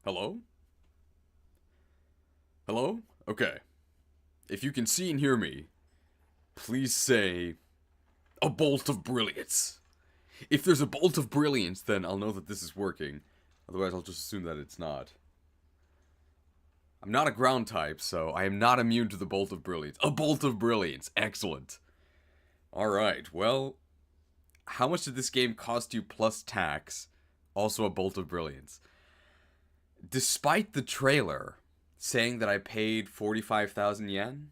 Hello? Hello? Okay. If you can see and hear me, please say a bolt of brilliance. If there's a bolt of brilliance, then I'll know that this is working. Otherwise, I'll just assume that it's not. I'm not a ground type, so I am not immune to the bolt of brilliance. A bolt of brilliance. Excellent. Alright, well, how much did this game cost you plus tax? Also a bolt of brilliance. Despite the trailer saying that I paid 45,000 yen,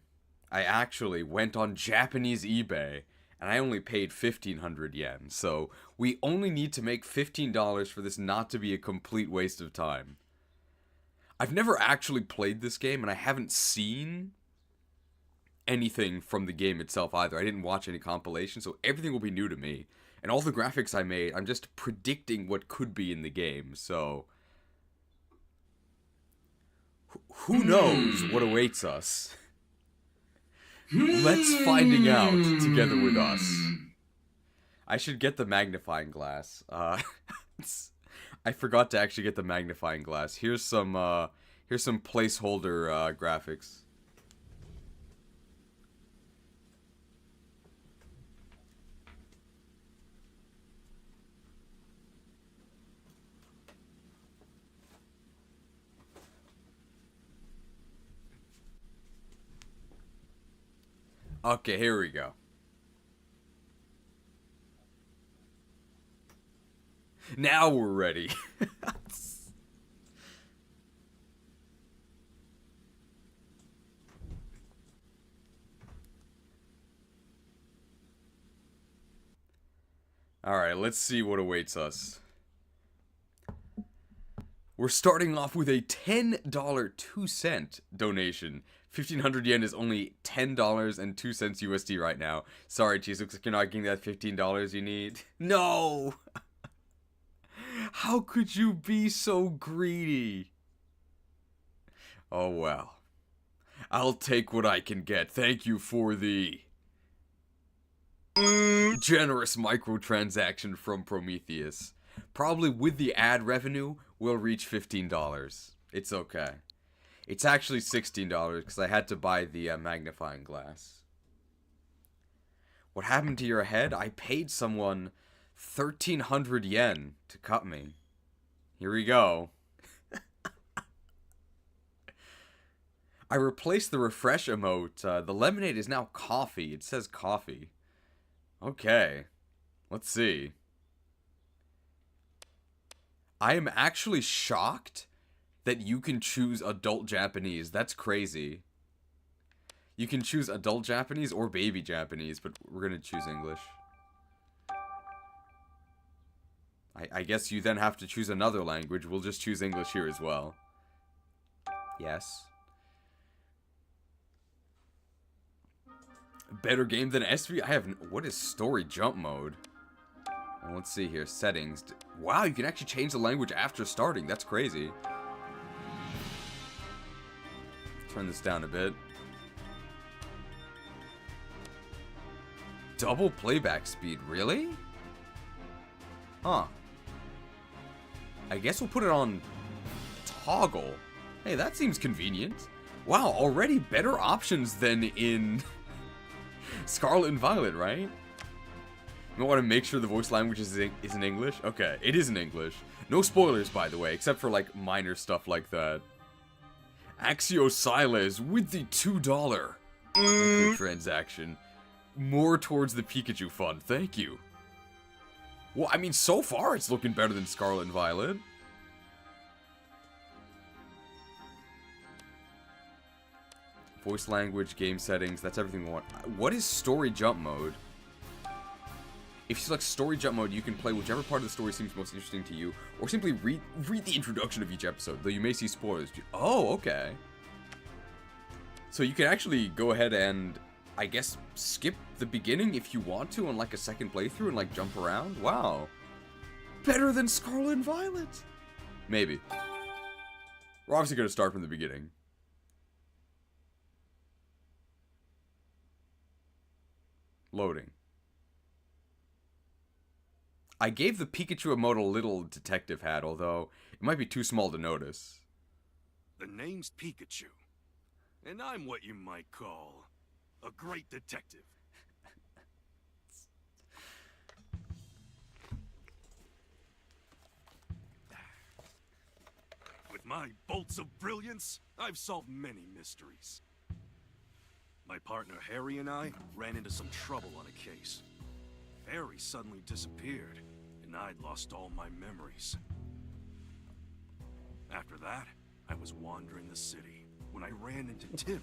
I actually went on Japanese eBay and I only paid 1,500 yen. So we only need to make $15 for this not to be a complete waste of time. I've never actually played this game and I haven't seen anything from the game itself either. I didn't watch any compilation, so everything will be new to me. And all the graphics I made, I'm just predicting what could be in the game, so who knows what awaits us? Let's finding out together with us. I should get the magnifying glass. I forgot to actually get the magnifying glass. Here's some placeholder graphics. Okay, here we go. Now we're ready. Alright, let's see what awaits us. We're starting off with a $10.02 donation. 1,500 yen is only $10.02 USD right now. Sorry, Cheese, looks like you're not getting that $15 you need. No! How could you be so greedy? Oh well. I'll take what I can get. Thank you for the generous microtransaction from Prometheus. Probably with the ad revenue, we'll reach $15. It's okay. It's actually $16 because I had to buy the magnifying glass. What happened to your head? I paid someone 1,300 yen to cut me. Here we go. I replaced the refresh emote. The lemonade is now coffee. It says coffee. Okay. Let's see. I am actually shocked that you can choose adult Japanese. That's crazy. You can choose adult Japanese or baby Japanese, but we're gonna choose English. I guess you then have to choose another language. We'll just choose English here as well. Yes. Better game than SV? I have... What is story jump mode? Well, let's see here. Settings. Wow, you can actually change the language after starting. That's crazy. Turn this down a bit. Double playback speed. Really? Huh. I guess we'll put it on toggle. Hey, that seems convenient. Wow, already better options than in Scarlet and Violet, right? You want to make sure the voice language is in English? Okay, it is in English. No spoilers, by the way, except for, like, minor stuff like that. Axio Silas with the $2 transaction. More towards the Pikachu fund. Thank you. Well, I mean, so far it's looking better than Scarlet and Violet. Voice language, game settings, that's everything we want. What is story jump mode? If you select story jump mode, you can play whichever part of the story seems most interesting to you, or simply read the introduction of each episode, though you may see spoilers. Oh, okay. So you can actually go ahead and, I guess, skip the beginning if you want to on like a second playthrough and like jump around. Wow. Better than Scarlet and Violet. Maybe. We're obviously going to start from the beginning. Loading. I gave the Pikachu emote a little detective hat, although it might be too small to notice. The name's Pikachu. And I'm what you might call a great detective. With my bolts of brilliance, I've solved many mysteries. My partner Harry and I ran into some trouble on a case. Harry suddenly disappeared, and I'd lost all my memories. After that, I was wandering the city when I ran into Tim.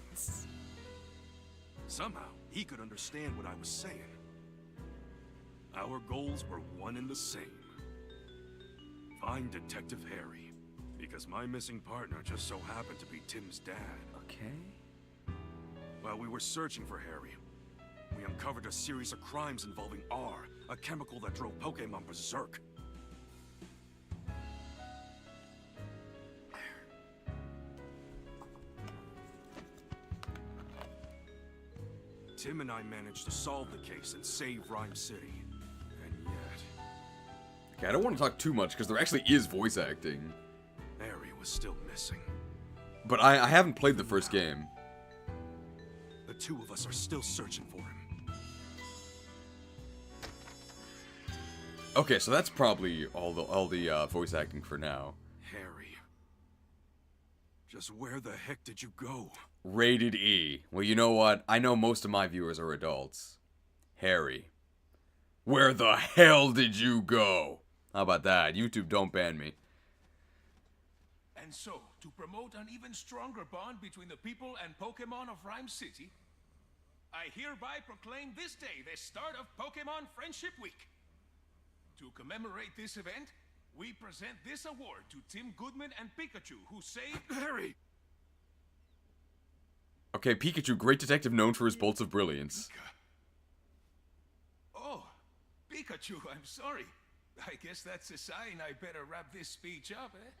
Somehow, he could understand what I was saying. Our goals were one and the same. Find Detective Harry, because my missing partner just so happened to be Tim's dad. Okay. While we were searching for Harry, we uncovered a series of crimes involving R, a chemical that drove Pokemon berserk. Tim and I managed to solve the case and save Rhyme City. And yet... Okay, I don't want to talk too much, because there actually is voice acting. Harry was still missing. But I haven't played the first game. The two of us are still searching for him. Okay, so that's probably all the voice acting for now. Harry. Just where the heck did you go? Rated E. Well, you know what? I know most of my viewers are adults. Harry. Where the hell did you go? How about that? YouTube, don't ban me. And so, to promote an even stronger bond between the people and Pokemon of Rhyme City, I hereby proclaim this day the start of Pokemon Friendship Week. To commemorate this event, we present this award to Tim Goodman and Pikachu, who saved... Harry! Okay, Pikachu, great detective known for his bolts of brilliance. Oh, Pikachu, I'm sorry. I guess that's a sign I better wrap this speech up, eh?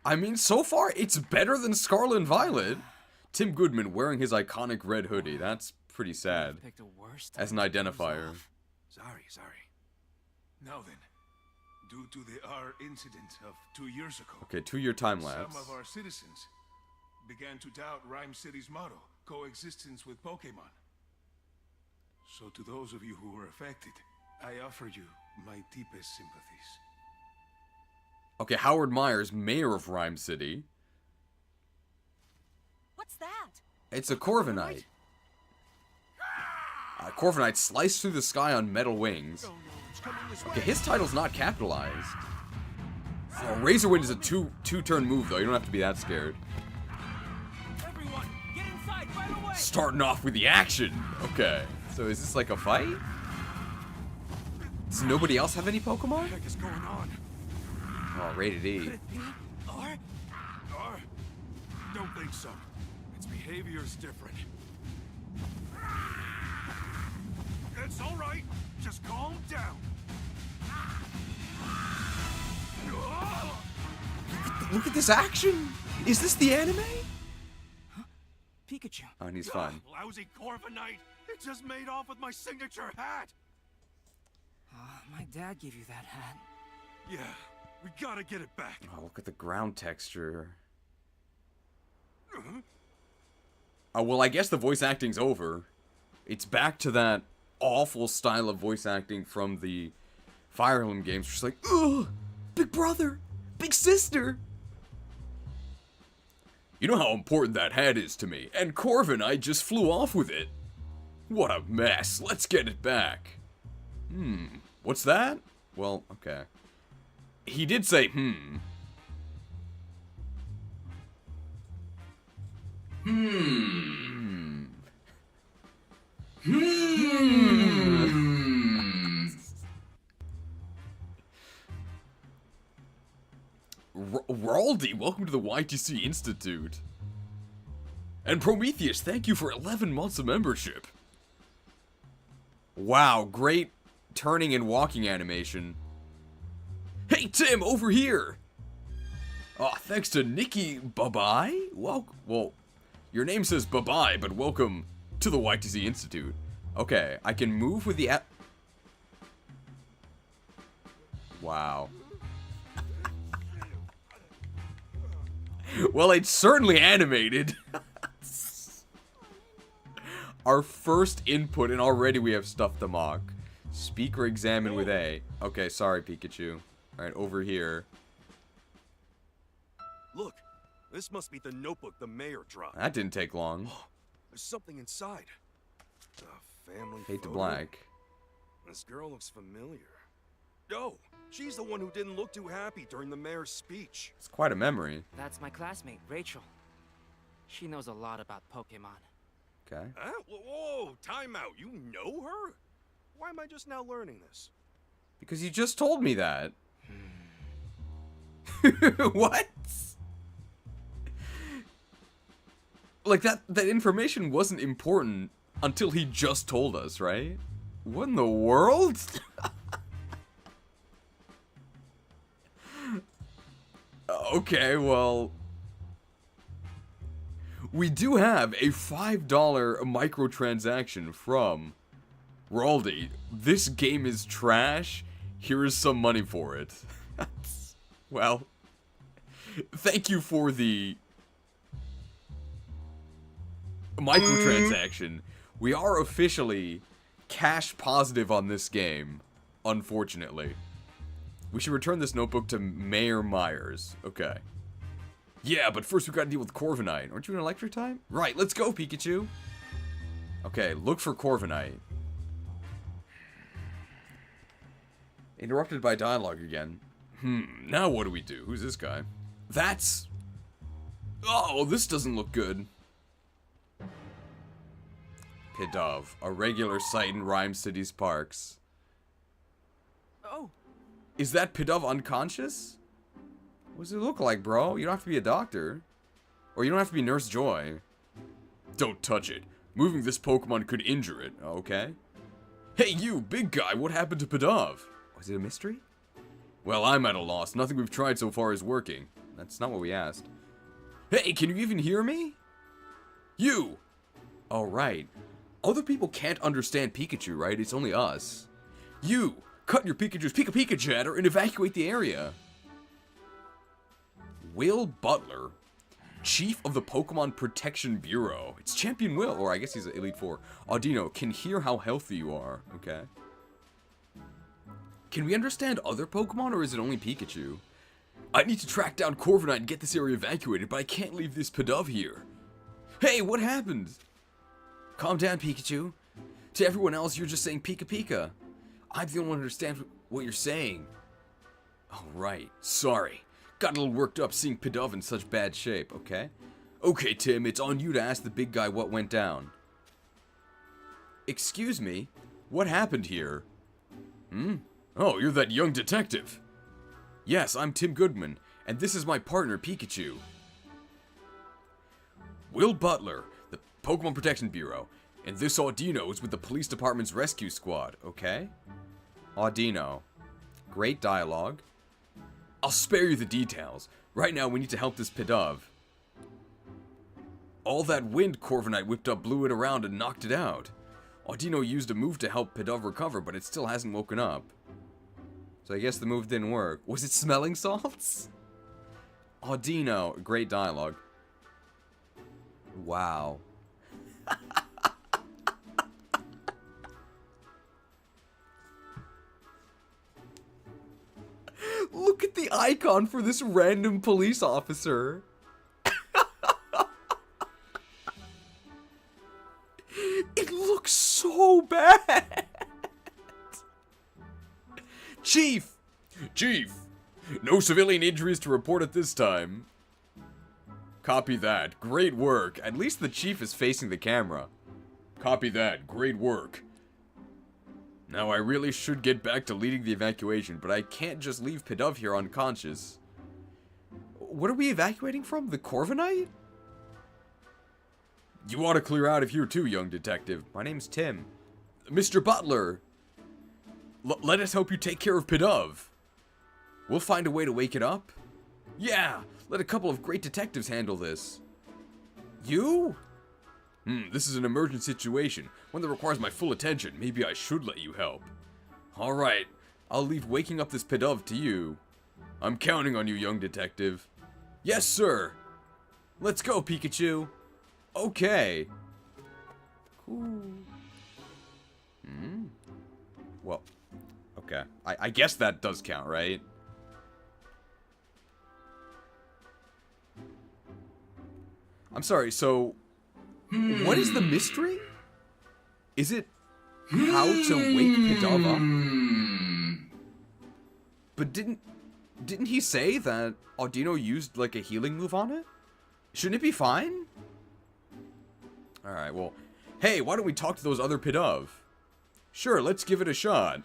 I mean, so far, it's better than Scarlet and Violet. Tim Goodman wearing his iconic red hoodie. That's pretty sad. As an identifier. Sorry. Now then, due to the R incident of 2 years ago... Okay, 2-year time lapse. Some of our citizens began to doubt Rhyme City's motto, coexistence with Pokemon. So to those of you who were affected, I offer you my deepest sympathies. Okay, Howard Myers, mayor of Rhyme City. What's that? It's a Corviknight. Corviknight sliced through the sky on metal wings. Okay, his title's not capitalized. Oh, Razor Wind is a two-turn move, though. You don't have to be that scared. Everyone, get inside right away. Starting off with the action. Okay, so is this like a fight? Does nobody else have any Pokemon? What the heck is going on? Oh, rated E. Could it be R? R? Don't think so. Its behavior is different. It's all right. Just calm down. Look at this action! Is this the anime? Pikachu. Oh, and he's fine. Lousy Corviknight! It just made off with my signature hat! My dad gave you that hat. Yeah, we gotta get it back. Oh, look at the ground texture. Oh, well, I guess the voice acting's over. It's back to that awful style of voice acting from the Fire Emblem games. Just like, ugh, big brother, big sister. You know how important that hat is to me, and Corviknight just flew off with it. What a mess. Let's get it back. What's that? Well, okay. He did say, Raldi, welcome to the YTC Institute. And Prometheus, thank you for 11 months of membership. Wow, great turning and walking animation. Hey Tim, over here! Oh, thanks to Nikki Bye-bye? Well, your name says bye-bye, but welcome to the YTC Institute. Okay, I can move with the app. Wow. Well, it's certainly animated. Our first input, and already we have stuff to mock. Speak or examine with A. Okay, sorry, Pikachu. Alright, over here. Look, this must be the notebook the mayor dropped. That didn't take long. There's something inside. A family Fade to photo? black. This girl looks familiar. Oh, she's the one who didn't look too happy during the mayor's speech. It's quite a memory. That's my classmate, Rachel. She knows a lot about Pokemon. Okay. Huh? Whoa, time out. You know her? Why am I just now learning this? Because you just told me that. What? Like, that information wasn't important until he just told us, right? What in the world? Okay, well... We do have a $5 microtransaction from Raldi. This game is trash. Here is some money for it. Well, thank you for the microtransaction. We are officially cash positive on this game, unfortunately. We should return this notebook to Mayor Myers. Okay. Yeah, but first we gotta deal with Corviknight. Aren't you in electric time? Right, let's go, Pikachu. Okay, look for Corviknight. Interrupted by dialogue again. Now what do we do? Who's this guy? That's... Oh, this doesn't look good. Pidove, a regular sight in Rhyme City's parks. Oh, Is that Pidove unconscious? What does it look like, bro? You don't have to be a doctor. Or you don't have to be Nurse Joy. Don't touch it. Moving this Pokemon could injure it, okay? Hey you, big guy, what happened to Pidove? Was it a mystery? Well, I'm at a loss. Nothing we've tried so far is working. That's not what we asked. Hey, can you even hear me? You! Alright. Other people can't understand Pikachu, right? It's only us. You! Cut your Pikachu's Pika chatter and evacuate the area. Will Butler, Chief of the Pokemon Protection Bureau. It's Champion Will, or I guess he's an Elite Four. Audino, can hear how healthy you are. Okay. Can we understand other Pokemon, or is it only Pikachu? I need to track down Corviknight and get this area evacuated, but I can't leave this Pidove here. Hey, what happened? Calm down, Pikachu. To everyone else, you're just saying Pika. I'm the only one who understands what you're saying. Oh, right. Sorry. Got a little worked up seeing Pidove in such bad shape, okay? Okay, Tim, it's on you to ask the big guy what went down. Excuse me? What happened here? Oh, you're that young detective. Yes, I'm Tim Goodman, and this is my partner, Pikachu. Will Butler, the Pokemon Protection Bureau, and this Audino is with the police department's rescue squad, okay? Audino. Great dialogue. I'll spare you the details. Right now, we need to help this Pidove. All that wind Corviknight whipped up blew it around and knocked it out. Audino used a move to help Pidove recover, but it still hasn't woken up. So I guess the move didn't work. Was it smelling salts? Audino. Great dialogue. Wow. Look at the icon for this random police officer. It looks so bad. Chief! Chief! No civilian injuries to report at this time. Copy that. Great work. At least the chief is facing the camera. Copy that. Great work. Now I really should get back to leading the evacuation, but I can't just leave Pidove here unconscious. What are we evacuating from? The Corviknight? You ought to clear out of here too, young detective. My name's Tim. Mr. Butler! Let us help you take care of Pidove. We'll find a way to wake it up. Yeah, let a couple of great detectives handle this. You? This is an emergent situation, one that requires my full attention. Maybe I should let you help. Alright, I'll leave waking up this Pidove to you. I'm counting on you, young detective. Yes, sir. Let's go, Pikachu. Okay. Cool. Well, okay. I guess that does count, right? I'm sorry, so... What is the mystery? Is it how to wake Pidove up? But didn't he say that Audino used, like, a healing move on it? Shouldn't it be fine? Alright, well... Hey, why don't we talk to those other Pidove? Sure, let's give it a shot.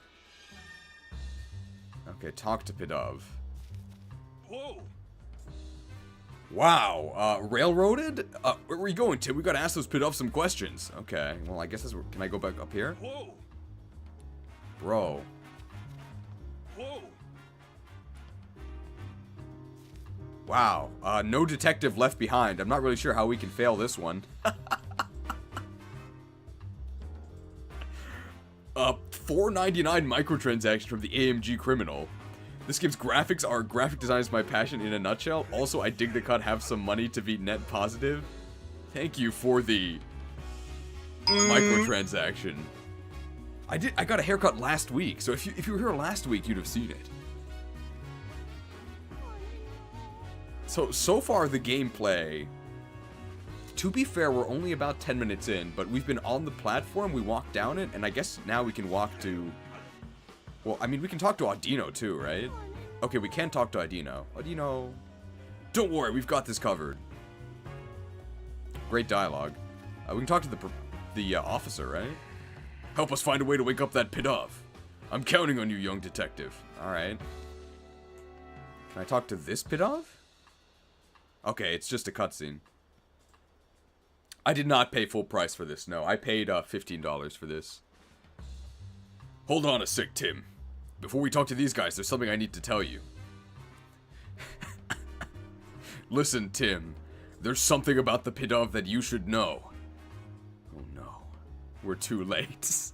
Okay, talk to Pidove. Whoa! Wow, railroaded? Where are we going, Tim? We gotta ask those Pidove some questions. Okay, well, I guess that's... Can I go back up here? Whoa! Bro. Whoa! Wow, no detective left behind. I'm not really sure how we can fail this one. $4.99 microtransaction from the AMG criminal. This gives graphics. Our graphic design is my passion in a nutshell. Also, I dig the cut, have some money to be net positive. Thank you for the microtransaction. I got a haircut last week, so if you were here last week, you'd have seen it. So far the gameplay, to be fair, we're only about 10 minutes in, but we've been on the platform, we walked down it, and I guess now we can walk to... Well, I mean, we can talk to Audino too, right? Okay, we can talk to Audino. Audino... Don't worry, we've got this covered. Great dialogue. We can talk to the officer, right? Help us find a way to wake up that Pidove. I'm counting on you, young detective. Alright. Can I talk to this Pidove? Okay, it's just a cutscene. I did not pay full price for this, no. I paid $15 for this. Hold on a sec, Tim. Before we talk to these guys, there's something I need to tell you. Listen, Tim. There's something about the Pidove that you should know. Oh no. We're too late.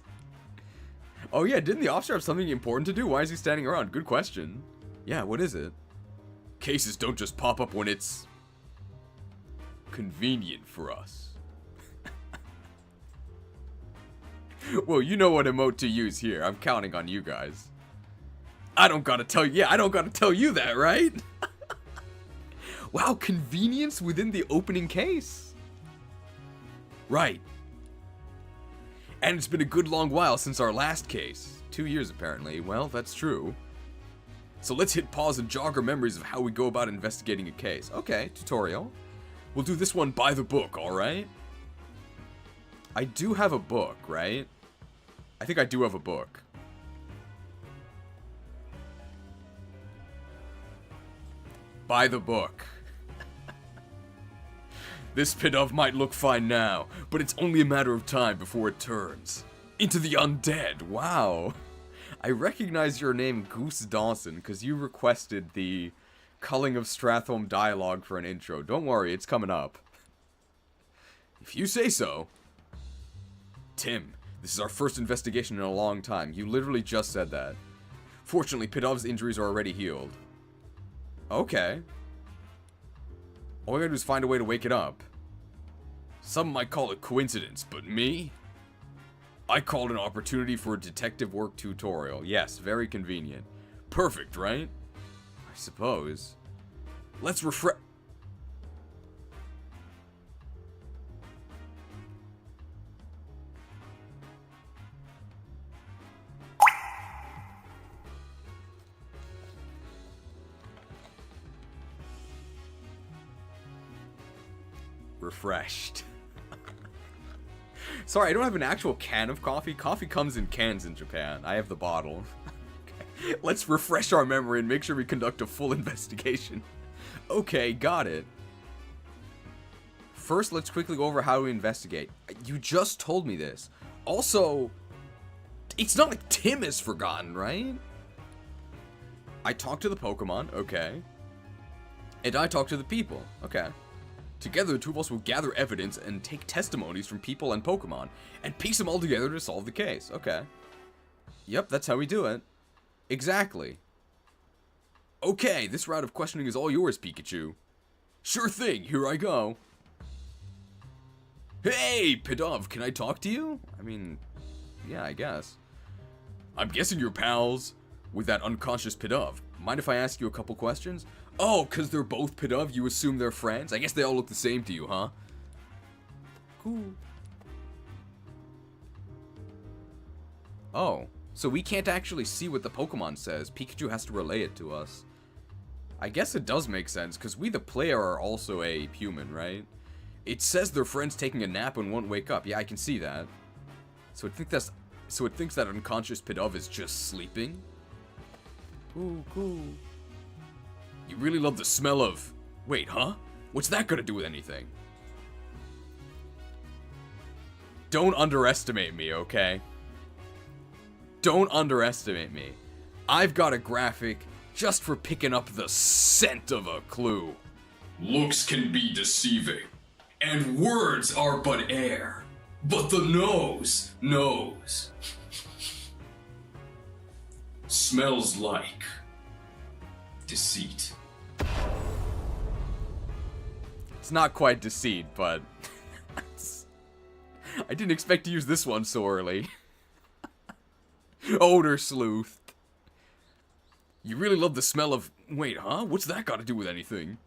Oh yeah, didn't the officer have something important to do? Why is he standing around? Good question. Yeah, what is it? Cases don't just pop up when it's convenient for us. Well, you know what emote to use here. I'm counting on you guys. I don't gotta tell you. Yeah, I don't gotta tell you that, right? Wow, convenience within the opening case. Right. And it's been a good long while since our last case. 2 years, apparently. Well, that's true. So let's hit pause and jog our memories of how we go about investigating a case. Okay, tutorial. We'll do this one by the book, alright? I do have a book, right? I think I do have a book. By the book. This Pidove might look fine now, but it's only a matter of time before it turns into the undead. Wow. I recognize your name, Goose Dawson, because you requested the Culling of Stratholme dialogue for an intro. Don't worry, it's coming up. If you say so. Tim, this is our first investigation in a long time. You literally just said that. Fortunately, Pidove's injuries are already healed. Okay. All we gotta do is find a way to wake it up. Some might call it coincidence, but me? I call it an opportunity for a detective work tutorial. Yes, very convenient. Perfect, right? I suppose. Let's refresh... Refreshed. Sorry, I don't have an actual can of coffee. Coffee comes in cans in Japan. I have the bottle. Okay. Let's refresh our memory and make sure we conduct a full investigation. Okay, got it. First, let's quickly go over how we investigate. You just told me this. Also, it's not like Tim has forgotten, right? I talked to the Pokemon, okay. And I talked to the people, okay. Together, the two of us will gather evidence and take testimonies from people and Pokemon, and piece them all together to solve the case. Okay. Yep, that's how we do it. Exactly. Okay, this round of questioning is all yours, Pikachu. Sure thing, here I go. Hey, Pidove, can I talk to you? I mean, yeah, I guess. I'm guessing you're pals with that unconscious Pidove. Mind if I ask you a couple questions? Oh, because they're both Pidove, you assume they're friends? I guess they all look the same to you, huh? Cool. Oh, so we can't actually see what the Pokemon says. Pikachu has to relay it to us. I guess it does make sense, because we the player are also a human, right? It says their friend's taking a nap and won't wake up. Yeah, I can see that. So it thinks that unconscious Pidove is just sleeping? Ooh, cool. You really love the smell of... Wait, huh? What's that gonna do with anything? Don't underestimate me, okay? Don't underestimate me. I've got a graphic just for picking up the scent of a clue. Looks can be deceiving, and words are but air, but the nose knows. Smells like deceit. It's not quite deceit, but I didn't expect to use this one so early. Odor sleuth. You really love the smell of... Wait, huh? What's that got to do with anything?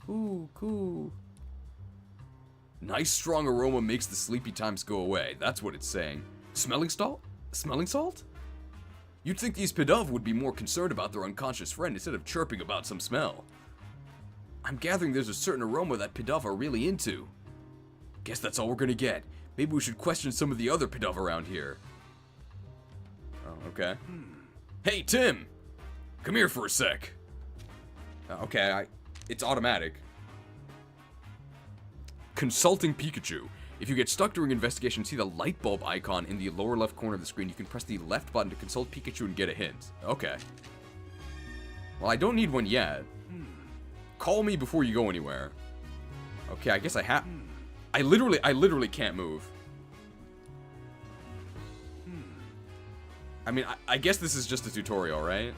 Cool, cool. Nice strong aroma makes the sleepy times go away. That's what it's saying. Smelling salt? Smelling salt? You'd think these Pidove would be more concerned about their unconscious friend instead of chirping about some smell. I'm gathering there's a certain aroma that Pidove are really into. Guess that's all we're gonna get. Maybe we should question some of the other Pidove around here. Oh, okay. Hey, Tim! Come here for a sec. Okay, it's automatic. Consulting Pikachu. If you get stuck during investigation, see the light bulb icon in the lower left corner of the screen. You can press the left button to consult Pikachu and get a hint. Okay. Well, I don't need one yet. Call me before you go anywhere. Okay, I guess I have... I literally can't move. I mean, I guess this is just a tutorial, right?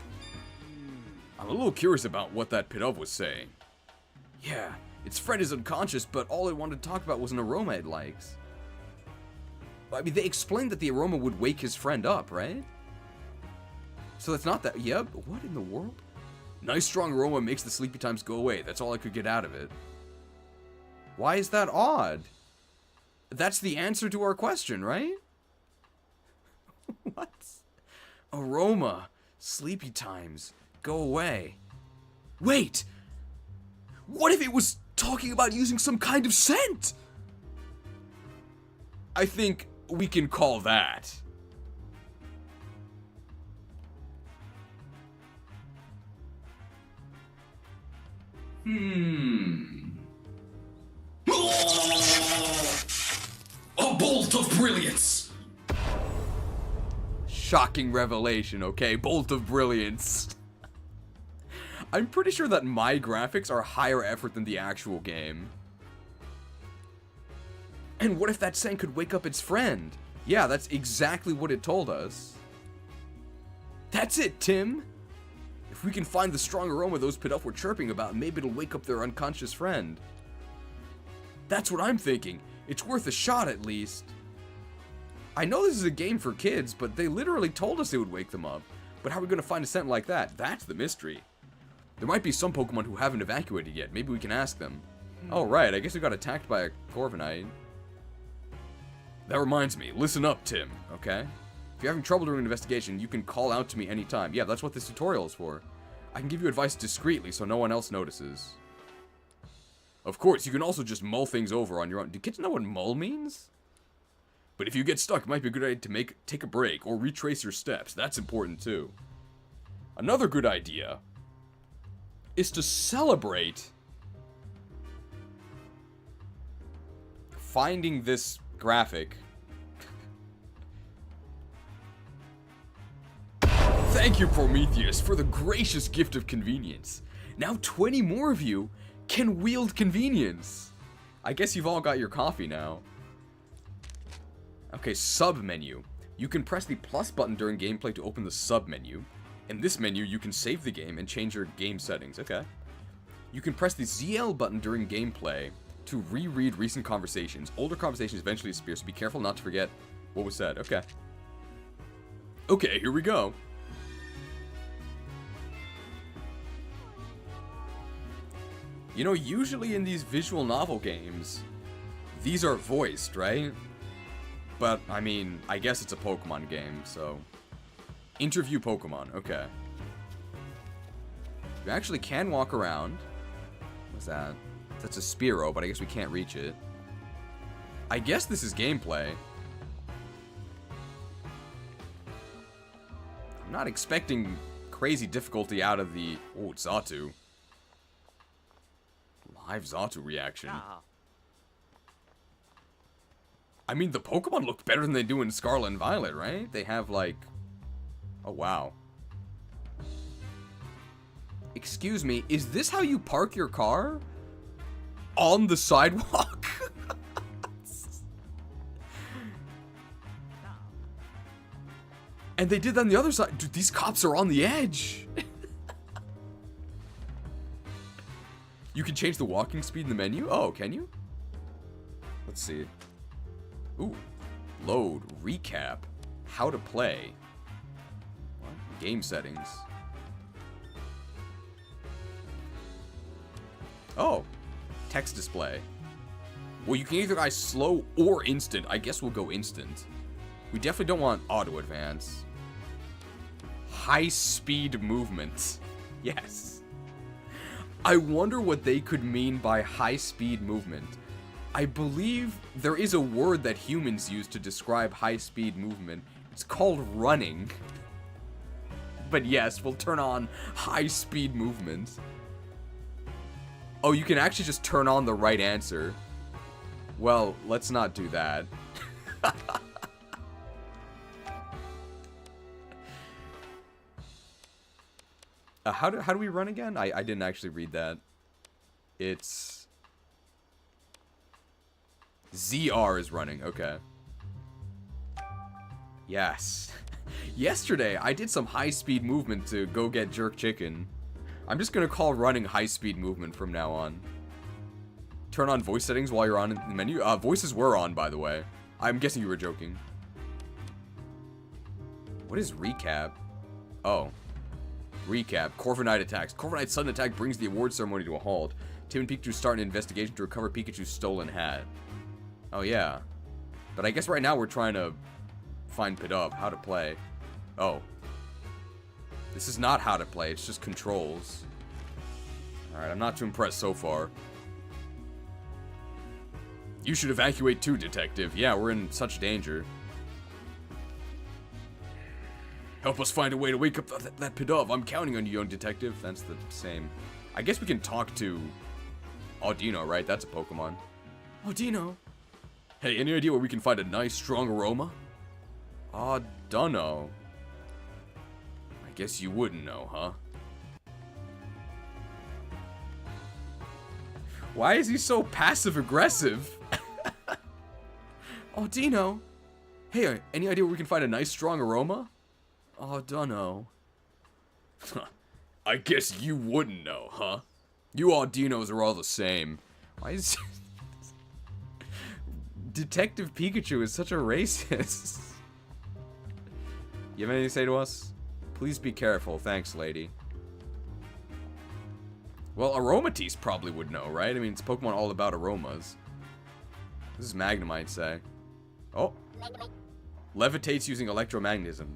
I'm a little curious about what that Pidove was saying. Yeah, its friend is unconscious, but all it wanted to talk about was an aroma it likes. I mean, they explained that the aroma would wake his friend up, right? So it's not that... Yep, what in the world? Nice strong aroma makes the sleepy times go away. That's all I could get out of it. Why is that odd? That's the answer to our question, right? What? Aroma. Sleepy times. Go away. Wait! What if it was talking about using some kind of scent? I think we can call that. A bolt of brilliance! Shocking revelation, okay? Bolt of brilliance. I'm pretty sure that my graphics are higher effort than the actual game. And what if that scent could wake up its friend? Yeah, that's exactly what it told us. That's it, Tim! If we can find the strong aroma those Pidove were chirping about, maybe it'll wake up their unconscious friend. That's what I'm thinking. It's worth a shot at least. I know this is a game for kids, but they literally told us it would wake them up. But how are we going to find a scent like that? That's the mystery. There might be some Pokemon who haven't evacuated yet. Maybe we can ask them. Oh, right. I guess we got attacked by a Corviknight. That reminds me. Listen up, Tim, okay? If you're having trouble during an investigation, you can call out to me anytime. Yeah, that's what this tutorial is for. I can give you advice discreetly so no one else notices. Of course, you can also just mull things over on your own. Do kids know what mull means? But if you get stuck, it might be a good idea to take a break or retrace your steps. That's important too. Another good idea is to celebrate finding this graphic. Thank you, Prometheus, for the gracious gift of convenience. Now 20 more of you can wield convenience. I guess you've all got your coffee now. Okay, sub-menu. You can press the plus button during gameplay to open the sub-menu. In this menu, you can save the game and change your game settings. Okay. You can press the ZL button during gameplay to reread recent conversations. Older conversations eventually disappear, so be careful not to forget what was said. Okay. Okay, here we go. You know, usually in these visual novel games, these are voiced, right? But, I mean, I guess it's a Pokemon game, so... Interview Pokemon, okay. You actually can walk around. What's that? That's a Spearow, but I guess we can't reach it. I guess this is gameplay. I'm not expecting crazy difficulty out of the... Oh, it's Xatu. Live Xatu reaction. I mean, the Pokemon look better than they do in Scarlet and Violet, right? They have, like... Oh, wow. Excuse me, is this how you park your car? On the sidewalk? And they did that on the other side. Dude, these cops are on the edge. You can change the walking speed in the menu? Oh, can you? Let's see. Ooh. Load. Recap. How to play. What? Game settings. Oh. Text display. Well, you can either go slow or instant. I guess we'll go instant. We definitely don't want auto advance. High speed movement. Yes. I wonder what they could mean by high speed movement. I believe there is a word that humans use to describe high speed movement. It's called running. But yes, we'll turn on high speed movement. Oh, you can actually just turn on the right answer. Well, let's not do that. How do we run again? I didn't actually read that. It's... ZR is running, okay. Yes. Yesterday, I did some high-speed movement to go get jerk chicken. I'm just gonna call running high-speed movement from now on. Turn on voice settings while you're on the menu. Voices were on, by the way. I'm guessing you were joking. What is recap? Oh. Recap. Corviknight attacks. Corviknight's sudden attack brings the award ceremony to a halt. Tim and Pikachu start an investigation to recover Pikachu's stolen hat. Oh, yeah. But I guess right now we're trying to find Pidove. How to play. Oh. This is not how to play. It's just controls. Alright, I'm not too impressed so far. You should evacuate too, detective. Yeah, we're in such danger. Help us find a way to wake up that Pidove. I'm counting on you, young detective. That's the same. I guess we can talk to Audino, right? That's a Pokemon. Audino. Hey, any idea where we can find a nice, strong aroma? Dunno. I guess you wouldn't know, huh? Why is he so passive-aggressive? Audino. Hey, any idea where we can find a nice, strong aroma? Dunno. I guess you wouldn't know, huh? You Audinos are all the same. Why is... Detective Pikachu is such a racist. You have anything to say to us? Please be careful. Thanks, lady. Well, Aromatisse probably would know, right? I mean, it's Pokemon all about aromas. This is Magnemite say. Oh. Levitates using electromagnetism.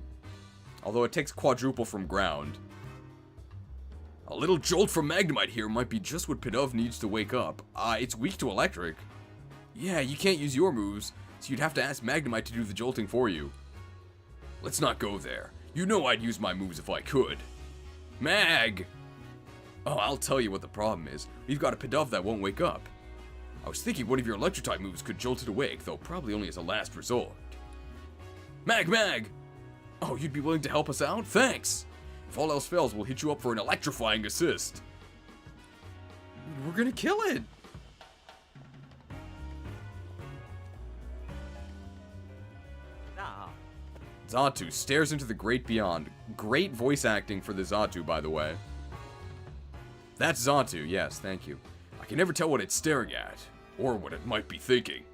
Although it takes quadruple from ground. A little jolt from Magnemite here might be just what Pidove needs to wake up. It's weak to electric. Yeah, you can't use your moves, so you'd have to ask Magnemite to do the jolting for you. Let's not go there. You know I'd use my moves if I could. Mag! Oh, I'll tell you what the problem is. We've got a Pidove that won't wake up. I was thinking one of your electric-type moves could jolt it awake, though probably only as a last resort. Mag! Oh, you'd be willing to help us out? Thanks! If all else fails, we'll hit you up for an electrifying assist. We're gonna kill it! Xatu stares into the great beyond. Great voice acting for the Xatu, by the way. That's Xatu, yes, thank you. I can never tell what it's staring at, or what it might be thinking.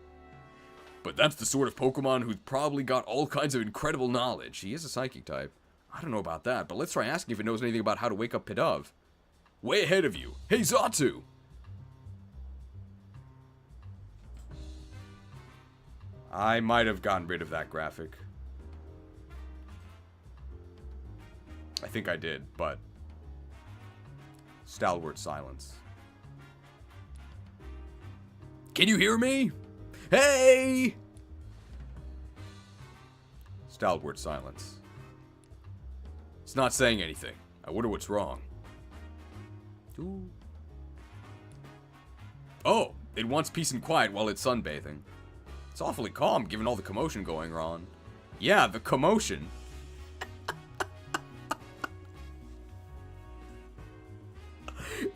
But that's the sort of Pokemon who's probably got all kinds of incredible knowledge. He is a psychic type. I don't know about that, but let's try asking if it knows anything about how to wake up Pidove. Way ahead of you. Hey, Xatu! I might have gotten rid of that graphic. I think I did, but... Stalwart silence. Can you hear me? Hey! Stalwart silence. It's not saying anything. I wonder what's wrong. Ooh. Oh, it wants peace and quiet while it's sunbathing. It's awfully calm given all the commotion going on. Yeah, the commotion.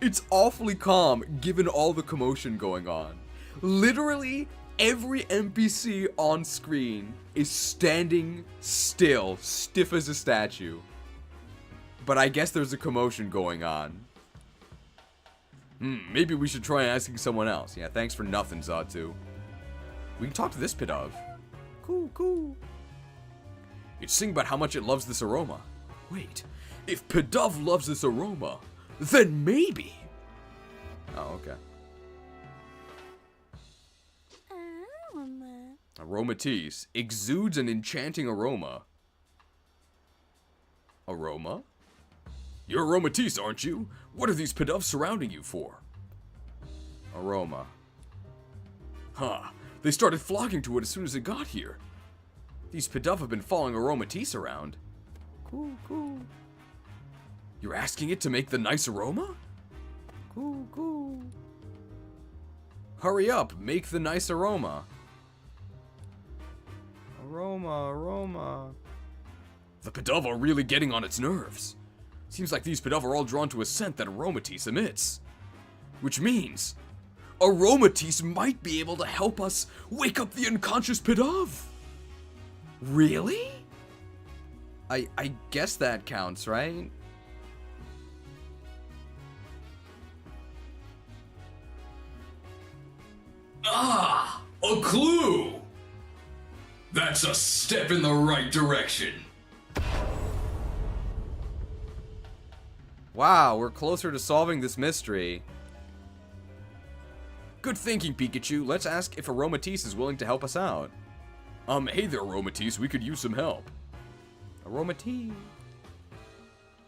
It's awfully calm given all the commotion going on. Literally, every NPC on screen is standing still, stiff as a statue. But I guess there's a commotion going on. Maybe we should try asking someone else. Yeah, thanks for nothing, Xatu. We can talk to this Pidove. Cool, cool. It's sing about how much it loves this aroma. Wait, if Pidove loves this aroma, then maybe. Oh, okay. Aromatisse exudes an enchanting aroma. Aroma? You're Aromatisse, aren't you? What are these Pidoves surrounding you for? Aroma. Huh. They started flocking to it as soon as it got here. These Pidove have been following Aromatisse around. Cool, cool. You're asking it to make the nice aroma? Cool, cool. Hurry up, make the nice aroma. Aroma, aroma. The Pidove are really getting on its nerves. Seems like these Pidove are all drawn to a scent that Aromatisse emits. Which means, Aromatisse might be able to help us wake up the unconscious Pidove. Really? I guess that counts, right? Ah, a clue! That's a step in the right direction. Wow, we're closer to solving this mystery. Good thinking, Pikachu. Let's ask if Aromatisse is willing to help us out. Hey there, Aromatisse. We could use some help. Aromatisse.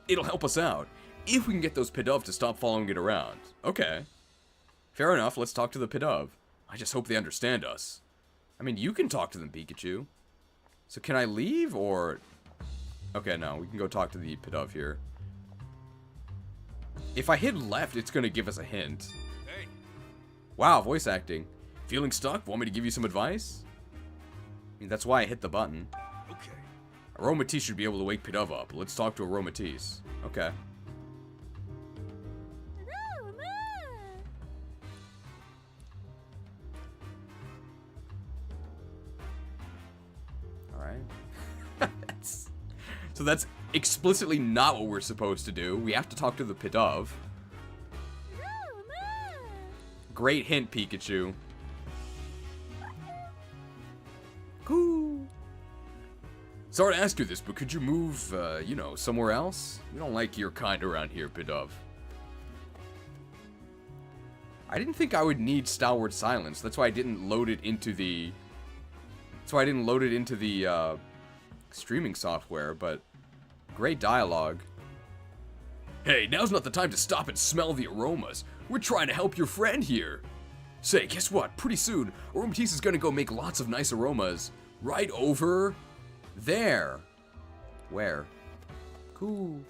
It'll help us out if we can get those Pidove to stop following it around. Okay. Fair enough. Let's talk to the Pidove. I just hope they understand us. I mean, you can talk to them, Pikachu. So can I leave, or... Okay, no. We can go talk to the Pidove here. If I hit left, it's going to give us a hint. Hey. Wow, voice acting. Feeling stuck? Want me to give you some advice? I mean, that's why I hit the button. Okay. Aromatisse should be able to wake Pidove up. Let's talk to Aromatisse. Okay. Alright. So that's explicitly not what we're supposed to do. We have to talk to the Pidove. Great hint, Pikachu. Cool. Sorry to ask you this, but could you move, you know, somewhere else? We don't like your kind around here, Pidove. I didn't think I would need Stalwart Silence. That's why I didn't load it into the... streaming software, but... Great dialogue. Hey, now's not the time to stop and smell the aromas. We're trying to help your friend here. Say, guess what? Pretty soon, Aromatisse is gonna go make lots of nice aromas right over there. Where? Cool.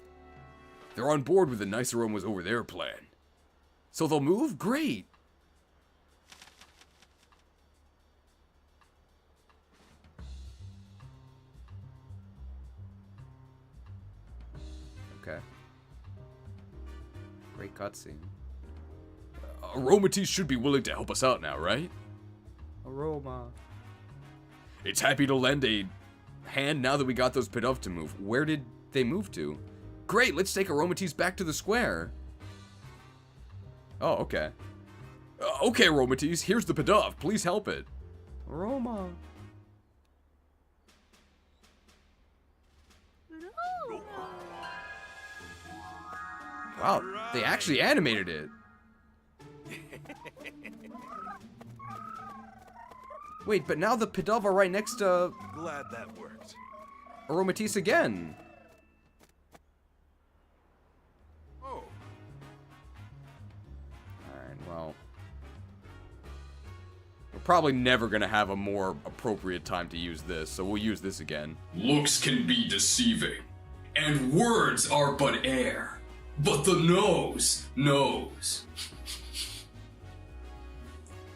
They're on board with the nice aromas over their plan. So they'll move? Great. Okay. Great cutscene. Aromatisse should be willing to help us out now, right? Aroma. It's happy to lend a hand now that we got those Pidove to move. Where did they move to? Great, let's take Aromatisse back to the square. Oh, okay. Okay, Aromatisse, here's the Pidove. Please help it. Aroma. Wow, they actually animated it. Wait, but now the Pidove are right next to Glad that worked. Aromatisse again. Oh, Alright, well. We're probably never gonna have a more appropriate time to use this, so we'll use this again. Looks can be deceiving, and words are but air. But the nose knows.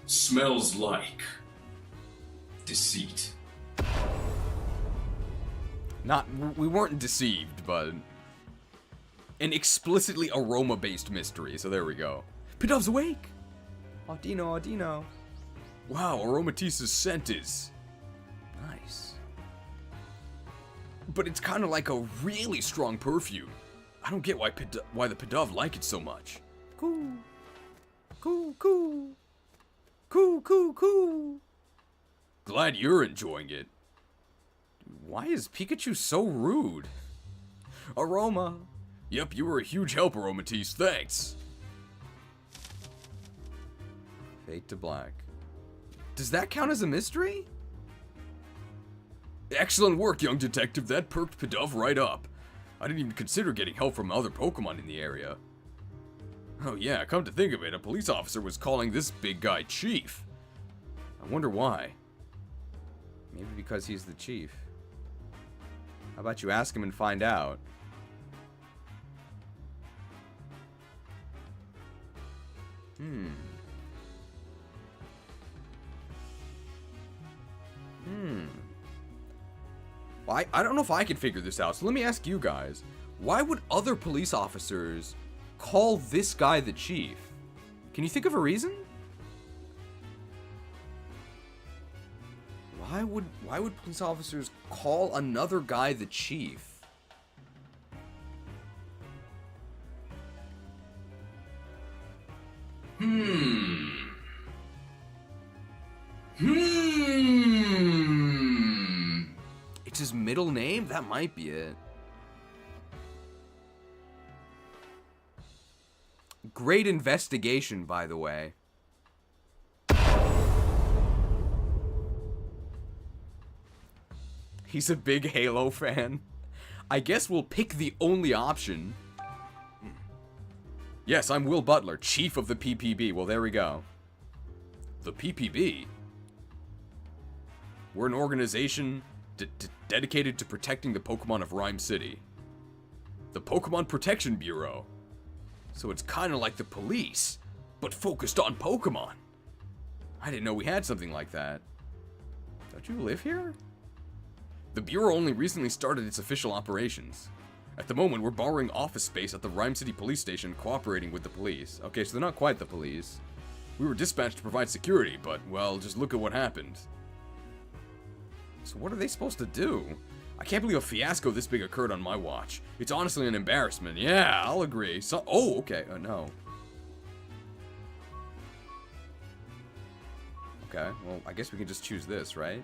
Smells like deceit. We weren't deceived, but an explicitly aroma-based mystery, so there we go. Pidove's awake! Audino, Audino. Wow, Aromatisse's scent is nice. But it's kind of like a really strong perfume. I don't get why the Pidove like it so much. Cool. Cool, cool. Cool, cool, cool. Glad you're enjoying it. Why is Pikachu so rude? Aroma. Yep, you were a huge help, Aromatisse. Thanks. Fade to black. Does that count as a mystery? Excellent work, young detective. That perked Pidove right up. I didn't even consider getting help from other Pokemon in the area. Oh yeah, come to think of it, a police officer was calling this big guy Chief. I wonder why. Maybe because he's the chief. How about you ask him and find out? Well, I don't know if I can figure this out, so let me ask you guys. Why would other police officers call this guy the chief? Can you think of a reason? Why would police officers call another guy the chief? It's his middle name? That might be it. Great investigation, by the way. He's a big Halo fan. I guess we'll pick the only option. Yes, I'm Will Butler, chief of the PPB. Well, there we go. The PPB? We're an organization dedicated to protecting the Pokemon of Rhyme City. The Pokemon Protection Bureau. So it's kind of like the police, but focused on Pokemon. I didn't know we had something like that. Don't you live here? The Bureau only recently started its official operations. At the moment, we're borrowing office space at the Rhyme City Police Station, cooperating with the police. Okay, so they're not quite the police. We were dispatched to provide security, but, well, just look at what happened. So what are they supposed to do? I can't believe a fiasco this big occurred on my watch. It's honestly an embarrassment. Yeah, I'll agree. So, oh, okay. No. Okay, well, I guess we can just choose this, right?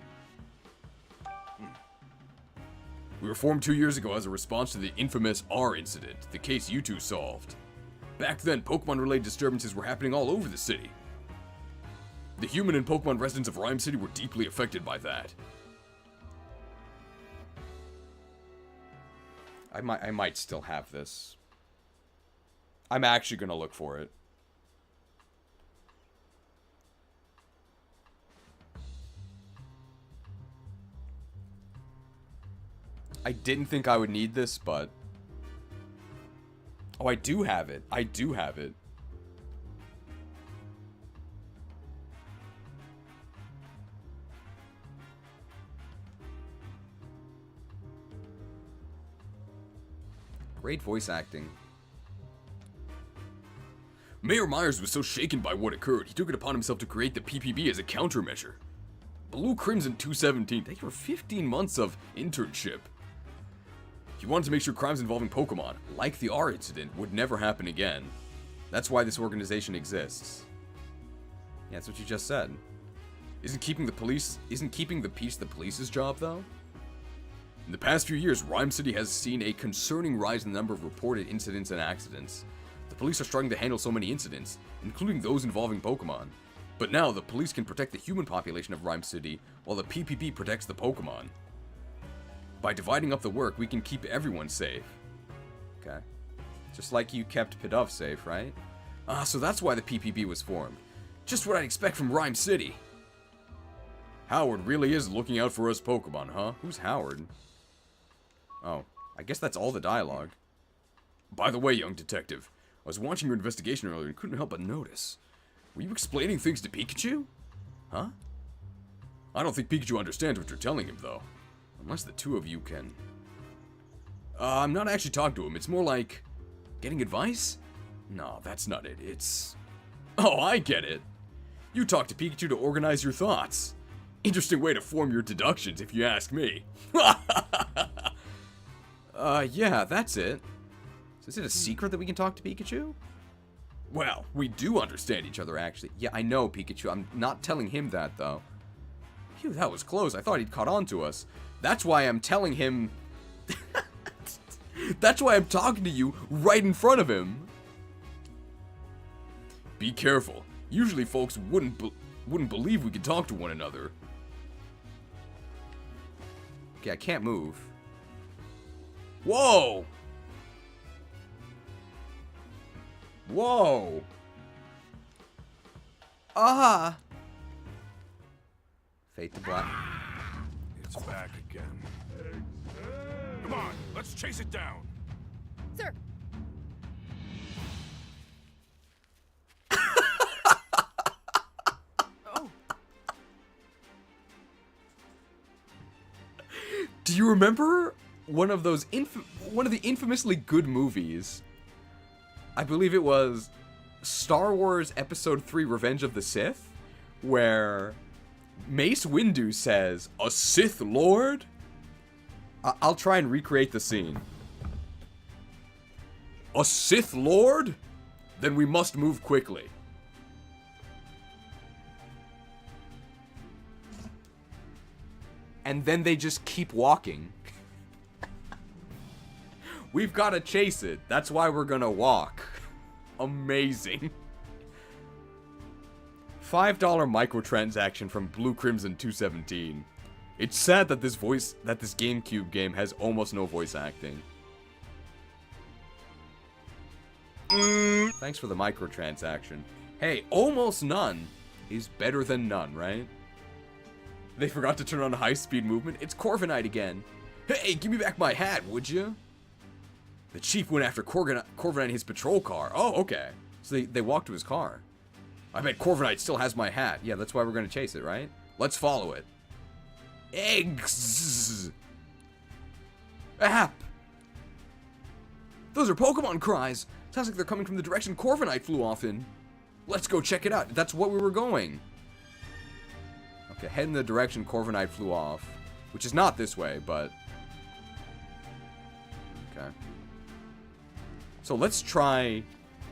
We were formed 2 years ago as a response to the infamous R incident, the case you two solved. Back then, Pokemon-related disturbances were happening all over the city. The human and Pokemon residents of Rhyme City were deeply affected by that. I might still have this. I'm actually gonna look for it. I didn't think I would need this, but... Oh, I do have it. I do have it. Great voice acting. Mayor Myers was so shaken by what occurred, he took it upon himself to create the PPB as a countermeasure. Blue Crimson 217, thank you for 15 months of internship. He wanted to make sure crimes involving Pokemon, like the R incident, would never happen again. That's why this organization exists. Yeah, that's what you just said. Isn't keeping the peace the police's job, though? In the past few years, Rhyme City has seen a concerning rise in the number of reported incidents and accidents. The police are struggling to handle so many incidents, including those involving Pokemon. But now, the police can protect the human population of Rhyme City, while the PPP protects the Pokemon. By dividing up the work, we can keep everyone safe. Okay. Just like you kept Pidove safe, right? Ah, so that's why the PPP was formed. Just what I'd expect from Rhyme City. Howard really is looking out for us Pokemon, huh? Who's Howard? Oh, I guess that's all the dialogue. By the way, young detective, I was watching your investigation earlier and couldn't help but notice. Were you explaining things to Pikachu? Huh? I don't think Pikachu understands what you're telling him, though. Unless the two of you can... I'm not actually talking to him. It's more like... getting advice? No, that's not it. It's... Oh, I get it. You talk to Pikachu to organize your thoughts. Interesting way to form your deductions, if you ask me. Yeah, that's it. So is it a secret that we can talk to Pikachu? Well, we do understand each other, actually. Yeah, I know, Pikachu. I'm not telling him that, though. Phew, that was close. I thought he'd caught on to us. That's why I'm telling him... That's why I'm talking to you right in front of him. Be careful. Usually folks wouldn't believe we could talk to one another. Okay, I can't move. Whoa! Whoa! Ah! Fade to black. It's back again. Come on, let's chase it down. Sir. Do you remember one of the infamously good movies? I believe it was Star Wars Episode 3 Revenge of the Sith, where Mace Windu says, "A Sith Lord?" I'll try and recreate the scene. A Sith Lord? Then we must move quickly. And then they just keep walking. We've got to chase it. That's why we're gonna walk. Amazing. $5 microtransaction from Blue Crimson 217. It's sad that this GameCube game has almost no voice acting. Thanks for the microtransaction. Hey, almost none is better than none, right? They forgot to turn on high-speed movement. It's Corviknight again. Hey, give me back my hat, would you? The chief went after Corviknight in his patrol car. Oh, okay. So they walked to his car. I bet Corviknight still has my hat. Yeah, that's why we're going to chase it, right? Let's follow it. Eggs! App! Those are Pokemon cries! Sounds like they're coming from the direction Corviknight flew off in. Let's go check it out. That's what we were going. Okay, head in the direction Corviknight flew off. Which is not this way, but... Okay. So let's try...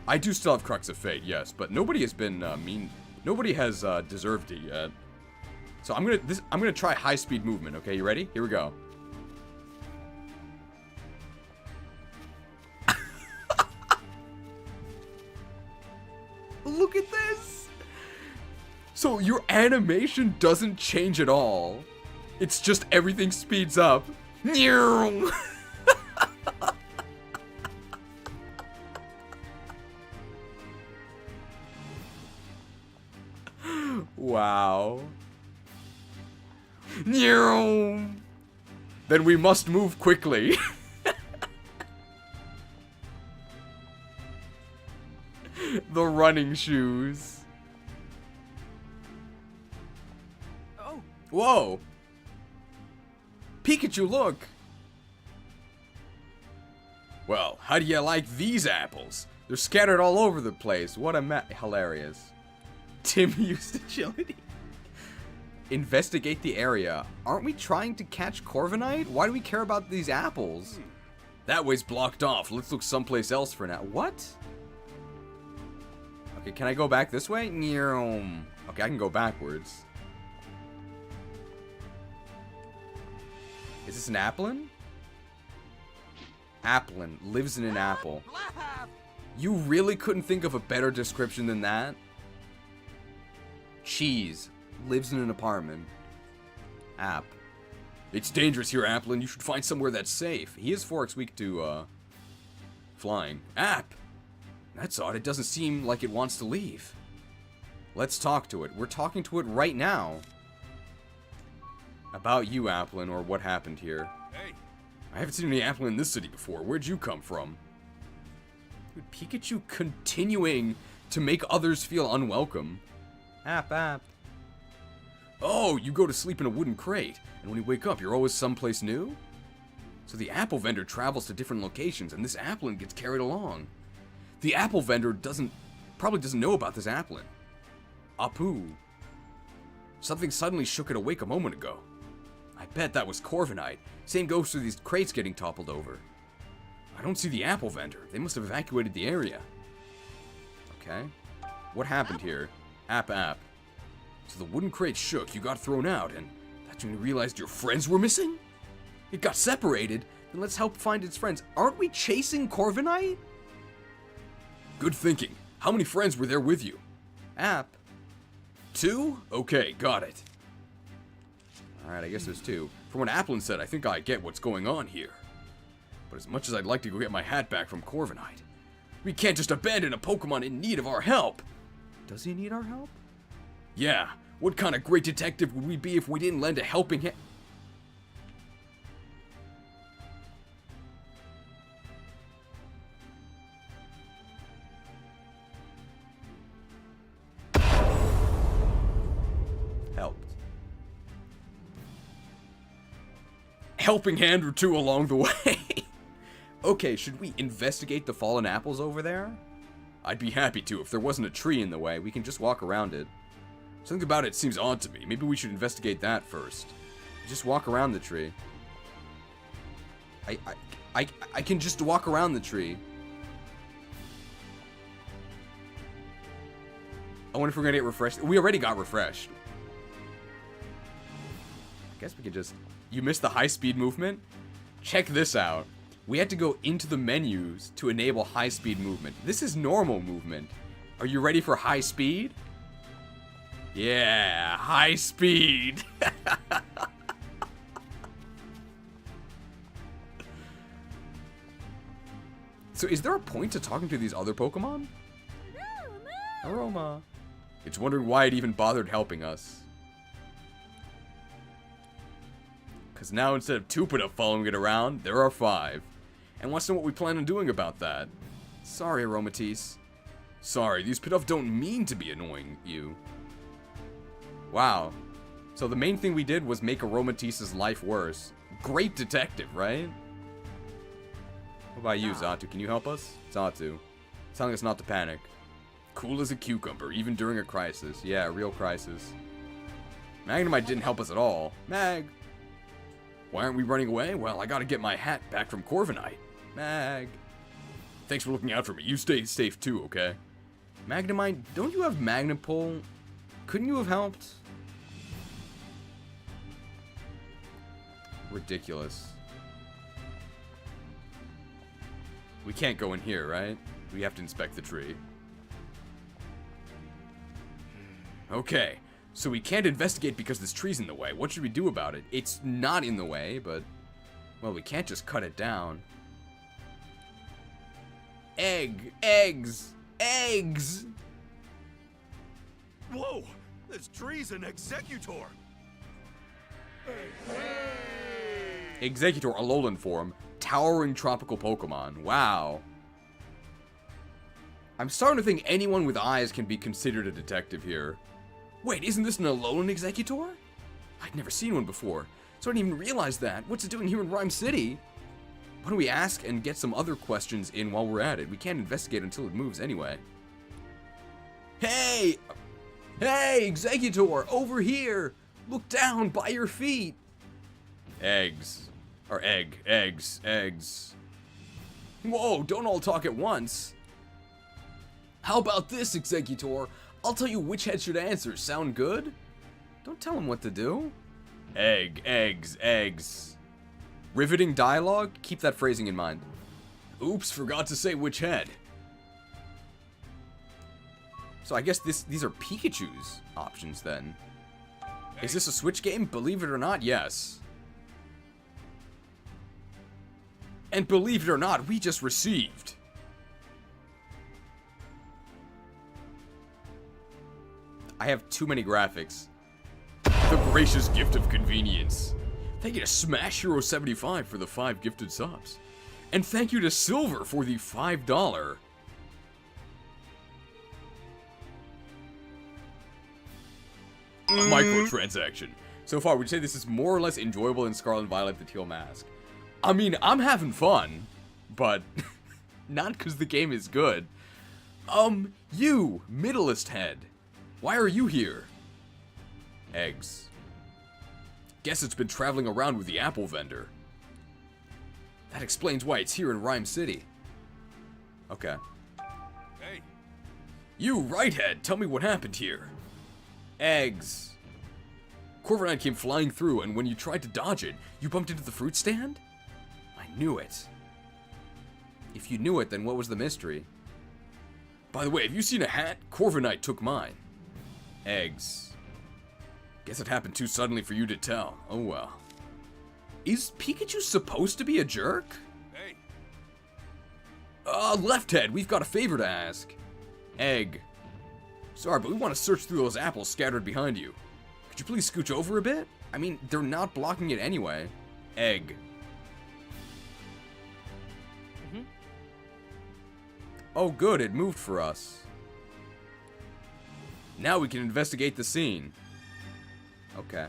I do still have Crux of Fate, yes, but nobody has been mean... Nobody has deserved it yet. So I'm gonna try high-speed movement, okay? You ready? Here we go. Look at this! So your animation doesn't change at all. It's just everything speeds up. Wow. Then we must move quickly. The running shoes. Oh. Whoa. Pikachu, look. Well, how do you like these apples? They're scattered all over the place. What a hilarious. Tim used agility. Investigate the area. Aren't we trying to catch Corviknight? Why do we care about these apples? That way's blocked off. Let's look someplace else for now. What? Okay, can I go back this way? Okay, I can go backwards. Is this an applin? Applin lives in an apple. You really couldn't think of a better description than that? Cheese lives in an apartment. App. It's dangerous here, Applin. You should find somewhere that's safe. He is 4x weak to, flying. App! That's odd. It doesn't seem like it wants to leave. Let's talk to it. We're talking to it right now. About you, Applin, or what happened here. Hey, I haven't seen any Applin in this city before. Where'd you come from? Dude, Pikachu continuing to make others feel unwelcome. App. Oh, you go to sleep in a wooden crate, and when you wake up, you're always someplace new? So the apple vendor travels to different locations, and this Applin gets carried along. The apple vendor probably doesn't know about this Applin. Apu. Something suddenly shook it awake a moment ago. I bet that was Corviknight. Same goes for these crates getting toppled over. I don't see the apple vendor. They must have evacuated the area. Okay. What happened here? App. So the wooden crate shook, you got thrown out, and that's when you realized your friends were missing? It got separated, then let's help find its friends. Aren't we chasing Corviknight? Good thinking. How many friends were there with you? App. 2? Okay, got it. Alright, I guess there's 2. From what Applin said, I think I get what's going on here. But as much as I'd like to go get my hat back from Corviknight, we can't just abandon a Pokemon in need of our help. Does he need our help? Yeah, what kind of great detective would we be if we didn't lend a helping hand? Helped. Helping hand or two along the way. Okay, should we investigate the fallen apples over there? I'd be happy to if there wasn't a tree in the way. We can just walk around it. Something about it seems odd to me. Maybe we should investigate that first. Just walk around the tree. I can just walk around the tree. I wonder if we're gonna get refreshed. We already got refreshed. I guess we could just... You missed the high-speed movement? Check this out. We had to go into the menus to enable high-speed movement. This is normal movement. Are you ready for high speed? Yeah, high speed. So is there a point to talking to these other Pokemon? Aroma. It's wondering why it even bothered helping us. Because now instead of Tupido following it around, there are 5. And wants to know what we plan on doing about that. Sorry, Aromatisse. Sorry, these Pidove don't mean to be annoying you. Wow. So the main thing we did was make Aromatisse's life worse. Great detective, right? What about you, Xatu? Can you help us? Xatu. Telling us not to panic. Cool as a cucumber, even during a crisis. Yeah, real crisis. Magnemite didn't help us at all. Mag! Why aren't we running away? Well, I gotta get my hat back from Corviknight. Mag. Thanks for looking out for me. You stay safe too, okay? Magnemite, don't you have Magnapole? Couldn't you have helped? Ridiculous. We can't go in here, right? We have to inspect the tree. Okay, so we can't investigate because this tree's in the way. What should we do about it? It's not in the way, but... Well, we can't just cut it down. Eggs! whoa! This tree's an Executor! Executor, Alolan form. Towering tropical Pokemon. Wow. I'm starting to think anyone with eyes can be considered a detective here. Wait, isn't this an Alolan Executor? I'd never seen one before, so I didn't even realize that. What's it doing here in Rhyme City? Why don't we ask and get some other questions in while we're at it? We can't investigate until it moves anyway. Hey! Hey, Executor, over here! Look down by your feet! Eggs. Or eggs. Whoa, don't all talk at once. How about this, Executor? I'll tell you which head should answer. Sound good? Don't tell him what to do. Eggs. Riveting dialogue? Keep that phrasing in mind. Oops, forgot to say which head. So I guess these are Pikachu's options then. Is this a Switch game? Believe it or not, yes. And believe it or not, we just received I have too many graphics. The gracious gift of convenience. Thank you to Smash Hero 75 for the 5 gifted subs. And thank you to Silver for the $5 microtransaction. So far, we'd say this is more or less enjoyable than Scarlet and Violet the Teal Mask. I mean, I'm having fun, but not because the game is good. You, Middleist Head. Why are you here? Eggs. Guess it's been traveling around with the apple vendor. That explains why it's here in Rhyme City. Okay. Hey. You, Righthead, tell me what happened here. Eggs. Corviknight came flying through, and when you tried to dodge it, you bumped into the fruit stand? I knew it. If you knew it, then what was the mystery? By the way, have you seen a hat? Corviknight took mine. Eggs. Guess it happened too suddenly for you to tell. Oh well. Is Pikachu supposed to be a jerk? Hey. Lefthead, we've got a favor to ask. Egg. Sorry, but we want to search through those apples scattered behind you. Could you please scooch over a bit? I mean, they're not blocking it anyway. Egg. Oh good, it moved for us. Now we can investigate the scene. Okay.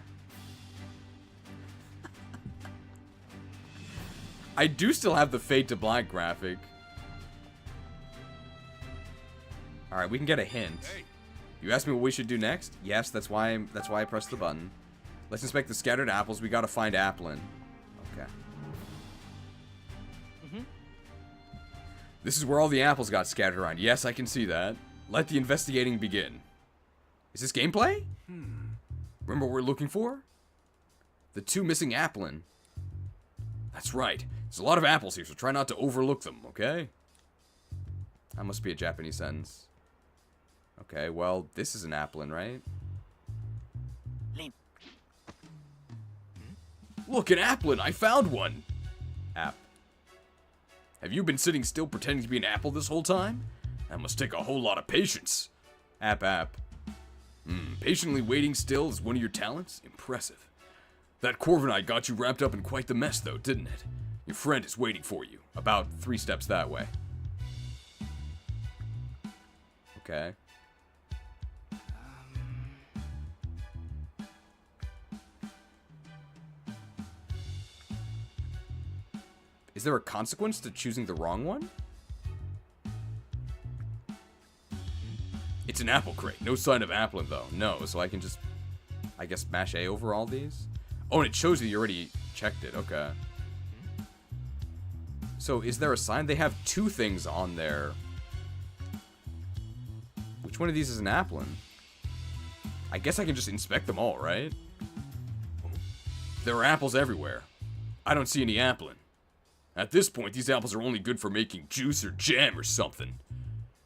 I do still have the Fade to Black graphic. Alright, we can get a hint. Hey. You asked me what we should do next? Yes, that's why I pressed the button. Let's inspect the scattered apples. We gotta find Applin. Okay. This is where all the apples got scattered around. Yes, I can see that. Let the investigating begin. Is this gameplay? Remember what we're looking for? The 2 missing Applin. That's right. There's a lot of apples here, so try not to overlook them, okay? That must be a Japanese sentence. Okay, well, this is an Applin, right? Look, an Applin! I found one! App. Have you been sitting still pretending to be an apple this whole time? That must take a whole lot of patience. App. Patiently waiting still is one of your talents? Impressive. That Corviknight got you wrapped up in quite the mess, though, didn't it? Your friend is waiting for you. About 3 steps that way. Okay. Is there a consequence to choosing the wrong one? It's an apple crate. No sign of Applin, though. No, so I can just, I guess, mash A over all these? Oh, and it shows you already checked it. Okay. So, is there a sign? They have 2 things on there. Which one of these is an Applin? I guess I can just inspect them all, right? There are apples everywhere. I don't see any Applin. At this point, these apples are only good for making juice or jam or something.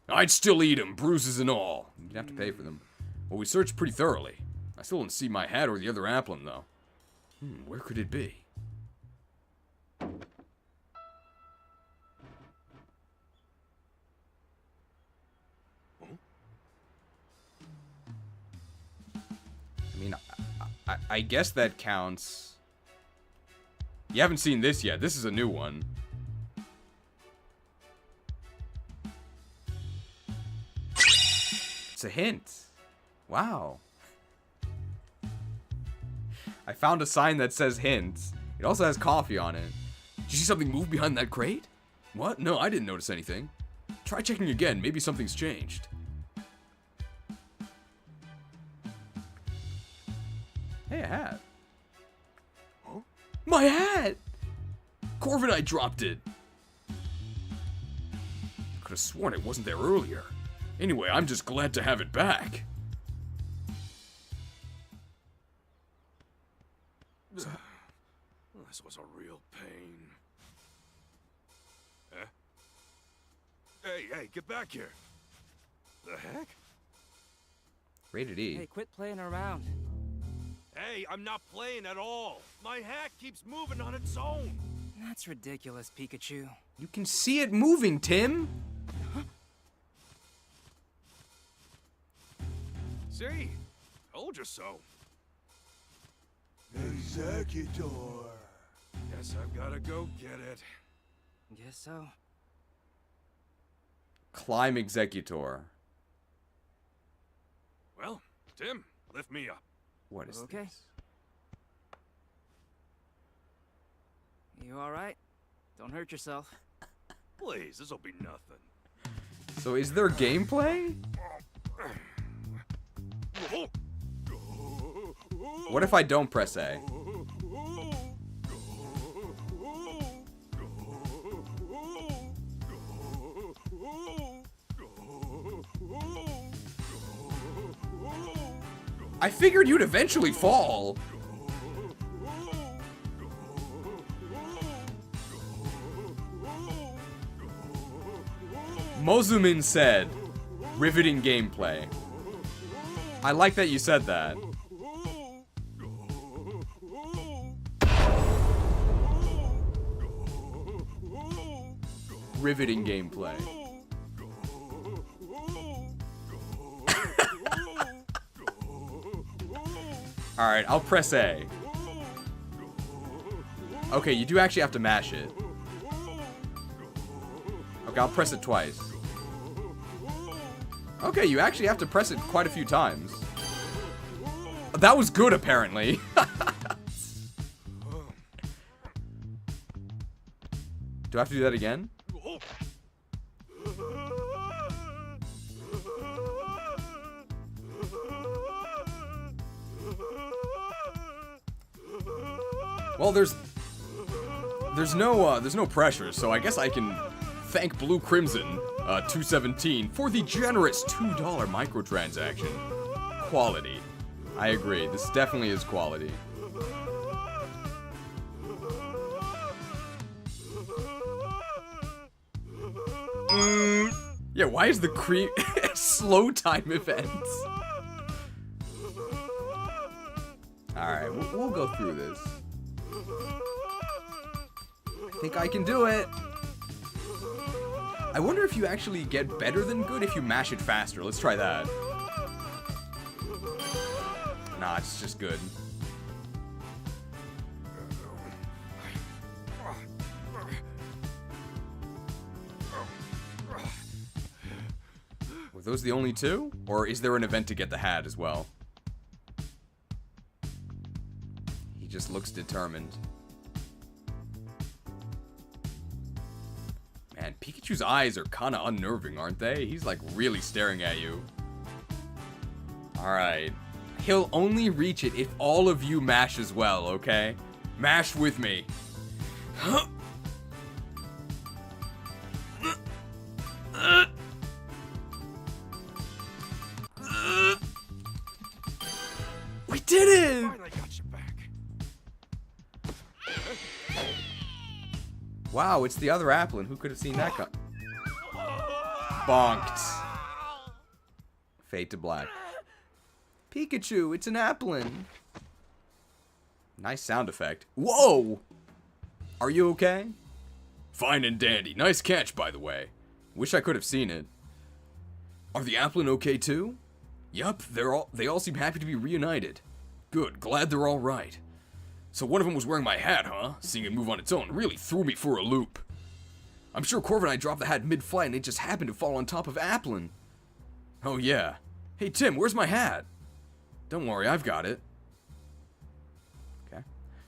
I'd still eat them, bruises and all. You'd have to pay for them. Well, we searched pretty thoroughly. I still don't see my hat or the other Applin, though. Where could it be? I mean, I guess that counts. You haven't seen this yet. This is a new one. It's a hint. Wow. I found a sign that says hints. It also has coffee on it. Did you see something move behind that crate? What? No, I didn't notice anything. Try checking again. Maybe something's changed. Hey, a hat. Huh? My hat! Corviknight dropped it. Could have sworn it wasn't there earlier. Anyway, I'm just glad to have it back. This was a real pain. Huh? Hey, get back here. The heck? Rated E. Hey, quit playing around. Hey, I'm not playing at all. My hat keeps moving on its own. That's ridiculous, Pikachu. You can see it moving, Tim. See? Told you so. Executor. Guess I've gotta go get it. Guess so. Climb Executor. Well, Tim, lift me up. What is Okay. this? You alright? Don't hurt yourself. Please, this'll be nothing. So is there gameplay? What if I don't press A? I figured you'd eventually fall. Mozumin said, riveting gameplay. I like that you said that. Riveting gameplay. Alright, I'll press A. Okay, you do actually have to mash it. Okay, I'll press it twice. Okay, you actually have to press it quite a few times. That was good, apparently. Do I have to do that again? Well, there's no pressure, so I guess I can thank Blue Crimson 217 for the generous $2 microtransaction. Quality. I agree. This definitely is quality. Yeah, why is the slow time events? Alright, we'll go through this. I think I can do it. I wonder if you actually get better than good if you mash it faster. Let's try that. Nah, it's just good. Were those the only two? Or is there an event to get the hat as well? He just looks determined. Man, Pikachu's eyes are kind of unnerving, aren't they? He's like really staring at you. Alright. He'll only reach it if all of you mash as well, okay? Mash with me. We did it! Finally got you back. Wow, it's the other Applin. Who could have seen that come? Bonked. Fade to black. Pikachu, it's an Applin. Nice sound effect. Whoa! Are you okay? Fine and dandy. Nice catch, by the way. Wish I could have seen it. Are the Applin okay too? Yup, they all seem happy to be reunited. Good, glad they're all right. So one of them was wearing my hat, huh? Seeing it move on its own really threw me for a loop. I'm sure Corvin and I dropped the hat mid-flight and it just happened to fall on top of Applin. Oh yeah. Hey Tim, where's my hat? Don't worry, I've got it. Okay.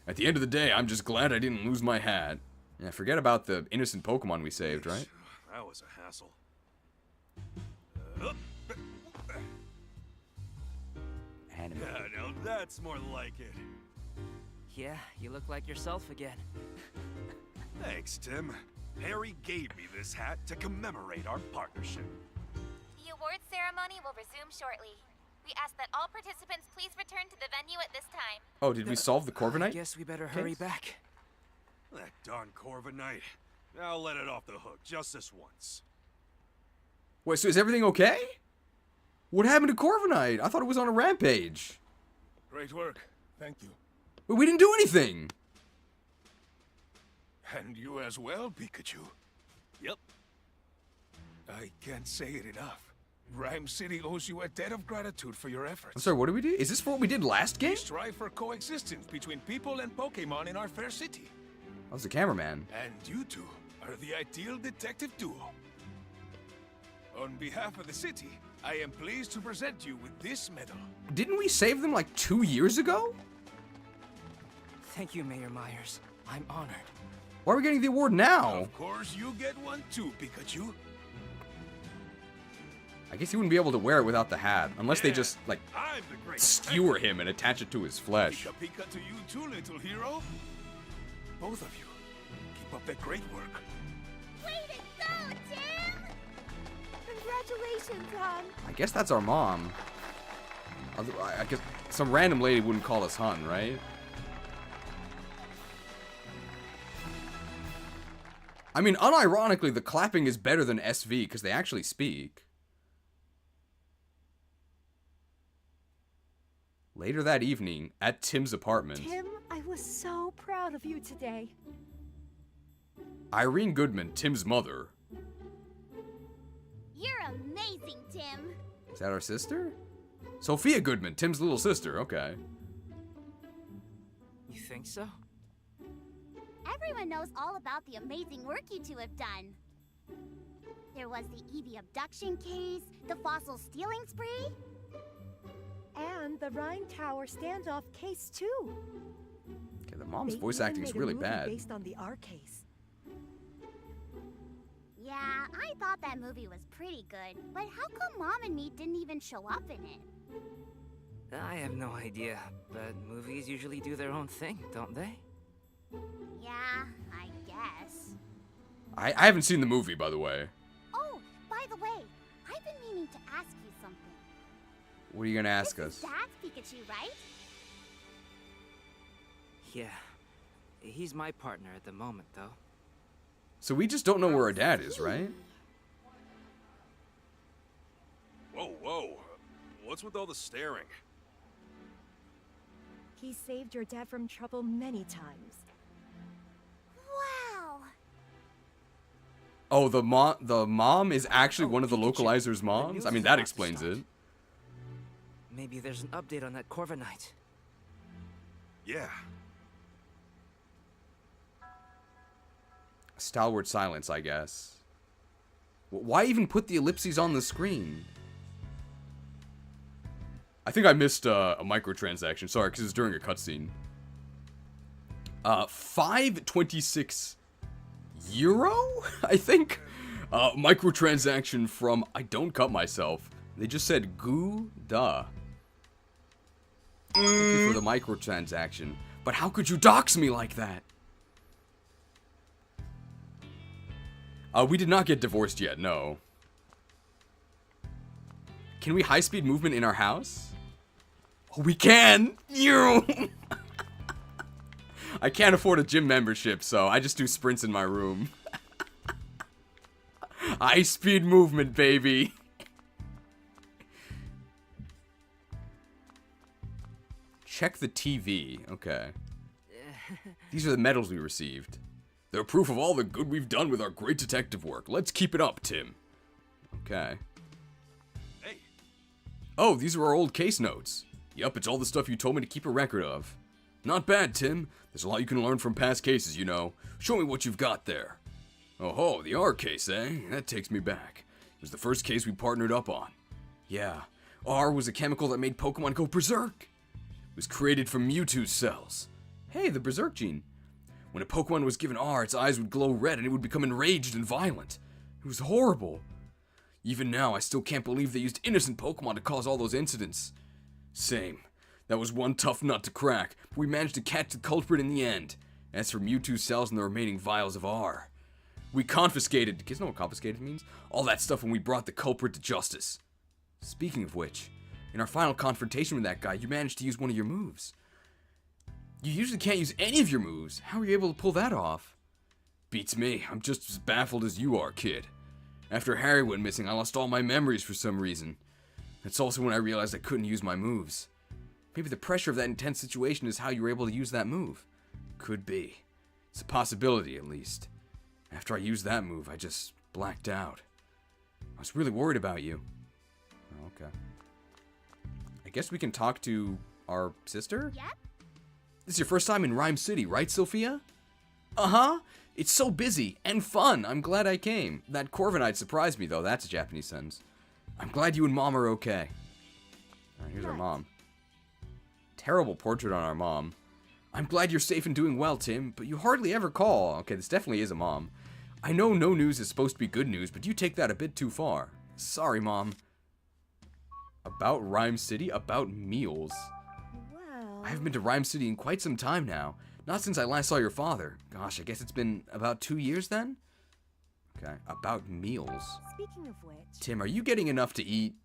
At the end of the day, I'm just glad I didn't lose my hat. Yeah, forget about the innocent Pokemon we saved, right? That was a hassle. Anime. Yeah, now that's more like it. Yeah, you look like yourself again. Thanks, Tim. Harry gave me this hat to commemorate our partnership. The award's ceremony will resume shortly. We ask that all participants please return to the venue at this time. Oh, did we solve the Corviknight? Guess we better hurry back. That darn Corviknight. I'll let it off the hook just this once. Wait, so is everything okay? What happened to Corviknight? I thought it was on a rampage. Great work. Thank you. But we didn't do anything. And you as well, Pikachu. Yep. I can't say it enough. Rhyme City owes you a debt of gratitude for your efforts. I'm sorry, what did we do? Is this for what we did last game? We strive for coexistence between people and Pokemon in our fair city. I was the cameraman. And you two are the ideal detective duo. On behalf of the city, I am pleased to present you with this medal. Didn't we save them like 2 years ago? Thank you, Mayor Myers. I'm honored. Why are we getting the award now? Of course, you get one too, Pikachu. I guess he wouldn't be able to wear it without the hat, unless they Yeah, just, like, I'm the great skewer him and attach it to his flesh. Pika Pika to you too, little hero. Both of you, keep up that great work. Way to go, Tim! Congratulations, hon. I guess that's our mom. I guess some random lady wouldn't call us hun, right? I mean, unironically, the clapping is better than SV because they actually speak. Later that evening, at Tim's apartment, Tim, I was so proud of you today. Irene Goodman, Tim's mother. You're amazing, Tim. Is that our sister? Sophia Goodman, Tim's little sister, okay. You think so? Everyone knows all about the amazing work you two have done. There was the Eevee abduction case, the fossil stealing spree. And the Rhine Tower standoff case too. Okay, the mom's They voice even acting is made a really movie bad. Based on the R case. Yeah, I thought that movie was pretty good, but how come Mom and me didn't even show up in it? I have no idea, but movies usually do their own thing, don't they? Yeah, I guess. I haven't seen the movie, by the way. Oh, by the way, I've been meaning to ask you something. What are you gonna ask This us? is Dad's Pikachu, right? Yeah. He's my partner at the moment, though. So we just don't know where our dad is, right? Whoa, whoa. What's with all the staring? He saved your dad from trouble many times. Wow. Oh, the mom is actually Oh, one of the Pikachu. localizers' The moms? news I mean, is that about to explains start. it. Maybe there's an update on that Corviknight. Yeah. Stalwart silence, I guess. Why even put the ellipses on the screen? I think I missed a microtransaction. Sorry, because it's during a cutscene. 526 euro, I think. Microtransaction from I Don't Cut Myself. They just said goo duh. Thank you for the microtransaction. But how could you dox me like that? We did not get divorced yet, no. Can we high-speed movement in our house? Oh, we can! You! I can't afford a gym membership, so I just do sprints in my room. High-speed movement, baby! Check the TV. Okay. These are the medals we received. They're proof of all the good we've done with our great detective work. Let's keep it up, Tim. Okay. Hey, Oh, these are our old case notes. Yup, it's all the stuff you told me to keep a record of. Not bad, Tim. There's a lot you can learn from past cases, you know. Show me what you've got there. Oh, the R case, eh? That takes me back. It was the first case we partnered up on. Yeah, R was a chemical that made Pokemon go berserk. It was created from Mewtwo's cells. Hey, the berserk gene. When a Pokemon was given R, its eyes would glow red and it would become enraged and violent. It was horrible. Even now, I still can't believe they used innocent Pokemon to cause all those incidents. Same. That was one tough nut to crack, but we managed to catch the culprit in the end. As for Mewtwo's cells and the remaining vials of R, we confiscated, do you guys know what confiscated means? All that stuff when we brought the culprit to justice. Speaking of which, in our final confrontation with that guy, you managed to use one of your moves. You usually can't use any of your moves. How were you able to pull that off? Beats me. I'm just as baffled as you are, kid. After Harry went missing, I lost all my memories for some reason. That's also when I realized I couldn't use my moves. Maybe the pressure of that intense situation is how you were able to use that move. Could be. It's a possibility, at least. After I used that move, I just blacked out. I was really worried about you. Oh, okay. I guess we can talk to our sister? Yep. This is your first time in Rhyme City, right, Sophia? Uh-huh. It's so busy and fun. I'm glad I came. That Corviknight surprised me, though. That's a Japanese sentence. I'm glad you and Mom are okay. All right, here's our mom. Terrible portrait on our mom. I'm glad you're safe and doing well, Tim, but you hardly ever call. Okay, this definitely is a mom. I know no news is supposed to be good news, but you take that a bit too far. Sorry, Mom. About Rhyme City? About meals? Well... I haven't been to Rhyme City in quite some time now. Not since I last saw your father. Gosh, I guess it's been about 2 years then? Okay, about meals. Speaking of which... Tim, are you getting enough to eat?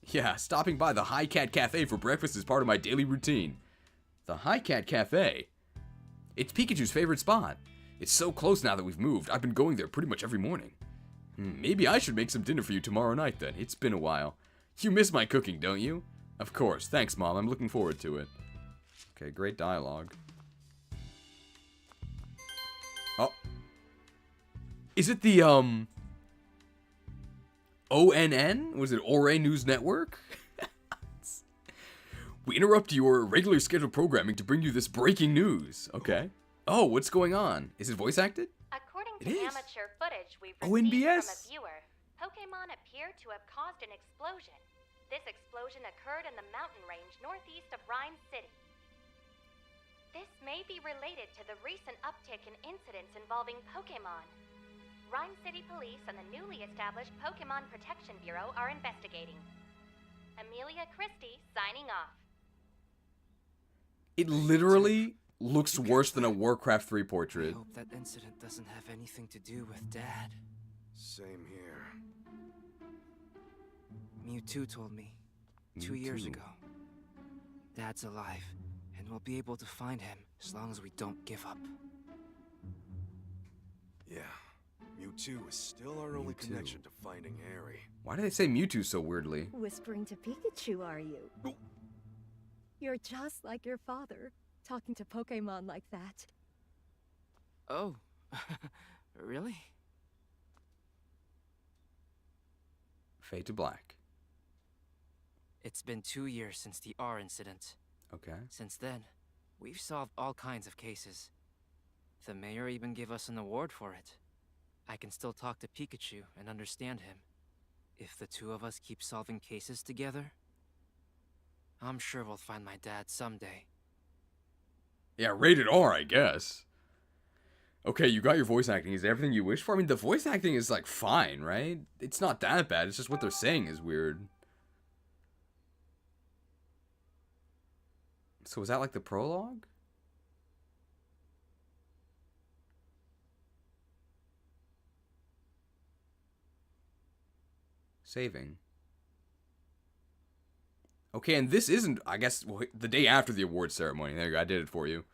Yeah, stopping by the High Cat Cafe for breakfast is part of my daily routine. The High Cat Cafe? It's Pikachu's favorite spot. It's so close now that we've moved. I've been going there pretty much every morning. Maybe I should make some dinner for you tomorrow night then. It's been a while. You miss my cooking, don't you? Of course. Thanks, Mom. I'm looking forward to it. Okay, great dialogue. Oh. Is it the, ONN? Was it Ore News Network? We interrupt your regularly scheduled programming to bring you this breaking news. Okay. Oh, what's going on? Is it voice acted? According It to is. amateur footage we've ONBS? received from a viewer, Pokemon appear to have caused an explosion. This explosion occurred in the mountain range northeast of Rhyme City. This may be related to the recent uptick in incidents involving Pokemon. Rhyme City Police and the newly established Pokemon Protection Bureau are investigating. Amelia Christie signing off. It literally looks worse than a Warcraft 3 I portrait. hope that incident doesn't have anything to do with Dad. Same here. Mewtwo told me 2 years Mewtwo. ago. Dad's alive, and we'll be able to find him as long as we don't give up. Yeah. Mewtwo is still our only Mewtwo. connection to finding Harry. Why do they say Mewtwo so weirdly? Whispering to Pikachu, are you? You're just like your father, talking to Pokemon like that. Oh, really? Fade to black. It's been 2 years since the R incident. Okay. Since then, we've solved all kinds of cases. The mayor even gave us an award for it. I can still talk to Pikachu and understand him. If the two of us keep solving cases together, I'm sure we'll find my dad someday. Yeah, rated R, I guess. Okay, you got your voice acting. Is it everything you wish for? I mean, the voice acting is, like, fine, right? It's not that bad. It's just what they're saying is weird. So is that, like, the prologue? Saving. Okay, and this isn't, I guess, well, the day after the award ceremony. There you go, I did it for you.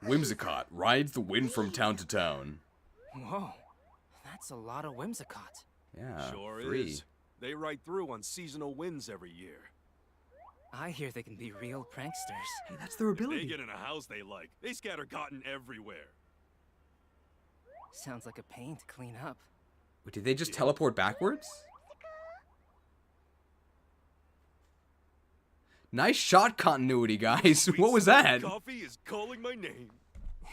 Whimsicott rides the wind from town to town. Whoa, that's a lot of Whimsicott. Yeah, Sure 3. is. They ride through on seasonal winds every year. I hear they can be real pranksters. Hey, that's their If they ability. get in a house they like, they scatter cotton everywhere. Sounds like a pain to clean up. Wait, did they just teleport backwards? Nice shot continuity, guys. Sweet What was smelling that? Coffee is calling my name.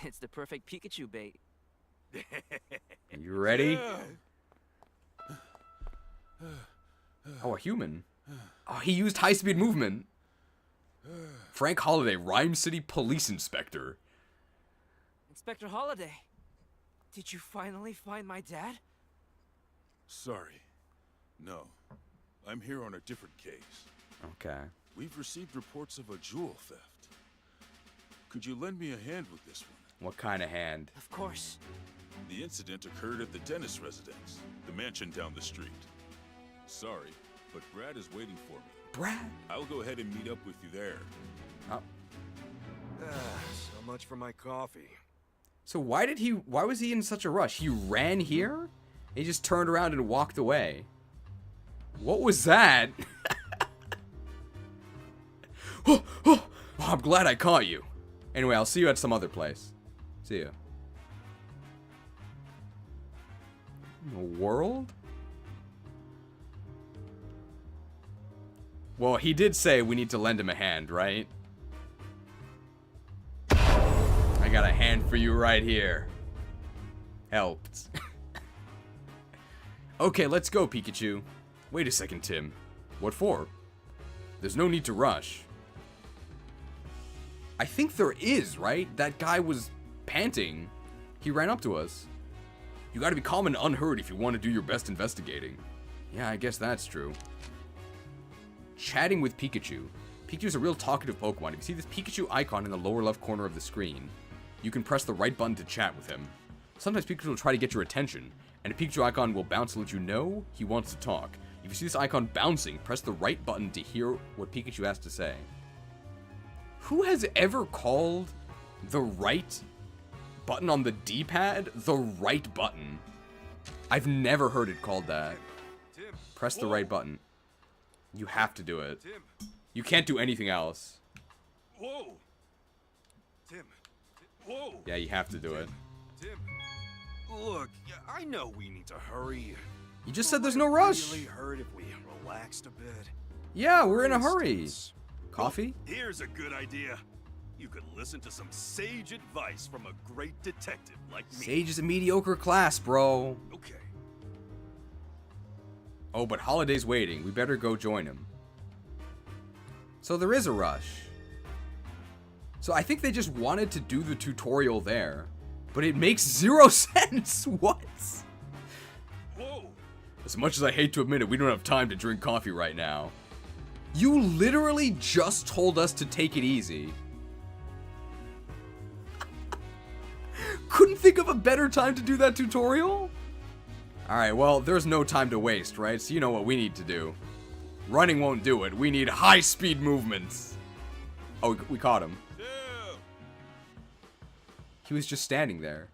It's the perfect Pikachu bait. You ready? Yeah. Oh, a human. Oh, he used high-speed movement. Frank Holiday, Rhyme City Police Inspector. Inspector Holiday, did you finally find my dad? Sorry. No. I'm here on a different case. Okay. We've received reports of a jewel theft. Could you lend me a hand with this one? What kind of hand? Of course. The incident occurred at the dentist residence, the mansion down the street. Sorry, but Brad is waiting for me. Brad? I'll go ahead and meet up with you there. Oh. So much for my coffee. So why was he in such a rush? He ran here? He just turned around and walked away. What was that? Oh, I'm glad I caught you. Anyway, I'll see you at some other place. See ya. The world? Well, he did say we need to lend him a hand, right? I got a hand for you right here. Helped. Okay, let's go, Pikachu. Wait a second, Tim. What for? There's no need to rush. I think there is, right? That guy was panting. He ran up to us. You gotta be calm and unhurried if you want to do your best investigating. Yeah, I guess that's true. Chatting with Pikachu. Pikachu's a real talkative Pokemon. If you see this Pikachu icon in the lower left corner of the screen, you can press the right button to chat with him. Sometimes Pikachu will try to get your attention, and a Pikachu icon will bounce to let you know he wants to talk. If you see this icon bouncing, press the right button to hear what Pikachu has to say. Who has ever called the right button on the D-pad the right button? I've never heard it called that. Tim. Press the right button. You have to do it. Tim. You can't do anything else. Whoa. Tim. Whoa. Yeah, you have to do it. Tim. Look, I know we need to hurry. You just said there's no rush. Really hurt if we relaxed a bit. Yeah, we're in a hurry. Coffee? Here's a good idea. You could listen to some sage advice from a great detective like me. Sage is a mediocre class, bro. Okay. Oh, but Holiday's waiting. We better go join him. So there is a rush. So I think they just wanted to do the tutorial there. But it makes zero sense. What? Whoa. As much as I hate to admit it, we don't have time to drink coffee right now. You literally just told us to take it easy. Couldn't think of a better time to do that tutorial? Alright, well, there's no time to waste, right? So you know what we need to do. Running won't do it. We need high-speed movements. Oh, we caught him. Yeah. He was just standing there.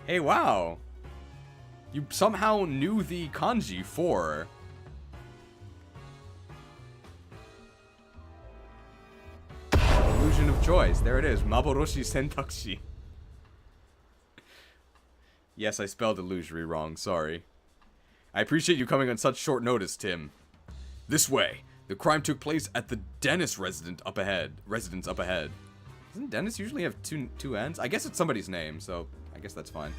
Hey, wow. You somehow knew the kanji for... Illusion of choice. There it is. Maboroshi Sentakushi. Yes, I spelled illusory wrong. Sorry. I appreciate you coming on such short notice, Tim. This way. The crime took place at the Dennis residence up ahead. Doesn't Dennis usually have two ends? I guess it's somebody's name, so I guess that's fine.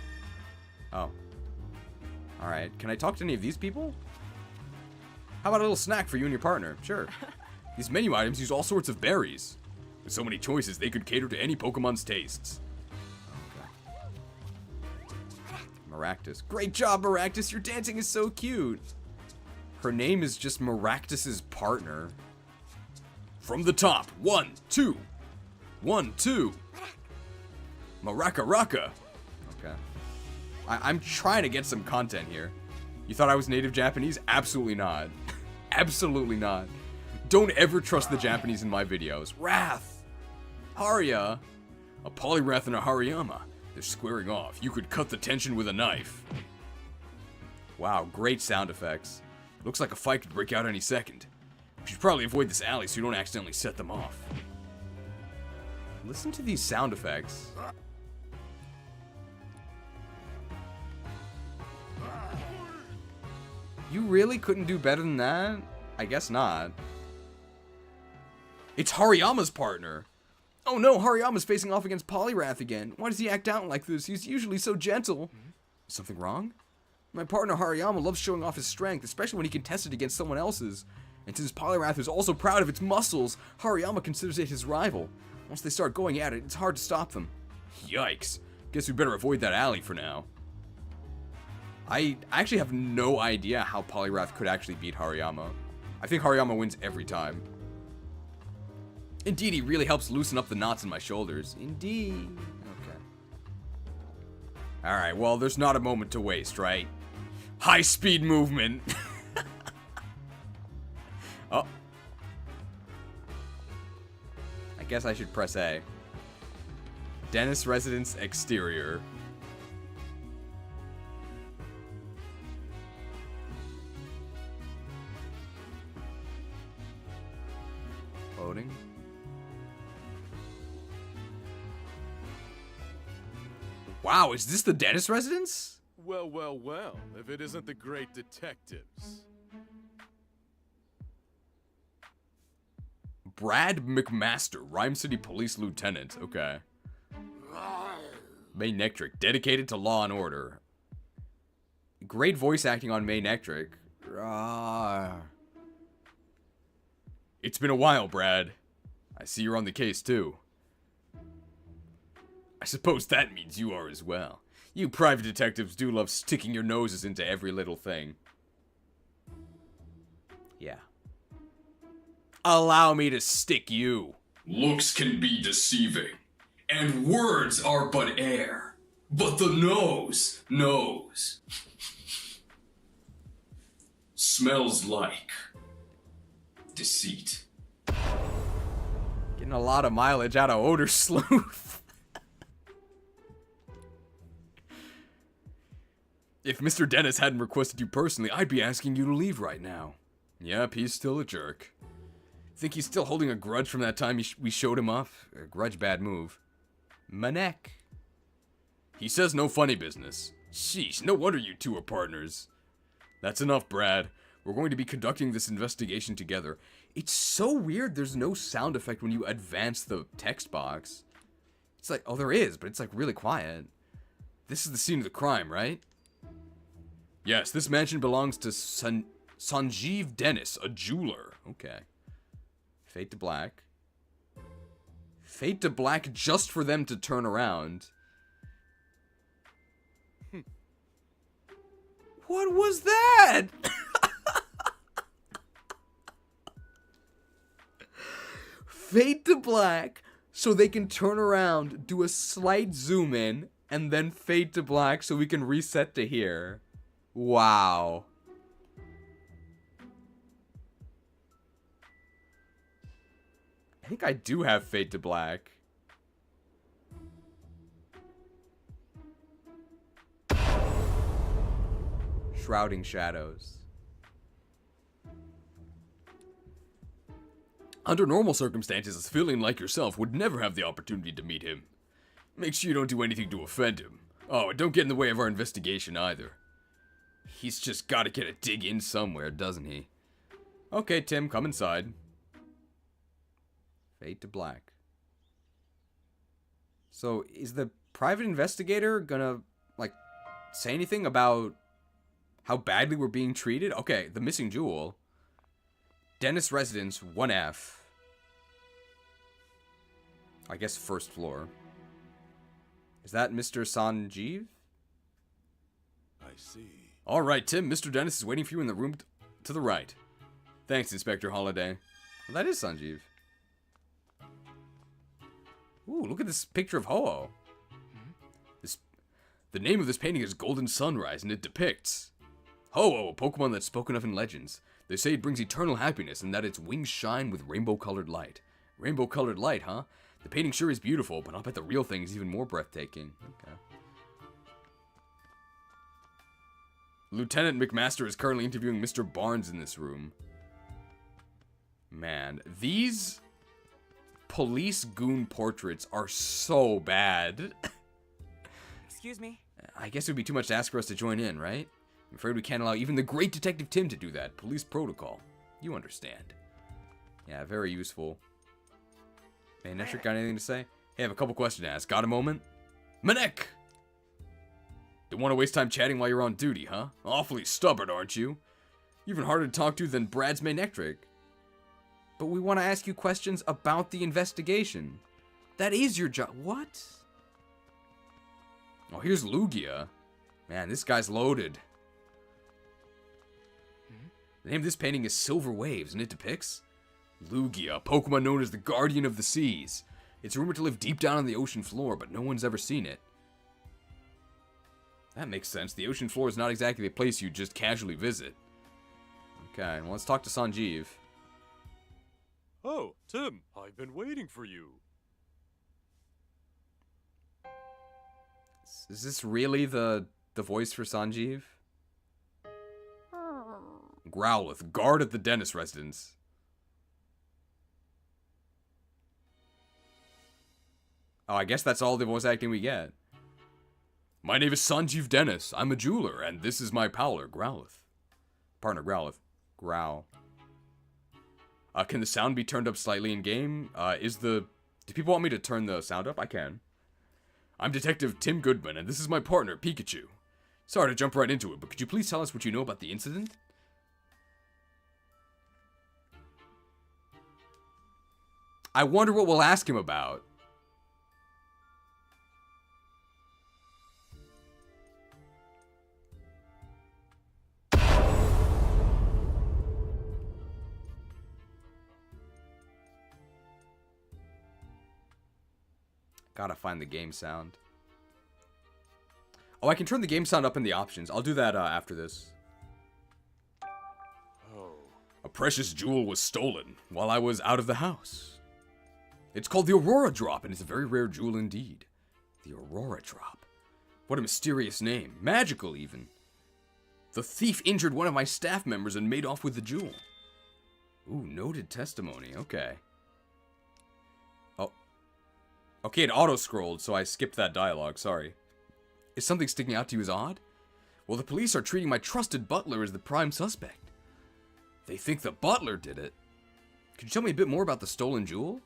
Oh. Alright. Can I talk to any of these people? How about a little snack for you and your partner? Sure. These menu items use all sorts of berries. With so many choices, they could cater to any Pokemon's tastes. Okay. Maractus. Great job, Maractus. Your dancing is so cute. Her name is just Maractus's partner. From the top. 1, 2. 1, 2. Maraka-raka. Okay. I'm trying to get some content here. You thought I was native Japanese? Absolutely not. Absolutely not. Don't ever trust the Japanese in my videos. Wrath. Haria. A Poliwrath and a Hariyama. They're squaring off. You could cut the tension with a knife. Wow, great sound effects. Looks like a fight could break out any second. We should probably avoid this alley so you don't accidentally set them off. Listen to these sound effects. You really couldn't do better than that? I guess not. It's Hariyama's partner. Oh no, Hariyama's facing off against Poliwrath again. Why does he act out like this? He's usually so gentle. Is something wrong? My partner Hariyama loves showing off his strength, especially when he contested against someone else's. And since Poliwrath is also proud of its muscles, Hariyama considers it his rival. Once they start going at it, it's hard to stop them. Yikes. Guess we better avoid that alley for now. I actually have no idea how Poliwrath could actually beat Hariyama. I think Hariyama wins every time. Indeed, he really helps loosen up the knots in my shoulders. Indeed. Okay. Alright, well, there's not a moment to waste, right? High-speed movement. Oh. I guess I should press A. Dennis Residence Exterior. Loading. Wow, is this the Dennis residence? Well, well, well, if it isn't the great detectives. Brad McMaster, Rhyme City Police Lieutenant. Okay. May Nectric, dedicated to law and order. Great voice acting on May Nectric. It's been a while, Brad. I see you're on the case, too. I suppose that means you are as well. You private detectives do love sticking your noses into every little thing. Yeah. Allow me to stick you. Looks can be deceiving, and words are but air. But the nose knows. Smells like deceit. Getting a lot of mileage out of Odor Sleuth. If Mr. Dennis hadn't requested you personally, I'd be asking you to leave right now. Yep, he's still a jerk. Think he's still holding a grudge from that time we showed him up? A grudge bad move. Manek. He says no funny business. Sheesh, no wonder you two are partners. That's enough, Brad. We're going to be conducting this investigation together. It's so weird there's no sound effect when you advance the text box. It's like, oh, there is, but it's like really quiet. This is the scene of the crime, right? Yes, this mansion belongs to Sanjeev Dennis, a jeweler. Okay. Fade to black. Fade to black just for them to turn around. What was that? Fade to black so they can turn around, do a slight zoom in, and then fade to black so we can reset to here. Wow. I think I do have fade to black. Shrouding shadows. Under normal circumstances, a civilian like yourself would never have the opportunity to meet him. Make sure you don't do anything to offend him. Oh, and don't get in the way of our investigation either. He's just gotta get a dig in somewhere, doesn't he? Okay, Tim, come inside. Fade to black. So, is the private investigator gonna, like, say anything about how badly we're being treated? Okay, the missing jewel. Dennis Residence, 1F. I guess first floor. Is that Mr. Sanjeev? I see. Alright, Tim, Mr. Dennis is waiting for you in the room to the right. Thanks, Inspector Holliday. Well, that is Sanjeev. Ooh, look at this picture of Ho-Oh. The name of this painting is Golden Sunrise, and it depicts Ho-Oh, a Pokemon that's spoken of in legends. They say it brings eternal happiness, and that its wings shine with rainbow-colored light. Rainbow-colored light, huh? The painting sure is beautiful, but I'll bet the real thing is even more breathtaking. Okay. Lieutenant McMaster is currently interviewing Mr. Barnes in this room. Man, these police goon portraits are so bad. Excuse me? I guess it would be too much to ask for us to join in, right? I'm afraid we can't allow even the great Detective Tim to do that. Police protocol. You understand. Yeah, very useful. Hey, Netric, got anything to say? Hey, I have a couple questions to ask. Got a moment? Manek! Don't want to waste time chatting while you're on duty, huh? Awfully stubborn, aren't you? You're even harder to talk to than Brad's Manectric. But we want to ask you questions about the investigation. That is your job. What? Oh, here's Lugia. Man, this guy's loaded. The name of this painting is Silver Waves, and it depicts Lugia, a Pokemon known as the Guardian of the Seas. It's rumored to live deep down on the ocean floor, but no one's ever seen it. That makes sense. The ocean floor is not exactly a place you just casually visit. Okay, well, let's talk to Sanjeev. Oh, Tim, I've been waiting for you. Is this really the voice for Sanjeev? Growlithe, guard at the dentist residence. Oh, I guess that's all the voice acting we get. My name is Sanjeev Dennis. I'm a jeweler, and this is my pawler, Growlithe. Partner, Growlithe. Growl. Can the sound be turned up slightly in game? Do people want me to turn the sound up? I can. I'm Detective Tim Goodman, and this is my partner, Pikachu. Sorry to jump right into it, but could you please tell us what you know about the incident? I wonder what we'll ask him about. Gotta find the game sound. Oh, I can turn the game sound up in the options. I'll do that after this. Oh. A precious jewel was stolen while I was out of the house. It's called the Aurora Drop, and it's a very rare jewel indeed. The Aurora Drop. What a mysterious name. Magical, even. The thief injured one of my staff members and made off with the jewel. Ooh, noted testimony. Okay. Oh. Okay, it auto-scrolled, so I skipped that dialogue. Sorry. Is something sticking out to you as odd? Well, the police are treating my trusted butler as the prime suspect. They think the butler did it. Could you tell me a bit more about the stolen jewel?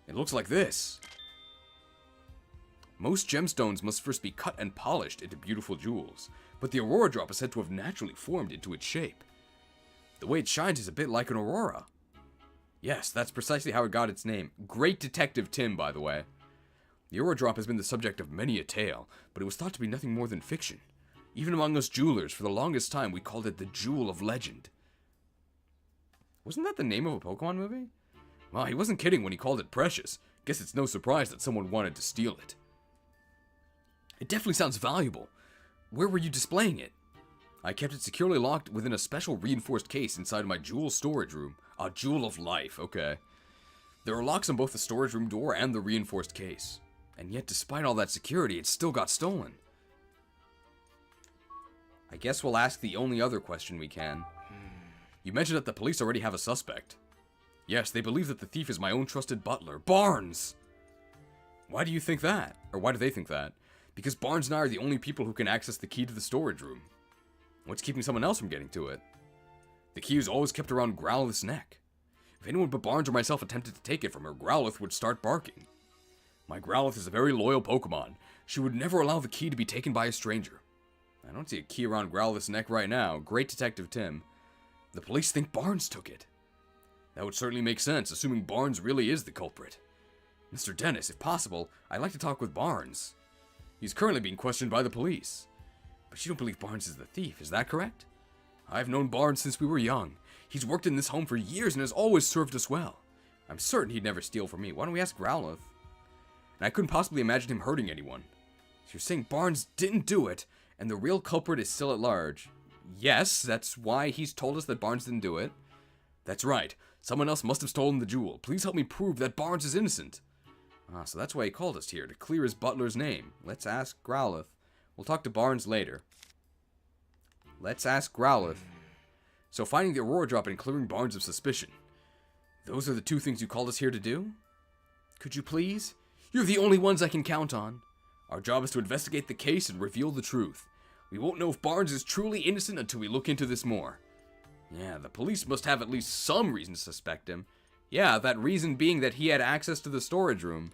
It looks like this. Most gemstones must first be cut and polished into beautiful jewels, but the Aurora Drop is said to have naturally formed into its shape. The way it shines is a bit like an aurora. Yes, that's precisely how it got its name. Great Detective Tim, by the way. The Aurora Drop has been the subject of many a tale, but it was thought to be nothing more than fiction. Even among us jewelers, for the longest time, we called it the Jewel of Legend. Wasn't that the name of a Pokemon movie? Well, he wasn't kidding when he called it precious. Guess it's no surprise that someone wanted to steal it. It definitely sounds valuable. Where were you displaying it? I kept it securely locked within a special reinforced case inside my jewel storage room. A jewel of life, okay. There are locks on both the storage room door and the reinforced case. And yet, despite all that security, it still got stolen. I guess we'll ask the only other question we can. You mentioned that the police already have a suspect. Yes, they believe that the thief is my own trusted butler, Barnes! Why do you think that? Or why do they think that? Because Barnes and I are the only people who can access the key to the storage room. What's keeping someone else from getting to it? The key is always kept around Growlithe's neck. If anyone but Barnes or myself attempted to take it from her, Growlithe would start barking. My Growlithe is a very loyal Pokemon. She would never allow the key to be taken by a stranger. I don't see a key around Growlithe's neck right now. Great Detective Tim. The police think Barnes took it. That would certainly make sense, assuming Barnes really is the culprit. Mr. Dennis, if possible, I'd like to talk with Barnes. He's currently being questioned by the police. But you don't believe Barnes is the thief, is that correct? I've known Barnes since we were young. He's worked in this home for years and has always served us well. I'm certain he'd never steal from me. Why don't we ask Growlithe? And I couldn't possibly imagine him hurting anyone. So you're saying Barnes didn't do it, and the real culprit is still at large. Yes, that's why he's told us that Barnes didn't do it. That's right. Someone else must have stolen the jewel. Please help me prove that Barnes is innocent. Ah, so that's why he called us here, to clear his butler's name. Let's ask Growlithe. We'll talk to Barnes later. Let's ask Growlithe. So finding the Aurora Drop and clearing Barnes of suspicion. Those are the two things you called us here to do? Could you please? You're the only ones I can count on. Our job is to investigate the case and reveal the truth. We won't know if Barnes is truly innocent until we look into this more. Yeah, the police must have at least some reason to suspect him. Yeah, that reason being that he had access to the storage room.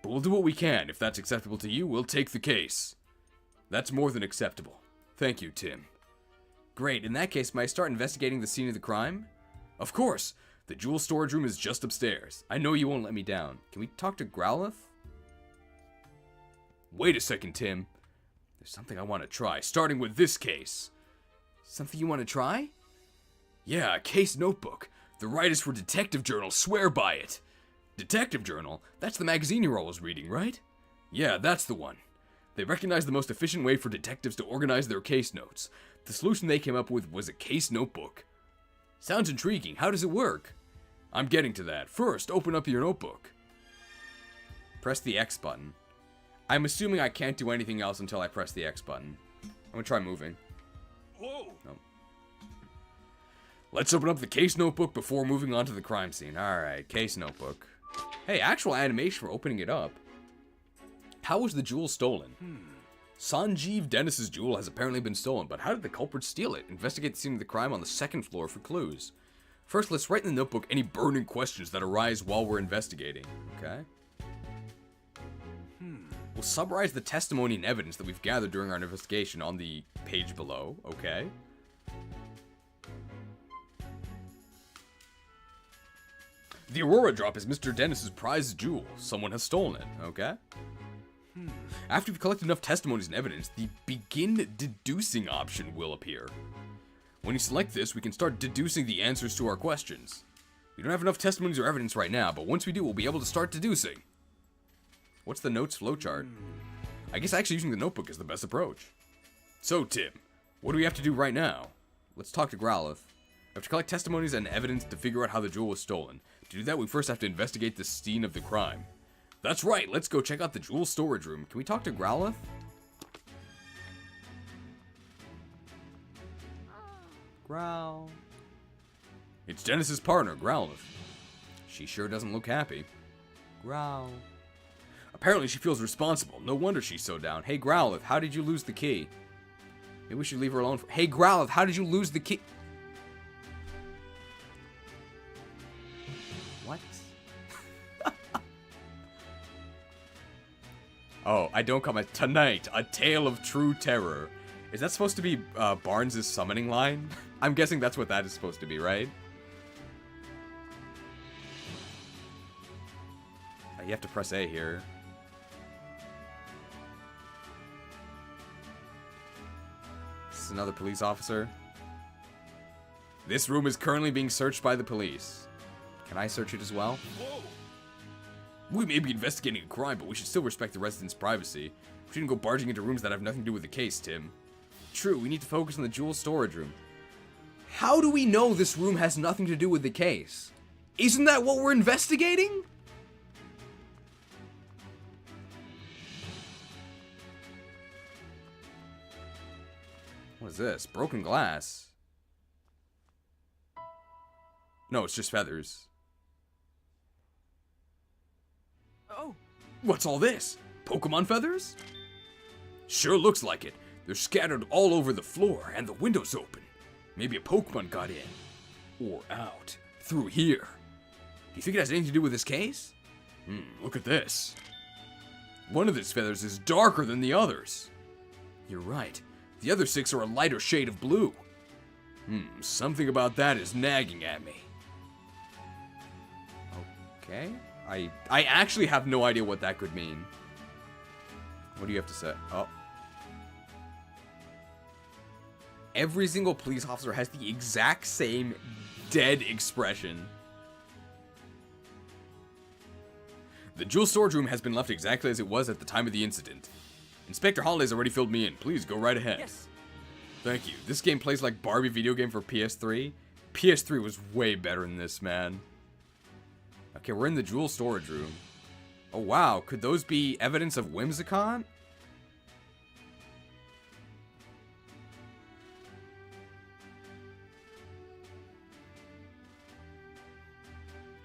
But we'll do what we can. If that's acceptable to you, we'll take the case. That's more than acceptable. Thank you, Tim. Great, in that case, may I start investigating the scene of the crime? Of course! The jewel storage room is just upstairs. I know you won't let me down. Can we talk to Growlithe? Wait a second, Tim. There's something I want to try, starting with this case. Something you want to try? Yeah, a case notebook. The writers for Detective Journal swear by it. Detective Journal? That's the magazine you're always reading, right? Yeah, that's the one. They recognize the most efficient way for detectives to organize their case notes. The solution they came up with was a case notebook. Sounds intriguing. How does it work? I'm getting to that. First, open up your notebook. Press the X button. I'm assuming I can't do anything else until I press the X button. I'm gonna try moving. Whoa! No. Let's open up the case notebook before moving on to the crime scene. Alright, case notebook. Hey, actual animation for opening it up. How was the jewel stolen? Sanjeev Dennis's jewel has apparently been stolen, but how did the culprit steal it? Investigate the scene of the crime on the second floor for clues. First, let's write in the notebook any burning questions that arise while we're investigating. Okay. We'll summarize the testimony and evidence that we've gathered during our investigation on the page below. Okay. The Aurora drop is Mr. Dennis's prized jewel. Someone has stolen it. Okay. After we've collected enough testimonies and evidence, the begin deducing option will appear. When you select this, we can start deducing the answers to our questions. We don't have enough testimonies or evidence right now, but once we do, we'll be able to start deducing. What's the notes flowchart? I guess actually using the notebook is the best approach. So, Tim, what do we have to do right now? Let's talk to Growlithe. We have to collect testimonies and evidence to figure out how the jewel was stolen. To do that, we first have to investigate the scene of the crime. That's right, let's go check out the jewel storage room. Can we talk to Growlithe? Growl. It's Dennis's partner, Growlithe. She sure doesn't look happy. Growl. Apparently she feels responsible. No wonder she's so down. Hey, Growlithe, how did you lose the key? Maybe we should leave her alone. Hey, Growlithe, how did you lose the key? What? Oh, I don't come at tonight. A tale of true terror. Is that supposed to be Barnes' summoning line? I'm guessing that's what that is supposed to be, right? You have to press A here. This is another police officer. This room is currently being searched by the police. Can I search it as well? Whoa! We may be investigating a crime, but we should still respect the residents' privacy. We shouldn't go barging into rooms that have nothing to do with the case, Tim. True, we need to focus on the jewel storage room. How do we know this room has nothing to do with the case? Isn't that what we're investigating? What is this? Broken glass? No, it's just feathers. Oh! What's all this? Pokemon feathers? Sure looks like it. They're scattered all over the floor, and the window's open. Maybe a Pokemon got in. Or out. Through here. Do you think it has anything to do with this case? Look at this. One of these feathers is darker than the others. You're right. The other 6 are a lighter shade of blue. Something about that is nagging at me. Okay. I actually have no idea what that could mean. What do you have to say? Oh. Every single police officer has the exact same dead expression. The jewel storage room has been left exactly as it was at the time of the incident. Inspector Holiday's already filled me in. Please go right ahead. Yes. Thank you. This game plays like Barbie video game for PS3. PS3 was way better than this, man. Okay, we're in the jewel storage room. Oh, wow. Could those be evidence of Whimsicott?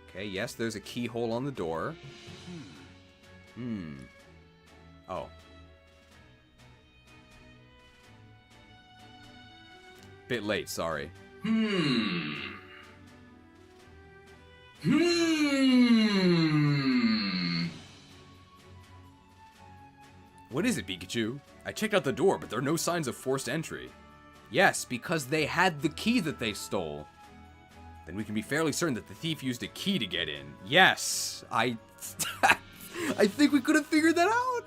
Okay, yes, there's a keyhole on the door. Oh. Bit late, sorry. What is it, Pikachu? I checked out the door, but there are no signs of forced entry. Yes, because they had the key that they stole. Then we can be fairly certain that the thief used a key to get in. Yes, I think we could have figured that out.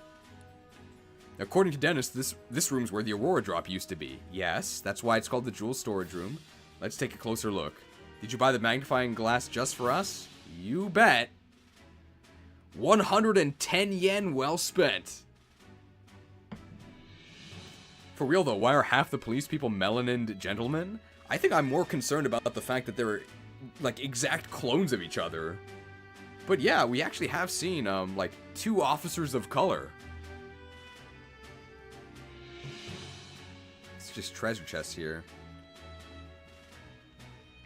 According to Dennis, this room's where the Aurora drop used to be. Yes, that's why it's called the Jewel Storage Room. Let's take a closer look. Did you buy the magnifying glass just for us? You bet. 110 yen well spent. For real though, why are half the police people melanined gentlemen? I think I'm more concerned about the fact that they're like exact clones of each other. But yeah, we actually have seen like 2 officers of color. It's just treasure chests here.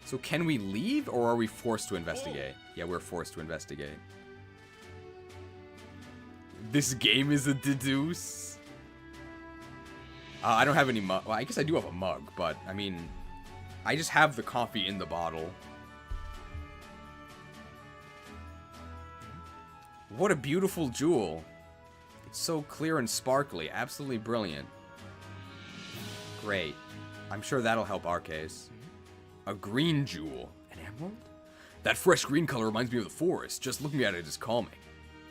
So can we leave or are we forced to investigate? Yeah, we're forced to investigate. This game is a deduce. I don't have any mug. Well, I guess I do have a mug, but I mean, I just have the coffee in the bottle. What a beautiful jewel. It's so clear and sparkly. Absolutely brilliant. Great. I'm sure that'll help our case. A green jewel. An emerald? That fresh green color reminds me of the forest. Just looking at it is calming.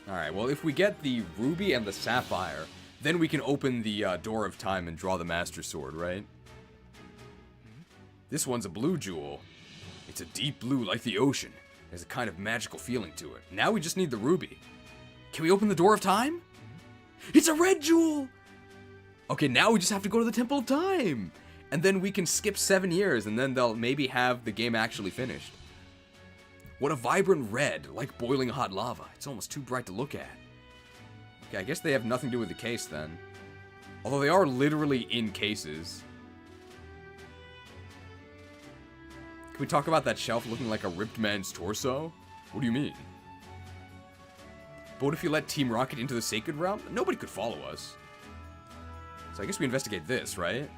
Alright, well, if we get the ruby and the sapphire, then we can open the door of time and draw the master sword, right? This one's a blue jewel. It's a deep blue like the ocean. There's a kind of magical feeling to it. Now we just need the ruby. Can we open the door of time? It's a red jewel! Okay, now we just have to go to the Temple of Time! And then we can skip 7 years, and then they'll maybe have the game actually finished. What a vibrant red, like boiling hot lava. It's almost too bright to look at. Okay, I guess they have nothing to do with the case then. Although they are literally in cases. Can we talk about that shelf looking like a ripped man's torso? What do you mean? But what if you let Team Rocket into the Sacred Realm? Nobody could follow us. So I guess we investigate this, right?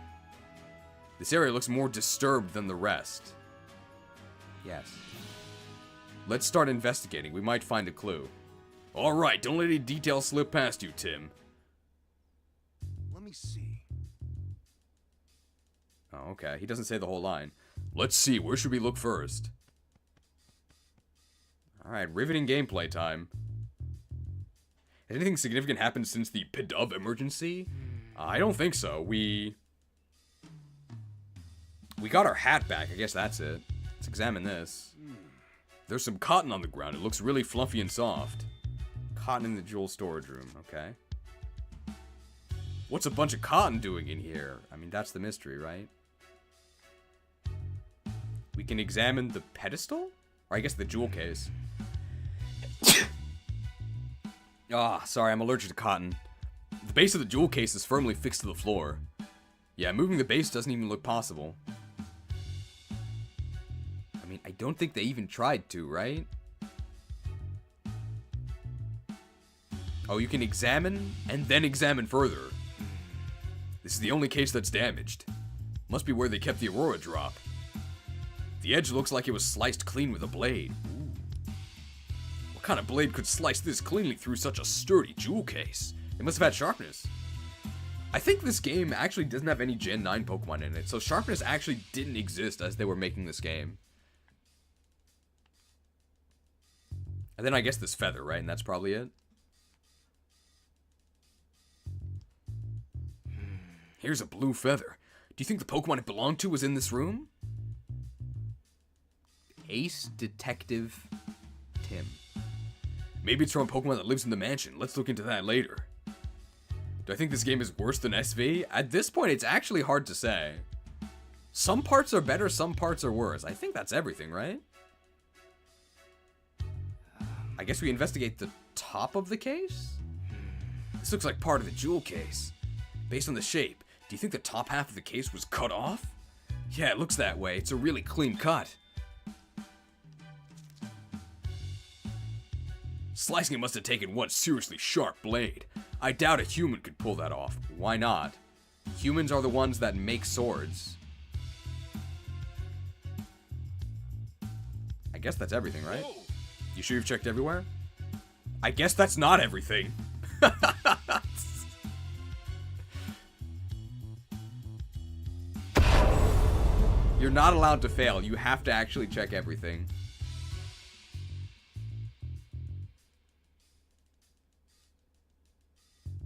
This area looks more disturbed than the rest. Yes. Let's start investigating. We might find a clue. Alright, don't let any details slip past you, Tim. Let me see. Oh, okay. He doesn't say the whole line. Let's see, where should we look first? Alright, riveting gameplay time. Has anything significant happened since the Pidove emergency? I don't think so. We got our hat back. I guess that's it. Let's examine this. There's some cotton on the ground. It looks really fluffy and soft. Cotton in the jewel storage room. Okay. What's a bunch of cotton doing in here? I mean, that's the mystery, right? We can examine the pedestal? Or I guess the jewel case. Sorry, I'm allergic to cotton. The base of the jewel case is firmly fixed to the floor. Yeah, moving the base doesn't even look possible. I mean, I don't think they even tried to, right? Oh, you can examine and then examine further. This is the only case that's damaged. Must be where they kept the Aurora drop. The edge looks like it was sliced clean with a blade. Ooh. What kind of blade could slice this cleanly through such a sturdy jewel case? It must have had sharpness. I think this game actually doesn't have any Gen 9 Pokemon in it, so sharpness actually didn't exist as they were making this game. And then I guess this feather, right? And that's probably it. Here's a blue feather. Do you think the Pokemon it belonged to was in this room? Ace Detective Tim. Maybe it's from a Pokemon that lives in the mansion. Let's look into that later. Do I think this game is worse than SV? At this point, it's actually hard to say. Some parts are better, some parts are worse. I think that's everything, right? I guess we investigate the top of the case? This looks like part of the jewel case. Based on the shape, do you think the top half of the case was cut off? Yeah, it looks that way. It's a really clean cut. Slicing it must have taken one seriously sharp blade. I doubt a human could pull that off. Why not? Humans are the ones that make swords. I guess that's everything, right? You sure you've checked everywhere? I guess that's not everything. You're not allowed to fail. You have to actually check everything.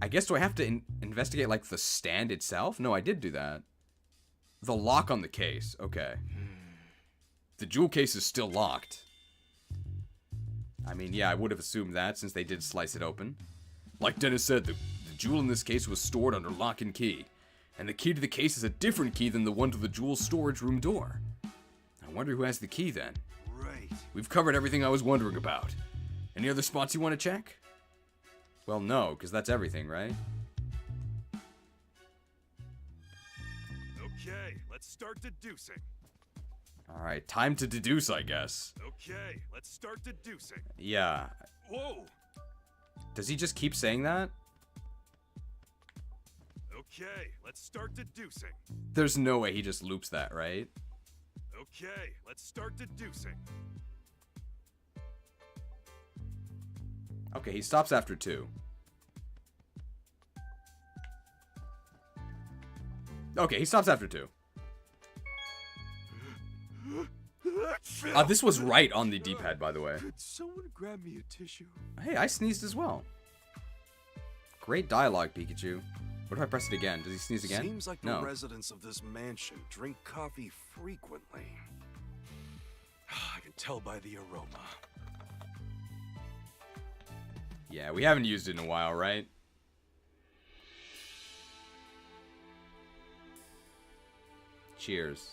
I guess, do I have to investigate, like, the stand itself? No, I did do that. The lock on the case. Okay. The jewel case is still locked. I mean, yeah, I would have assumed that since they did slice it open. Like Dennis said, the jewel in this case was stored under lock and key. And the key to the case is a different key than the one to the jewel storage room door. I wonder who has the key then. Right. We've covered everything I was wondering about. Any other spots you want to check? Well, no, because that's everything, right? Okay, let's start deducing. Alright, time to deduce, I guess. Okay, let's start deducing. Yeah. Whoa! Does he just keep saying that? Okay, let's start deducing. There's no way he just loops that, right? Okay, let's start deducing. Okay, he stops after 2. Okay, he stops after 2. This was right on the D-pad, by the way. Could someone grab me a tissue? Hey, I sneezed as well. Great dialogue, Pikachu. What if I press it again? Does he sneeze again? Seems like no. the residents of this mansion drink coffee frequently. I can tell by the aroma. Yeah, we haven't used it in a while, right? Cheers.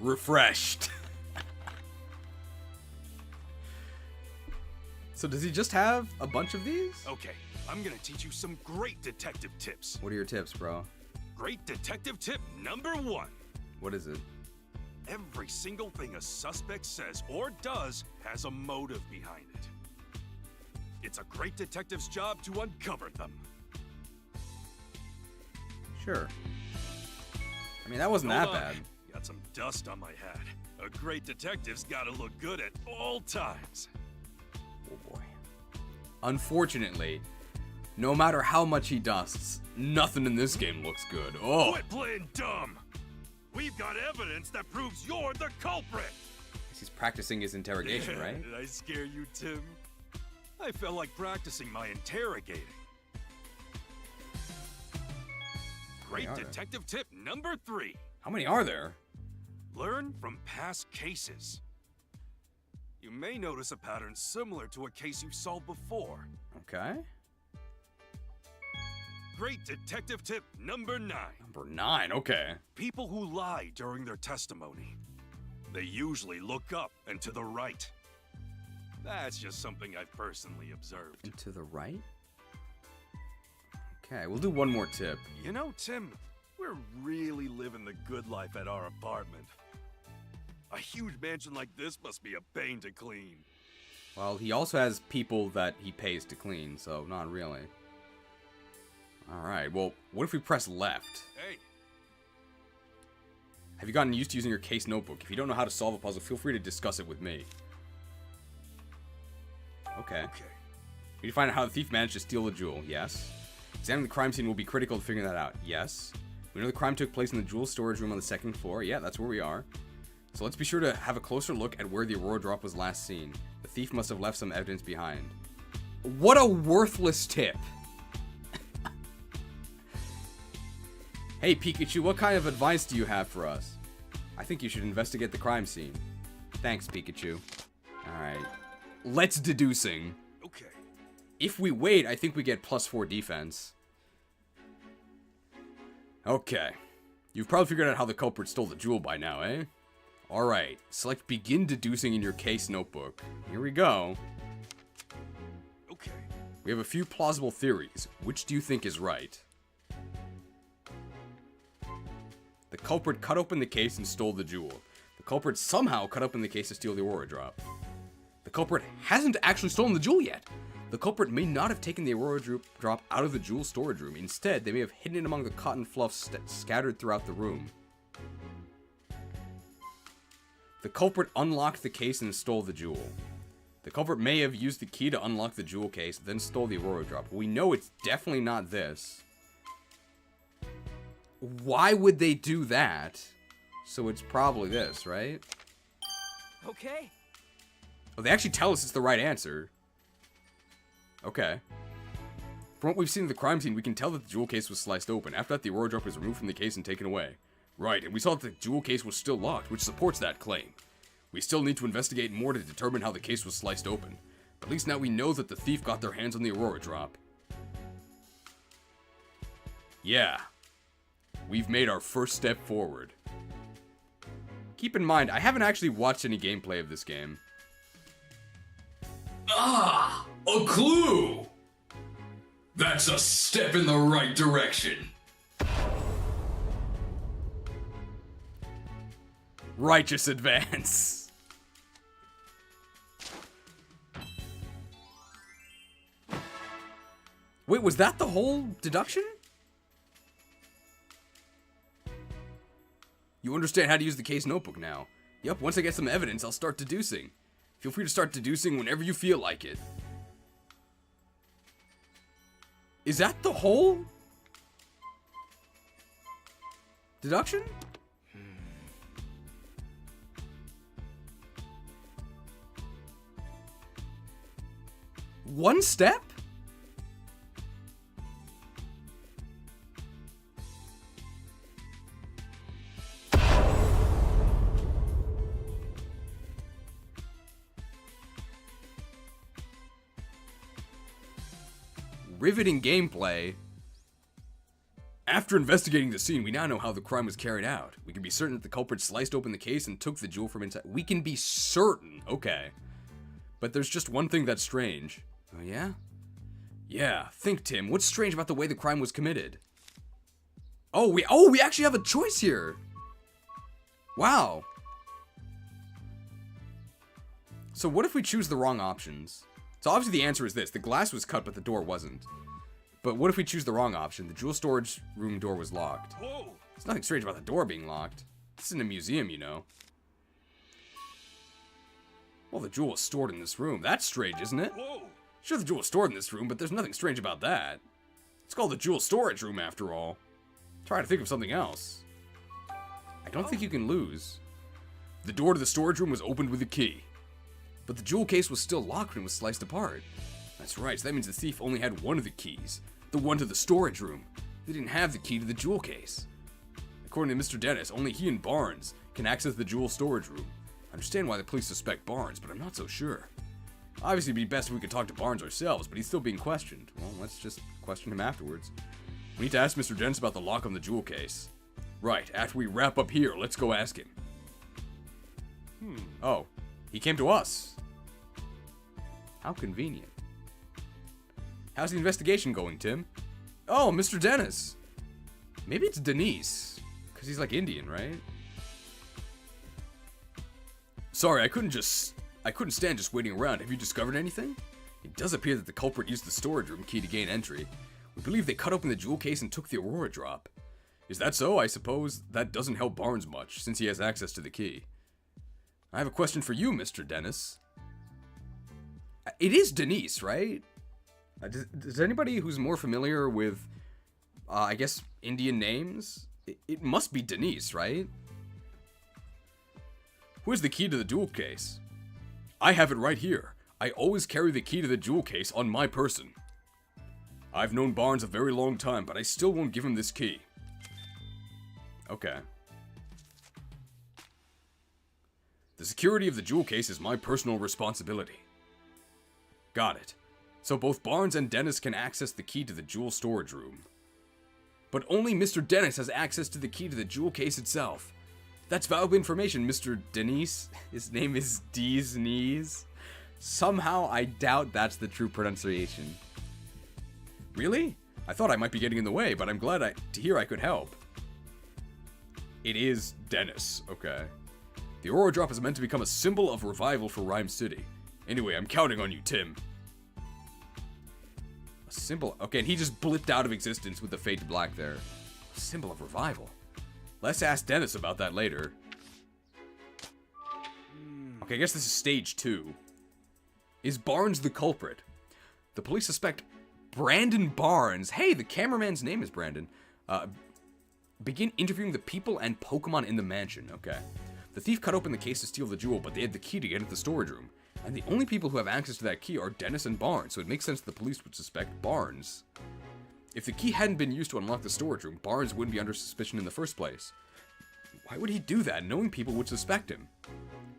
Refreshed. So does he just have a bunch of these? Okay, I'm gonna teach you some great detective tips. What are your tips, bro? Great detective tip number 1. What is it? Every single thing a suspect says or does has a motive behind it. It's a great detective's job to uncover them. Sure. I mean, that wasn't that bad. Got some dust on my hat. A great detective's gotta look good at all times. Oh boy. Unfortunately, no matter how much he dusts, nothing in this game looks good. Oh. Quit playing dumb! We've got evidence that proves you're the culprit! He's practicing his interrogation, right? Did I scare you, Tim? I felt like practicing my interrogating. Great detective tip number 3. How many are there? Learn from past cases. You may notice a pattern similar to a case you've solved before. Okay. Great detective tip number 9. Number 9, okay. People who lie during their testimony. They usually look up and to the right. That's just something I've personally observed. And to the right? Okay, we'll do one more tip. You know, Tim, we're really living the good life at our apartment. A huge mansion like this must be a pain to clean. Well, he also has people that he pays to clean, so not really. Alright, well, what if we press left? Hey. Have you gotten used to using your case notebook? If you don't know how to solve a puzzle, feel free to discuss it with me. Okay. We need to find out how the thief managed to steal the jewel. Yes. Examining the crime scene will be critical to figuring that out. Yes. We know the crime took place in the jewel storage room on the 2nd floor. Yeah, that's where we are. So let's be sure to have a closer look at where the Aurora drop was last seen. The thief must have left some evidence behind. What a worthless tip. Hey Pikachu, what kind of advice do you have for us? I think you should investigate the crime scene. Thanks, Pikachu. Alright. Let's deducing. Okay. If we wait, I think we get +4 defense. Okay. You've probably figured out how the culprit stole the jewel by now, eh? Alright. Select begin deducing in your case notebook. Here we go. Okay. We have a few plausible theories. Which do you think is right? The culprit cut open the case and stole the jewel. The culprit somehow cut open the case to steal the Aurora drop. The culprit hasn't actually stolen the jewel yet. The culprit may not have taken the Aurora drop out of the jewel storage room. Instead, they may have hidden it among the cotton fluff scattered throughout the room. The culprit unlocked the case and stole the jewel. The culprit may have used the key to unlock the jewel case, then stole the Aurora drop. We know it's definitely not this. Why would they do that? So it's probably this, right? Okay, Oh, they actually tell us it's the right answer. Okay. From what we've seen of the crime scene, we can tell that the jewel case was sliced open. After that, the aurora drop was removed from the case and taken away. Right, and we saw that the jewel case was still locked, which supports that claim. We still need to investigate more to determine how the case was sliced open. But at least now we know that the thief got their hands on the aurora drop. Yeah. We've made our first step forward. Keep in mind, I haven't actually watched any gameplay of this game. Ah! A clue! That's a step in the right direction. Righteous advance. Wait, was that the whole deduction? You understand how to use the case notebook now. Yep, once I get some evidence, I'll start deducing. Feel free to start deducing whenever you feel like it. Is that the whole deduction? One step? Riveting gameplay. After investigating the scene, we now know how the crime was carried out. We can be certain that the culprit sliced open the case and took the jewel from inside. We can be certain. Okay. But there's just one thing that's strange. Oh, yeah? Yeah. Think, Tim. What's strange about the way the crime was committed? Oh, we actually have a choice here. Wow. So what if we choose the wrong options? So obviously the answer is this. The glass was cut, but the door wasn't. But what if we choose the wrong option? The jewel storage room door was locked. Whoa! There's nothing strange about the door being locked. This isn't a museum, you know. Well, the jewel was stored in this room. That's strange, isn't it? Whoa! Sure, the jewel was stored in this room, but there's nothing strange about that. It's called the jewel storage room, after all. Try to think of something else. I don't think you can lose. The door to the storage room was opened with a key. But the jewel case was still locked when it was sliced apart. That's right, so that means the thief only had one of the keys. The one to the storage room. They didn't have the key to the jewel case. According to Mr. Dennis, only he and Barnes can access the jewel storage room. I understand why the police suspect Barnes, but I'm not so sure. Obviously, it'd be best if we could talk to Barnes ourselves, but he's still being questioned. Well, let's just question him afterwards. We need to ask Mr. Dennis about the lock on the jewel case. Right, after we wrap up here, let's go ask him. Oh, he came to us. How convenient. How's the investigation going, Tim? Oh, Mr. Dennis. Maybe it's Denise, because he's like Indian, right? Sorry, I couldn't stand just waiting around. Have you discovered anything? It does appear that the culprit used the storage room key to gain entry. We believe they cut open the jewel case and took the aurora drop. Is that so? I suppose that doesn't help Barnes much, since he has access to the key. I have a question for you, Mr. Dennis. It is Denise, right? Does anybody who's more familiar with, I guess, Indian names? It must be Denise, right? Where's the key to the jewel case? I have it right here. I always carry the key to the jewel case on my person. I've known Barnes a very long time, but I still won't give him this key. Okay. The security of the jewel case is my personal responsibility. Got it. So both Barnes and Dennis can access the key to the jewel storage room. But only Mr. Dennis has access to the key to the jewel case itself. That's valuable information, Mr. Denise. His name is Denise. Somehow I doubt that's the true pronunciation. Really? I thought I might be getting in the way, but I'm glad to hear I could help. It is Dennis, okay. The aurora drop is meant to become a symbol of revival for Rhyme City. Anyway, I'm counting on you, Tim. A symbol? Okay, and he just blipped out of existence with the fade to black there. A symbol of revival. Let's ask Dennis about that later. Okay, I guess this is stage 2. Is Barnes the culprit? The police suspect Brandon Barnes. Hey, the cameraman's name is Brandon. Begin interviewing the people and Pokemon in the mansion. Okay. The thief cut open the case to steal the jewel, but they had the key to get into the storage room. And the only people who have access to that key are Dennis and Barnes, so it makes sense that the police would suspect Barnes. If the key hadn't been used to unlock the storage room, Barnes wouldn't be under suspicion in the first place. Why would he do that, knowing people would suspect him?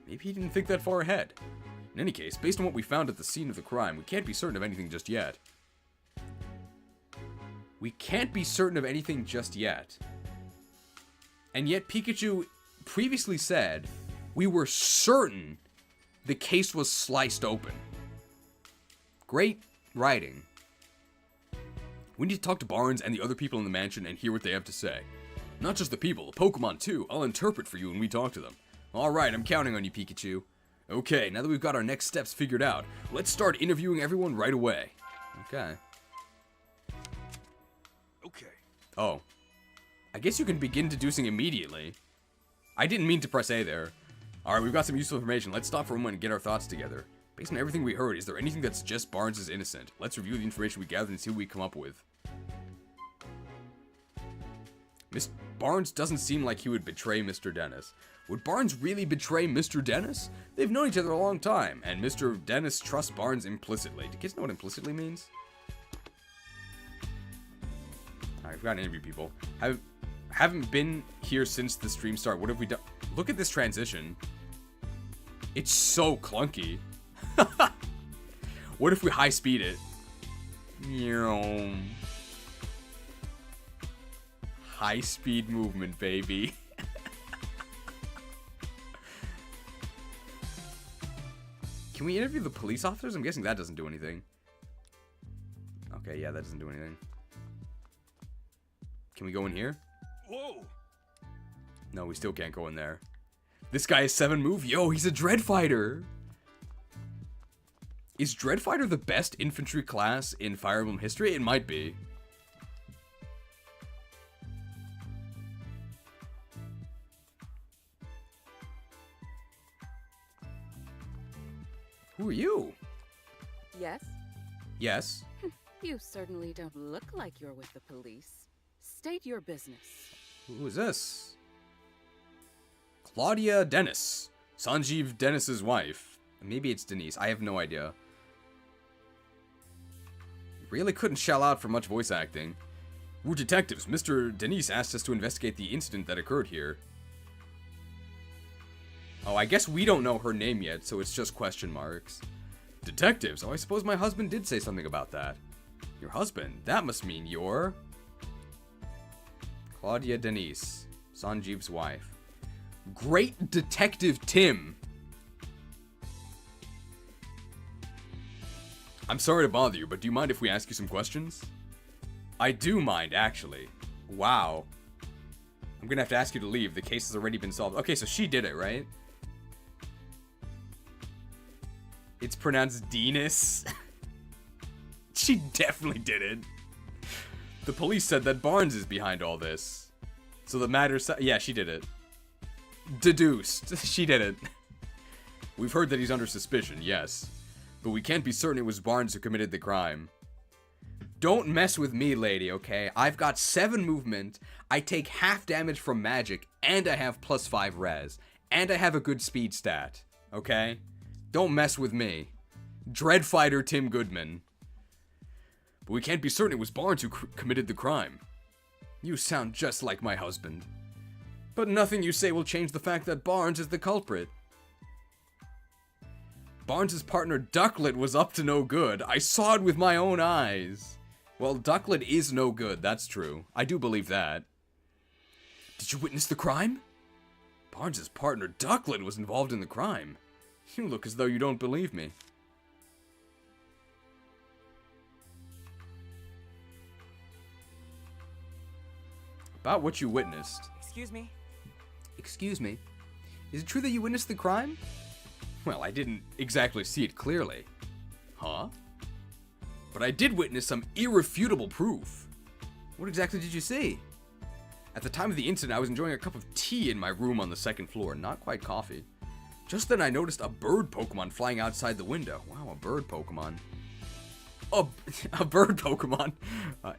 Maybe he didn't think that far ahead. In any case, based on what we found at the scene of the crime, we can't be certain of anything just yet. We can't be certain of anything just yet. And yet Pikachu previously said we were certain the case was sliced open. Great writing. We need to talk to Barnes and the other people in the mansion and hear what they have to say. Not just the people, the Pokemon too. I'll interpret for you when we talk to them. Alright, I'm counting on you, Pikachu. Okay, now that we've got our next steps figured out, let's start interviewing everyone right away. Okay. Okay. Oh. I guess you can begin deducing immediately. I didn't mean to press A there. Alright, we've got some useful information. Let's stop for a moment and get our thoughts together. Based on everything we heard, is there anything that suggests Barnes is innocent? Let's review the information we gathered and see what we come up with. Miss Barnes doesn't seem like he would betray Mr. Dennis. Would Barnes really betray Mr. Dennis? They've known each other a long time, and Mr. Dennis trusts Barnes implicitly. Do kids know what implicitly means? Alright, we've got to interview people. Haven't been here since the stream start. What have we done? Look at this transition. It's so clunky. What if we high speed it? High speed movement, baby. Can we interview the police officers? I'm guessing that doesn't do anything. Okay, yeah, that doesn't do anything. Can we go in here? Whoa! No, we still can't go in there. This guy is 7 move. Yo, he's a Dread Fighter. Is Dread Fighter the best infantry class in Fire Emblem history? It might be. Who are you? Yes? Yes. You certainly don't look like you're with the police. State your business. Who is this? Claudia Dennis. Sanjeev Dennis's wife. Maybe it's Denise. I have no idea. Really couldn't shell out for much voice acting. We're detectives. Mr. Denise asked us to investigate the incident that occurred here. Oh, I guess we don't know her name yet, so it's just question marks. Detectives? Oh, I suppose my husband did say something about that. Your husband? That must mean you're... Claudia Denise. Sanjeev's wife. Great Detective Tim. I'm sorry to bother you, but do you mind if we ask you some questions? I do mind, actually. Wow. I'm gonna have to ask you to leave. The case has already been solved. Okay, so she did it, right? It's pronounced Dennis. She definitely did it. The police said that Barnes is behind all this. So the matter's... Yeah, she did it. Deduced. She did it. We've heard that he's under suspicion, yes. But we can't be certain it was Barnes who committed the crime. Don't mess with me, lady, okay? I've got 7 movement, I take half damage from magic, and I have +5 res. And I have a good speed stat, okay? Don't mess with me. Dread Fighter Tim Goodman. But we can't be certain it was Barnes who committed the crime. You sound just like my husband. But nothing you say will change the fact that Barnes is the culprit. Barnes' partner Ducklet was up to no good. I saw it with my own eyes. Well, Ducklet is no good, that's true. I do believe that. Did you witness the crime? Barnes' partner Ducklet was involved in the crime. You look as though you don't believe me. About what you witnessed. Excuse me? Excuse me? Is it true that you witnessed the crime? Well, I didn't exactly see it clearly. Huh? But I did witness some irrefutable proof. What exactly did you see? At the time of the incident, I was enjoying a cup of tea in my room on the 2nd floor, not quite coffee. Just then I noticed a bird Pokemon flying outside the window. Wow, a bird Pokemon. A bird Pokemon?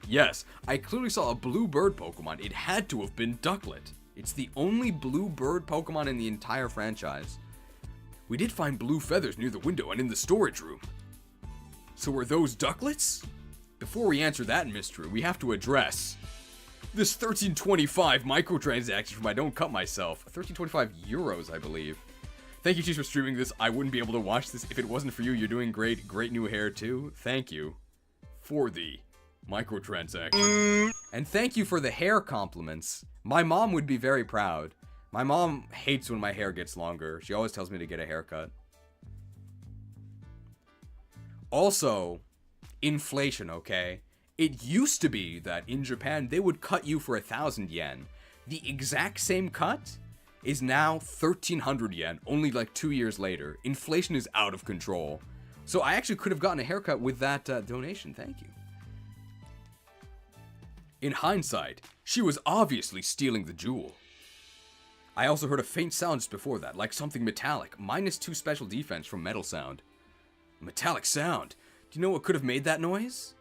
Yes, I clearly saw a blue bird Pokemon. It had to have been Ducklet. It's the only blue bird Pokemon in the entire franchise. We did find blue feathers near the window and in the storage room. So were those ducklets? Before we answer that mystery, we have to address this 1325 microtransaction from I Don't Cut Myself. 1325 euros, I believe. Thank you, Cheese, for streaming this. I wouldn't be able to watch this if it wasn't for you. You're doing great. Great new hair, too. Thank you for the microtransaction. And thank you for the hair compliments. My mom would be very proud. My mom hates when my hair gets longer. She always tells me to get a haircut. Also, inflation, okay? It used to be that in Japan, they would cut you for 1,000 yen. The exact same cut is now 1,300 yen, only like 2 years later. Inflation is out of control. So I actually could have gotten a haircut with that donation. Thank you. In hindsight, she was obviously stealing the jewel. I also heard a faint sound just before that, like something metallic. -2 special defense from metal sound. Metallic sound. Do you know what could have made that noise?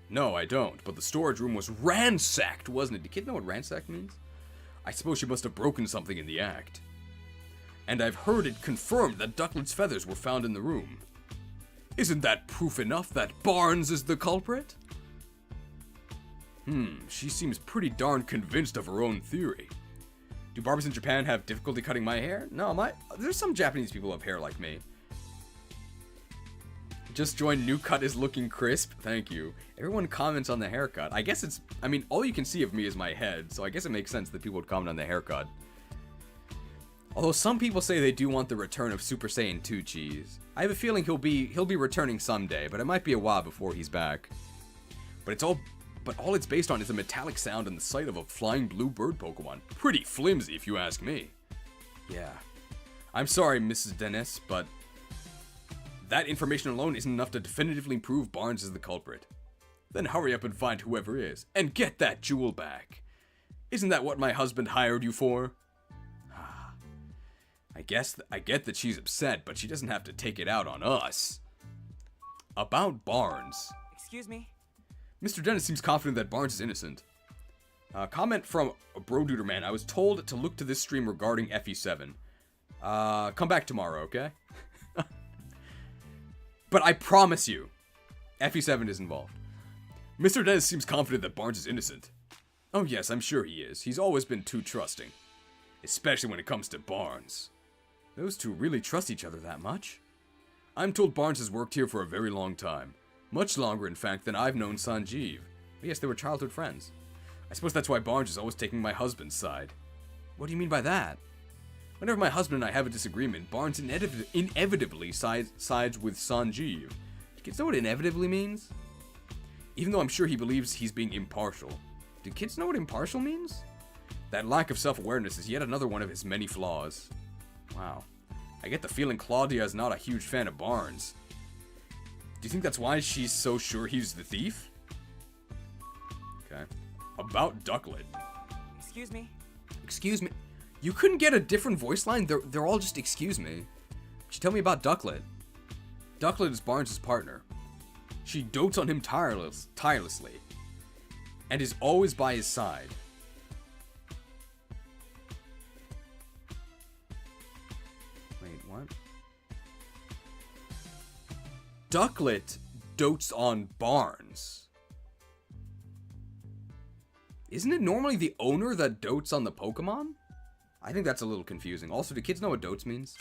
No, I don't, but the storage room was ransacked, wasn't it? Do kids know what ransacked means? I suppose she must have broken something in the act. And I've heard it confirmed that Ducklet's feathers were found in the room. Isn't that proof enough that Barnes is the culprit? She seems pretty darn convinced of her own theory. Do barbers in Japan have difficulty cutting my hair? No, there's some Japanese people who have hair like me. Just joined, new cut is looking crisp. Thank you. Everyone comments on the haircut. I guess it's, I mean, all you can see of me is my head, so I guess it makes sense that people would comment on the haircut. Although some people say they do want the return of Super Saiyan 2 Cheese. I have a feeling he'll be returning someday, but it might be a while before he's back. But all it's based on is a metallic sound and the sight of a flying blue bird Pokemon. Pretty flimsy, if you ask me. Yeah. I'm sorry, Mrs. Dennis, but that information alone isn't enough to definitively prove Barnes is the culprit. Then hurry up and find whoever is, and get that jewel back. Isn't that what my husband hired you for? I get that she's upset, but she doesn't have to take it out on us. About Barnes. Excuse me? Mr. Dennis seems confident that Barnes is innocent. Comment from Bro Duder Man. I was told to look to this stream regarding FE7. Come back tomorrow, okay? But I promise you, FE7 is involved. Mr. Dennis seems confident that Barnes is innocent. Oh yes, I'm sure he is. He's always been too trusting. Especially when it comes to Barnes. Those two really trust each other that much? I'm told Barnes has worked here for a very long time. Much longer, in fact, than I've known Sanjeev. But yes, they were childhood friends. I suppose that's why Barnes is always taking my husband's side. What do you mean by that? Whenever my husband and I have a disagreement, Barnes inevitably sides with Sanjeev. Do you kids know what inevitably means? Even though I'm sure he believes he's being impartial. Do kids know what impartial means? That lack of self-awareness is yet another one of his many flaws. Wow. I get the feeling Claudia is not a huge fan of Barnes. Do you think that's why she's so sure he's the thief? Okay. About Ducklet. Excuse me? Excuse me? You couldn't get a different voice line? They're all just excuse me. She tell me about Ducklet. Ducklet is Barnes' partner. She dotes on him tirelessly. And is always by his side. Wait, what? Ducklet dotes on Barnes. Isn't it normally the owner that dotes on the Pokemon? I think that's a little confusing. Also, do kids know what dotes means?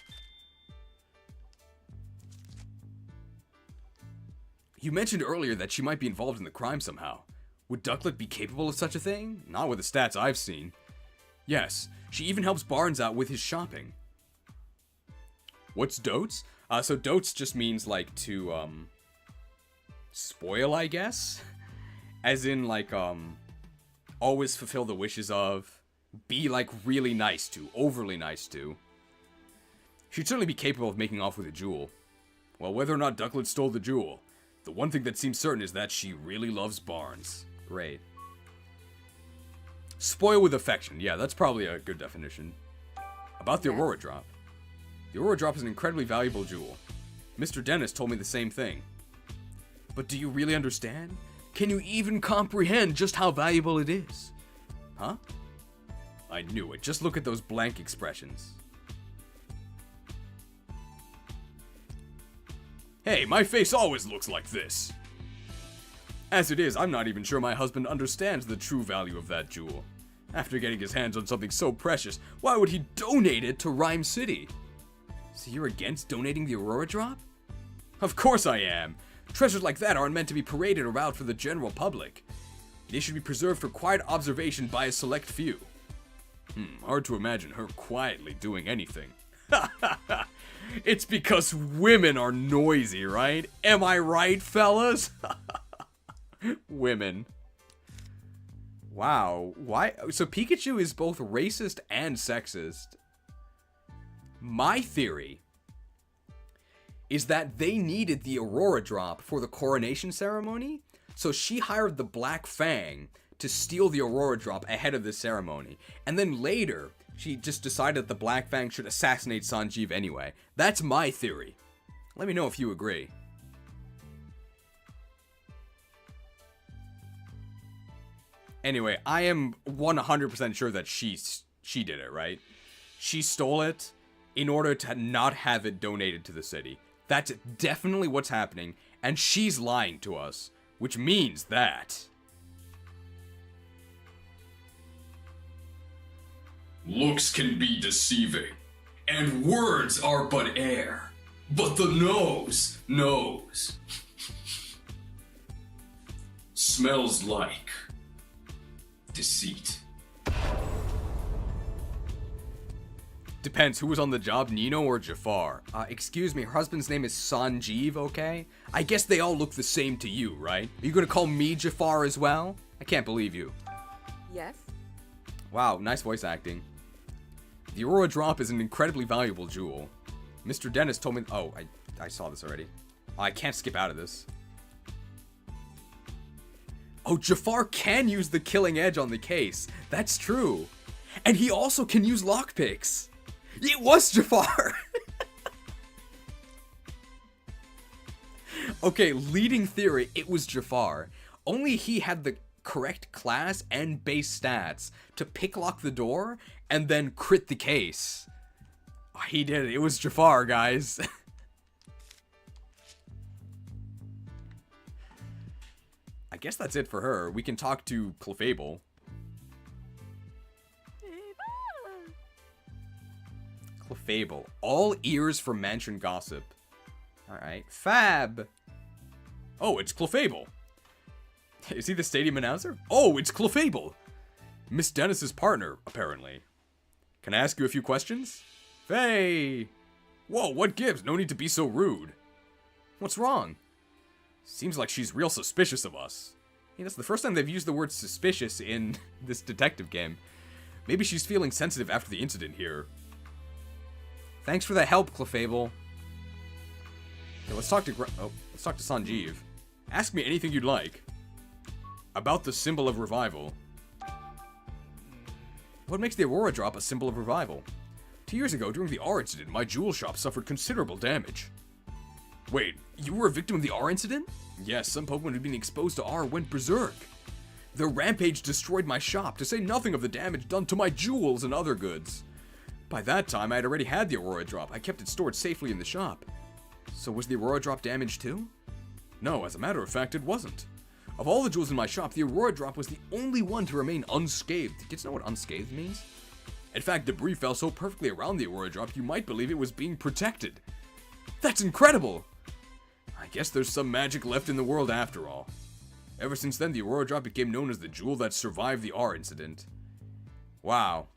You mentioned earlier that she might be involved in the crime somehow. Would Ducklet be capable of such a thing? Not with the stats I've seen. Yes, she even helps Barnes out with his shopping. What's dotes? So dotes just means like to, spoil, I guess? As in, like, always fulfill the wishes of, be, like, really nice to, overly nice to. She'd certainly be capable of making off with a jewel. Well, whether or not Ducklet stole the jewel, the one thing that seems certain is that she really loves Barnes. Great. Spoil with affection. Yeah, that's probably a good definition. About the Aurora Drop. The Aurora Drop is an incredibly valuable jewel. Mr. Dennis told me the same thing. But do you really understand? Can you even comprehend just how valuable it is? Huh? I knew it. Just look at those blank expressions. Hey, my face always looks like this. As it is, I'm not even sure my husband understands the true value of that jewel. After getting his hands on something so precious, why would he donate it to Rhyme City? So you're against donating the Aurora Drop? Of course I am. Treasures like that aren't meant to be paraded around for the general public. They should be preserved for quiet observation by a select few. Hard to imagine her quietly doing anything. It's because women are noisy, right? Am I right, fellas? Women. Wow. Why? So Pikachu is both racist and sexist. My theory is that they needed the Aurora Drop for the coronation ceremony, so she hired the Black Fang to steal the Aurora Drop ahead of the ceremony. And then later, she just decided that the Black Fang should assassinate Sanjeev anyway. That's my theory. Let me know if you agree. Anyway, I am 100% sure that she did it, right? She stole it in order to not have it donated to the city. That's definitely what's happening, and she's lying to us, which means that... Looks can be deceiving, and words are but air, but the nose knows. Smells like deceit. Depends who was on the job, Nino or Jafar. Excuse me, her husband's name is Sanjeev, okay? I guess they all look the same to you, right? Are you gonna call me Jafar as well? I can't believe you. Yes? Wow, nice voice acting. The Aurora Drop is an incredibly valuable jewel. Mr. Dennis told me... Oh, I saw this already. I can't skip out of this. Oh, Jafar can use the killing edge on the case. That's true. And he also can use lockpicks. It was Jafar! Okay, leading theory, it was Jafar. Only he had the correct class and base stats to picklock the door and then crit the case. Oh, he did it. It was Jafar, guys. I guess that's it for her. We can talk to Clefable. Clefable. All ears for mansion gossip. Alright. Fab! Oh, it's Clefable. Is he the stadium announcer? Oh, it's Clefable! Miss Dennis's partner, apparently. Can I ask you a few questions? Faye! Whoa, what gives? No need to be so rude. What's wrong? Seems like she's real suspicious of us. Hey, that's the first time they've used the word suspicious in this detective game. Maybe she's feeling sensitive after the incident here. Thanks for the help, Clefable. Okay, let's talk to Sanjeev. Ask me anything you'd like. About the symbol of revival. What makes the Aurora Drop a symbol of revival? 2 years ago, during the R incident, my jewel shop suffered considerable damage. Wait, you were a victim of the R incident? Yes, some Pokemon who'd been exposed to R went berserk. Their rampage destroyed my shop, to say nothing of the damage done to my jewels and other goods. By that time, I had already had the Aurora Drop. I kept it stored safely in the shop. So was the Aurora Drop damaged too? No, as a matter of fact, it wasn't. Of all the jewels in my shop, the Aurora Drop was the only one to remain unscathed. Do you guys know what unscathed means? In fact, debris fell so perfectly around the Aurora Drop, you might believe it was being protected. That's incredible! I guess there's some magic left in the world after all. Ever since then, the Aurora Drop became known as the jewel that survived the R incident. Wow.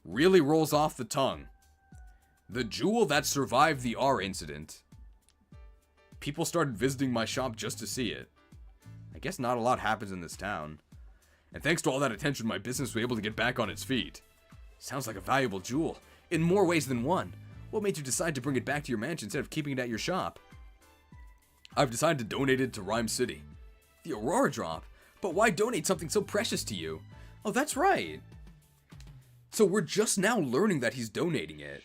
Really rolls off the tongue. The jewel that survived the R incident. People started visiting my shop just to see it. I guess not a lot happens in this town. And thanks to all that attention, my business was able to get back on its feet. Sounds like a valuable jewel, in more ways than one. What made you decide to bring it back to your mansion instead of keeping it at your shop? I've decided to donate it to Rhyme City. The Aurora Drop? But why donate something so precious to you? Oh, that's right. So we're just now learning that he's donating it.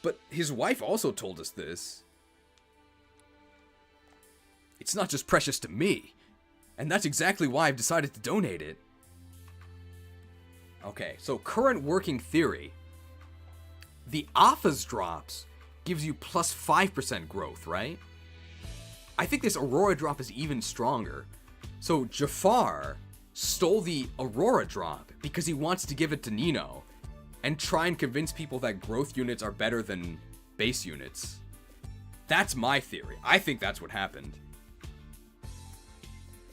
But his wife also told us this. It's not just precious to me. And that's exactly why I've decided to donate it. Okay, so current working theory. The Alphas drops gives you plus 5% growth, right? I think this Aurora drop is even stronger. So Jafar stole the Aurora drop because he wants to give it to Nino and try and convince people that growth units are better than base units. That's my theory. I think that's what happened.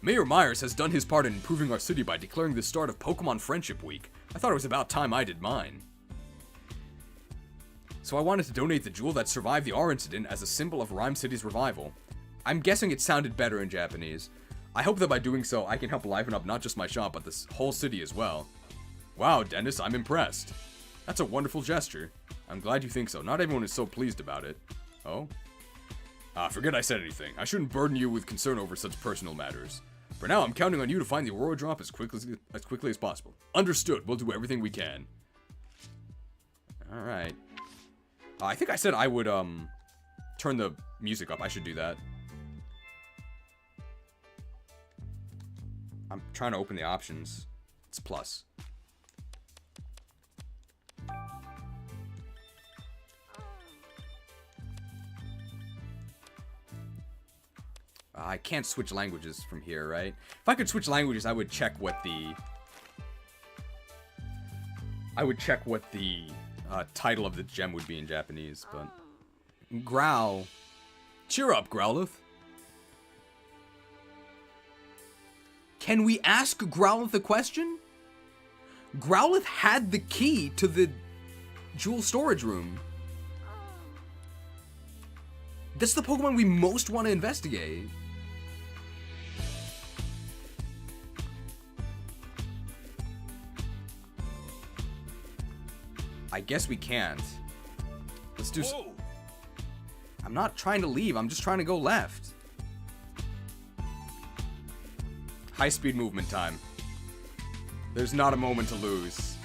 Mayor Myers has done his part in improving our city by declaring the start of Pokemon Friendship Week. I thought it was about time I did mine. So I wanted to donate the jewel that survived the R incident as a symbol of Rhyme City's revival. I'm guessing it sounded better in Japanese. I hope that by doing so, I can help liven up not just my shop, but this whole city as well. Wow, Dennis, I'm impressed. That's a wonderful gesture. I'm glad you think so. Not everyone is so pleased about it. Oh? Forget I said anything. I shouldn't burden you with concern over such personal matters. For now, I'm counting on you to find the Aurora drop as quickly as possible. Understood. We'll do everything we can. Alright. I think I said I would, turn the music up. I should do that. I'm trying to open the options. It's plus. I can't switch languages from here, right? If I could switch languages, I would check what the... title of the gem would be in Japanese, but... Growl. Cheer up, Growlithe. Can we ask Growlithe a question? Growlithe had the key to the jewel storage room. That's the Pokemon we most want to investigate. I guess we can't. Let's do... I'm not trying to leave. I'm just trying to go left. High-speed movement time. There's not a moment to lose.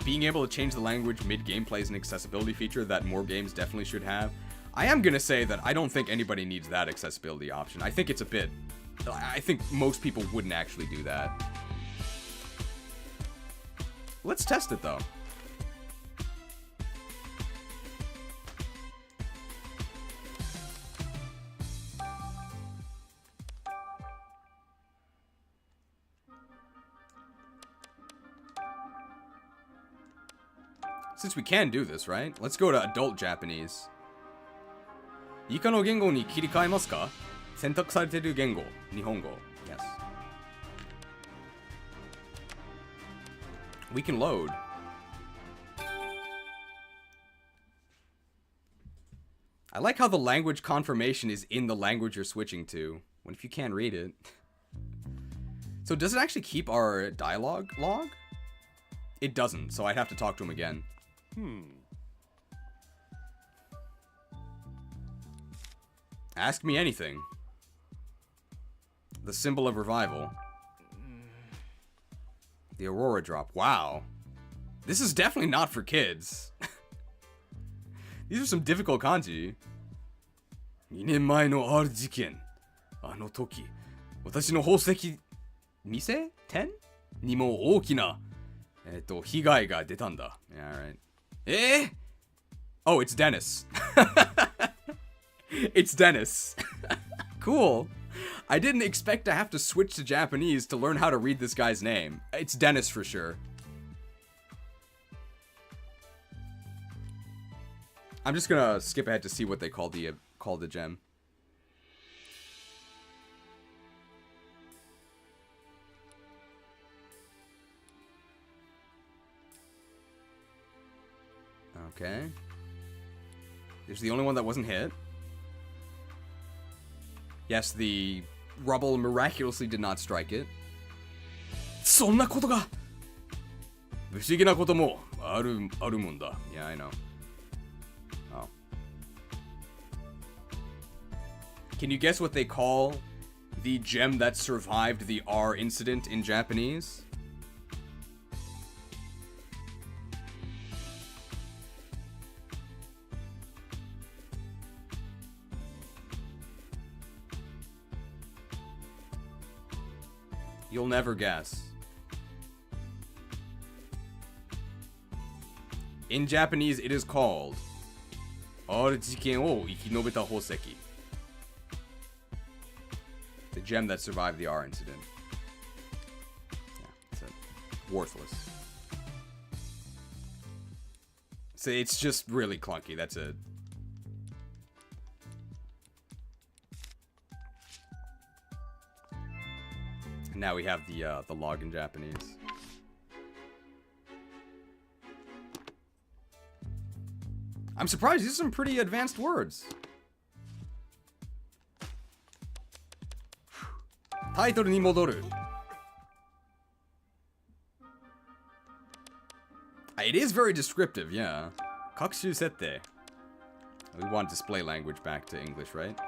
Being able to change the language mid-gameplay is an accessibility feature that more games definitely should have. I am gonna say that I don't think anybody needs that accessibility option. I think it's a bit... I think most people wouldn't actually do that. Let's test it, though. Since we can do this, right? Let's go to adult Japanese. 以下の言語に切り替えますか? 選択されている言語、日本語. Yes. We can load. I like how the language confirmation is in the language you're switching to. What if you can't read it? So does it actually keep our dialogue log? It doesn't, so I'd have to talk to him again. Ask me anything. The symbol of revival. The Aurora drop. Wow. This is definitely not for kids. These are some difficult kanji. 2年前のある事件。あの時、私の宝石、店 ?10? にも大きな、被害が出たんだ。Yeah, alright. Oh, it's Dennis. It's Dennis. Cool. I didn't expect to have to switch to Japanese to learn how to read this guy's name. It's Dennis for sure. I'm just gonna skip ahead to see what they call the gem. Okay. There's the only one that wasn't hit. Yes, the rubble miraculously did not strike it. そんなことが不思議なこともあるもんだ. Yeah, I know. Oh. Can you guess what they call the gem that survived the R incident in Japanese? You'll never guess. In Japanese, it is called HARD Jiken wo Ikinobeta Hoseki. The gem that survived the R incident. Yeah, it's worthless. So it's just really clunky, that's it. And now we have the log in Japanese. I'm surprised, these are some pretty advanced words. Title ni modoru. It is very descriptive, yeah. Kakushu sette. We want display language back to English, right?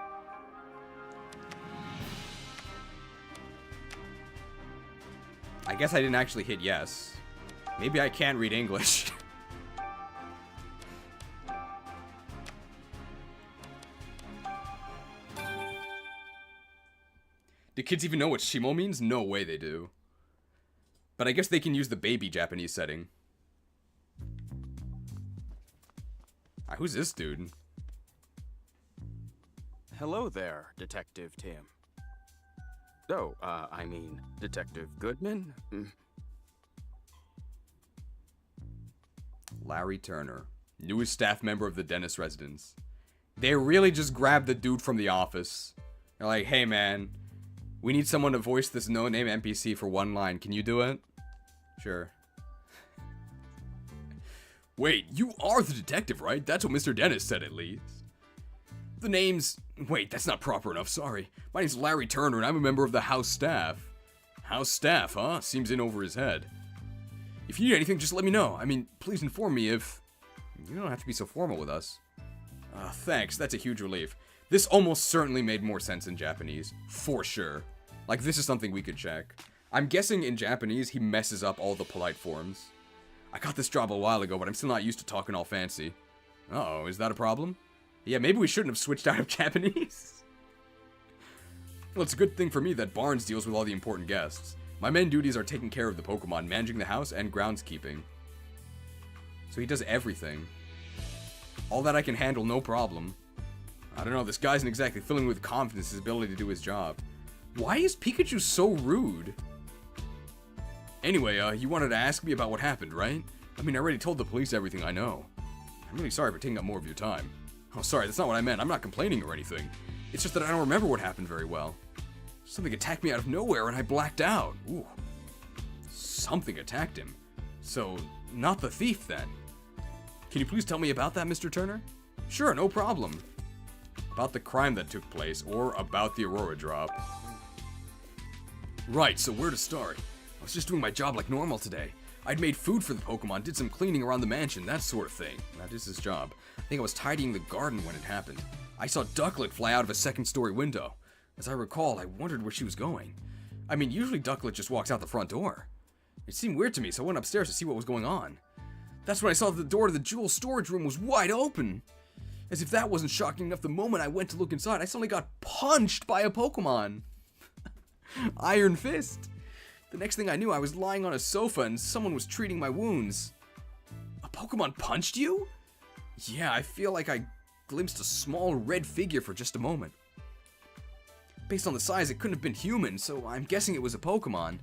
I guess I didn't actually hit yes. Maybe I can't read English. Do kids even know what shimo means? No way they do. But I guess they can use the baby Japanese setting. Who's this dude? Hello there, Detective Tim. Oh, I mean, Detective Goodman? Larry Turner, newest staff member of the Dennis residence. They really just grabbed the dude from the office. They're like, hey man, we need someone to voice this no-name NPC for one line. Can you do it? Sure. Wait, you are the detective, right? That's what Mr. Dennis said, at least. The name's... Wait, that's not proper enough, sorry. My name's Larry Turner, and I'm a member of the house staff. House staff, huh? Seems in over his head. If you need anything, just let me know. I mean, please inform me if... You don't have to be so formal with us. Thanks, that's a huge relief. This almost certainly made more sense in Japanese. For sure. Like, this is something we could check. I'm guessing in Japanese, he messes up all the polite forms. I got this job a while ago, but I'm still not used to talking all fancy. Uh-oh, is that a problem? Yeah, maybe we shouldn't have switched out of Japanese. Well, it's a good thing for me that Barnes deals with all the important guests. My main duties are taking care of the Pokemon, managing the house, and groundskeeping. So he does everything. All that I can handle, no problem. I don't know, this guy isn't exactly filling me with confidence in his ability to do his job. Why is Pikachu so rude? Anyway, you wanted to ask me about what happened, right? I mean, I already told the police everything I know. I'm really sorry for taking up more of your time. Oh, sorry, that's not what I meant. I'm not complaining or anything. It's just that I don't remember what happened very well. Something attacked me out of nowhere and I blacked out. Ooh. Something attacked him. So, not the thief then. Can you please tell me about that, Mr. Turner? Sure, no problem. About the crime that took place, or about the Aurora drop. Right, so where to start? I was just doing my job like normal today. I'd made food for the Pokemon, did some cleaning around the mansion, that sort of thing. That is his job. I think I was tidying the garden when it happened. I saw Ducklet fly out of a second-story window. As I recall, I wondered where she was going. I mean, usually Ducklet just walks out the front door. It seemed weird to me, so I went upstairs to see what was going on. That's when I saw that the door to the jewel storage room was wide open. As if that wasn't shocking enough, the moment I went to look inside, I suddenly got punched by a Pokemon. Iron Fist. The next thing I knew, I was lying on a sofa and someone was treating my wounds. A Pokemon punched you? Yeah, I feel like I glimpsed a small red figure for just a moment. Based on the size, it couldn't have been human, so I'm guessing it was a Pokemon.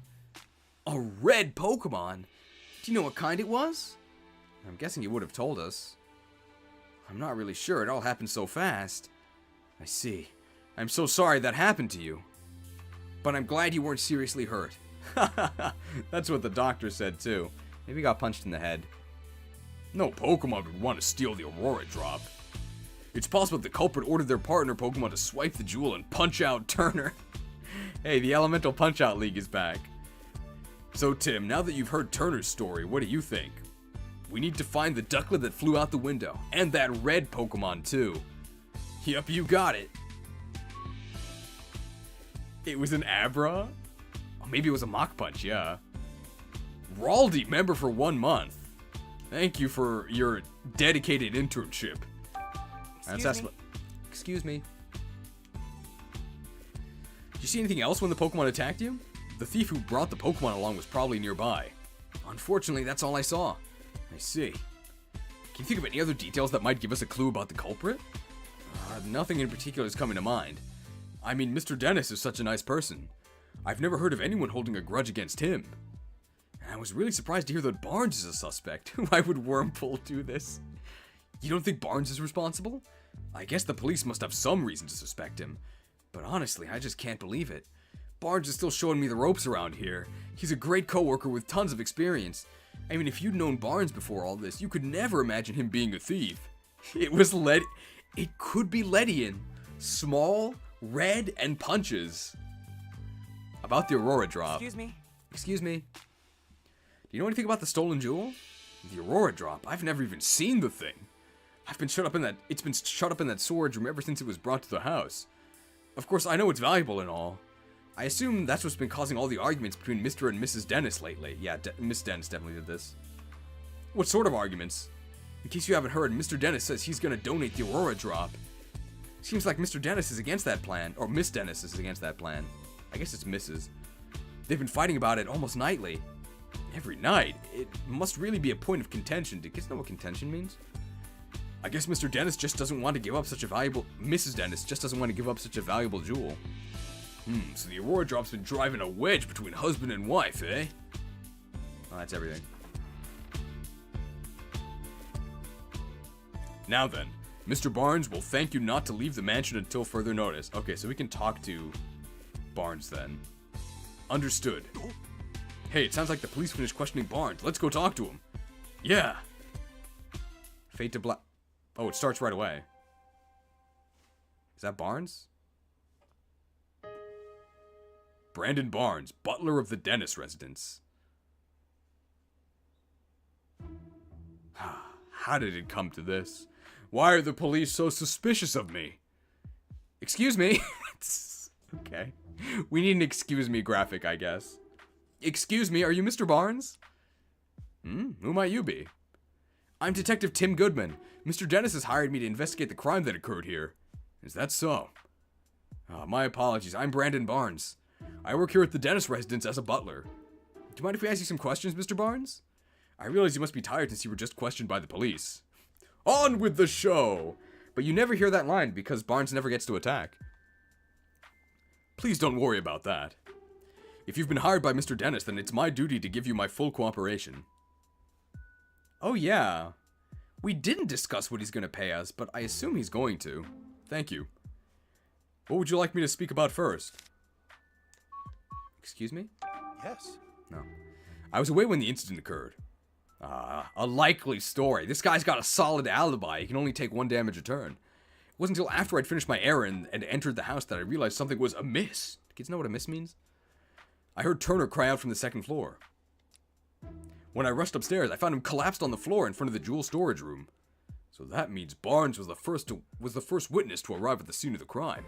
A red Pokemon? Do you know what kind it was? I'm guessing you would have told us. I'm not really sure, it all happened so fast. I see. I'm so sorry that happened to you. But I'm glad you weren't seriously hurt. That's what the doctor said too. Maybe he got punched in the head. No Pokemon would want to steal the Aurora drop. It's possible the culprit ordered their partner Pokemon to swipe the jewel and punch out Turner. Hey, the Elemental Punch-Out League is back. So Tim, now that you've heard Turner's story, what do you think? We need to find the Ducklet that flew out the window, and that red Pokemon too. Yup, you got it. It was an Abra? Oh, maybe it was a Mach Punch, yeah. Raldi, member for 1 month. Thank you for your dedicated internship. Excuse me. Did you see anything else when the Pokemon attacked you? The thief who brought the Pokemon along was probably nearby. Unfortunately, that's all I saw. I see. Can you think of any other details that might give us a clue about the culprit? Nothing in particular is coming to mind. I mean, Mr. Dennis is such a nice person. I've never heard of anyone holding a grudge against him. And I was really surprised to hear that Barnes is a suspect. Why would Wormhole do this? You don't think Barnes is responsible? I guess the police must have some reason to suspect him. But honestly, I just can't believe it. Barnes is still showing me the ropes around here. He's a great coworker with tons of experience. I mean, if you'd known Barnes before all this, you could never imagine him being a thief. It could be Ledian. Small, red, and punches. About the Aurora drop. Excuse me. Do you know anything about the stolen jewel? The Aurora drop? I've never even seen the thing. It's been shut up in that storage room ever since it was brought to the house. Of course, I know it's valuable and all. I assume that's what's been causing all the arguments between Mr. and Mrs. Dennis lately. Yeah, Miss Dennis definitely did this. What sort of arguments? In case you haven't heard, Mr. Dennis says he's gonna donate the Aurora drop. Seems like Mr. Dennis is against that plan, or Miss Dennis is against that plan. I guess it's Mrs. They've been fighting about it almost nightly. Every night? It must really be a point of contention. Do kids know what contention means? I guess Mr. Dennis just doesn't want to give up such a valuable... Mrs. Dennis just doesn't want to give up such a valuable jewel. So the Aurora drop's been driving a wedge between husband and wife, eh? Oh, that's everything. Now then, Mr. Barnes will thank you not to leave the mansion until further notice. Okay, so we can talk to Barnes then. Understood. Hey, it sounds like the police finished questioning Barnes. Let's go talk to him. Yeah. Fate to black. Oh, it starts right away. Is that Barnes? Brandon Barnes, butler of the Dennis residence. How did it come to this? Why are the police so suspicious of me? Excuse me? Okay. We need an excuse me graphic, I guess. Excuse me, are you Mr. Barnes? Who might you be? I'm Detective Tim Goodman. Mr. Dennis has hired me to investigate the crime that occurred here. Is that so? My apologies. I'm Brandon Barnes. I work here at the Dennis residence as a butler. Do you mind if we ask you some questions, Mr. Barnes? I realize you must be tired since you were just questioned by the police. On with the show! But you never hear that line because Barnes never gets to attack. Please don't worry about that. If you've been hired by Mr. Dennis, then it's my duty to give you my full cooperation. Oh yeah. We didn't discuss what he's going to pay us, but I assume he's going to. Thank you. What would you like me to speak about first? Excuse me? Yes. No. I was away when the incident occurred. A likely story. This guy's got a solid alibi. He can only take one damage a turn. It wasn't until after I'd finished my errand and entered the house that I realized something was amiss. Do kids know what amiss means? I heard Turner cry out from the second floor. When I rushed upstairs, I found him collapsed on the floor in front of the jewel storage room. So that means Barnes was the first witness to arrive at the scene of the crime.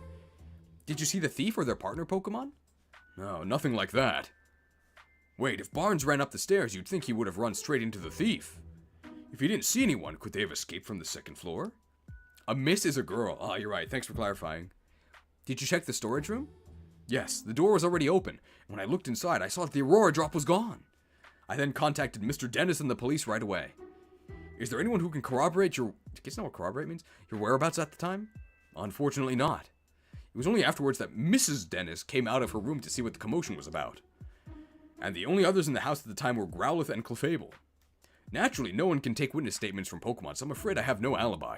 Did you see the thief or their partner Pokemon? No, nothing like that. Wait, if Barnes ran up the stairs, you'd think he would have run straight into the thief. If he didn't see anyone, could they have escaped from the second floor? A miss is a girl. Ah, you're right. Thanks for clarifying. Did you check the storage room? Yes, the door was already open. When I looked inside, I saw that the Aurora drop was gone. I then contacted Mr. Dennis and the police right away. Is there anyone who can corroborate your... Do you guys know what corroborate means? Your whereabouts at the time? Unfortunately not. It was only afterwards that Mrs. Dennis came out of her room to see what the commotion was about. And the only others in the house at the time were Growlithe and Clefable. Naturally, no one can take witness statements from Pokemon, so I'm afraid I have no alibi.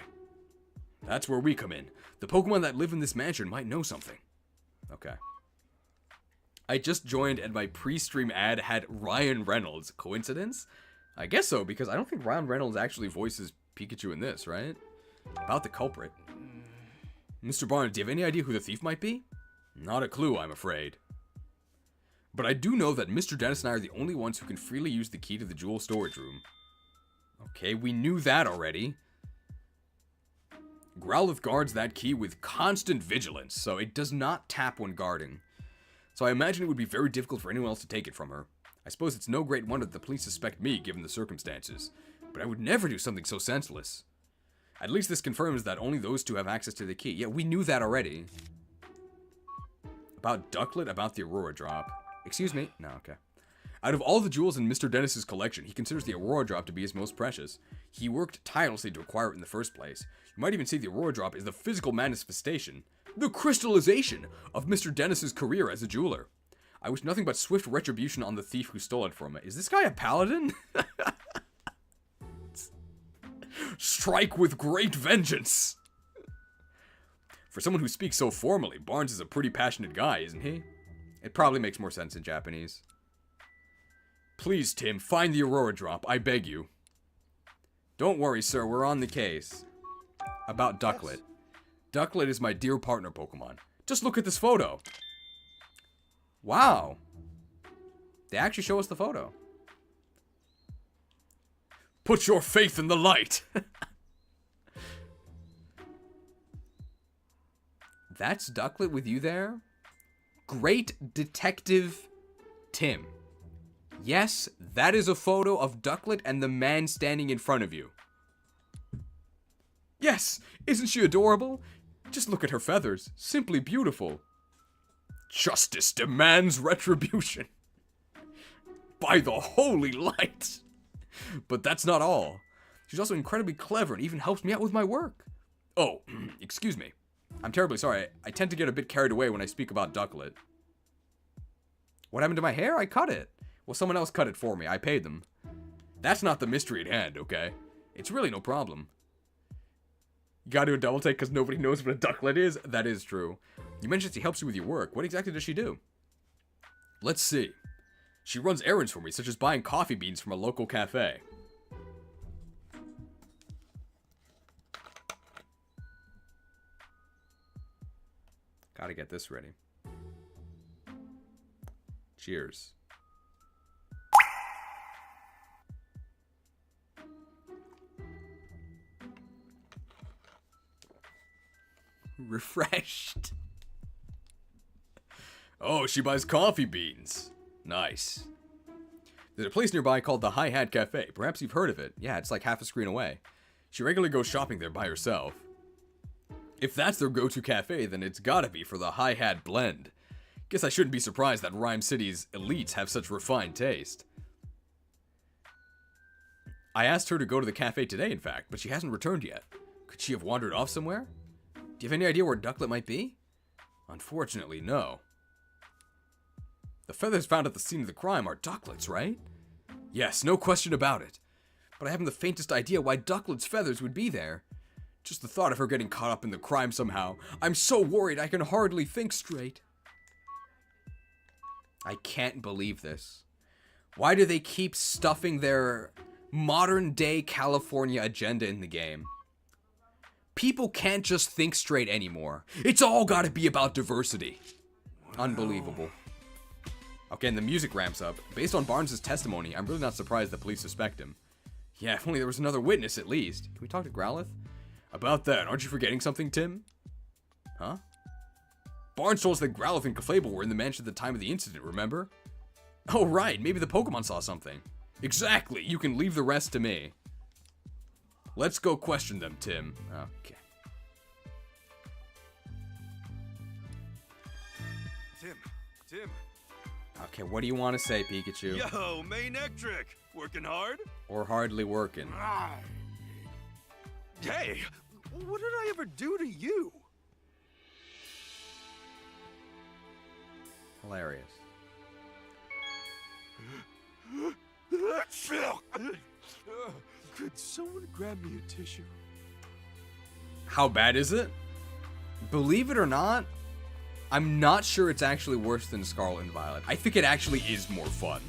That's where we come in. The Pokemon that live in this mansion might know something. Okay. I just joined and my pre-stream ad had Ryan Reynolds. Coincidence? I guess so, because I don't think Ryan Reynolds actually voices Pikachu in this, right? About the culprit. Mr. Barnes, do you have any idea who the thief might be? Not a clue, I'm afraid. But I do know that Mr. Dennis and I are the only ones who can freely use the key to the jewel storage room. Okay, we knew that already. Growlithe guards that key with constant vigilance, so it does not tap when guarding. So I imagine it would be very difficult for anyone else to take it from her. I suppose it's no great wonder that the police suspect me, given the circumstances. But I would never do something so senseless. At least this confirms that only those two have access to the key. Yeah, we knew that already. About Ducklet, about the Aurora drop. Excuse me. No, okay. Out of all the jewels in Mr. Dennis's collection, he considers the Aurora Drop to be his most precious. He worked tirelessly to acquire it in the first place. You might even say the Aurora Drop is the physical manifestation, the crystallization of Mr. Dennis's career as a jeweler. I wish nothing but swift retribution on the thief who stole it from me. Is this guy a paladin? Strike with great vengeance! For someone who speaks so formally, Barnes is a pretty passionate guy, isn't he? It probably makes more sense in Japanese. Please, Tim, find the Aurora Drop, I beg you. Don't worry, sir, we're on the case. About Ducklet. Yes. Ducklet is my dear partner Pokemon. Just look at this photo. Wow. They actually show us the photo. Put your faith in the light. That's Ducklet with you there? Great Detective Tim. Yes, that is a photo of Ducklet and the man standing in front of you. Yes, isn't she adorable? Just look at her feathers. Simply beautiful. Justice demands retribution. By the holy light. But that's not all. She's also incredibly clever and even helps me out with my work. Oh, excuse me. I'm terribly sorry. I tend to get a bit carried away when I speak about Ducklet. What happened to my hair? I cut it. Well, someone else cut it for me. I paid them. That's not the mystery at hand, okay? It's really no problem. You gotta do a double take because nobody knows what a Ducklet is? That is true. You mentioned she helps you with your work. What exactly does she do? Let's see. She runs errands for me, such as buying coffee beans from a local cafe. Gotta get this ready. Cheers. Refreshed. Oh, she buys coffee beans. Nice. There's a place nearby called the Hi-Hat Cafe. Perhaps you've heard of it. Yeah, it's like half a screen away. She regularly goes shopping there by herself. If that's their go-to cafe, then it's gotta be for the Hi-Hat blend. Guess I shouldn't be surprised that Rhyme City's elites have such refined taste. I asked her to go to the cafe today, in fact, but she hasn't returned yet. Could she have wandered off somewhere? Do you have any idea where Ducklet might be? Unfortunately, no. The feathers found at the scene of the crime are Ducklet's, right? Yes, no question about it. But I haven't the faintest idea why Ducklet's feathers would be there. Just the thought of her getting caught up in the crime somehow. I'm so worried I can hardly think straight. I can't believe this. Why do they keep stuffing their modern-day California agenda in the game? People can't just think straight anymore. It's all gotta be about diversity. Wow. Unbelievable. Okay, and the music ramps up. Based on Barnes' testimony, I'm really not surprised the police suspect him. Yeah, if only there was another witness at least. Can we talk to Growlithe? About that, aren't you forgetting something, Tim? Huh? Barnes told us that Growlithe and Clefable were in the mansion at the time of the incident, remember? Oh, right, maybe the Pokemon saw something. Exactly, you can leave the rest to me. Let's go question them, Tim. Okay. Tim. Okay, what do you want to say, Pikachu? Yo, Manectric! Working hard? Or hardly working? Hey, what did I ever do to you? Hilarious. Could someone grab me a tissue? How bad is it? Believe it or not, I'm not sure it's actually worse than Scarlet and Violet. I think it actually is more fun.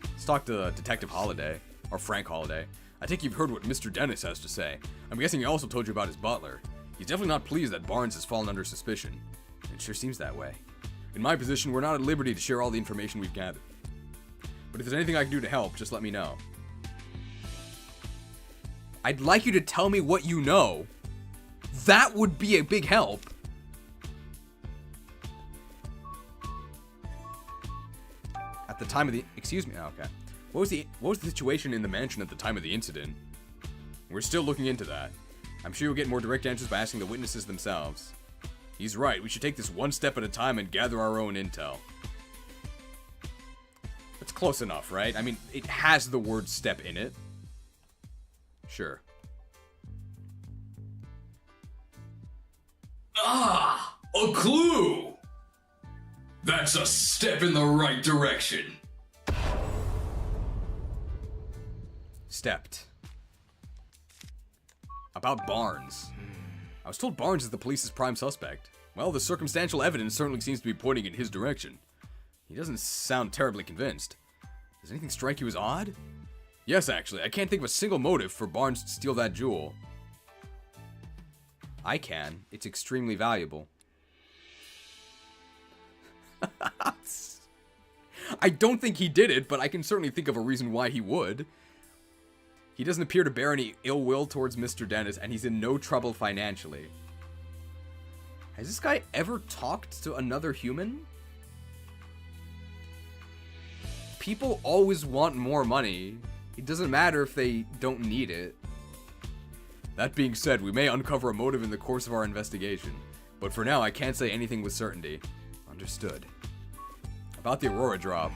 Let's talk to Detective Holiday, or Frank Holiday. I think you've heard what Mr. Dennis has to say. I'm guessing he also told you about his butler. He's definitely not pleased that Barnes has fallen under suspicion. It sure seems that way. In my position, we're not at liberty to share all the information we've gathered. But if there's anything I can do to help, just let me know. I'd like you to tell me what you know. That would be a big help. At the time of the... Excuse me. Oh, okay. What was the situation in the mansion at the time of the incident? We're still looking into that. I'm sure you'll get more direct answers by asking the witnesses themselves. He's right. We should take this one step at a time and gather our own intel. It's close enough, right? I mean, it has the word step in it. Sure. Ah, a clue! That's a step in the right direction. Stepped. About Barnes. I was told Barnes is the police's prime suspect. Well, the circumstantial evidence certainly seems to be pointing in his direction. He doesn't sound terribly convinced. Does anything strike you as odd? Yes, actually. I can't think of a single motive for Barnes to steal that jewel. I can. It's extremely valuable. I don't think he did it, but I can certainly think of a reason why he would. He doesn't appear to bear any ill will towards Mr. Dennis, and he's in no trouble financially. Has this guy ever talked to another human? People always want more money. It doesn't matter if they don't need it. That being said, we may uncover a motive in the course of our investigation. But for now, I can't say anything with certainty. Understood. About the Aurora Drop.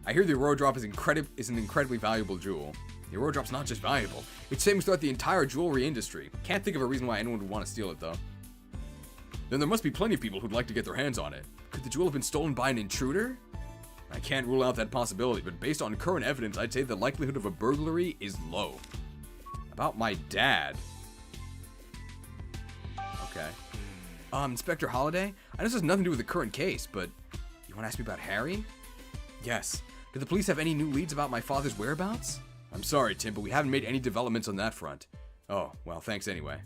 I hear the Aurora Drop is an incredibly valuable jewel. The Aurora Drop's not just valuable, it's famous throughout the entire jewelry industry. Can't think of a reason why anyone would want to steal it, though. Then there must be plenty of people who'd like to get their hands on it. Could the jewel have been stolen by an intruder? I can't rule out that possibility, but based on current evidence, I'd say the likelihood of a burglary is low. About my dad. Okay. Inspector Holliday? I know this has nothing to do with the current case, but you want to ask me about Harry? Yes. Do the police have any new leads about my father's whereabouts? I'm sorry, Tim, but we haven't made any developments on that front. Oh, well, thanks anyway.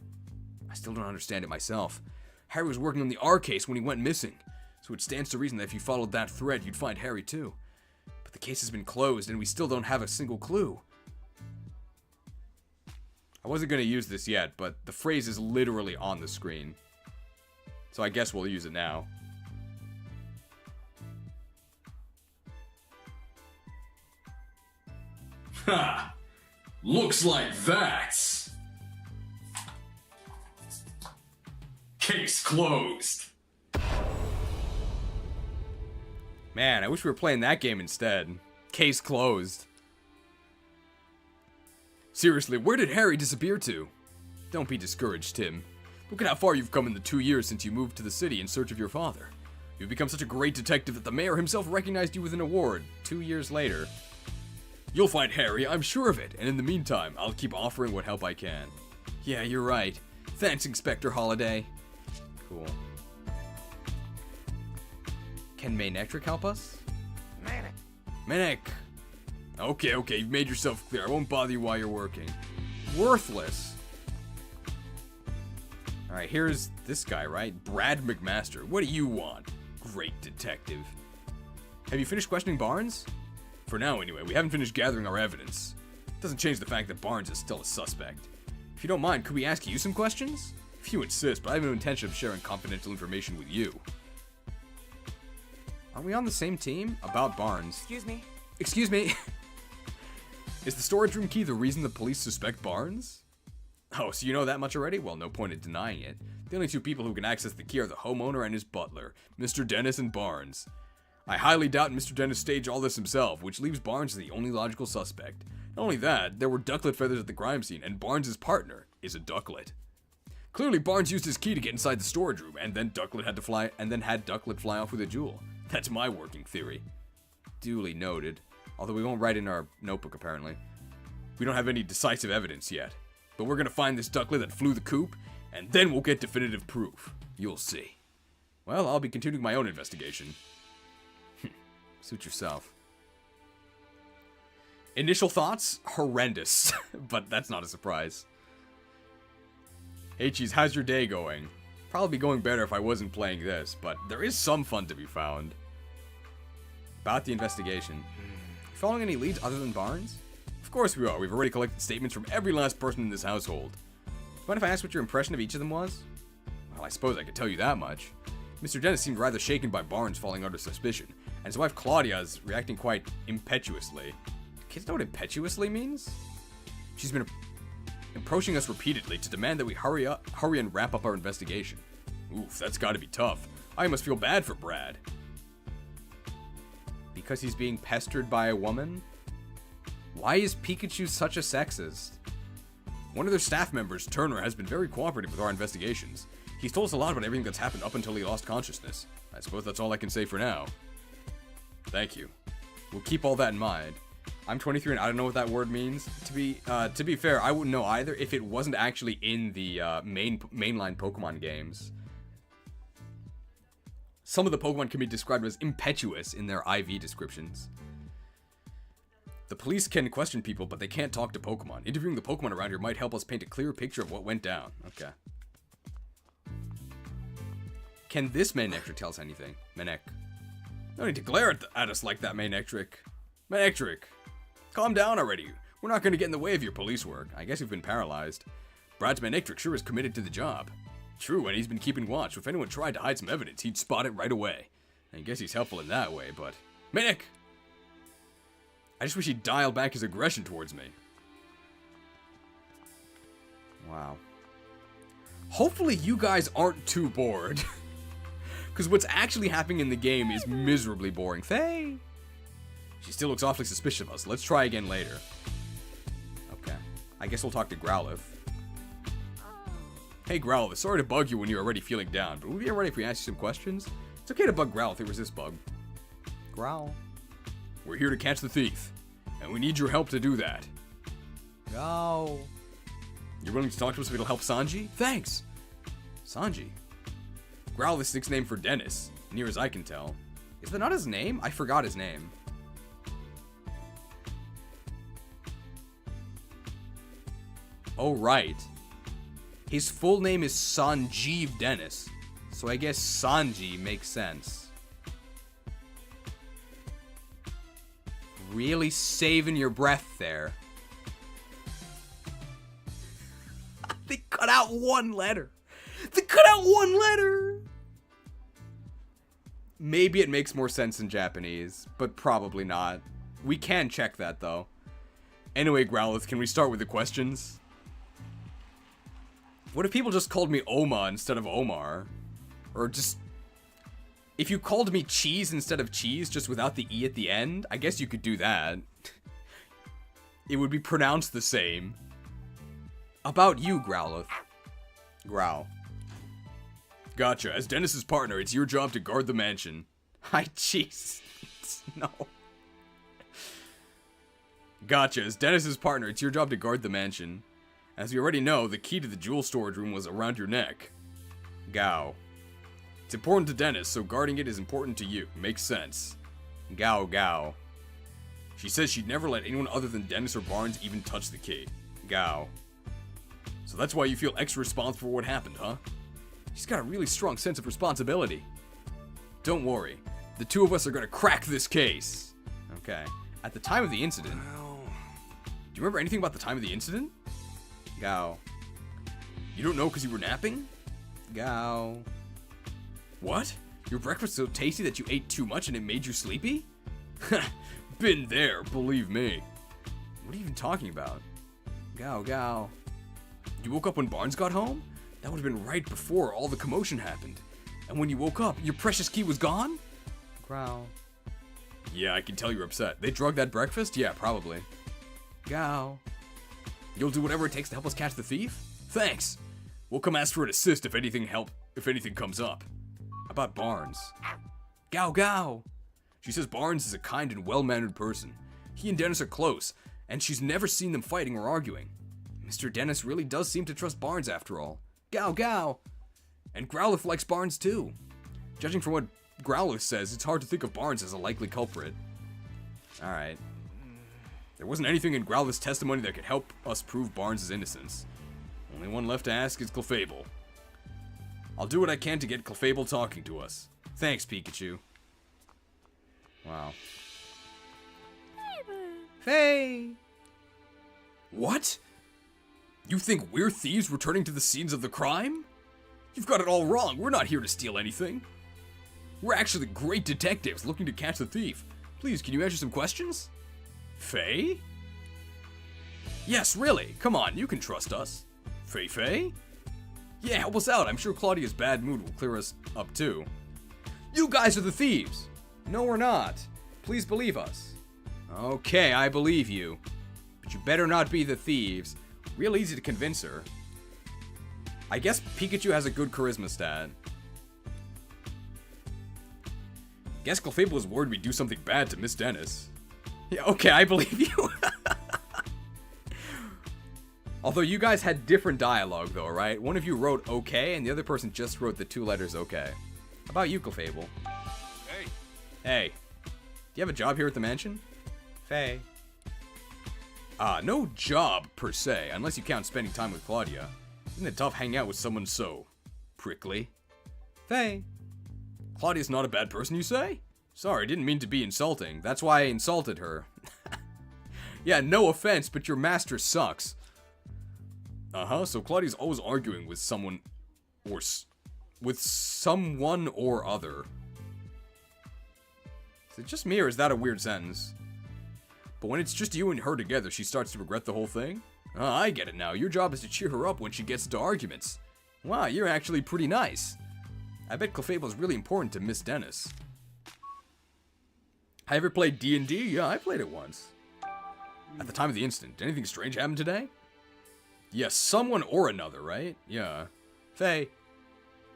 I still don't understand it myself. Harry was working on the R case when he went missing, so it stands to reason that if you followed that thread, you'd find Harry too. But the case has been closed, and we still don't have a single clue. I wasn't going to use this yet, but the phrase is literally on the screen. So I guess we'll use it now. Ha! Looks like that's... Case closed. Man, I wish we were playing that game instead. Case closed. Seriously, where did Harry disappear to? Don't be discouraged, Tim. Look at how far you've come in the 2 years since you moved to the city in search of your father. You've become such a great detective that the mayor himself recognized you with an award 2 years later. You'll find Harry, I'm sure of it, and in the meantime, I'll keep offering what help I can. Yeah, you're right. Thanks, Inspector Holliday. Cool. Can Manectric help us? Manic! Okay, you've made yourself clear. I won't bother you while you're working. Worthless. Alright, here's this guy, right? Brad McMaster. What do you want? Great detective. Have you finished questioning Barnes? For now, anyway. We haven't finished gathering our evidence. Doesn't change the fact that Barnes is still a suspect. If you don't mind, could we ask you some questions? If you insist, but I have no intention of sharing confidential information with you. Aren't we on the same team? About Barnes. Excuse me? Excuse me? Is the storage room key the reason the police suspect Barnes? Oh, so you know that much already? Well, no point in denying it. The only two people who can access the key are the homeowner and his butler, Mr. Dennis and Barnes. I highly doubt Mr. Dennis staged all this himself, which leaves Barnes the only logical suspect. Not only that, there were ducklet feathers at the crime scene, and Barnes' partner is a ducklet. Clearly, Barnes used his key to get inside the storage room, and then had ducklet fly off with a jewel. That's my working theory. Duly noted. Although we won't write in our notebook, apparently. We don't have any decisive evidence yet. But we're gonna find this ducklet that flew the coop, and then we'll get definitive proof. You'll see. Well, I'll be continuing my own investigation. Suit yourself. Initial thoughts? Horrendous. But that's not a surprise. Hey, Cheese, how's your day going? Probably going better if I wasn't playing this, but there is some fun to be found. About the investigation. You following any leads other than Barnes? Of course we are. We've already collected statements from every last person in this household. Mind if I ask what your impression of each of them was? Well, I suppose I could tell you that much. Mr. Dennis seemed rather shaken by Barnes falling under suspicion, and his wife Claudia is reacting quite impetuously. Kids know what impetuously means? She's been approaching us repeatedly to demand that we hurry and wrap up our investigation. Oof, that's gotta be tough. I must feel bad for Brad. Be Because he's being pestered by a woman? Why is Pikachu such a sexist? One of their staff members, Turner, has been very cooperative with our investigations. He's told us a lot about everything that's happened up until he lost consciousness. I suppose that's all I can say for now. Thank you. We'll keep all that in mind. I'm 23 and I don't know what that word means. To be fair, I wouldn't know either if it wasn't actually in the mainline Pokemon games. Some of the Pokemon can be described as impetuous in their IV descriptions. The police can question people, but they can't talk to Pokemon. Interviewing the Pokemon around here might help us paint a clearer picture of what went down. Okay. Can this Manectric tell us anything? Manek. No need to glare at us like that, Manectric. Manectric. Calm down already. We're not going to get in the way of your police work. I guess you've been paralyzed. Brad's Manectric sure is committed to the job. True, and he's been keeping watch. If anyone tried to hide some evidence, he'd spot it right away. I guess he's helpful in that way, but... Manek! I just wish he'd dial back his aggression towards me. Wow. Hopefully you guys aren't too bored. Because what's actually happening in the game is miserably boring. Faye! She still looks awfully suspicious of us. Let's try again later. Okay. I guess we'll talk to Growlithe. Hey Growlithe, sorry to bug you when you're already feeling down, but would you be alright if we ask you some questions? It's okay to bug Growlithe. Where's this bug? Growl. We're here to catch the thief, and we need your help to do that. Go. You're willing to talk to us if it'll help Sanji? Thanks. Sanji. Growlithe's nickname for Dennis, near as I can tell. Is that not his name? I forgot his name. Oh, right. His full name is Sanjeev Dennis, so I guess Sanji makes sense. Really saving your breath there. They cut out one letter. They cut out one letter! Maybe it makes more sense in Japanese, but probably not. We can check that, though. Anyway, Growlithe, can we start with the questions? What if people just called me Oma instead of Omar? Or just... If you called me Cheese instead of Cheese, just without the E at the end, I guess you could do that. It would be pronounced the same. About you, Growlithe. Growl. Gotcha. As Dennis's partner, it's your job to guard the mansion. Hi, Cheese. No. Gotcha. As Dennis's partner, it's your job to guard the mansion. As we already know, the key to the jewel storage room was around your neck. Gao. It's important to Dennis, so guarding it is important to you. Makes sense. Gao Gao. She says she'd never let anyone other than Dennis or Barnes even touch the key. Gao. So that's why you feel extra responsible for what happened, huh? She's got a really strong sense of responsibility. Don't worry. The two of us are gonna crack this case. Okay. At the time of the incident... Do you remember anything about the time of the incident? Gao. You don't know because you were napping? Gao. What? Your breakfast so tasty that you ate too much and it made you sleepy? Been there, believe me. What are you even talking about? Gao Gao. You woke up when Barnes got home? That would have been right before all the commotion happened. And when you woke up, your precious key was gone? Growl. Yeah, I can tell you're upset. They drugged that breakfast? Yeah, probably. Gao. You'll do whatever it takes to help us catch the thief? Thanks. We'll come ask for an assist if anything comes up. About Barnes. Gao Gao. She says Barnes is a kind and well-mannered person. He and Dennis are close, and she's never seen them fighting or arguing. Mr. Dennis really does seem to trust Barnes after all. Gao Gao. And Growlithe likes Barnes too. Judging from what Growlithe says, it's hard to think of Barnes as a likely culprit. Alright. There wasn't anything in Growlithe's testimony that could help us prove Barnes' innocence. Only one left to ask is Clefable. I'll do what I can to get Clefable talking to us. Thanks, Pikachu. Wow. Hey! What? You think we're thieves returning to the scenes of the crime? You've got it all wrong. We're not here to steal anything. We're actually great detectives looking to catch the thief. Please, can you answer some questions? Faye? Yes, really. Come on, you can trust us. Faye? Yeah, help us out. I'm sure Claudia's bad mood will clear us up too. You guys are the thieves. No, we're not. Please believe us. Okay, I believe you. But you better not be the thieves. Real easy to convince her. I guess Pikachu has a good charisma stat. Guess Clefable was worried we'd do something bad to Miss Dennis. Yeah, okay, I believe you. Although you guys had different dialogue though, right? One of you wrote okay, and the other person just wrote the 2 letters okay. How about you, Clefable? Hey. Hey. Do you have a job here at the mansion? Faye. No job, per se, unless you count spending time with Claudia. Isn't it tough hanging out with someone so prickly? Faye. Claudia's not a bad person, you say? Sorry, didn't mean to be insulting. That's why I insulted her. Yeah, no offense, but your master sucks. Uh-huh, so Claudia's always arguing with someone or with someone or other. Is it just me or is that a weird sentence? But when it's just you and her together, she starts to regret the whole thing? I get it now. Your job is to cheer her up when she gets into arguments. Wow, you're actually pretty nice. I bet Clefable's really important to Miss Dennis. I ever played D&D? Yeah, I played it once. At the time of the incident, did anything strange happen today? Yes, someone or another, right? Yeah. Faye.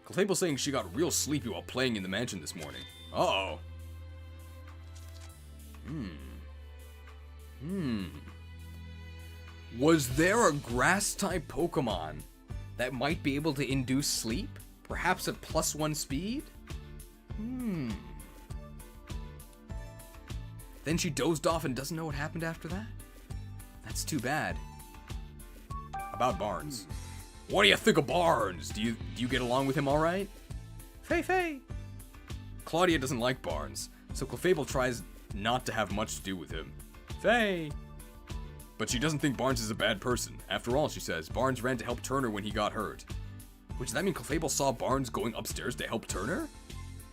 Clefable's saying she got real sleepy while playing in the mansion this morning. Uh-oh. Was there a grass-type Pokemon that might be able to induce sleep? Perhaps at +1 speed? Then she dozed off and doesn't know what happened after that? That's too bad. About Barnes. What do you think of Barnes? Do you get along with him alright? Faye. Claudia doesn't like Barnes, so Clefable tries not to have much to do with him. Faye. But she doesn't think Barnes is a bad person. After all, she says, Barnes ran to help Turner when he got hurt. Which, does that mean Clefable saw Barnes going upstairs to help Turner?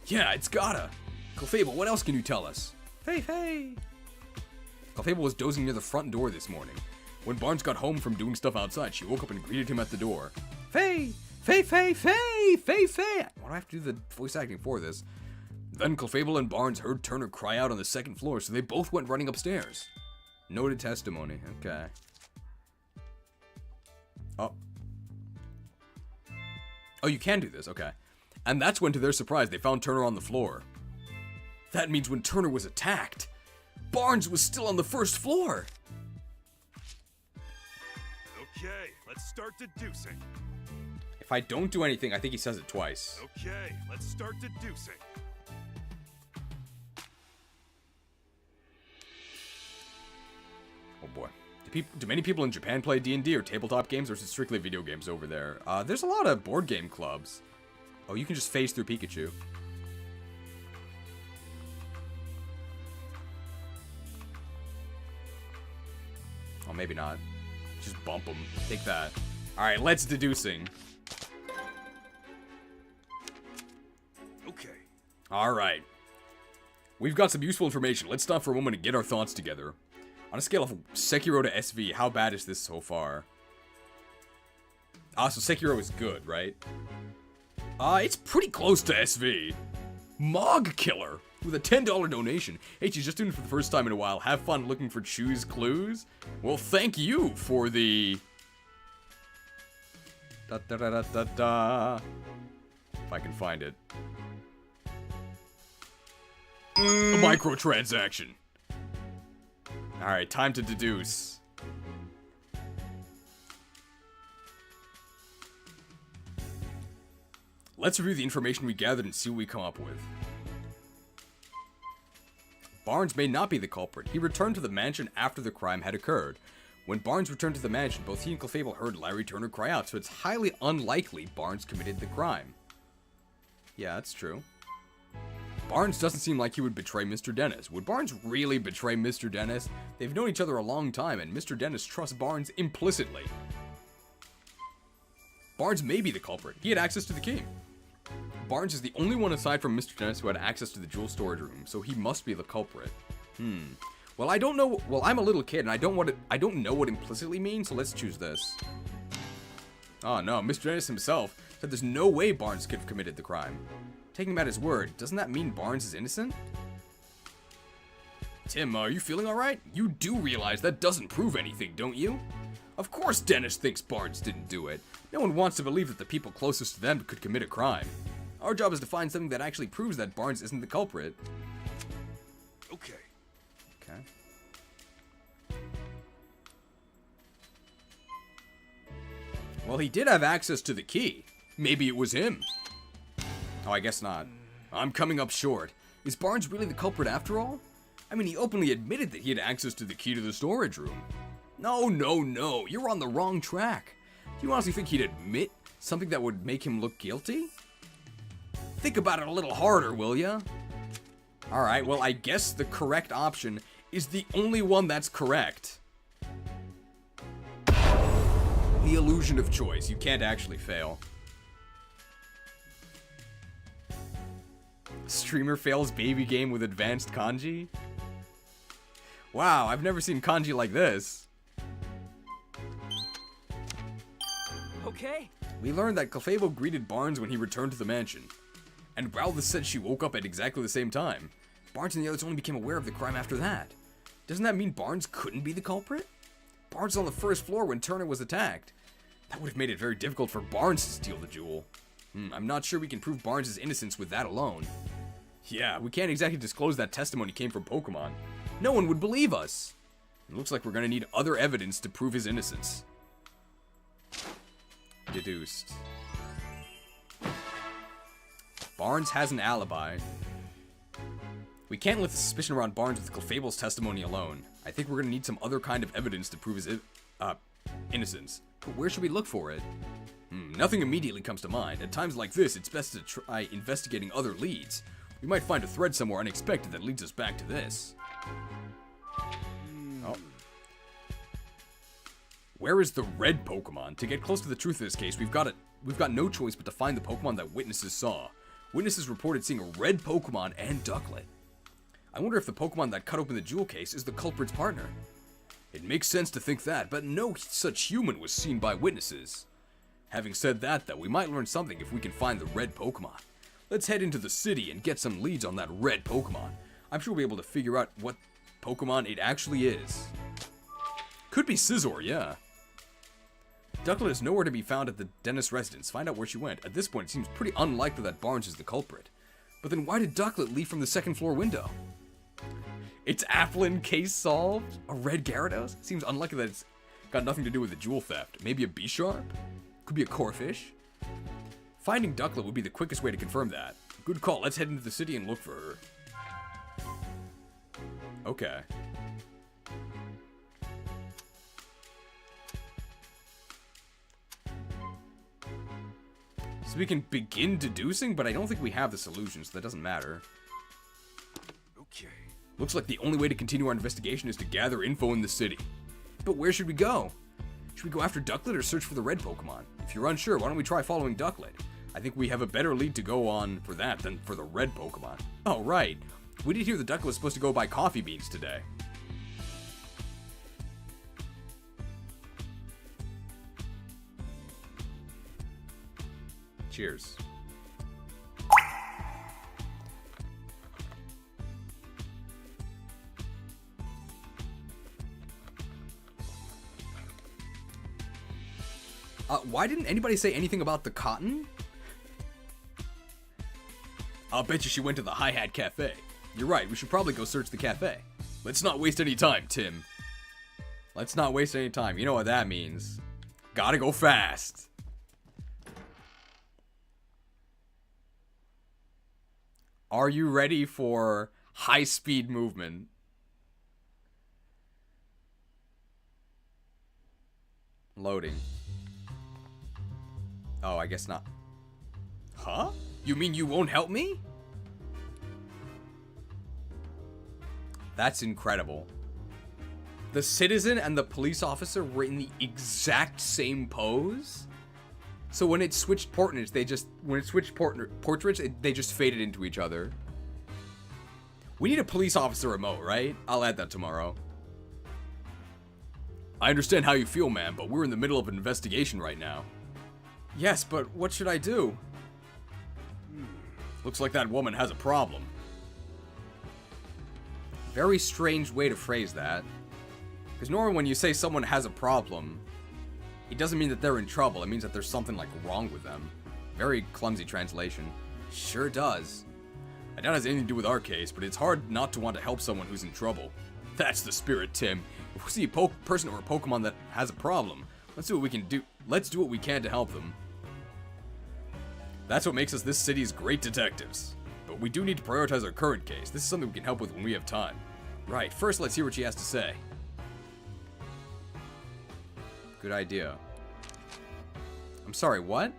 Yeah, it's gotta. Clefable, what else can you tell us? Faye. Clefable was dozing near the front door this morning. When Barnes got home from doing stuff outside, she woke up and greeted him at the door. Faye! Why do I have to do the voice acting for this? Then Clefable and Barnes heard Turner cry out on the 2nd floor, so they both went running upstairs. Noted testimony. Okay. Oh, you can do this. Okay. And that's when, to their surprise, they found Turner on the floor. That means when Turner was attacked, Barnes was still on the 1st floor. Okay, let's start deducing. If I don't do anything, I think he says it twice. Okay, let's start deducing. Oh boy. Do many people in Japan play D&D or tabletop games, or is it strictly video games over there? There's a lot of board game clubs. Oh, you can just phase through Pikachu. Oh, maybe not. Just bump him. Take that. Alright, let's deducing. Okay. Alright. We've got some useful information. Let's stop for a moment and get our thoughts together. On a scale of Sekiro to SV, how bad is this so far? So Sekiro is good, right? It's pretty close to SV. Mog Killer with a $10 donation. Hey, she's just doing it for the first time in a while. Have fun looking for choose clues? Well, thank you for the... If I can find it. A microtransaction. Alright, time to deduce. Let's review the information we gathered and see what we come up with. Barnes may not be the culprit. He returned to the mansion after the crime had occurred. When Barnes returned to the mansion, both he and Clefable heard Larry Turner cry out, so it's highly unlikely Barnes committed the crime. Yeah, that's true. Barnes doesn't seem like he would betray Mr. Dennis. Would Barnes really betray Mr. Dennis? They've known each other a long time, and Mr. Dennis trusts Barnes implicitly. Barnes may be the culprit. He had access to the key. Barnes is the only one aside from Mr. Dennis who had access to the jewel storage room, so he must be the culprit. Well, I don't know. Well, I'm a little kid, and I don't know what implicitly means, so let's choose this. Oh no, Mr. Dennis himself said there's no way Barnes could have committed the crime. Taking him at his word, doesn't that mean Barnes is innocent? Tim, are you feeling alright? You do realize that doesn't prove anything, don't you? Of course Dennis thinks Barnes didn't do it. No one wants to believe that the people closest to them could commit a crime. Our job is to find something that actually proves that Barnes isn't the culprit. Okay. Okay. Well, he did have access to the key. Maybe it was him. Oh, I guess not. I'm coming up short. Is Barnes really the culprit after all? I mean, he openly admitted that he had access to the key to the storage room. No, you're on the wrong track. Do you honestly think he'd admit something that would make him look guilty? Think about it a little harder, will ya? Alright, well, I guess the correct option is the only one that's correct. The illusion of choice. You can't actually fail. Streamer fails baby game with advanced kanji? Wow, I've never seen kanji like this. Okay. We learned that Clefable greeted Barnes when he returned to the mansion. And Ralph said she woke up at exactly the same time. Barnes and the others only became aware of the crime after that. Doesn't that mean Barnes couldn't be the culprit? Barnes was on the first floor when Turner was attacked. That would have made it very difficult for Barnes to steal the jewel. I'm not sure we can prove Barnes' innocence with that alone. Yeah, we can't exactly disclose that testimony came from Pokemon. No one would believe us. It looks like we're gonna need other evidence to prove his innocence. Deduced. Barnes has an alibi. We can't let the suspicion around Barnes with Clefable's testimony alone. I think we're gonna need some other kind of evidence to prove his innocence. But where should we look for it? Nothing immediately comes to mind. At times like this, it's best to try investigating other leads. We might find a thread somewhere unexpected that leads us back to this. Oh. Where is the red Pokemon? To get close to the truth of this case, we've got no choice but to find the Pokemon that witnesses saw. Witnesses reported seeing a red Pokemon and Ducklet. I wonder if the Pokemon that cut open the jewel case is the culprit's partner. It makes sense to think that, but no such human was seen by witnesses. Having said that, though, we might learn something if we can find the red Pokemon. Let's head into the city and get some leads on that red Pokemon. I'm sure we'll be able to figure out what Pokemon it actually is. Could be Scizor, yeah. Ducklet is nowhere to be found at the Dennis residence. Find out where she went. At this point, it seems pretty unlikely that Barnes is the culprit. But then why did Ducklet leave from the second floor window? It's Applin, case solved? A red Gyarados? Seems unlikely that it's got nothing to do with the jewel theft. Maybe a B-Sharp? Could be a Corphish? Finding Ducklet would be the quickest way to confirm that. Good call. Let's head into the city and look for her. Okay. So we can begin deducing, but I don't think we have the solution, so that doesn't matter. Okay. Looks like the only way to continue our investigation is to gather info in the city. But where should we go? Should we go after Ducklet or search for the red Pokemon? If you're unsure, why don't we try following Ducklet? I think we have a better lead to go on for that than for the red Pokemon. Oh, right. We did hear the Ducklet was supposed to go buy coffee beans today. Cheers. Why didn't anybody say anything about the cotton? I'll bet you she went to the Hi-Hat Cafe. You're right, we should probably go search the cafe. Let's not waste any time, Tim. Let's not waste any time. You know what that means. Gotta go fast. Are you ready for high-speed movement? Loading. Oh, I guess not. Huh? You mean you won't help me? That's incredible. The citizen and the police officer were in the exact same pose? So when it switched portraits, they just faded into each other. We need a police officer remote, right? I'll add that tomorrow. I understand how you feel, man, but we're in the middle of an investigation right now. Yes, but what should I do? Looks like that woman has a problem. Very strange way to phrase that. Because normally when you say someone has a problem, it doesn't mean that they're in trouble. It means that there's something, like, wrong with them. Very clumsy translation. Sure does. I doubt it has anything to do with our case, but it's hard not to want to help someone who's in trouble. That's the spirit, Tim. If we see a person or a Pokemon that has a problem, let's do what we can do. Let's do what we can to help them. That's what makes us this city's great detectives. But we do need to prioritize our current case. This is something we can help with when we have time. Right, first let's hear what she has to say. Good idea. I'm sorry, what?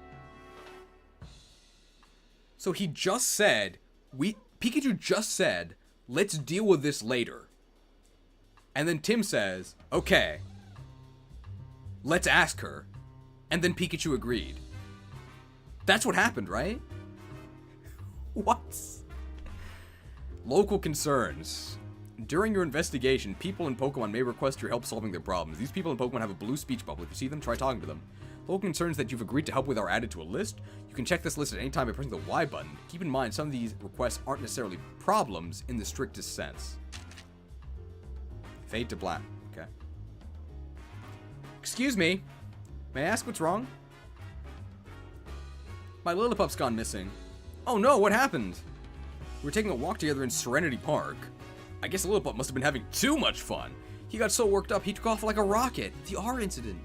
So he just said, Pikachu just said, let's deal with this later. And then Tim says, okay, let's ask her. And then Pikachu agreed. That's what happened, right? What? Local concerns. During your investigation, people in Pokemon may request your help solving their problems. These people in Pokemon have a blue speech bubble. If you see them, try talking to them. Local concerns that you've agreed to help with are added to a list. You can check this list at any time by pressing the Y button. Keep in mind, some of these requests aren't necessarily problems in the strictest sense. Fade to black. Okay. Excuse me. May I ask what's wrong? My Lillipup's gone missing. Oh no, what happened? We were taking a walk together in Serenity Park. I guess Lillipup must have been having too much fun. He got so worked up, he took off like a rocket. The R incident.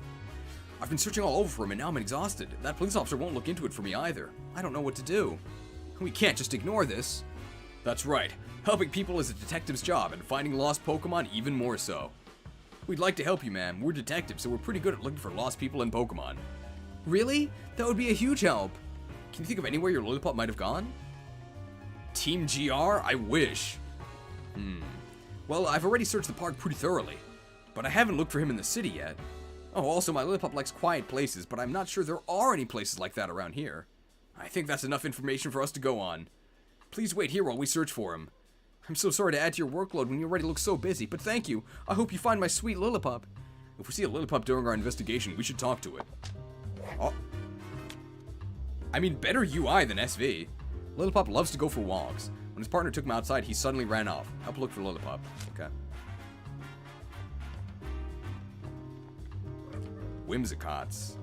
I've been searching all over for him and now I'm exhausted. That police officer won't look into it for me either. I don't know what to do. We can't just ignore this. That's right. Helping people is a detective's job and finding lost Pokemon even more so. We'd like to help you, ma'am. We're detectives, so we're pretty good at looking for lost people and Pokemon. Really? That would be a huge help. Can you think of anywhere your Lillipup might have gone? Team GR? I wish. Well, I've already searched the park pretty thoroughly, but I haven't looked for him in the city yet. Oh, also, my Lillipup likes quiet places, but I'm not sure there are any places like that around here. I think that's enough information for us to go on. Please wait here while we search for him. I'm so sorry to add to your workload when you already look so busy, but thank you. I hope you find my sweet Lillipup. If we see a Lillipup during our investigation, we should talk to it. Oh. I mean, better UI than SV. Lillipup loves to go for walks. When his partner took him outside, he suddenly ran off. Help look for Lillipup. Okay. Whimsicots.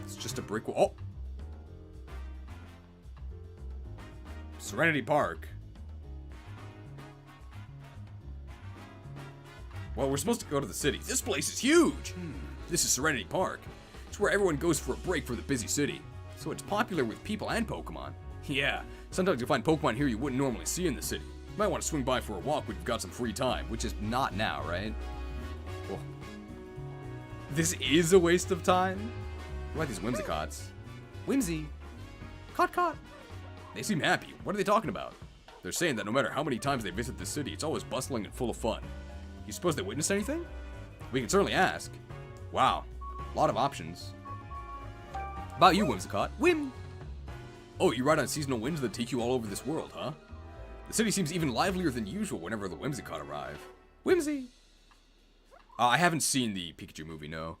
It's just a brick wall. Oh! Serenity Park. Well, we're supposed to go to the city. This place is huge! This is Serenity Park. It's where everyone goes for a break from the busy city. So it's popular with people and Pokemon. Yeah, sometimes you'll find Pokemon here you wouldn't normally see in the city. You might want to swing by for a walk when you've got some free time, which is not now, right? Well, this is a waste of time? What about these Whimsicots? Whimsy. Cot. They seem happy. What are they talking about? They're saying that no matter how many times they visit the city, it's always bustling and full of fun. You suppose they witnessed anything? We can certainly ask. Wow, a lot of options. About you, Whimsicott. Whim! Oh, you ride on seasonal winds that take you all over this world, huh? The city seems even livelier than usual whenever the Whimsicott arrive. Whimsy! I haven't seen the Pikachu movie, no.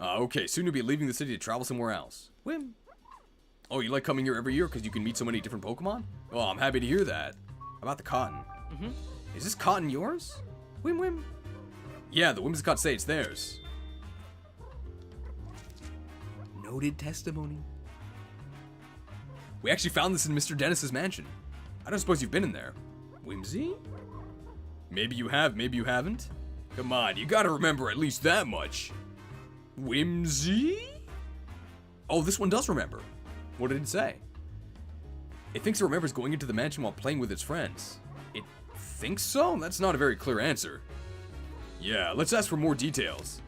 Okay, soon you'll be leaving the city to travel somewhere else. Whim! Oh, you like coming here every year because you can meet so many different Pokemon? Oh, I'm happy to hear that. How about the cotton? Is this cotton yours? Whim. Yeah, the Whimsicott say it's theirs. Noted testimony. We actually found this in Mr. Dennis's mansion. I don't suppose you've been in there. Whimsy? Maybe you have, maybe you haven't. Come on, you gotta remember at least that much. Whimsy? Oh, this one does remember. What did it say? It thinks it remembers going into the mansion while playing with its friends. It thinks so? That's not a very clear answer. Yeah, let's ask for more details.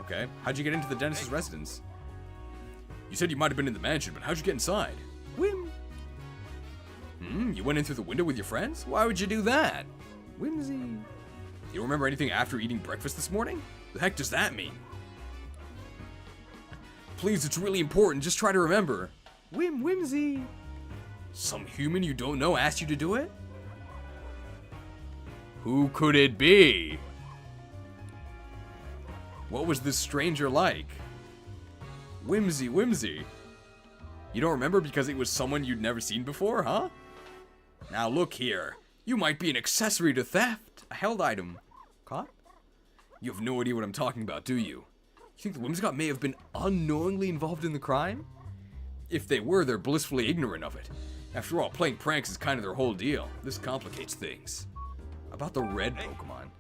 Okay, how'd you get into the dentist's residence? You said you might have been in the mansion, but how'd you get inside? Whim. You went in through the window with your friends? Why would you do that? Whimsy. You remember anything after eating breakfast this morning? The heck does that mean? Please, it's really important. Just try to remember. Whimsy. Some human you don't know asked you to do it? Who could it be? What was this stranger like? Whimsy. You don't remember because it was someone you'd never seen before, huh? Now look here. You might be an accessory to theft. A held item. Caught? You have no idea what I'm talking about, do you? You think the Whimsicott may have been unknowingly involved in the crime? If they were, they're blissfully ignorant of it. After all, playing pranks is kind of their whole deal. This complicates things. About the red Pokemon.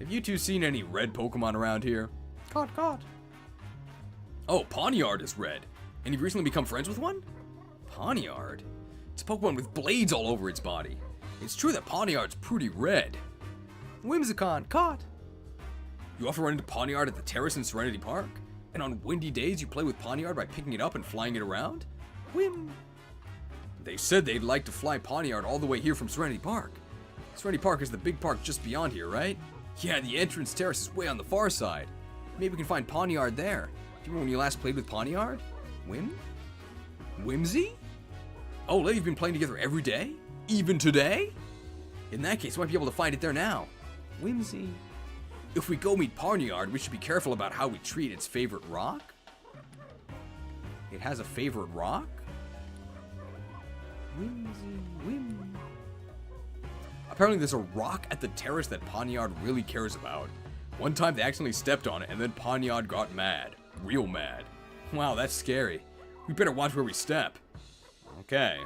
Have you two seen any red Pokemon around here? Caught. Oh, Pawniard is red. And you've recently become friends with one? Pawniard? It's a Pokemon with blades all over its body. It's true that Pawniard's pretty red. Whimsicott, caught. You often run into Pawniard at the terrace in Serenity Park? And on windy days you play with Pawniard by picking it up and flying it around? Whim. They said they'd like to fly Pawniard all the way here from Serenity Park. Serenity Park is the big park just beyond here, right? Yeah, the entrance terrace is way on the far side. Maybe we can find Pawniard there. Do you remember when you last played with Pawniard? Whimsy? Oh, you've been playing together every day? Even today? In that case, we might be able to find it there now. Whimsy. If we go meet Pawniard, we should be careful about how we treat its favorite rock? It has a favorite rock? Whimsy. Apparently there's a rock at the terrace that Pawniard really cares about. One time they accidentally stepped on it and then Pawniard got mad. Real mad. Wow, that's scary. We better watch where we step. Okay.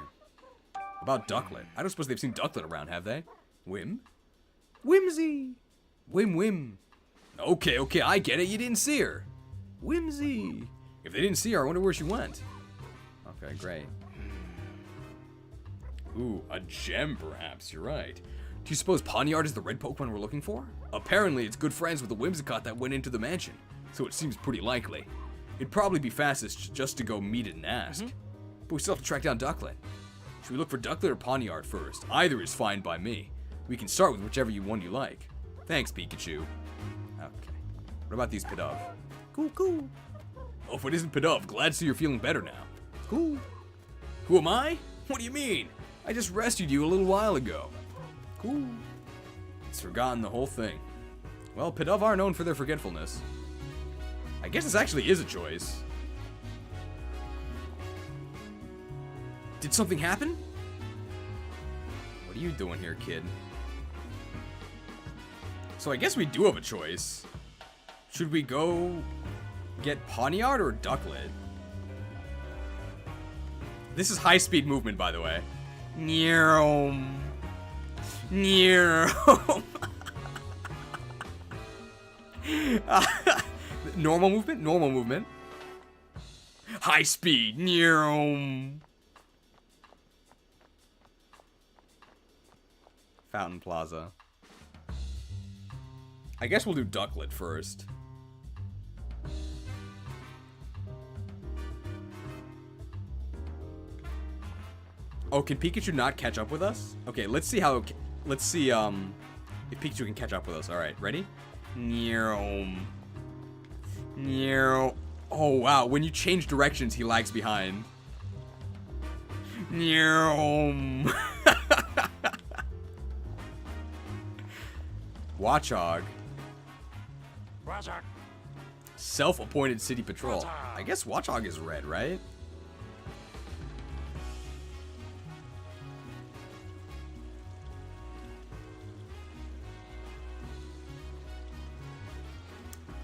About Ducklet. I don't suppose they've seen Ducklet around, have they? Whimsy. Whim. Okay, I get it. You didn't see her. Whimsy. If they didn't see her, I wonder where she went. Okay, great. Ooh, a gem perhaps. You're right. Do you suppose Pawniard is the red Pokemon we're looking for? Apparently, it's good friends with the Whimsicott that went into the mansion, so it seems pretty likely. It'd probably be fastest just to go meet it and ask. But we still have to track down Ducklet. Should we look for Ducklet or Pawniard first? Either is fine by me. We can start with whichever one you like. Thanks, Pikachu. Okay. What about these Pidove? Cool. Oh, if it isn't Pidove, glad to see you're feeling better now. Cool. Who am I? What do you mean? I just rescued you a little while ago. Cool. It's forgotten the whole thing. Well, Pidove are known for their forgetfulness. I guess this actually is a choice. Did something happen? What are you doing here, kid? So I guess we do have a choice. Should we go get Pawniard or Ducklet? This is high-speed movement, by the way. Normal movement. High speed. Fountain Plaza. I guess we'll do Ducklet first. Oh, can Pikachu not catch up with us? Okay, let's see if Pikachu can catch up with us. All right, ready? Oh, wow. When you change directions, he lags behind. Watchog. Self-appointed city patrol. I guess Watchog is red, right?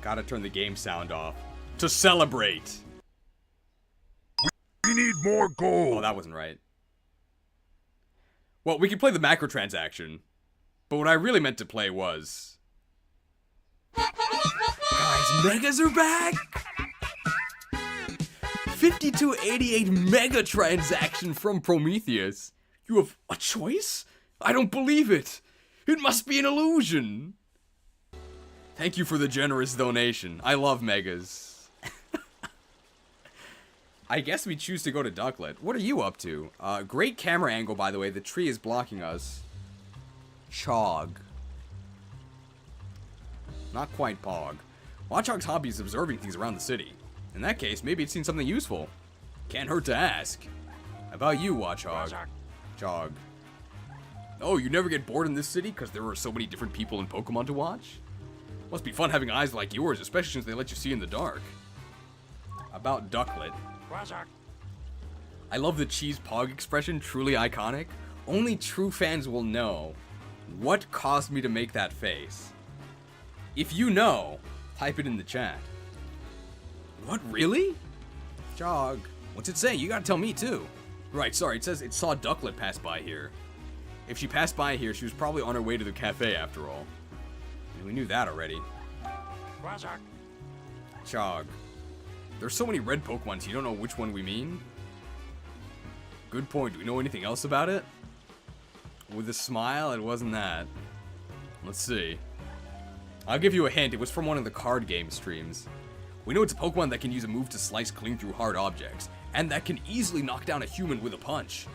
Gotta turn the game sound off to celebrate. We need more gold. Oh, that wasn't right. Well, we can play the macro transaction, but what I really meant to play was... Guys, Megas are back! 5288 Mega transaction from Prometheus. You have a choice? I don't believe it. It must be an illusion. Thank you for the generous donation. I love Megas. I guess we choose to go to Ducklet. What are you up to? Great camera angle, by the way. The tree is blocking us. Chog. Not quite Pog. Watchog's hobby is observing things around the city. In that case, maybe it's seen something useful. Can't hurt to ask. How about you, Watchog? Chog. Oh, you never get bored in this city because there are so many different people and Pokemon to watch? Must be fun having eyes like yours, especially since they let you see in the dark. About Ducklet. I love the cheese pog expression, truly iconic. Only true fans will know what caused me to make that face. If you know, type it in the chat. What, really? Jog. What's it say? You gotta tell me too. Right, sorry, it says it saw Ducklet pass by here. If she passed by here, she was probably on her way to the cafe after all. And we knew that already. Chog. There's so many red Pokemon, you don't know which one we mean. Good point. Do we know anything else about it? With a smile, it wasn't that. Let's see. I'll give you a hint. It was from one of the card game streams. We know it's a Pokemon that can use a move to slice clean through hard objects, and that can easily knock down a human with a punch.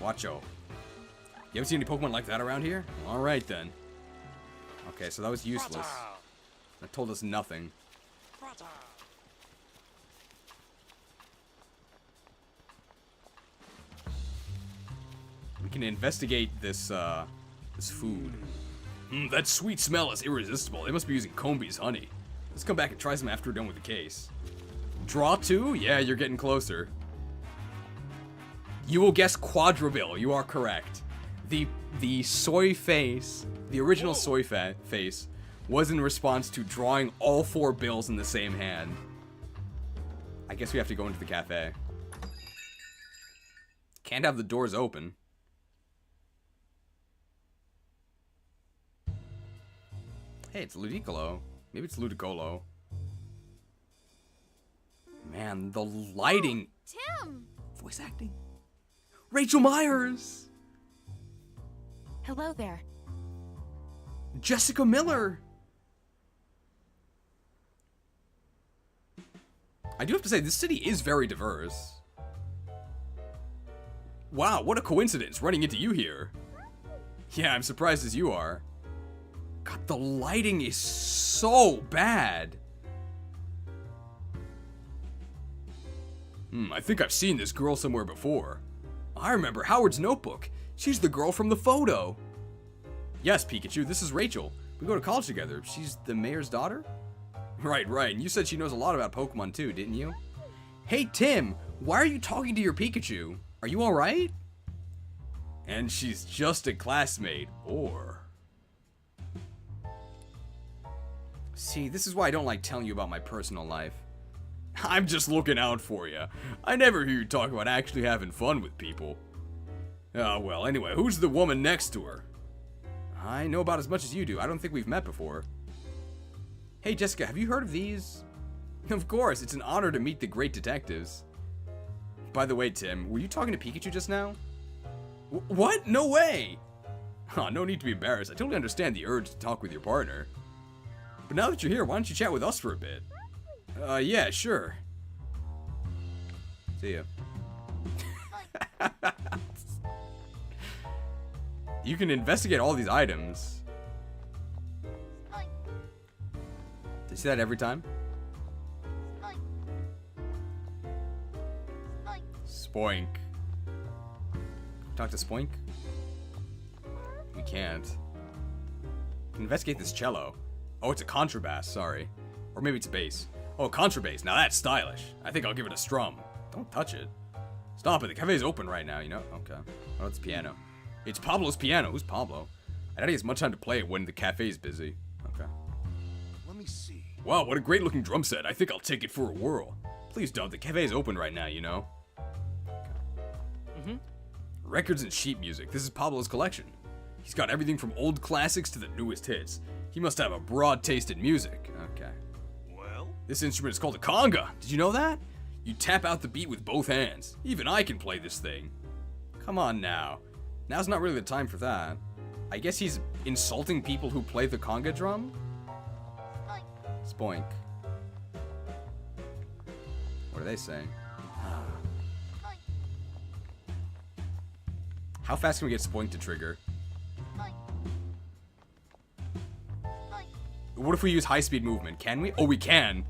Watcho. You ever seen any Pokemon like that around here? Alright then. Okay, so that was useless. That told us nothing. We can investigate this, this food. That sweet smell is irresistible. They must be using Combe's honey. Let's come back and try some after we're done with the case. Draw 2? Yeah, you're getting closer. You will guess Quadribil. You are correct. The soy face, the original soy face, was in response to drawing all 4 bills in the same hand. I guess we have to go into the cafe. Can't have the doors open. Hey, it's Ludicolo. Maybe it's Ludicolo. Man, the lighting. Tim! Voice acting. Rachel Myers! Hello there. Jessica Miller! I do have to say, this city is very diverse. Wow, what a coincidence, running into you here. Yeah, I'm surprised as you are. God, the lighting is so bad. I think I've seen this girl somewhere before. I remember Howard's notebook. She's the girl from the photo. Yes, Pikachu, this is Rachel. We go to college together. She's the mayor's daughter? Right. And you said she knows a lot about Pokemon too, didn't you? Hey, Tim, why are you talking to your Pikachu? Are you alright? And she's just a classmate, or... See, this is why I don't like telling you about my personal life. I'm just looking out for you. I never hear you talk about actually having fun with people. Well, anyway, who's the woman next to her? I know about as much as you do. I don't think we've met before. Hey, Jessica, have you heard of these? Of course, it's an honor to meet the great detectives. By the way, Tim, were you talking to Pikachu just now? What? No way! No need to be embarrassed. I totally understand the urge to talk with your partner. But now that you're here, why don't you chat with us for a bit? Yeah, sure. See ya. You can investigate all these items. Do you see that every time? Spoink. Talk to Spoink? We can't. Investigate this cello. Oh, it's a contrabass, sorry. Or maybe it's a bass. Oh, contrabass. Now that's stylish. I think I'll give it a strum. Don't touch it. Stop it. The cafe's open right now, you know? Okay. Oh, it's piano. It's Pablo's piano. Who's Pablo? I doubt he has much time to play it when the cafe's busy. Okay. Let me see. Wow, what a great looking drum set. I think I'll take it for a whirl. Please don't. The cafe's open right now, you know? Okay. Records and sheet music. This is Pablo's collection. He's got everything from old classics to the newest hits. He must have a broad taste in music. Okay. Well? This instrument is called a conga. Did you know that? You tap out the beat with both hands. Even I can play this thing. Come on now. Now's not really the time for that. I guess he's insulting people who play the conga drum? Spoink. What are they saying? How fast can we get Spoink to trigger? What if we use high-speed movement? Can we? Oh, we can!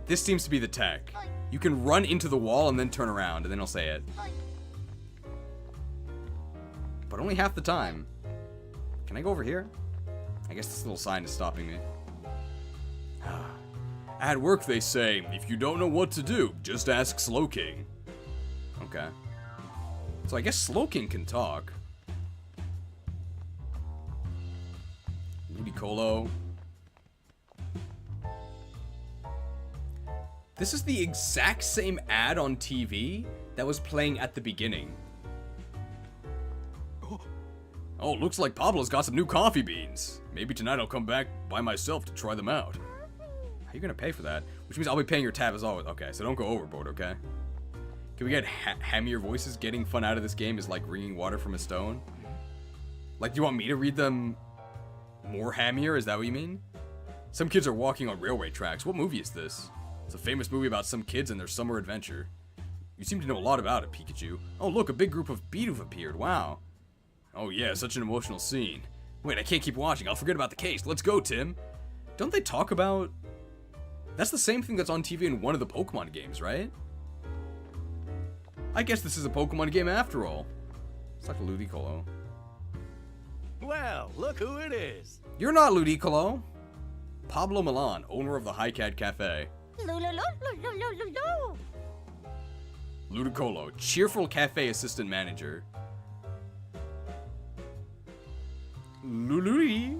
This seems to be the tech. You can run into the wall and then turn around, and then he'll say it. But only half the time. Can I go over here? I guess this little sign is stopping me. At work they say, if you don't know what to do, just ask Slowking. Okay. So I guess Slowking can talk. Ludicolo. This is the exact same ad on TV that was playing at the beginning. Oh, looks like Pablo's got some new coffee beans. Maybe tonight I'll come back by myself to try them out. How are you gonna pay for that? Which means I'll be paying your tab as always. Okay, so don't go overboard, okay? Can we get hammier voices? Getting fun out of this game is like wringing water from a stone. Like, do you want me to read them more hammier? Is that what you mean? Some kids are walking on railway tracks. What movie is this? It's a famous movie about some kids and their summer adventure. You seem to know a lot about it, Pikachu. Oh, look, a big group of beat have appeared. Wow. Oh, yeah, such an emotional scene. Wait, I can't keep watching. I'll forget about the case. Let's go, Tim. Don't they talk about... That's the same thing that's on TV in one of the Pokemon games, right? I guess this is a Pokemon game after all. It's like a Ludicolo. Well, look who it is. You're not Ludicolo. Pablo Milan, owner of the High Cat Cafe. Ludicolo, cheerful cafe assistant manager. Lului.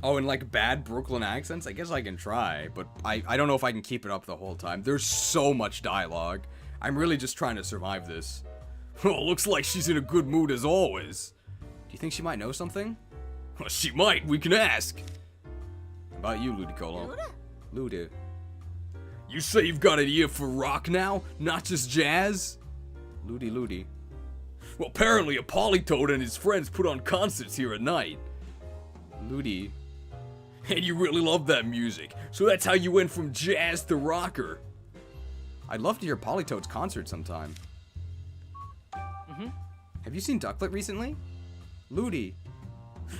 Oh, and like bad Brooklyn accents? I guess I can try, but I don't know if I can keep it up the whole time. There's so much dialogue. I'm really just trying to survive this. Oh, looks like she's in a good mood as always. Do you think she might know something? Well, she might. We can ask. How about you, Ludicolo? Luda. You say you've got an ear for rock now? Not just jazz? Ludi. Well, apparently a Polytoad and his friends put on concerts here at night. Ludi. And you really love that music, so that's how you went from jazz to rocker. I'd love to hear Polytoad's concert sometime. Have you seen Ducklet recently? Ludi.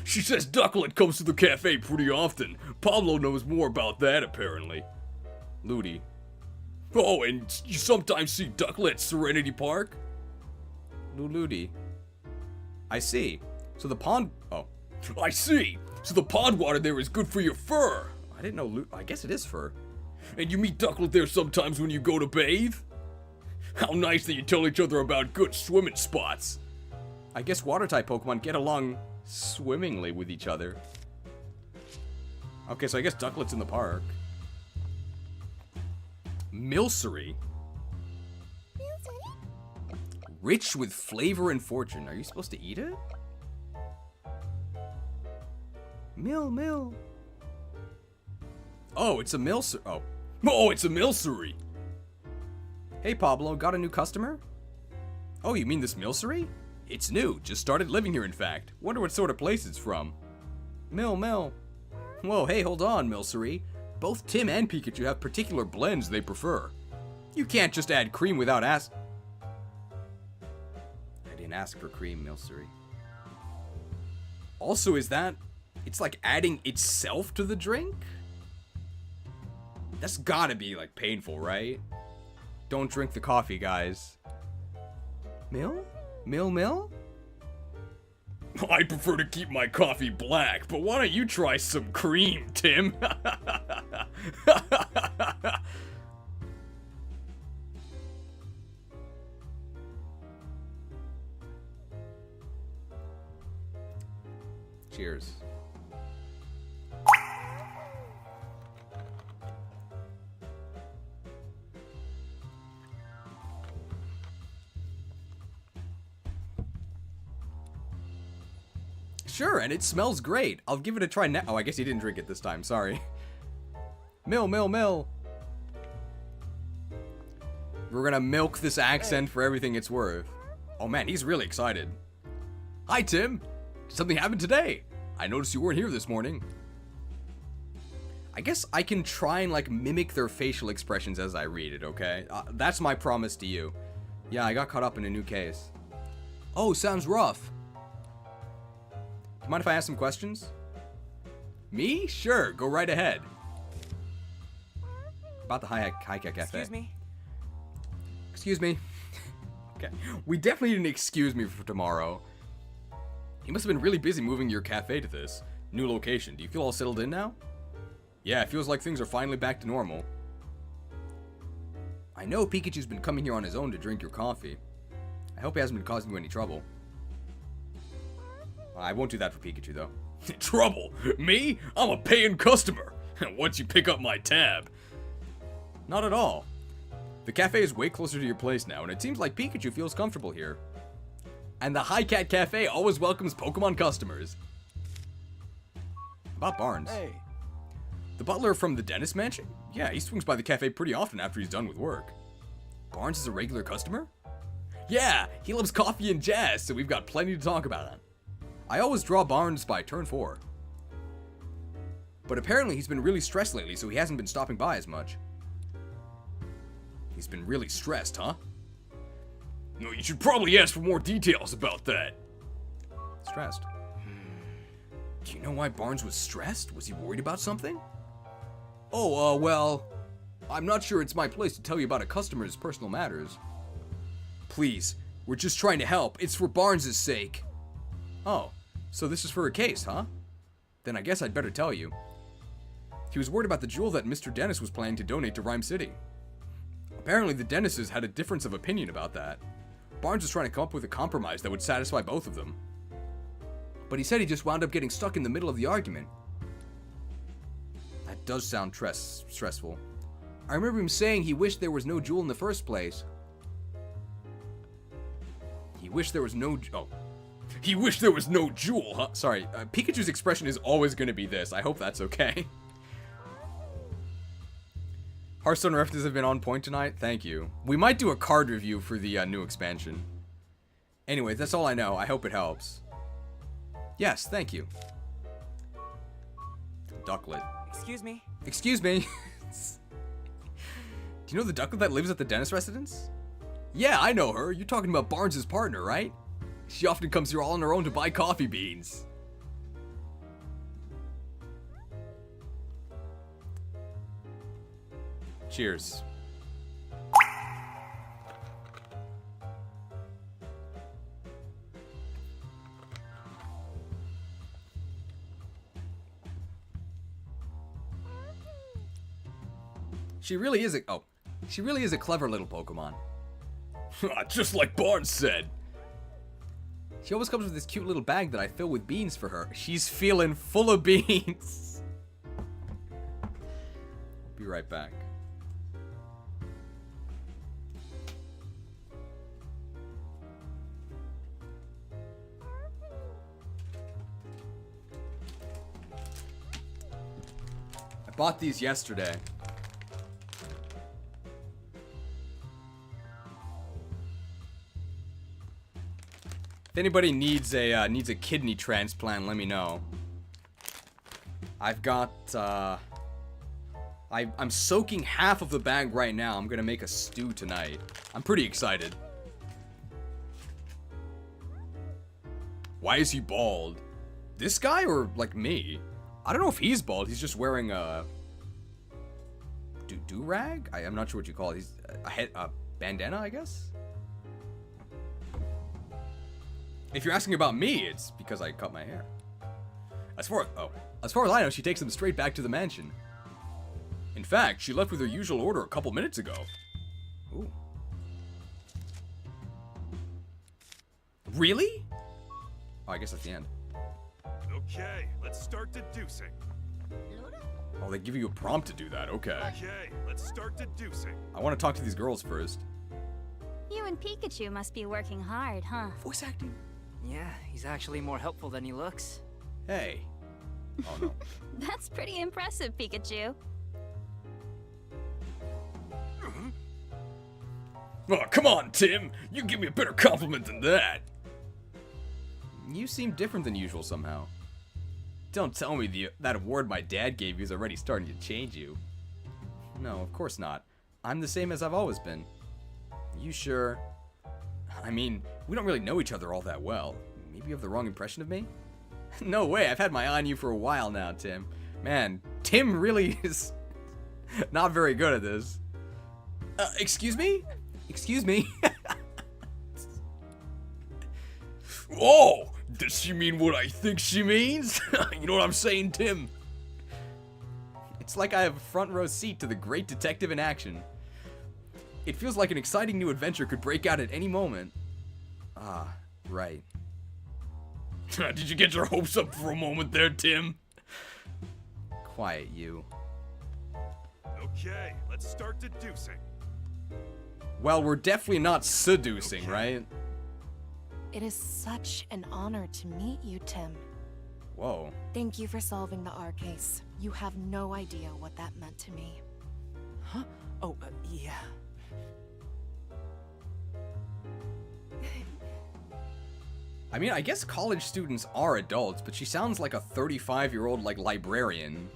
She says Ducklet comes to the cafe pretty often. Pablo knows more about that, apparently. Ludi. Oh, and you sometimes see Ducklet at Serenity Park? Ludi. I see. So the pond... Oh. I see. So the pond water there is good for your fur. I didn't know... I guess it is fur. And you meet Ducklet there sometimes when you go to bathe? How nice that you tell each other about good swimming spots. I guess water-type Pokemon get along swimmingly with each other. Okay, so I guess Ducklet's in the park. Milcery. Rich with flavor and fortune. Are you supposed to eat it? Mill. Oh, it's a Milcery. Oh, it's a Milcery. Hey, Pablo, got a new customer? Oh, you mean this Milcery? It's new. Just started living here, in fact. Wonder what sort of place it's from. Mill. Whoa, hey, hold on, Milcery. Both Tim and Pikachu have particular blends they prefer. You can't just add cream without ask... I didn't ask for cream, Milcery. Also, is that... It's like adding itself to the drink? That's gotta be, like, painful, right? Don't drink the coffee, guys. Mill? I prefer to keep my coffee black, but why don't you try some cream, Tim? Cheers. Sure, and it smells great. I'll give it a try now. Oh, I guess he didn't drink it this time. Sorry. Mill. We're gonna milk this accent for everything it's worth. Oh man, he's really excited. Hi, Tim. Something happened today. I noticed you weren't here this morning. I guess I can try and like mimic their facial expressions as I read it, okay? That's my promise to you. Yeah, I got caught up in a new case. Oh, sounds rough. Do you mind if I ask some questions? Me? Sure, go right ahead. About the High Cat Cafe. Excuse me. Okay. We definitely need an excuse me for tomorrow. You must have been really busy moving your cafe to this new location. Do you feel all settled in now? Yeah, it feels like things are finally back to normal. I know Pikachu's been coming here on his own to drink your coffee. I hope he hasn't been causing you any trouble. I won't do that for Pikachu, though. Trouble? Me? I'm a paying customer. Once you pick up my tab. Not at all. The cafe is way closer to your place now, and it seems like Pikachu feels comfortable here. And the High Cat Cafe always welcomes Pokemon customers. About Barnes. Hey. The butler from the dentist mansion? Yeah, he swings by the cafe pretty often after he's done with work. Barnes is a regular customer? Yeah, he loves coffee and jazz, so we've got plenty to talk about. I always draw Barnes by turn 4. But apparently he's been really stressed lately, so he hasn't been stopping by as much. He's been really stressed, huh? No, you should probably ask for more details about that. Stressed? Do you know why Barnes was stressed? Was he worried about something? Oh, well, I'm not sure it's my place to tell you about a customer's personal matters. Please, we're just trying to help. It's for Barnes' sake. Oh, so this is for a case, huh? Then I guess I'd better tell you. He was worried about the jewel that Mr. Dennis was planning to donate to Rhyme City. Apparently the Dennises had a difference of opinion about that. Barnes was trying to come up with a compromise that would satisfy both of them. But he said he just wound up getting stuck in the middle of the argument. That does sound stressful. I remember him saying he wished there was no jewel in the first place. He wished there was no jewel, huh? Sorry, Pikachu's expression is always going to be this. I hope that's okay. Hearthstone references have been on point tonight. Thank you. We might do a card review for the new expansion. Anyway, that's all I know. I hope it helps. Yes, thank you. Ducklet. Excuse me. Excuse me. Do you know the ducklet that lives at the dentist residence? Yeah, I know her. You're talking about Barnes' partner, right? She often comes here all on her own to buy coffee beans. Cheers. She really is a clever little Pokemon. Just like Barnes said. She always comes with this cute little bag that I fill with beans for her. She's feeling full of beans. Be right back. I bought these yesterday. If anybody needs a kidney transplant, let me know. I've got I'm soaking half of the bag right now. I'm gonna make a stew tonight. I'm pretty excited. Why is he bald? This guy or like me? I don't know if he's bald. He's just wearing a do-rag? I'm not sure what you call it. He's a bandana, I guess. If you're asking about me, it's because I cut my hair. As far as I know, she takes them straight back to the mansion. In fact, she left with her usual order a couple minutes ago. Ooh. Really? Oh, I guess that's the end. Okay, let's start deducing. Oh, they give you a prompt to do that. Okay. Okay, let's start deducing. I want to talk to these girls first. You and Pikachu must be working hard, huh? Voice acting. Yeah, he's actually more helpful than he looks. Hey. Oh no. That's pretty impressive, Pikachu. Oh, come on, Tim. You give me a better compliment than that. You seem different than usual somehow. Don't tell me that award my dad gave you is already starting to change you. No, of course not. I'm the same as I've always been. You sure? I mean, we don't really know each other all that well. Maybe you have the wrong impression of me? No way, I've had my eye on you for a while now, Tim. Man, Tim really is not very good at this. Excuse me? Excuse me? Oh, Does she mean what I think she means? You know what I'm saying, Tim? It's like I have a front row seat to the great detective in action. It feels like an exciting new adventure could break out at any moment. Ah, right. Did you get your hopes up for a moment there, Tim? Quiet, you. Okay, let's start deducing. Well, we're definitely not seducing, right? It is such an honor to meet you, Tim. Whoa. Thank you for solving the R case. You have no idea what that meant to me. Huh? Oh, yeah. I mean, I guess college students are adults, but she sounds like a 35-year-old, like, librarian.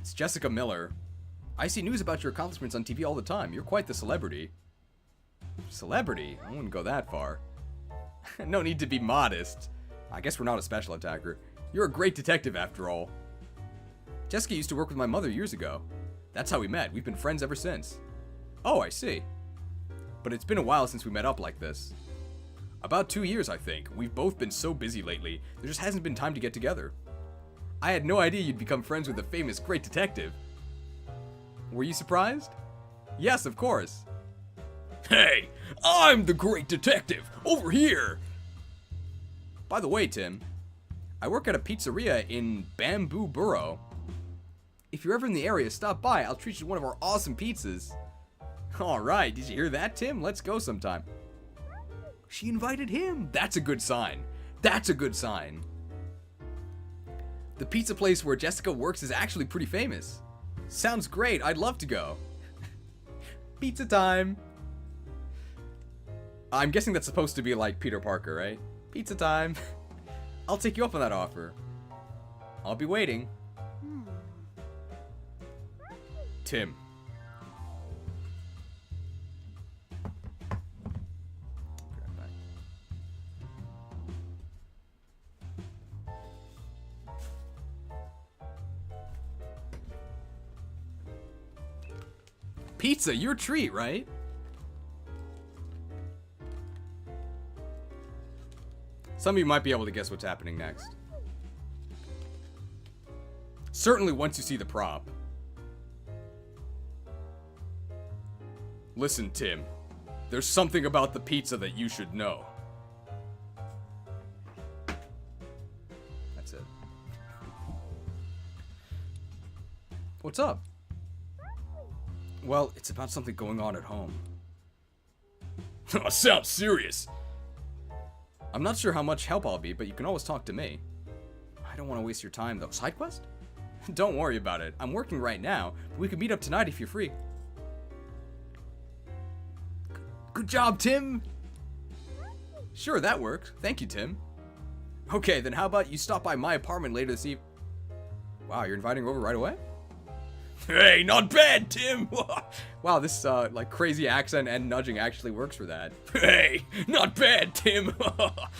It's Jessica Miller. I see news about your accomplishments on TV all the time. You're quite the celebrity. Celebrity? I wouldn't go that far. No need to be modest. I guess we're not a special attacker. You're a great detective, after all. Jessica used to work with my mother years ago. That's how we met. We've been friends ever since. Oh, I see. But it's been a while since we met up like this. About 2 years, I think. We've both been so busy lately, there just hasn't been time to get together. I had no idea you'd become friends with a famous great detective. Were you surprised? Yes, of course. Hey, I'm the great detective, over here! By the way, Tim, I work at a pizzeria in Bamboo Borough. If you're ever in the area, stop by. I'll treat you to one of our awesome pizzas. Alright, did you hear that, Tim? Let's go sometime. She invited him. That's a good sign. That's a good sign. The pizza place where Jessica works is actually pretty famous. Sounds great. I'd love to go. Pizza time. I'm guessing that's supposed to be like Peter Parker, right? Pizza time. I'll take you up on that offer. I'll be waiting. Tim. Pizza, your treat, right? Some of you might be able to guess what's happening next. Certainly once you see the prop. Listen, Tim. There's something about the pizza that you should know. That's it. What's up? Well, it's about something going on at home. Sounds serious. I'm not sure how much help I'll be, but you can always talk to me. I don't want to waste your time, though. Side quest? Don't worry about it. I'm working right now, but we could meet up tonight if you're free. Good job, Tim! Sure, that works. Thank you, Tim. Okay, then how about you stop by my apartment later this evening? Wow, you're inviting her over right away? Hey, not bad, Tim! Wow, this, like, crazy accent and nudging actually works for that. Hey, not bad, Tim! But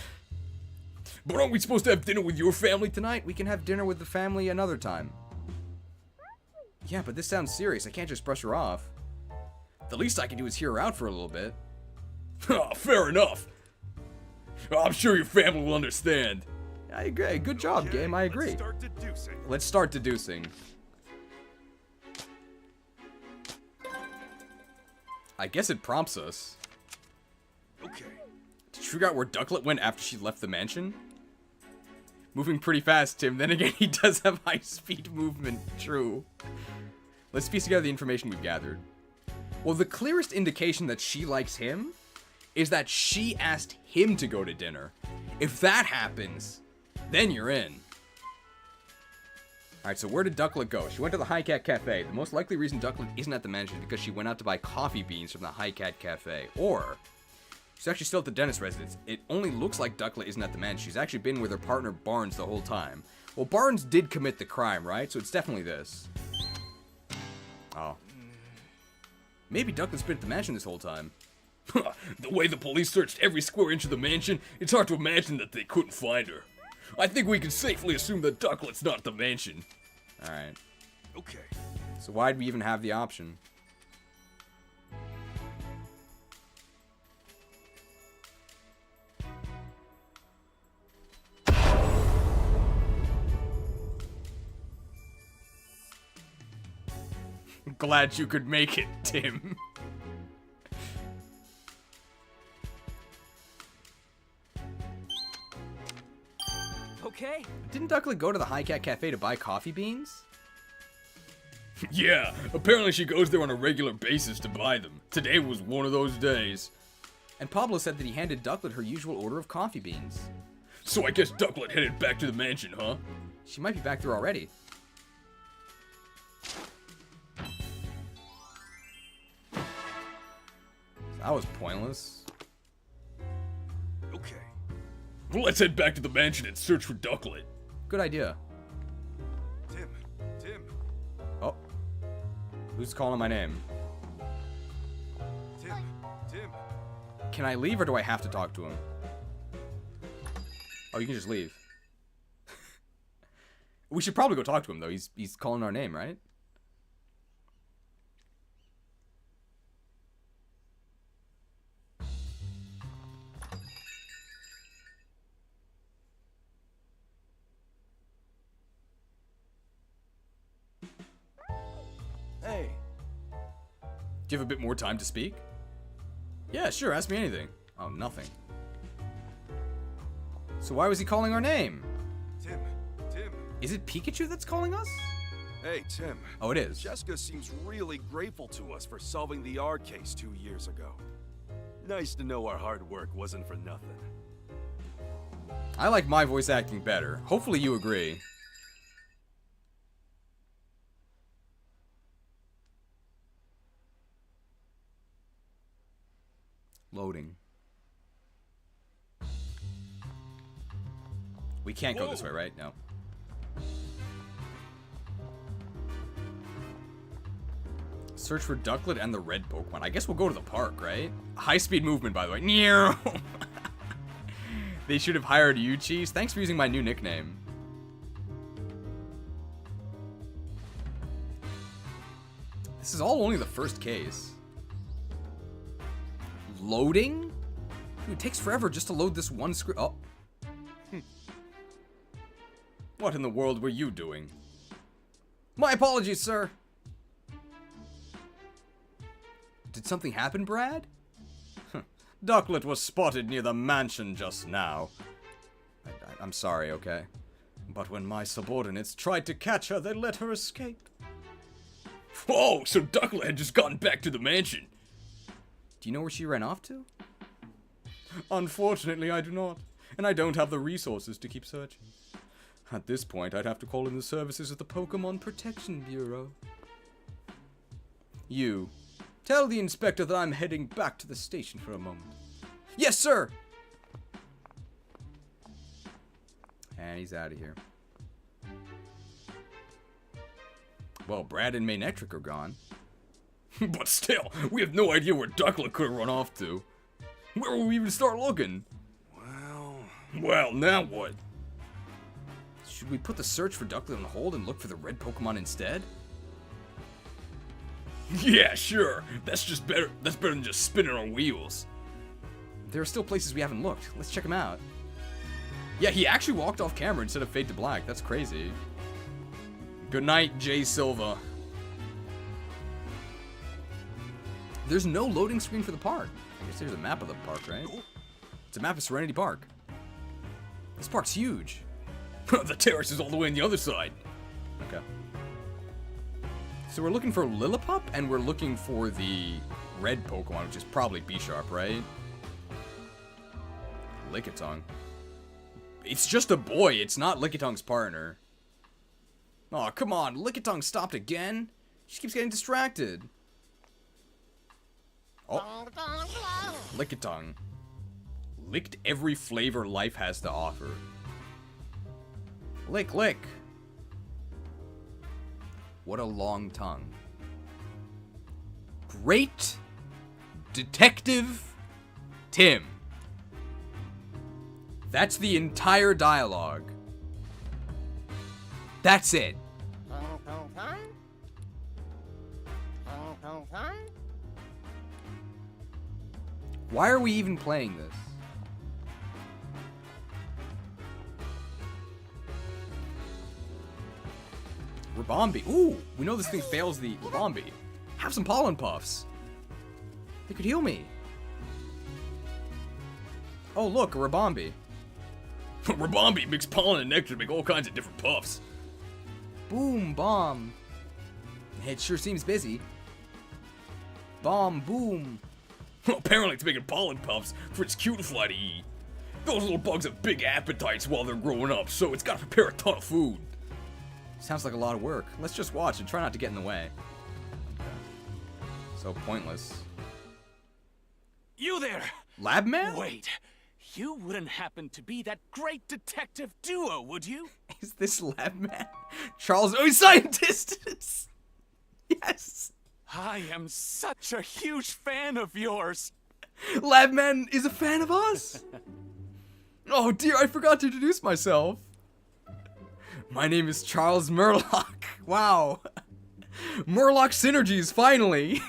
aren't we supposed to have dinner with your family tonight? We can have dinner with the family another time. Yeah, but this sounds serious. I can't just brush her off. The least I can do is hear her out for a little bit. Fair enough. I'm sure your family will understand. I agree. Good job, game. I agree. Let's start deducing. Let's start deducing. I guess it prompts us. Okay. To figure out where Ducklet went after she left the mansion? Moving pretty fast, Tim. Then again, he does have high-speed movement. True. Let's piece together the information we've gathered. Well, the clearest indication that she likes him is that she asked him to go to dinner. If that happens, then you're in. Alright, so where did Ducklet go? She went to the High Cat Cafe. The most likely reason Ducklet isn't at the mansion is because she went out to buy coffee beans from the High Cat Cafe. Or, she's actually still at the dentist residence. It only looks like Ducklet isn't at the mansion. She's actually been with her partner Barnes the whole time. Well, Barnes did commit the crime, right? So it's definitely this. Oh. Maybe Ducklet's been at the mansion this whole time. The way the police searched every square inch of the mansion, it's hard to imagine that they couldn't find her. I think we can safely assume that Ducklet's not at the mansion. Alright. Okay. So why'd we even have the option? glad you could make it, Tim. Okay. Didn't Ducklet go to the High Cat Cafe to buy coffee beans? Yeah, apparently she goes there on a regular basis to buy them. Today was one of those days. And Pablo said that he handed Ducklet her usual order of coffee beans. So I guess Ducklet headed back to the mansion, huh? She might be back there already. That was pointless. Okay. Well, let's head back to the mansion and search for Ducklet. Good idea. Tim. Oh. Who's calling my name? Tim. Can I leave or do I have to talk to him? Oh, you can just leave. We should probably go talk to him, though. He's calling our name, right? Hey. Do you have a bit more time to speak? Yeah, sure. Ask me anything. Oh, nothing. So why was he calling our name? Tim. Is it Pikachu that's calling us? Hey, Tim. Oh, it is. Jessica seems really grateful to us for solving the HARD case 2 years ago. Nice to know our hard work wasn't for nothing. I like my voice acting better. Hopefully you agree. Loading. We can't go this way, right? No. Search for Ducklet and the red Pokemon. I guess we'll go to the park, right? High-speed movement, by the way. Near. They should have hired you, Cheese. Thanks for using my new nickname. This is all only the first case. Loading? Dude, it takes forever just to load this one screen. Oh. What in the world were you doing? My apologies, sir. Did something happen, Brad? Ducklet was spotted near the mansion just now. I'm sorry, okay? But when my subordinates tried to catch her, they let her escape. Whoa, so Ducklet had just gotten back to the mansion. Do you know where she ran off to? Unfortunately, I do not. And I don't have the resources to keep searching. At this point, I'd have to call in the services of the Pokemon Protection Bureau. You, tell the inspector that I'm heading back to the station for a moment. Yes, sir! And he's out of here. Well, Brad and Manectric are gone. But still, we have no idea where Ducklet could have run off to. Where will we even start looking? Well, now what? Should we put the search for Ducklet on hold and look for the red Pokemon instead? Yeah, sure. That's better than just spinning on wheels. There are still places we haven't looked. Let's check them out. Yeah, he actually walked off camera instead of fade to black. That's crazy. Good night, Jay Silva. There's no loading screen for the park. I guess there's a map of the park, right? It's a map of Serenity Park. This park's huge. The terrace is all the way on the other side. Okay. So we're looking for Lillipup, and we're looking for the red Pokemon, which is probably B-Sharp, right? Lickitung. It's just a boy. It's not Lickitung's partner. Oh, come on. Lickitung stopped again? She keeps getting distracted. Oh. Lickitung. Licked every flavor life has to offer. Lick, lick. What a long tongue. Great Detective Tim. That's the entire dialogue. That's it. Why are we even playing this? Rabombi. Ooh, we know this thing fails the Rabombi. have some pollen puffs. They could heal me. Oh, look, a Rabombi. Rabombi mix pollen and nectar to make all kinds of different puffs. Boom, bomb. It sure seems busy. Bomb, boom. Apparently it's making pollen puffs for its cute fly to eat. Those little bugs have big appetites while they're growing up, so it's gotta prepare a ton of food. Sounds like a lot of work. Let's just watch and try not to get in the way. So pointless. You there! Lab man? Wait, you wouldn't happen to be that great detective duo, would you? Is this Lab man? Charles, oh, he's scientist! Yes! I am such a huge fan of yours. Lab man is a fan of us. Oh dear, I forgot to introduce myself. My name is Charles Murlock. Wow. Murlock synergies, finally.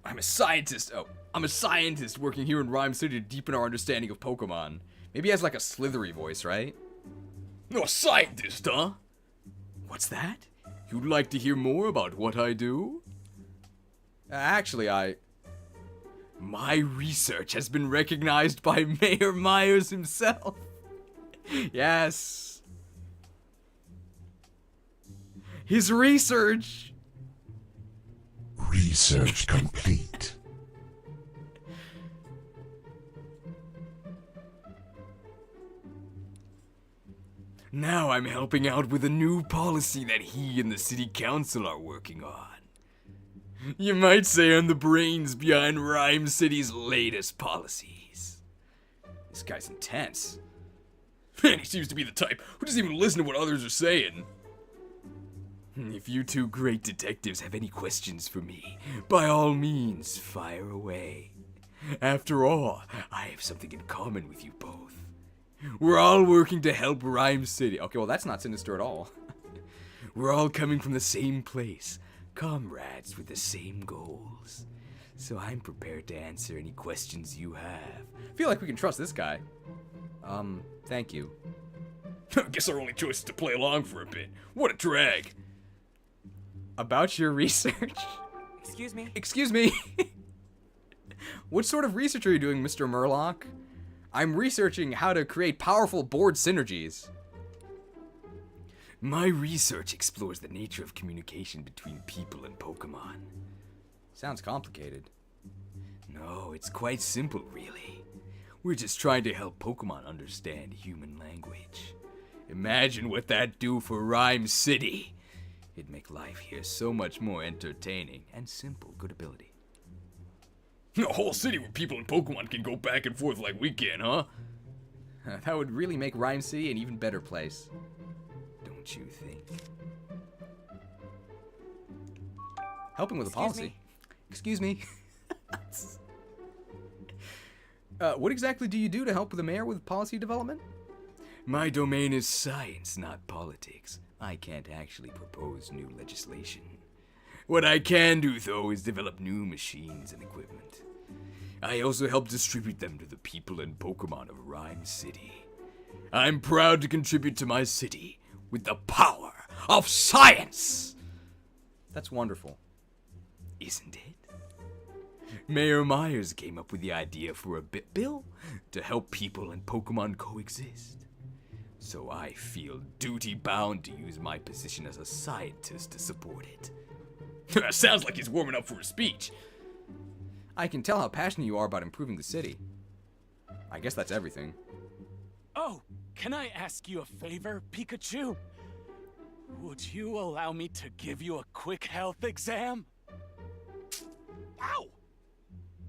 I'm a scientist. Oh, I'm a scientist working here in Rhyme City to deepen our understanding of Pokemon. Maybe he has like a slithery voice, right? No, a scientist, huh? What's that? You'd like to hear more about what I do? Actually, My research has been recognized by Mayor Myers himself. Yes. His research. Research complete. Now I'm helping out with a new policy that he and the city council are working on. You might say I'm the brains behind Rhyme City's latest policies. This guy's intense. And he seems to be the type who doesn't even listen to what others are saying. If you two great detectives have any questions for me, by all means, fire away. After all, I have something in common with you both. We're all working to help Rhyme City. Okay, well, that's not sinister at all. We're all coming from the same place, comrades with the same goals. So I'm prepared to answer any questions you have. I feel like we can trust this guy. Thank you. Guess our only choice is to play along for a bit. What a drag. About your research? Excuse me? Excuse me? What sort of research are you doing, Mr. Murlock? I'm researching how to create powerful board synergies. My research explores the nature of communication between people and Pokemon. Sounds complicated. No, it's quite simple, really. We're just trying to help Pokemon understand human language. Imagine what that'd do for Rhyme City. It'd make life here so much more entertaining and simple. Good ability. A whole city where people and Pokemon can go back and forth like we can, huh? That would really make Rhyme City an even better place. Don't you think? Helping with a policy. Excuse me. What exactly do you do to help the mayor with policy development? My domain is science, not politics. I can't actually propose new legislation. What I can do, though, is develop new machines and equipment. I also help distribute them to the people and Pokemon of Rhyme City. I'm proud to contribute to my city with the power of science! That's wonderful. Isn't it? Mayor Myers came up with the idea for a bill to help people and Pokemon coexist. So I feel duty-bound to use my position as a scientist to support it. Sounds like he's warming up for a speech. I can tell how passionate you are about improving the city. I guess that's everything. Oh, can I ask you a favor, Pikachu? Would you allow me to give you a quick health exam? Ow!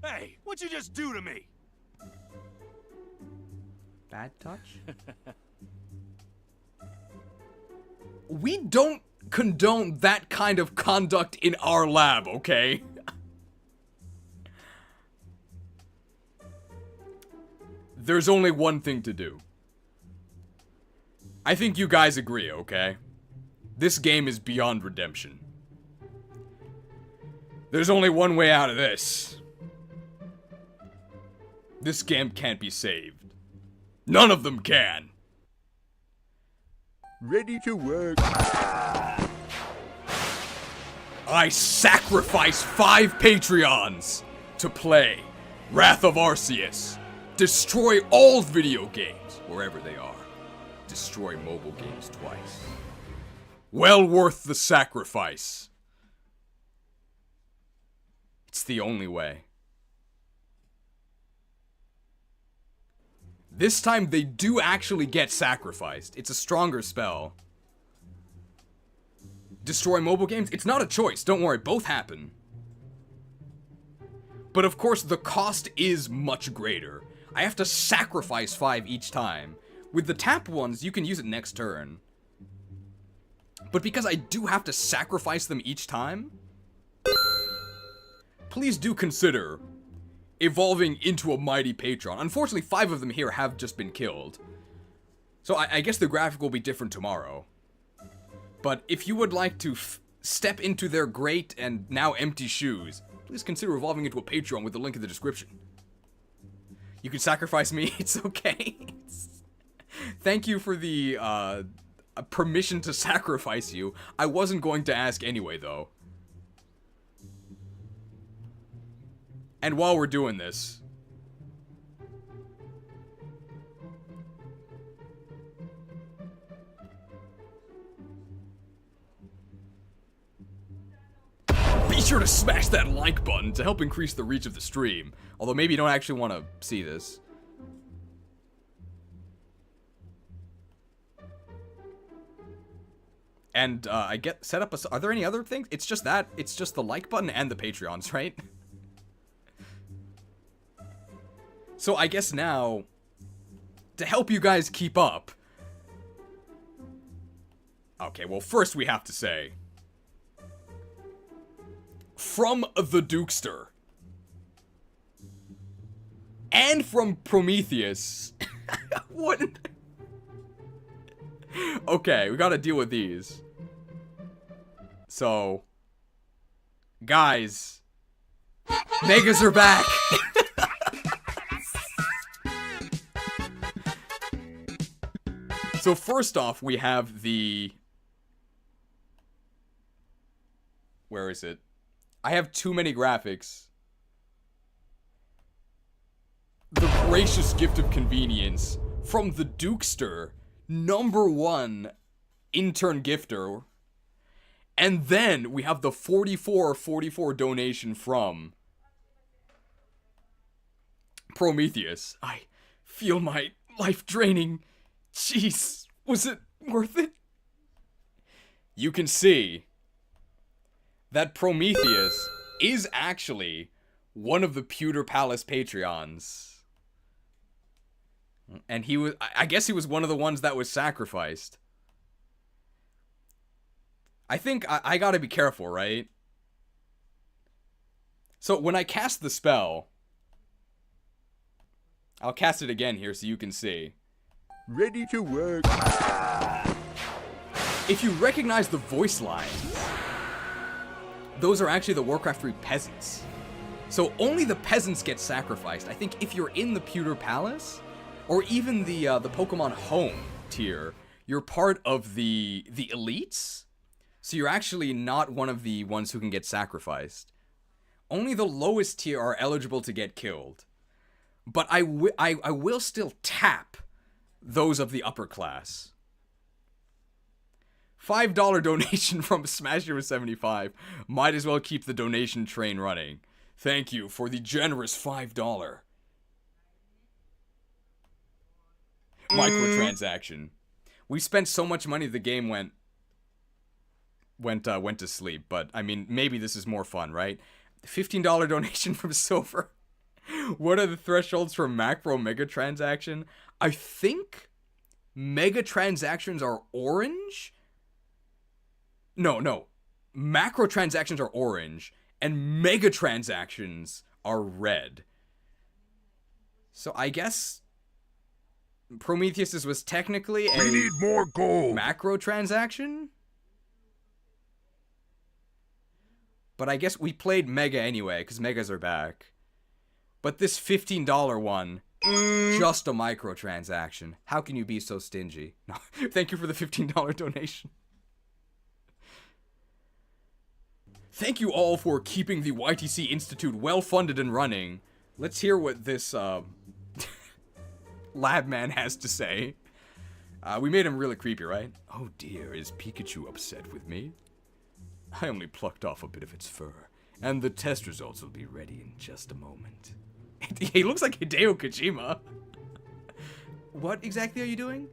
Hey, what'd you just do to me? Bad touch? We don't condone that kind of conduct in our lab, okay? There's only one thing to do. I think you guys agree, okay? This game is beyond redemption. There's only one way out of this. This game can't be saved. None of them can. Ready to work. I sacrifice 5 Patreons to play Wrath of Arceus. Destroy all video games, wherever they are. Destroy mobile games twice. Well worth the sacrifice. It's the only way. This time they do actually get sacrificed. It's a stronger spell. Destroy mobile games? It's not a choice, don't worry, both happen. But of course, the cost is much greater. I have to sacrifice 5 each time. With the tap ones, you can use it next turn. But because I do have to sacrifice them each time, please do consider evolving into a mighty patron. Unfortunately, 5 of them here have just been killed. So I guess the graphic will be different tomorrow. But if you would like to step into their great and now empty shoes, please consider evolving into a Patreon with the link in the description. You can sacrifice me, it's okay. Thank you for the permission to sacrifice you. I wasn't going to ask anyway, though. And while we're doing this, be sure to smash that like button to help increase the reach of the stream. Although maybe you don't actually want to see this. And I get set up a... Are there any other things? It's just that. It's just the like button and the Patreons, right? So I guess now, to help you guys keep up... Okay, well first we have to say... From the Dukester. And from Prometheus. What? Okay, we gotta deal with these. So... Guys. Megas are back! So first off, we have the... Where is it? I have too many graphics. The gracious gift of convenience from the Dukester, #1 intern gifter. And then we have the 44 donation from Prometheus. I feel my life draining. Jeez, was it worth it? You can see that Prometheus is actually one of the Pewter Palace Patreons. And he was, I guess he was one of the ones that was sacrificed. I think I gotta be careful, right? So when I cast the spell, I'll cast it again here so you can see. Ready to work. If you recognize the voice lines, those are actually the Warcraft 3 peasants. So only the peasants get sacrificed. I think if you're in the Pewter Palace, or even the Pokemon Home tier, you're part of the elites. So you're actually not one of the ones who can get sacrificed. Only the lowest tier are eligible to get killed. But I will still tap those of the upper class. $5 donation from Smasher75. Might as well keep the donation train running. Thank you for the generous $5 microtransaction. We spent so much money the game went to sleep, but I mean, maybe this is more fun, right? $15 donation from Silver. What are the thresholds for macro mega transaction? I think mega transactions are orange. No. Macro transactions are orange, and mega transactions are red. So I guess Prometheus was technically a... We need more gold! Macro transaction? But I guess we played Mega anyway, because Megas are back. But this $15 one, just a microtransaction. How can you be so stingy? No, thank you for the $15 donation. Thank you all for keeping the YTC Institute well-funded and running. Let's hear what this, lab man has to say. We made him really creepy, right? Oh dear, is Pikachu upset with me? I only plucked off a bit of its fur, and the test results will be ready in just a moment. He looks like Hideo Kojima. What exactly are you doing?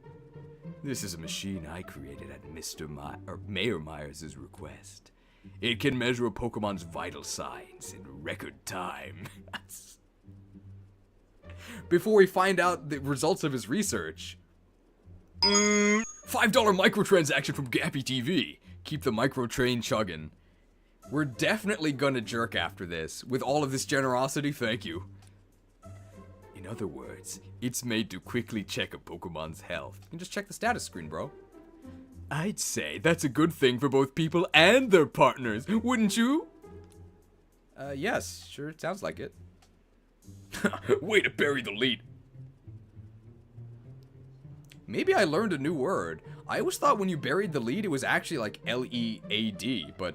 This is a machine I created at Mayor Myers' request. It can measure a Pokemon's vital signs in record time. Before we find out the results of his research. $5 microtransaction from Gappy TV. Keep the micro train chugging. We're definitely gonna jerk after this. With all of this generosity, thank you. In other words, it's made to quickly check a Pokemon's health. You can just check the status screen, bro. I'd say that's a good thing for both people and their partners, wouldn't you? Yes, sure, it sounds like it. Way to bury the lead. Maybe I learned a new word. I always thought when you buried the lead, it was actually like L-E-A-D, but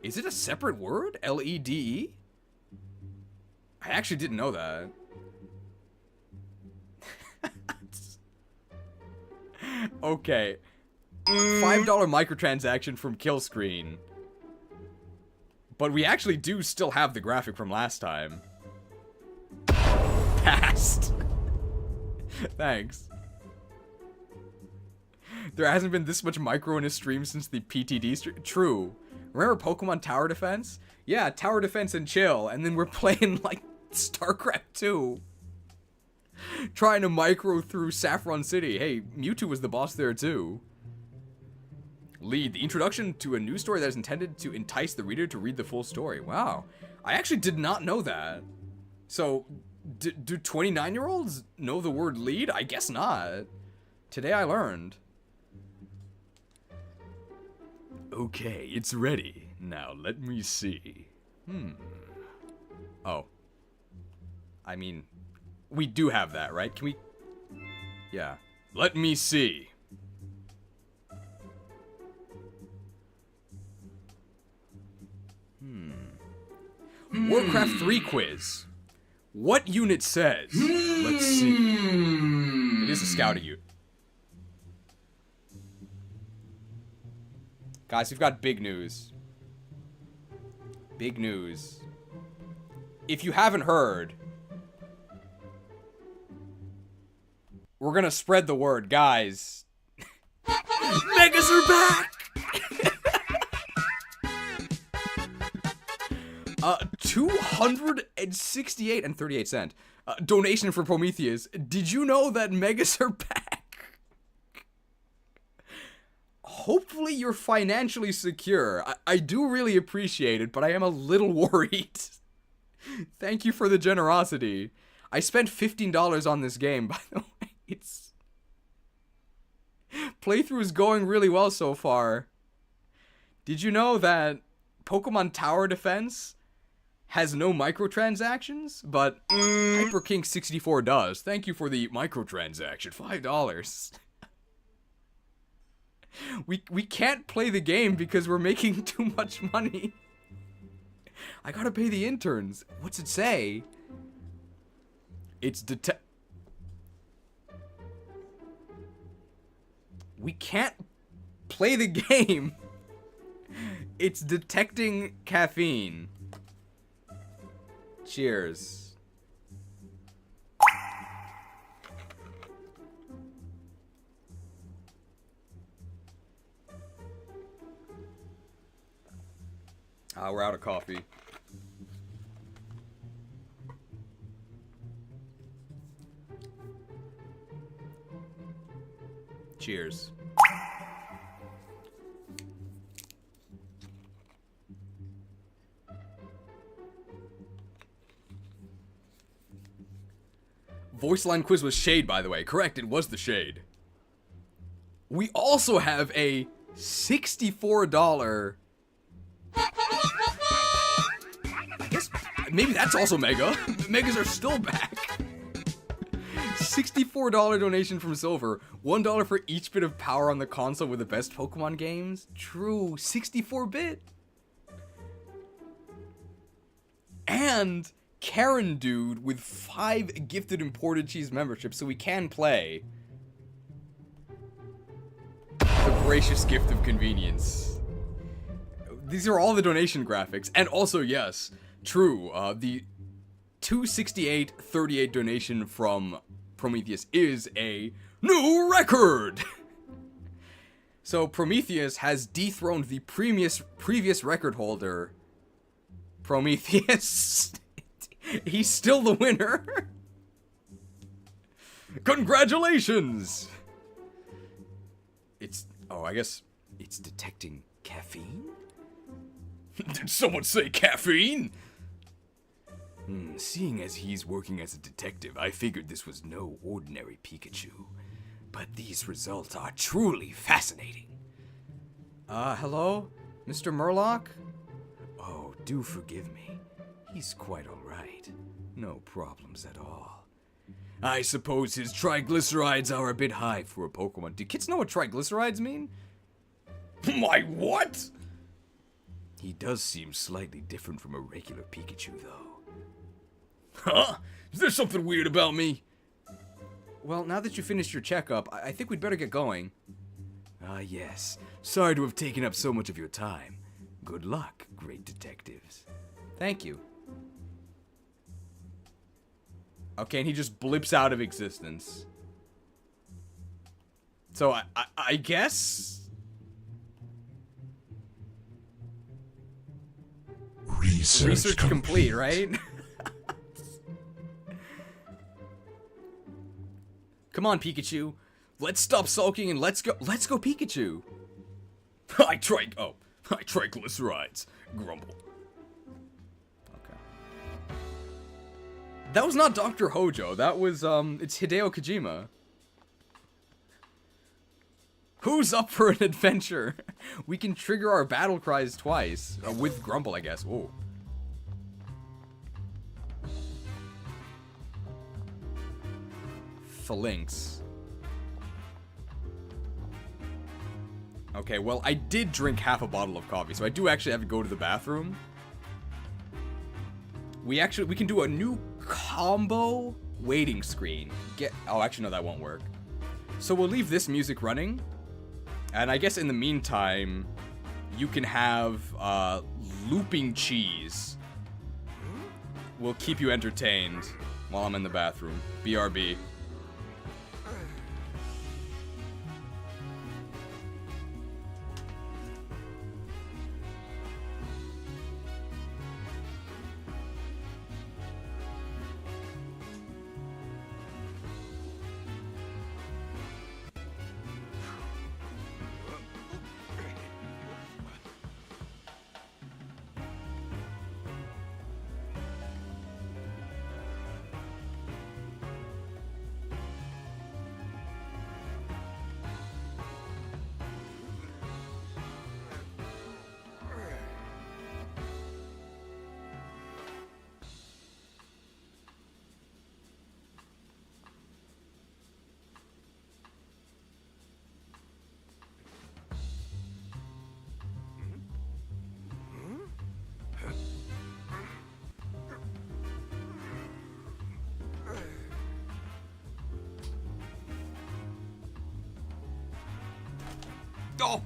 is it a separate word? L-E-D-E? I actually didn't know that. Okay. $5 microtransaction from Killscreen. But we actually do still have the graphic from last time. Passed. Thanks. There hasn't been this much micro in a stream since the PTD stream. True. Remember Pokemon Tower Defense? Yeah, Tower Defense and chill. And then we're playing like StarCraft 2. Trying to micro through Saffron City. Hey, Mewtwo was the boss there too. Lead, the introduction to a news story that is intended to entice the reader to read the full story. Wow. I actually did not know that. So, do 29-year-olds know the word lead? I guess not. Today I learned. Okay, it's ready. Now, let me see. Oh. I mean, we do have that, right? Can we... Yeah. Let me see. Warcraft 3 quiz. What unit says? Let's see. It is a scouting unit. Guys, we've got big news. Big news. If you haven't heard, we're gonna spread the word, guys. Megas are back! 268 and 38 cents. Donation for Prometheus. Did you know that Megas are back? Hopefully you're financially secure. I do really appreciate it, but I am a little worried. Thank you for the generosity. I spent $15 on this game, by the way. It's... Playthrough is going really well so far. Did you know that Pokemon Tower Defense has no microtransactions, but Hyper King 64 does. Thank you for the microtransaction. $5. We can't play the game because we're making too much money. I gotta pay the interns. What's it say? It's we can't play the game. It's detecting caffeine. Cheers. We're out of coffee. Cheers. Voice line quiz was Shade, by the way. Correct, it was the Shade. We also have a $64... I guess maybe that's also Mega. Megas are still back. $64 donation from Silver. $1 for each bit of power on the console with the best Pokemon games. True, 64-bit. and Karen Dude with 5 gifted imported cheese memberships, so we can play the gracious gift of convenience. These are all the donation graphics, and also, yes, true, the 268.38 donation from Prometheus is a new record! So Prometheus has dethroned the previous record holder, Prometheus. He's still the winner. Congratulations! I guess it's detecting caffeine? Did someone say caffeine? Seeing as he's working as a detective, I figured this was no ordinary Pikachu. But these results are truly fascinating. Hello? Mr. Murloc? Oh, do forgive me. He's quite alright. No problems at all. I suppose his triglycerides are a bit high for a Pokemon. Do kids know what triglycerides mean? My what? He does seem slightly different from a regular Pikachu, though. Huh? Is there something weird about me? Well, now that you finished your checkup, I think we'd better get going. Yes. Sorry to have taken up so much of your time. Good luck, great detectives. Thank you. Okay, and he just blips out of existence. So, I guess? Research complete, right? Come on, Pikachu. Let's stop sulking and let's go Pikachu. I triglycerides. Grumble. Okay. That was not Dr. Hojo. That was, it's Hideo Kojima. Who's up for an adventure? We can trigger our battle cries twice. With Grumble, I guess. Whoa. Phalanx. Okay, well, I did drink half a bottle of coffee, so I do actually have to go to the bathroom. We can do a new combo waiting screen. Oh, actually, no, that won't work. So we'll leave this music running. And I guess in the meantime, you can have looping cheese. Will keep you entertained while I'm in the bathroom. BRB. Oh!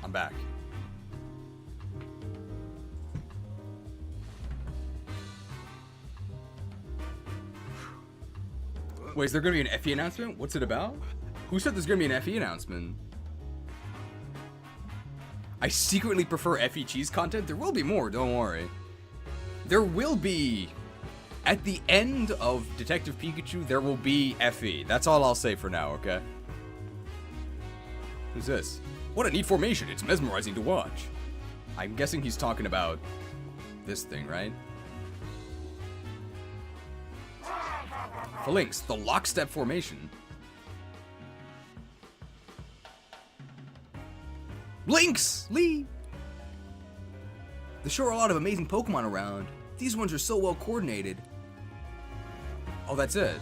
I'm back. Wait, is there gonna be an FE announcement? What's it about? Who said there's gonna be an FE announcement? I secretly prefer FE cheese content. There will be more, don't worry. There will be... At the end of Detective Pikachu, there will be FE. That's all I'll say for now, okay? Who's this? What a neat formation. It's mesmerizing to watch. I'm guessing he's talking about this thing, right? Phalanx, the lockstep formation. Lynx! Lee! There's sure a lot of amazing Pokemon around. These ones are so well coordinated. Oh, that's it.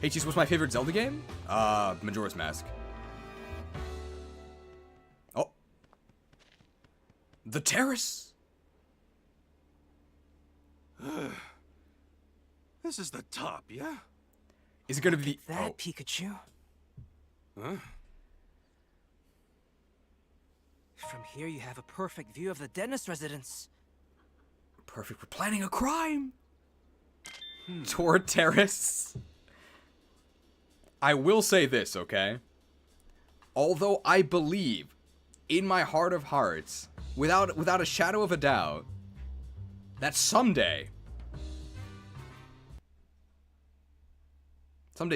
Hey, Cheese, what's my favorite Zelda game? Majora's Mask. Oh. The Terrace. This is the top, yeah? Is it gonna be that, Pikachu? Huh? From here, you have a perfect view of the dentist residence. Perfect for planning a crime. Toward terrorists. I will say this, okay? Although I believe, in my heart of hearts, without a shadow of a doubt, that someday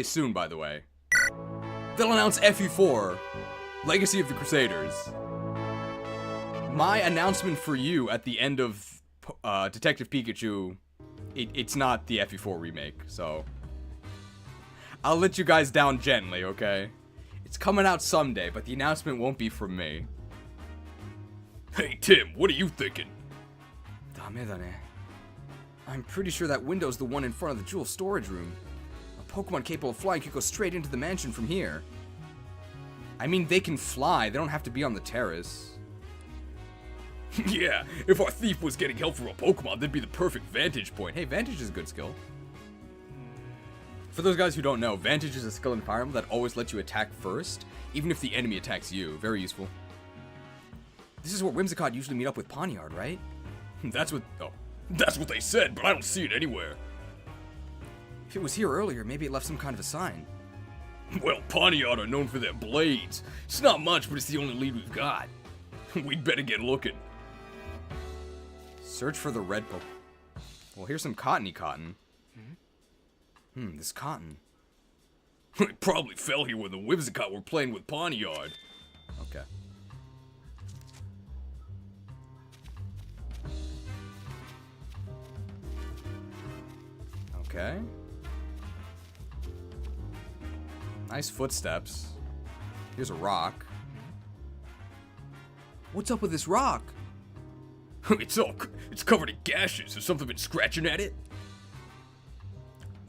soon, by the way, they'll announce FE4, Legacy of the Crusaders. My announcement for you at the end of Detective Pikachu, it's not the FE4 remake, so I'll let you guys down gently, okay? It's coming out someday, but the announcement won't be from me. Hey Tim, what are you thinking? Damedane. I'm pretty sure that window's the one in front of the jewel storage room. A Pokemon capable of flying could go straight into the mansion from here. I mean, they can fly, they don't have to be on the terrace. Yeah, if our thief was getting help from a Pokemon, that'd be the perfect vantage point. Hey, Vantage is a good skill. For those guys who don't know, Vantage is a skill in Fire Emblem that always lets you attack first, even if the enemy attacks you. Very useful. This is where Whimsicott usually meet up with Pawniard, right? That's what they said, but I don't see it anywhere. If it was here earlier, maybe it left some kind of a sign. Well, Pawniard are known for their blades. It's not much, but it's the only lead we've got. We'd better get looking. Search for the red Pokemon. Well, here's some cottony cotton. This cotton. It probably fell here when the Whimsicott were playing with Pawniard. Okay. Okay. Nice footsteps. Here's a rock. What's up with this rock? It's covered in gashes. Has something been scratching at it?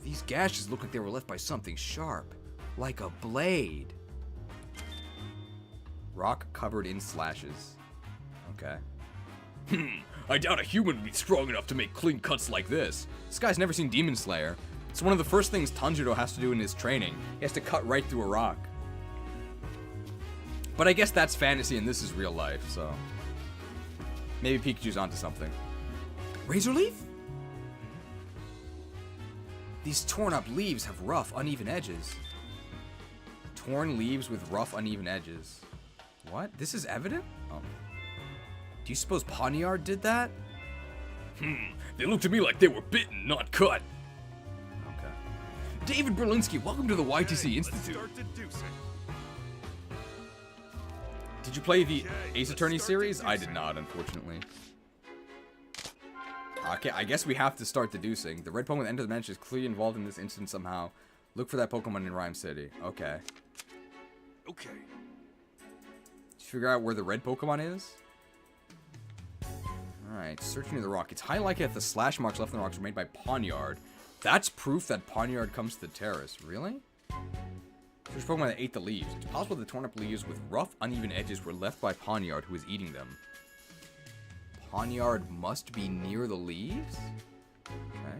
These gashes look like they were left by something sharp, like a blade. Rock covered in slashes. Okay. I doubt a human would be strong enough to make clean cuts like this. This guy's never seen Demon Slayer. It's one of the first things Tanjiro has to do in his training. He has to cut right through a rock. But I guess that's fantasy and this is real life, so maybe Pikachu's onto something. Razor Leaf? These torn up leaves have rough, uneven edges. Torn leaves with rough, uneven edges. What? This is evident? Oh. Do you suppose Pawniard did that? They look to me like they were bitten, not cut. Okay. David Berlinski, welcome to the YTC Institute. Did you play the Ace Attorney series? I did not, unfortunately. Okay, I guess we have to start deducing. The red Pokemon that entered the mansion is clearly involved in this incident somehow. Look for that Pokemon in Rhyme City. Okay. Okay. Did you figure out where the red Pokemon is? Alright, search near the rock. It's highly likely that the slash marks left in the rocks were made by Pawniard. That's proof that Pawniard comes to the terrace. Really? Search Pokemon that ate the leaves. It's possible the torn up leaves with rough, uneven edges were left by Pawniard, who is eating them. Pawniard must be near the leaves? Okay.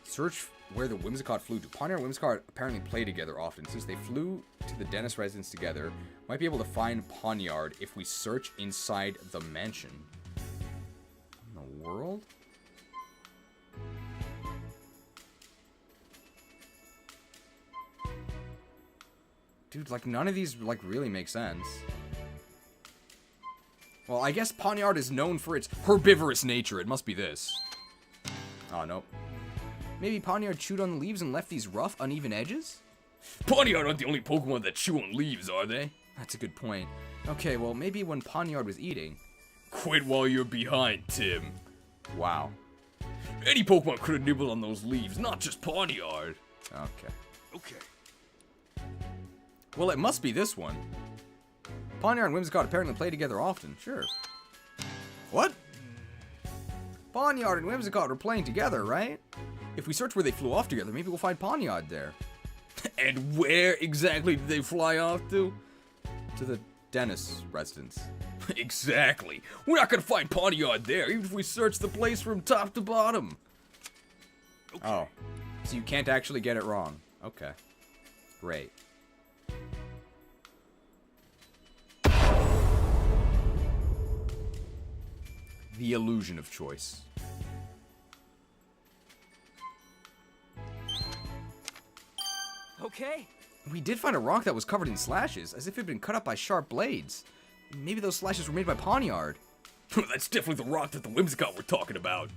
Search where the Whimsicott flew to. Pawniard and Whimsicott apparently play together often. Since they flew to the dentist residence together, might be able to find Pawniard if we search inside the mansion. In the world? Dude, like, none of these, like, really make sense. Well, I guess Pawniard is known for its herbivorous nature. It must be this. Oh, nope. Maybe Pawniard chewed on the leaves and left these rough, uneven edges? Pawniard aren't the only Pokemon that chew on leaves, are they? That's a good point. Okay, well, maybe when Pawniard was eating. Quit while you're behind, Tim. Wow. Any Pokemon could have nibbled on those leaves, not just Pawniard. Okay. Okay. Well, it must be this one. Pawniard and Whimsicott apparently play together often. Sure. What? Pawniard and Whimsicott are playing together, right? If we search where they flew off together, maybe we'll find Pawniard there. And where exactly did they fly off to? To the dentist's residence. Exactly. We're not gonna find Pawnyard there, even if we search the place from top to bottom. Okay. Oh. So you can't actually get it wrong. Okay. Great. The illusion of choice. Okay. We did find a rock that was covered in slashes, as if it had been cut up by sharp blades. Maybe those slashes were made by Pawnyard. That's definitely the rock that the Whimsicott were talking about.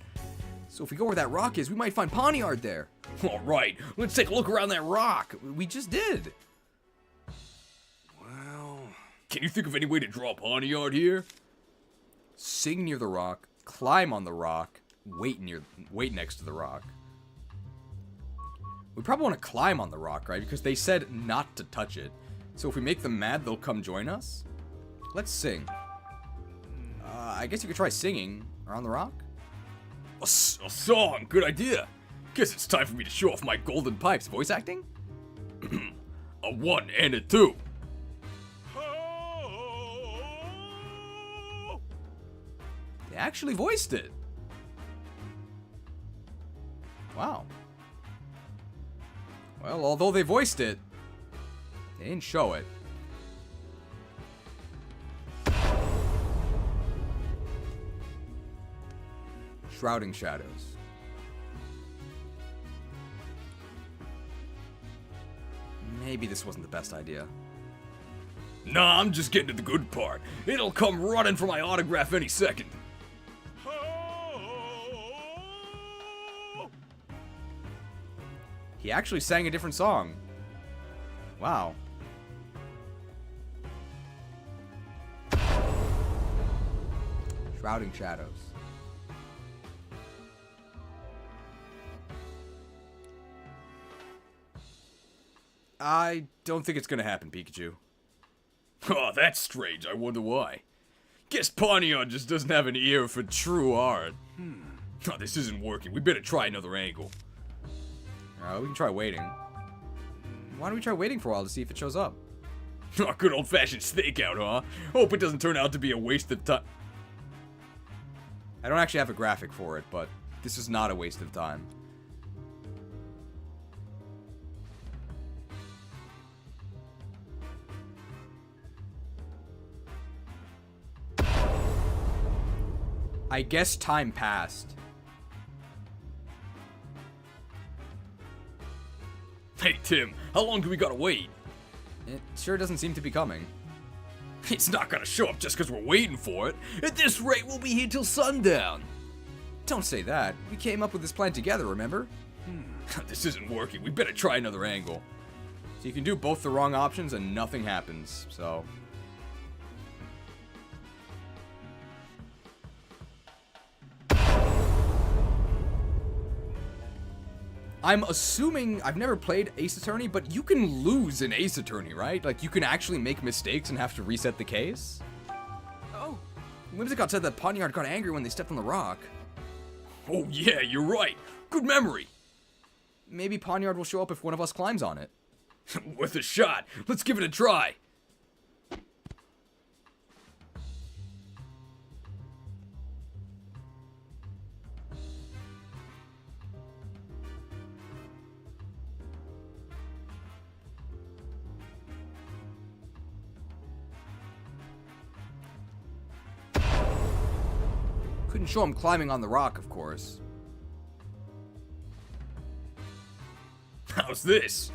So if we go where that rock is, we might find Pawnyard there. Alright, let's take a look around that rock. We just did. Well... Can you think of any way to draw Pawnyard here? Sing near the rock, climb on the rock, wait next to the rock. We probably want to climb on the rock, right? Because they said not to touch it. So if we make them mad, they'll come join us. Let's sing. I guess you could try singing around the rock. A song, good idea. Guess it's time for me to show off my golden pipes. Voice acting? A 1 and a 2. They actually voiced it. Wow. Well, although they voiced it, they didn't show it. Shrouding shadows. Maybe this wasn't the best idea. Nah, I'm just getting to the good part. It'll come running for my autograph any second. He actually sang a different song. Wow. Shrouding shadows. I don't think it's gonna happen, Pikachu. Oh, that's strange. I wonder why. Guess Pawnyard just doesn't have an ear for true art. Oh, this isn't working. We better try another angle. We can try waiting. Why don't we try waiting for a while to see if it shows up? Oh, good old-fashioned stakeout, huh? Hope it doesn't turn out to be a waste of time. I don't actually have a graphic for it, but this is not a waste of time. I guess time passed. Hey, Tim, how long do we gotta wait? It sure doesn't seem to be coming. It's not gonna show up just because we're waiting for it. At this rate, we'll be here till sundown. Don't say that. We came up with this plan together, remember? This isn't working. We better try another angle. So you can do both the wrong options and nothing happens, so... I'm assuming, I've never played Ace Attorney, but you can lose in Ace Attorney, right? Like, you can actually make mistakes and have to reset the case? Oh. Whimsicott said that Pawnyard got angry when they stepped on the rock. Oh yeah, you're right. Good memory. Maybe Pawnyard will show up if one of us climbs on it. Worth a shot. Let's give it a try. Couldn't show him climbing on the rock, of course. How's this?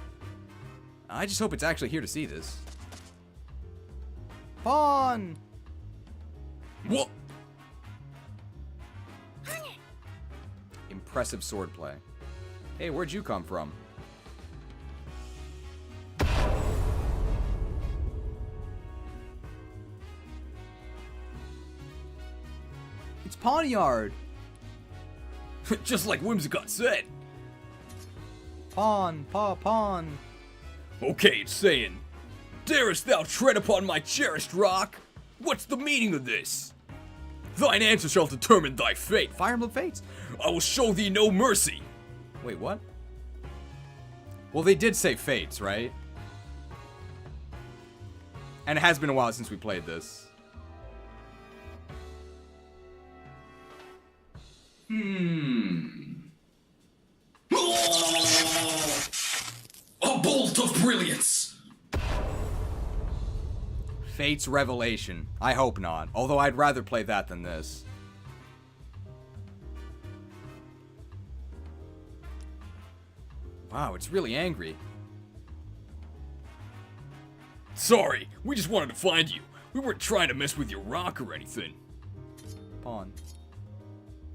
I just hope it's actually here to see this. Pawn! What? Impressive swordplay. Hey, where'd you come from? It's Pawnyard! Just like Whimsicott said. Pawn, pawn. Okay, it's saying, darest thou tread upon my cherished rock? What's the meaning of this? Thine answer shall determine thy fate. Fire Emblem Fates. I will show thee no mercy. Wait, what? Well, they did say Fates, right? And it has been a while since we played this. A bolt of brilliance! Fate's Revelation. I hope not. Although I'd rather play that than this. Wow, it's really angry. Sorry, we just wanted to find you. We weren't trying to mess with your rock or anything. Pawn.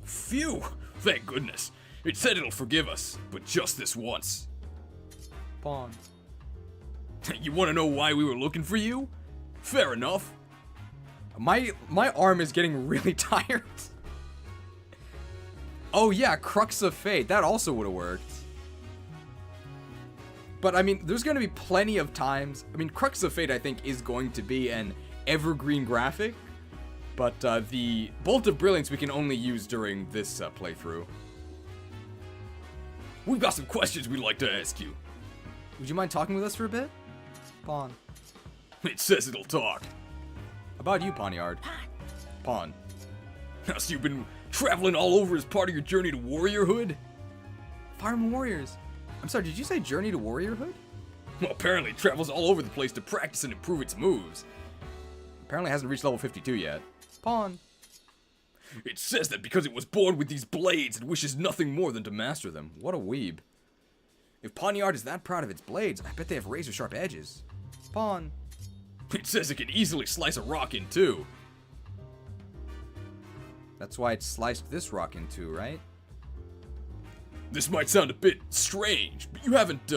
Phew! Thank goodness. It said it'll forgive us, but just this once. Pawn. You want to know why we were looking for you? Fair enough. My arm is getting really tired. Oh yeah, Crux of Fate. That also would have worked. But I mean, there's going to be plenty of times. I mean, Crux of Fate, I think, is going to be an evergreen graphic. But the Bolt of Brilliance we can only use during this playthrough. We've got some questions we'd like to ask you. Would you mind talking with us for a bit? Pawn. It says it'll talk. About you, Pawnyard. Pawn. So you've been traveling all over as part of your journey to warriorhood? Fireman Warriors. I'm sorry, did you say Journey to Warriorhood? Well, apparently it travels all over the place to practice and improve its moves. Apparently hasn't reached level 52 yet. Pawn. It says that because it was born with these blades, it wishes nothing more than to master them. What a weeb. If Pawnyard is that proud of its blades, I bet they have razor-sharp edges. Pawn. It says it can easily slice a rock in two. That's why it sliced this rock in two, right? This might sound a bit strange, but you haven't,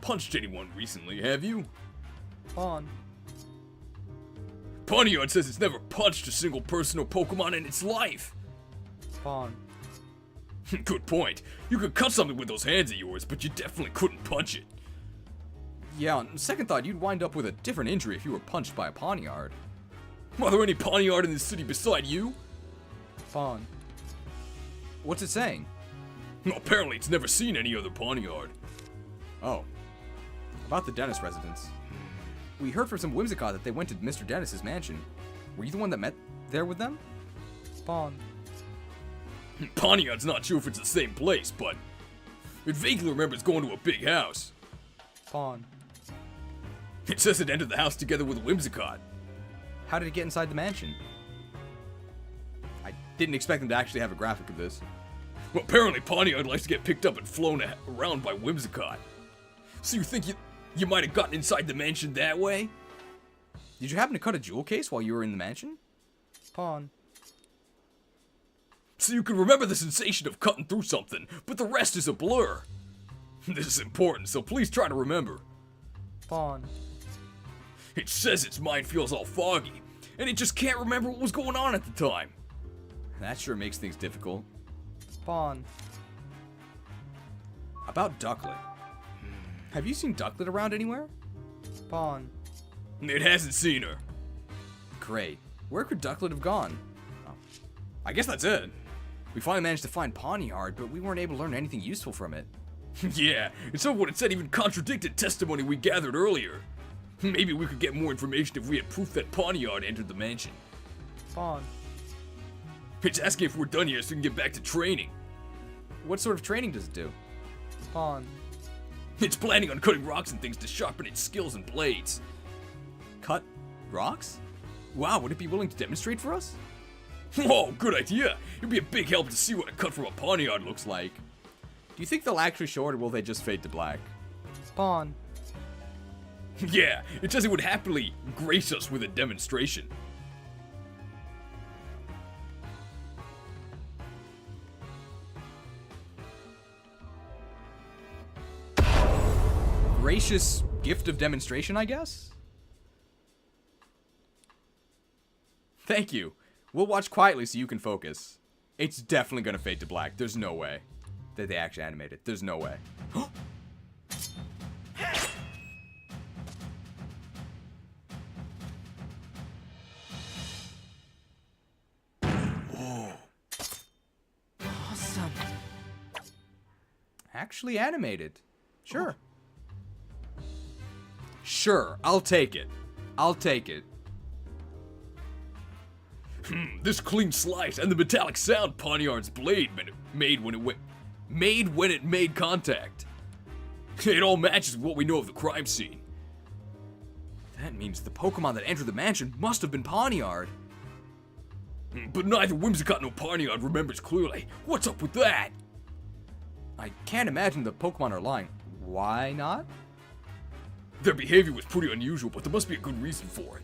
punched anyone recently, have you? Pawn. Pawnyard says it's never punched a single person or Pokemon in its life. Pawn. Good point. You could cut something with those hands of yours, but you definitely couldn't punch it. Yeah, on second thought, you'd wind up with a different injury if you were punched by a Pawnyard. Are there any Pawnyard in this city beside you? Pawn. What's it saying? Well, apparently it's never seen any other Pawnyard. Oh. About the Dennis residence. We heard from some Whimsicott that they went to Mr. Dennis's mansion. Were you the one that met there with them? Pawn. Pawnyard's not sure if it's the same place, but it vaguely remembers going to a big house. Pawn. It says it entered the house together with Whimsicott. How did it get inside the mansion? I didn't expect them to actually have a graphic of this. Well, apparently Pawnyard likes to get picked up and flown around by Whimsicott. So you think you might have gotten inside the mansion that way? Did you happen to cut a jewel case while you were in the mansion? Pawn. So you can remember the sensation of cutting through something, but the rest is a blur. This is important, so please try to remember. Pawn. It says its mind feels all foggy, and it just can't remember what was going on at the time. That sure makes things difficult. Pawn. About Ducklet. Have you seen Ducklet around anywhere? Pawn. It hasn't seen her. Great. Where could Ducklet have gone? Oh. I guess that's it. We finally managed to find Pawnyard, but we weren't able to learn anything useful from it. Yeah, and some of what it said even contradicted testimony we gathered earlier. Maybe we could get more information if we had proof that Pawnyard entered the mansion. Pawn. It's asking if we're done here so we can get back to training. What sort of training does it do? Pawn. It's planning on cutting rocks and things to sharpen its skills and blades. Cut rocks? Wow, would it be willing to demonstrate for us? Oh, good idea. It'd be a big help to see what a cut from a Pawnyard looks like. Do you think they'll actually show it, or will they just fade to black? Pawn. Yeah, it says it would happily grace us with a demonstration. Gracious gift of demonstration, I guess? Thank you. We'll watch quietly so you can focus. It's definitely gonna fade to black. There's no way that they actually animate it. There's no way. Whoa. Awesome. Actually animated. Sure. Sure, I'll take it. I'll take it. This clean slice and the metallic sound Poniard's blade made when it made contact. It all matches what we know of the crime scene. That means the Pokemon that entered the mansion must have been Poniard. But neither Whimsicott nor Poniard remembers clearly. What's up with that? I can't imagine the Pokemon are lying. Why not? Their behavior was pretty unusual, but there must be a good reason for it.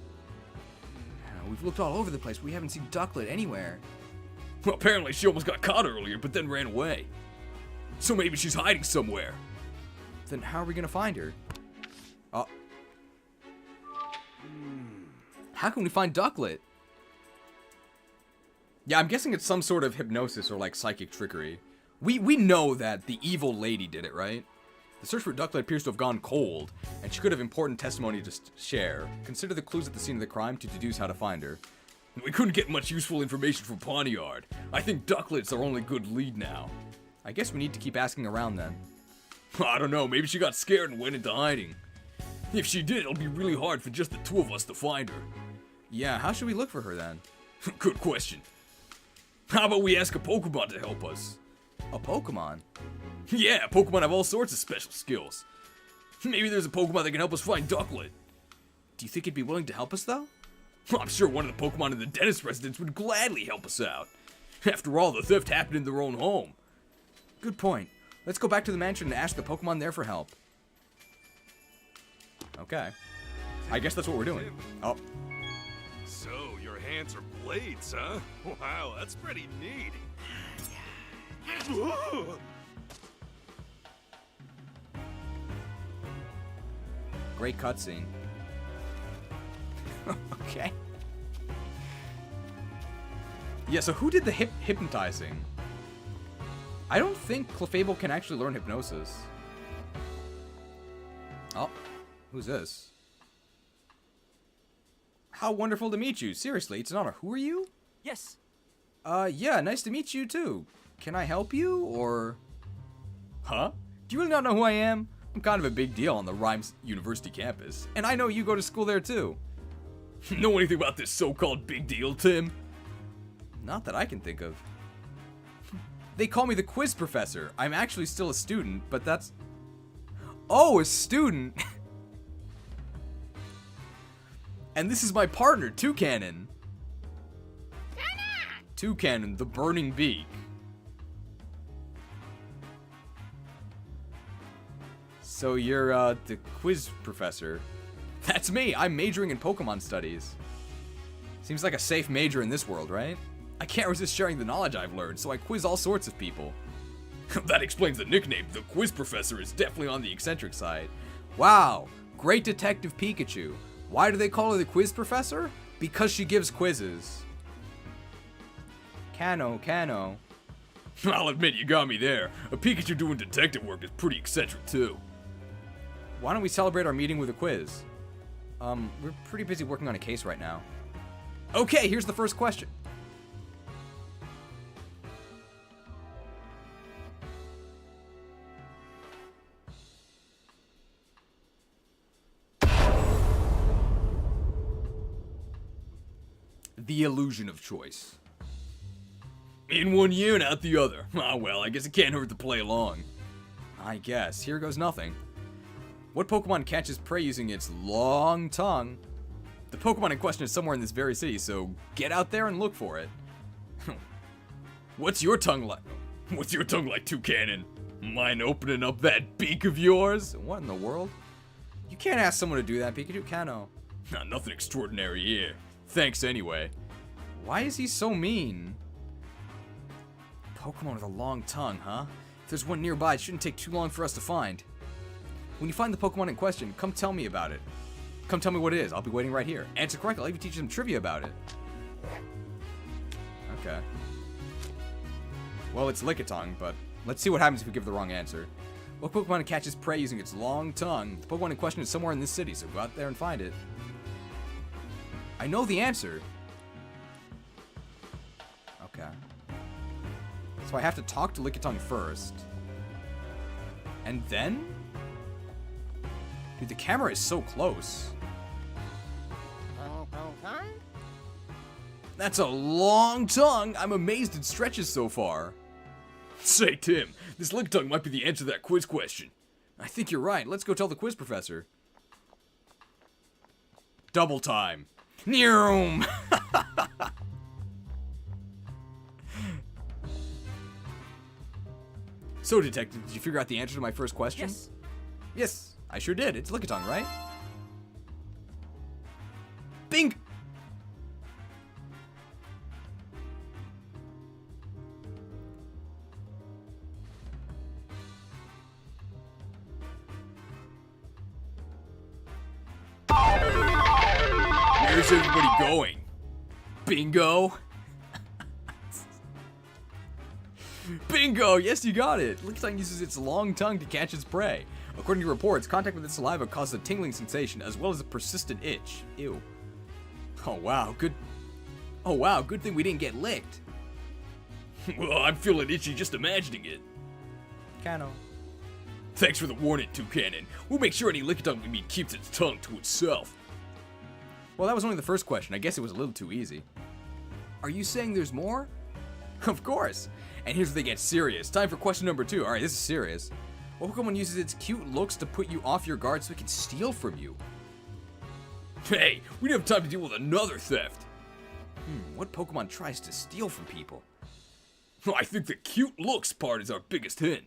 We've looked all over the place. We haven't seen Ducklet anywhere. Well, apparently she almost got caught earlier, but then ran away. So maybe she's hiding somewhere. Then how are we gonna find her? Oh. How can we find Ducklet? Yeah, I'm guessing it's some sort of hypnosis or like psychic trickery. We know that the evil lady did it, right? The search for Ducklet appears to have gone cold, and she could have important testimony to share. Consider the clues at the scene of the crime to deduce how to find her. We couldn't get much useful information from Poniard. I think Ducklet's our only good lead now. I guess we need to keep asking around then. I don't know, maybe she got scared and went into hiding. If she did, it'll be really hard for just the two of us to find her. Yeah, how should we look for her then? Good question. How about we ask a Pokemon to help us? A Pokemon? Yeah, Pokemon have all sorts of special skills. Maybe there's a Pokemon that can help us find Ducklet. Do you think it'd be willing to help us though? I'm sure one of the Pokemon in the dentist residence would gladly help us out. After all, the theft happened in their own home. Good point. Let's go back to the mansion and ask the Pokemon there for help. Okay. I guess that's what we're doing. Oh. So, your hands are blades, huh? Wow, that's pretty neat. Great cutscene. Okay. Yeah, so who did the hypnotizing? I don't think Clefable can actually learn hypnosis. Oh, who's this? How wonderful to meet you. Seriously, it's an honor. Who are you? Yes. Yeah, nice to meet you too. Can I help you, or... Huh? Do you really not know who I am? I'm kind of a big deal on the Rhymes University campus, and I know you go to school there too. Know anything about this so-called big deal, Tim? Not that I can think of. They call me the quiz professor. I'm actually still a student, but that's... Oh, a student! And this is my partner, Toucanon. Toucanon, the burning beak. So you're, the quiz professor. That's me. I'm majoring in Pokemon studies. Seems like a safe major in this world, right? I can't resist sharing the knowledge I've learned, so I quiz all sorts of people. That explains the nickname. The quiz professor is definitely on the eccentric side. Wow, great Detective Pikachu. Why do they call her the quiz professor? Because she gives quizzes. Cano. I'll admit you got me there. A Pikachu doing detective work is pretty eccentric too. Why don't we celebrate our meeting with a quiz? We're pretty busy working on a case right now. Okay, here's the first question. The illusion of choice. In one ear and out the other. Ah, well, I guess it can't hurt to play along. I guess. Here goes nothing. What Pokemon catches prey using its long tongue? The Pokemon in question is somewhere in this very city, so get out there and look for it. What's your tongue like? What's your tongue like, Toucanon? Mind opening up that beak of yours? What in the world? You can't ask someone to do that, Pikachu. Kano. Nothing extraordinary here. Thanks anyway. Why is he so mean? Pokemon with a long tongue, huh? If there's one nearby, it shouldn't take too long for us to find. When you find the Pokemon in question, come tell me about it. Come tell me what it is. I'll be waiting right here. Answer correctly, I'll even teach you some trivia about it. Okay. Well, it's Lickitung, but let's see what happens if we give the wrong answer. What Pokemon catches prey using its long tongue? The Pokemon in question is somewhere in this city, so go out there and find it. I know the answer. Okay. So I have to talk to Lickitung first. And then? Dude, the camera is so close. That's a long tongue. I'm amazed it stretches so far. Say, Tim, this Lickitung might be the answer to that quiz question. I think you're right. Let's go tell the quiz professor. Double time. Neum. So, Detective, did you figure out the answer to my first question? Yes. Yes, I sure did. It's Lickitung, right? Bing! Where's everybody going? Bingo! Bingo! Yes, you got it! Lickitung uses its long tongue to catch its prey. According to reports, contact with its saliva causes a tingling sensation as well as a persistent itch. Ew. Oh wow, good thing we didn't get licked. Well, I'm feeling itchy just imagining it. Cano. Thanks for the warning, Toucanon. We'll make sure any Lickitung we meet keeps its tongue to itself. Well, that was only the first question. I guess it was a little too easy. Are you saying there's more? Of course. And here's where they get serious. Time for question number 2. Alright, this is serious. What Pokemon uses its cute looks to put you off your guard so it can steal from you? Hey, we don't have time to deal with another theft. What Pokemon tries to steal from people? I think the cute looks part is our biggest hint.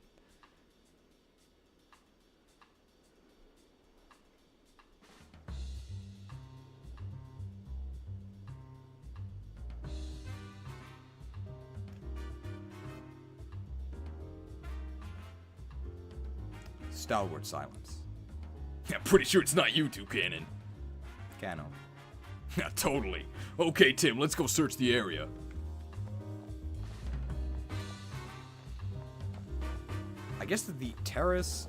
Stalwart silence. I'm pretty sure it's not you, Toucanon. Cano. Yeah, totally. Okay, Tim, let's go search the area. I guess that the terrace...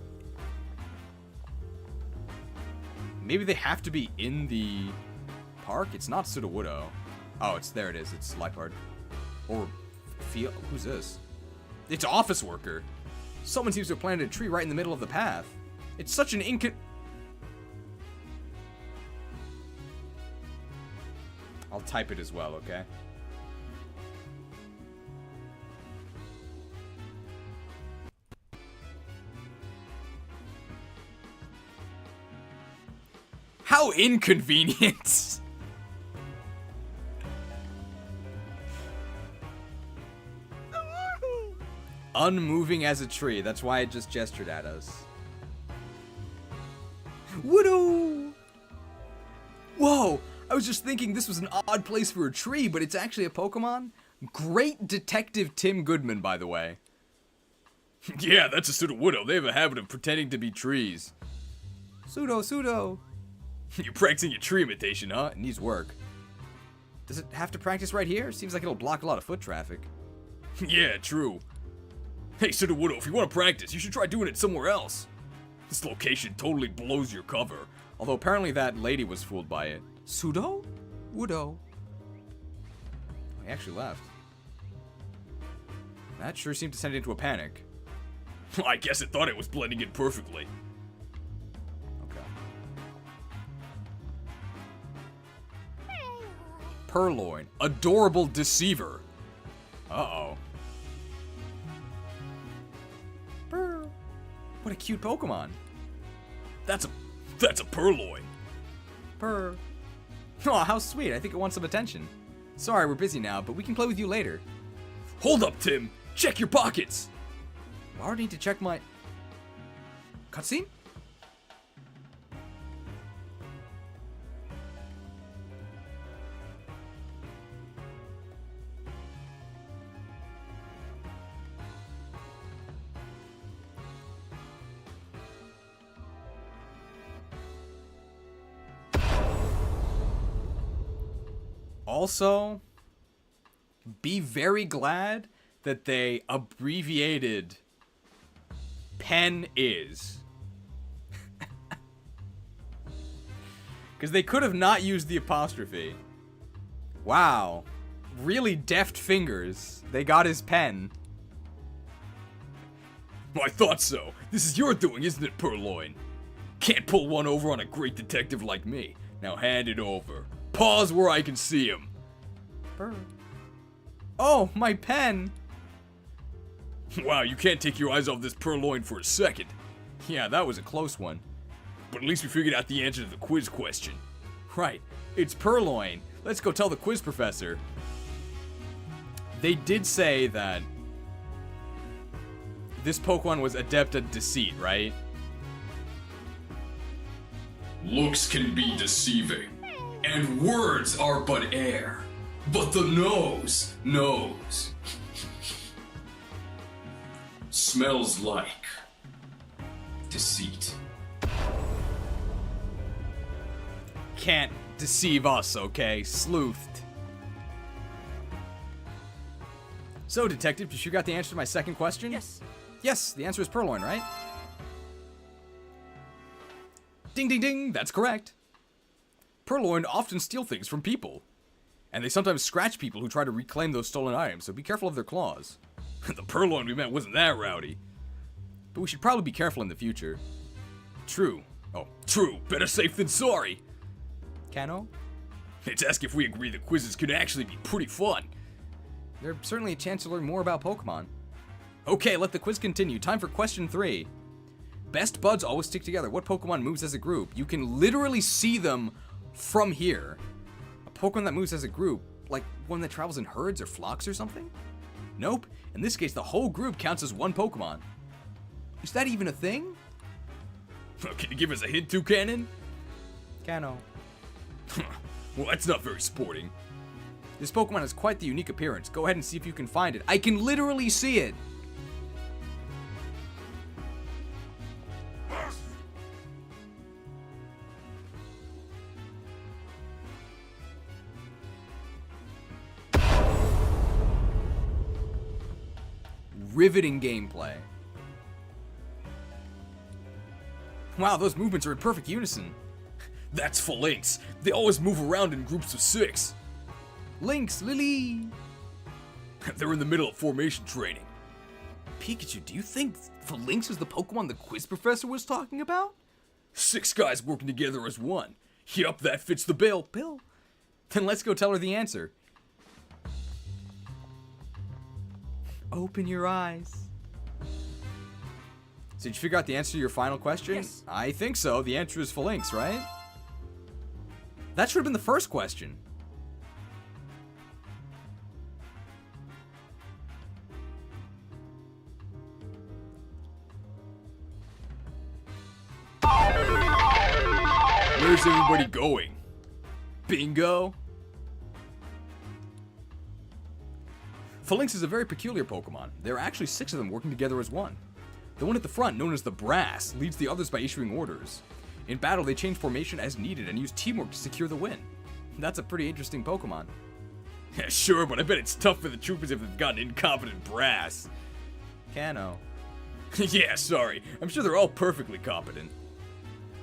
Maybe they have to be in the park? It's not Sudowoodo. Oh, there it is. It's Liepard. Or... Who's this? It's Office Worker. Someone seems to have planted a tree right in the middle of the path. It's such an I'll type it as well, okay? How inconvenient! Unmoving as a tree. That's why it just gestured at us. Woodoo! Whoa! I was just thinking this was an odd place for a tree, but it's actually a Pokemon? Great Detective Tim Goodman, by the way. Yeah, that's a Sudowoodo. They have a habit of pretending to be trees. Pseudo. You're practicing your tree imitation, huh? It needs work. Does it have to practice right here? Seems like it'll block a lot of foot traffic. Yeah, true. Hey, Sudowoodo, if you want to practice, you should try doing it somewhere else. This location totally blows your cover. Although apparently that lady was fooled by it. Pseudo? Woodo. He actually left. That sure seemed to send it into a panic. I guess it thought it was blending in perfectly. Okay. Purloin. Adorable deceiver. Uh-oh. Purr. What a cute Pokemon. That's a Purloin. Purr. Oh, how sweet. I think it wants some attention. Sorry, we're busy now, but we can play with you later. Hold up, Tim. Check your pockets. I already need to check my... Cutscene? Also, be very glad that they abbreviated pen is. Because they could have not used the apostrophe. Wow. Really deft fingers. They got his pen. I thought so. This is your doing, isn't it, Purloin? Can't pull one over on a great detective like me. Now hand it over. Pause where I can see him. Burr. Oh, my pen! Wow, you can't take your eyes off this purloin for a second. Yeah, that was a close one. But at least we figured out the answer to the quiz question. Right, it's purloin. Let's go tell the quiz professor. They did say that this Pokemon was adept at deceit, right? Looks can be deceiving, and words are but air. But the nose knows. Smells like deceit. Can't deceive us, okay? Sleuthed. So, Detective, did you got the answer to my second question? Yes. Yes, the answer is purloin, right? Ding, ding, ding, that's correct. Purloin often steal things from people. And they sometimes scratch people who try to reclaim those stolen items, so be careful of their claws. The purloin we met wasn't that rowdy. But we should probably be careful in the future. True. Oh, true. Better safe than sorry. Kano? It's ask if we agree that quizzes can actually be pretty fun. There's certainly a chance to learn more about Pokemon. Okay, let the quiz continue. Time for question 3. Best buds always stick together. What Pokemon moves as a group? You can literally see them from here. A Pokemon that moves as a group, like one that travels in herds or flocks or something? Nope. In this case, the whole group counts as one Pokemon. Is that even a thing? Can you give us a hint, Toucanon? Kano. Well, that's not very sporting. This Pokemon has quite the unique appearance. Go ahead and see if you can find it. I can literally see it. Riveting gameplay. Wow, those movements are in perfect unison. That's Phalanx. They always move around in groups of 6. Lynx, Lily. They're in the middle of formation training. Pikachu, do you think Phalanx is the Pokemon the quiz professor was talking about? 6 guys working together as one. Yup, that fits the bill. Bill? Then let's go tell her the answer. Open your eyes. So did you figure out the answer to your final question? Yes. I think so. The answer is Phalanx, right? That should have been the first question. Where's everybody going? Bingo. Phalanx is a very peculiar Pokemon. There are actually 6 of them working together as one. The one at the front, known as the Brass, leads the others by issuing orders. In battle, they change formation as needed and use teamwork to secure the win. That's a pretty interesting Pokemon. Yeah, sure, but I bet it's tough for the troopers if they've got an incompetent Brass. Kano. Yeah, sorry. I'm sure they're all perfectly competent.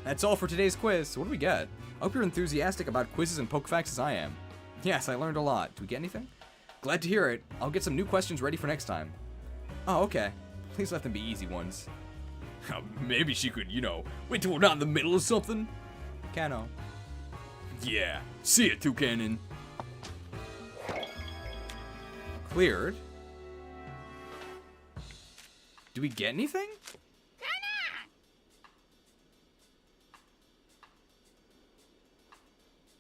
That's all for today's quiz. So what do we get? I hope you're enthusiastic about quizzes and Pokefacts as I am. Yes, I learned a lot. Do we get anything? Glad to hear it. I'll get some new questions ready for next time. Oh, okay. Please let them be easy ones. Maybe she could, wait till we're not in the middle of something. Kano. Yeah. See ya, Toucanon. Cleared. Do we get anything?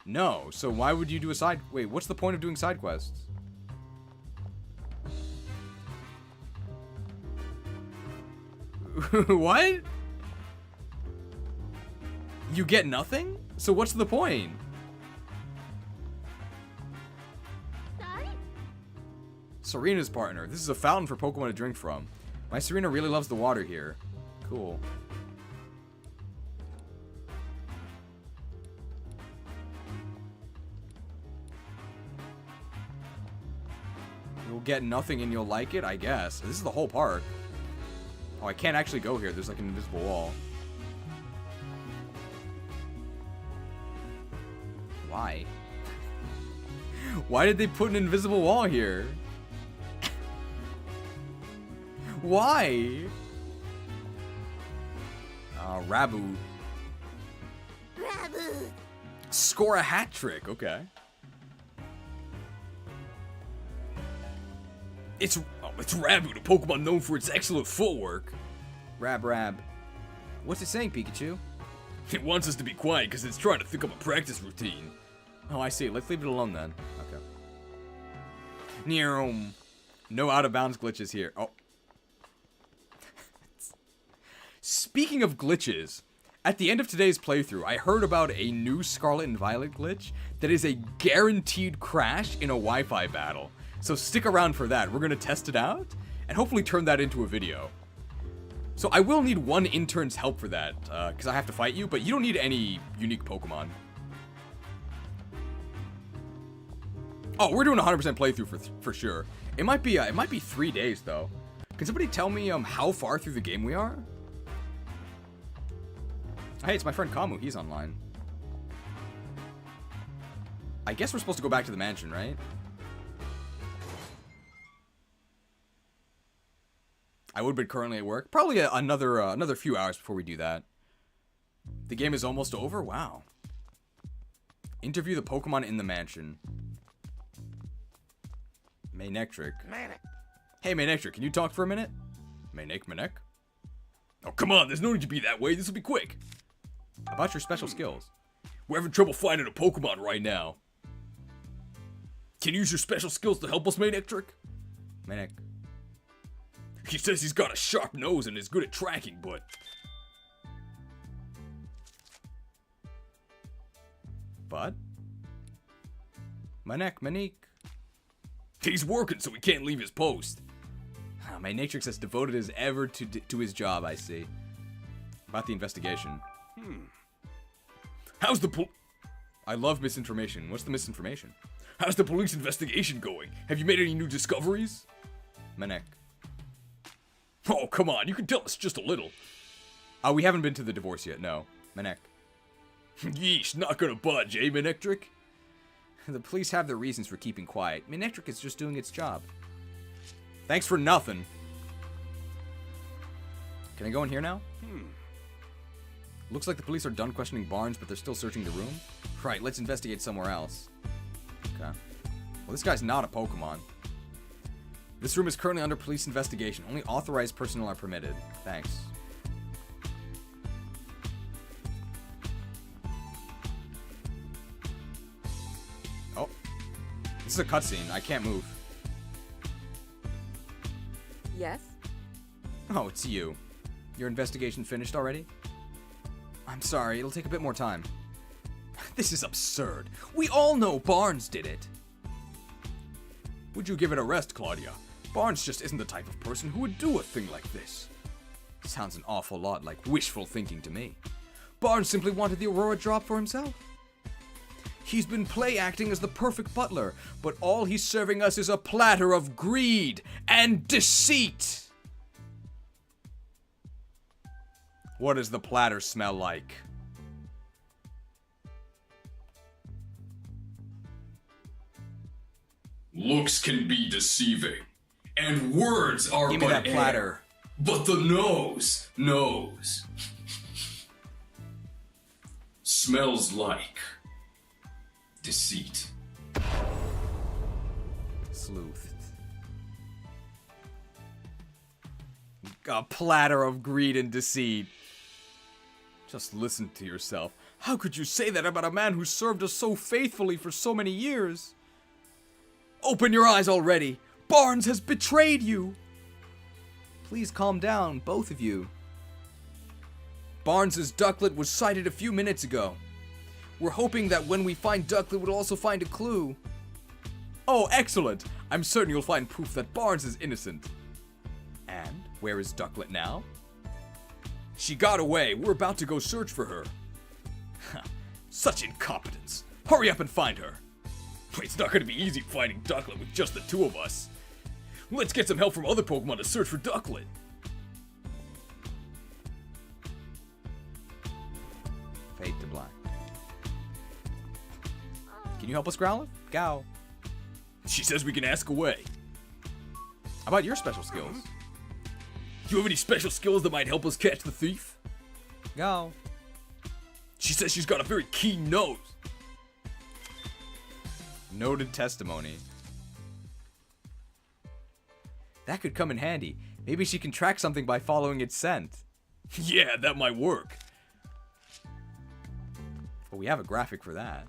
No, so why would you do a side... Wait, what's the point of doing side quests? What? You get nothing? So what's the point? Serena's partner. This is a fountain for Pokemon to drink from. My Serena really loves the water here. Cool. You'll get nothing and you'll like it, I guess. This is the whole park. Oh, I can't actually go here. There's like an invisible wall. Why? Why did they put an invisible wall here? Why? Rabu. Rabu. Score a hat trick. Okay. It's Rabu, the Pokemon known for its excellent footwork. Rab. What's it saying, Pikachu? It wants us to be quiet because it's trying to think up a practice routine. Oh, I see. Let's leave it alone then. Okay. No out-of-bounds glitches here. Oh. Speaking of glitches, at the end of today's playthrough, I heard about a new Scarlet and Violet glitch that is a guaranteed crash in a Wi-Fi battle. So stick around for that. We're going to test it out and hopefully turn that into a video. So I will need one intern's help for that, because I have to fight you, but you don't need any unique Pokemon. Oh, we're doing a 100% playthrough for sure. It might be 3 days though. Can somebody tell me how far through the game we are? Hey, it's my friend Kamu. He's online. I guess we're supposed to go back to the mansion, right? I would have been currently at work. Probably another few hours before we do that. The game is almost over? Wow. Interview the Pokemon in the mansion. Manectric. Hey, Manectric, can you talk for a minute? Manek? Oh, come on, there's no need to be that way. This will be quick. About your special skills. We're having trouble finding a Pokemon right now. Can you use your special skills to help us, Manectric? Manek. He says he's got a sharp nose and is good at tracking, but... Manek. He's working, so he can't leave his post. My Natrix as devoted as ever to his job, I see. About the investigation. How's the I love misinformation. What's the misinformation? How's the police investigation going? Have you made any new discoveries? Manek. Oh, come on, you can tell us just a little. We haven't been to the divorce yet, no. Manek. Yeesh, not gonna budge, eh, Manectric? The police have their reasons for keeping quiet. Manectric is just doing its job. Thanks for nothing. Can I go in here now? Looks like the police are done questioning Barnes, but they're still searching the room. Right, let's investigate somewhere else. Okay. Well, this guy's not a Pokemon. This room is currently under police investigation. Only authorized personnel are permitted. Thanks. Oh. This is a cutscene. I can't move. Yes? Oh, it's you. Your investigation finished already? I'm sorry, it'll take a bit more time. This is absurd. We all know Barnes did it. Would you give it a rest, Claudia? Barnes just isn't the type of person who would do a thing like this. Sounds an awful lot like wishful thinking to me. Barnes simply wanted the Aurora drop for himself. He's been play acting as the perfect butler, but all he's serving us is a platter of greed and deceit. What does the platter smell like? Looks can be deceiving, and words are Give me but that platter. air. But the nose knows. Smells like deceit. Sleuth. A platter of greed and deceit. Just listen to yourself. How could you say that about a man who served us so faithfully for so many years? Open your eyes already. Barnes has betrayed you. Please calm down, both of you. Barnes's Ducklet was sighted a few minutes ago. We're hoping that when we find Ducklet, we'll also find a clue. Oh, excellent. I'm certain you'll find proof that Barnes is innocent. And where is Ducklet now? She got away. We're about to go search for her. Such incompetence. Hurry up and find her. It's not going to be easy finding Ducklet with just the two of us. Let's get some help from other Pokemon to search for Ducklet. Fade to black. Can you help us, Growlithe? Go. She says we can ask away. How about your special skills? Do you have any special skills that might help us catch the thief? Go. She says she's got a very keen nose. Noted testimony. That could come in handy. Maybe she can track something by following its scent. Yeah, that might work. Well, we have a graphic for that.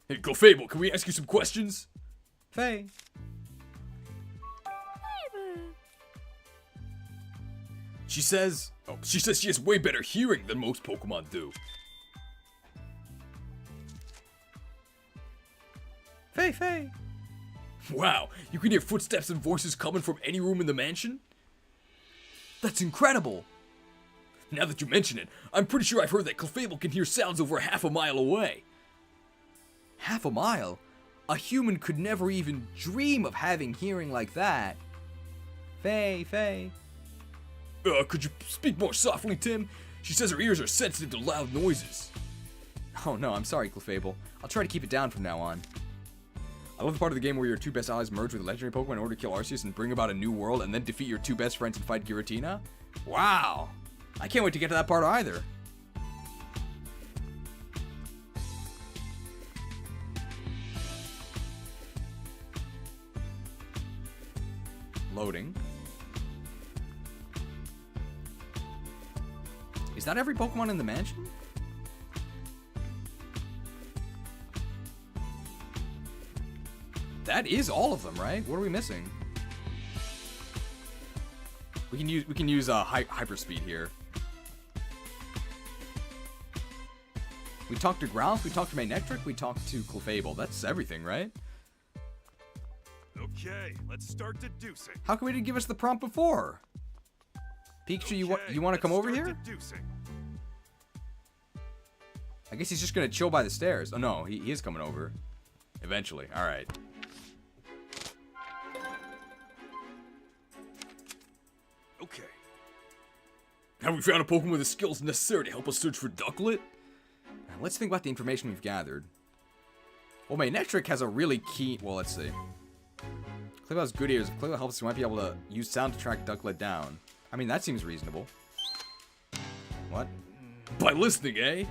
Hey, Clefable, can we ask you some questions? Faye. She says she has way better hearing than most Pokemon do. Faye. Wow, you can hear footsteps and voices coming from any room in the mansion? That's incredible. Now that you mention it, I'm pretty sure I've heard that Clefable can hear sounds over half a mile away. Half a mile? A human could never even dream of having hearing like that. Faye. Could you speak more softly, Tim? She says her ears are sensitive to loud noises. Oh no, I'm sorry, Clefable. I'll try to keep it down from now on. I love the part of the game where your two best allies merge with a legendary Pokemon in order to kill Arceus and bring about a new world, and then defeat your two best friends and fight Giratina. Wow! I can't wait to get to that part either. Loading. Is that every Pokemon in the mansion? That is all of them, right? What are we missing? We can use hyperspeed here. We talked to Growlithe, we talked to Manectric, we talked to Clefable. That's everything, right? Okay, let's start deducing. How come he didn't give us the prompt before? Pikachu, you want to come over here? Deducing. I guess he's just gonna chill by the stairs. Oh no, he is coming over. Eventually. Alright. Okay. Have we found a Pokemon with the skills necessary to help us search for Ducklet? Now, let's think about the information we've gathered. Well, Manectric has a really keen... Well, let's see. Clefable has good ears. If Clefable helps us, we might be able to use sound to track Ducklet down. I mean, that seems reasonable. What? By listening, eh?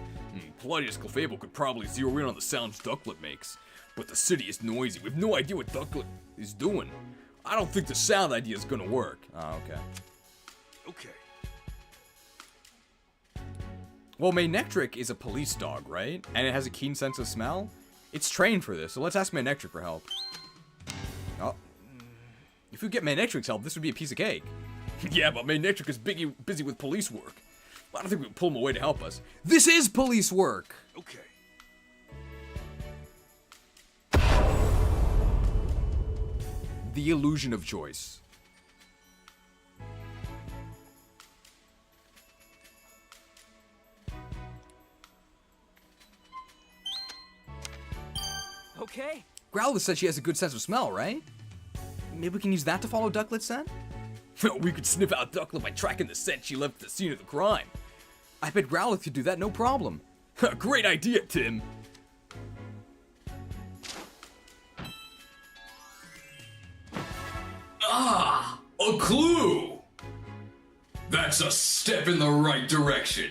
Claudius Clefable could probably zero in on the sounds Ducklet makes. But the city is noisy. We have no idea what Ducklet is doing. I don't think the sound idea is gonna work. Oh, okay. Okay. Well, Manectric is a police dog, right? And it has a keen sense of smell? It's trained for this, so let's ask Manectric for help. Oh. If we get Manectric's help, this would be a piece of cake. Yeah, but Manectric is busy with police work. I don't think we can pull him away to help us. This is police work! Okay. The illusion of choice. Okay. Growlithe said she has a good sense of smell, right? Maybe we can use that to follow Ducklet's scent? We could sniff out Ducklet by tracking the scent she left at the scene of the crime. I bet Growlithe could do that, no problem. Great idea, Tim. Ah, a clue! That's a step in the right direction.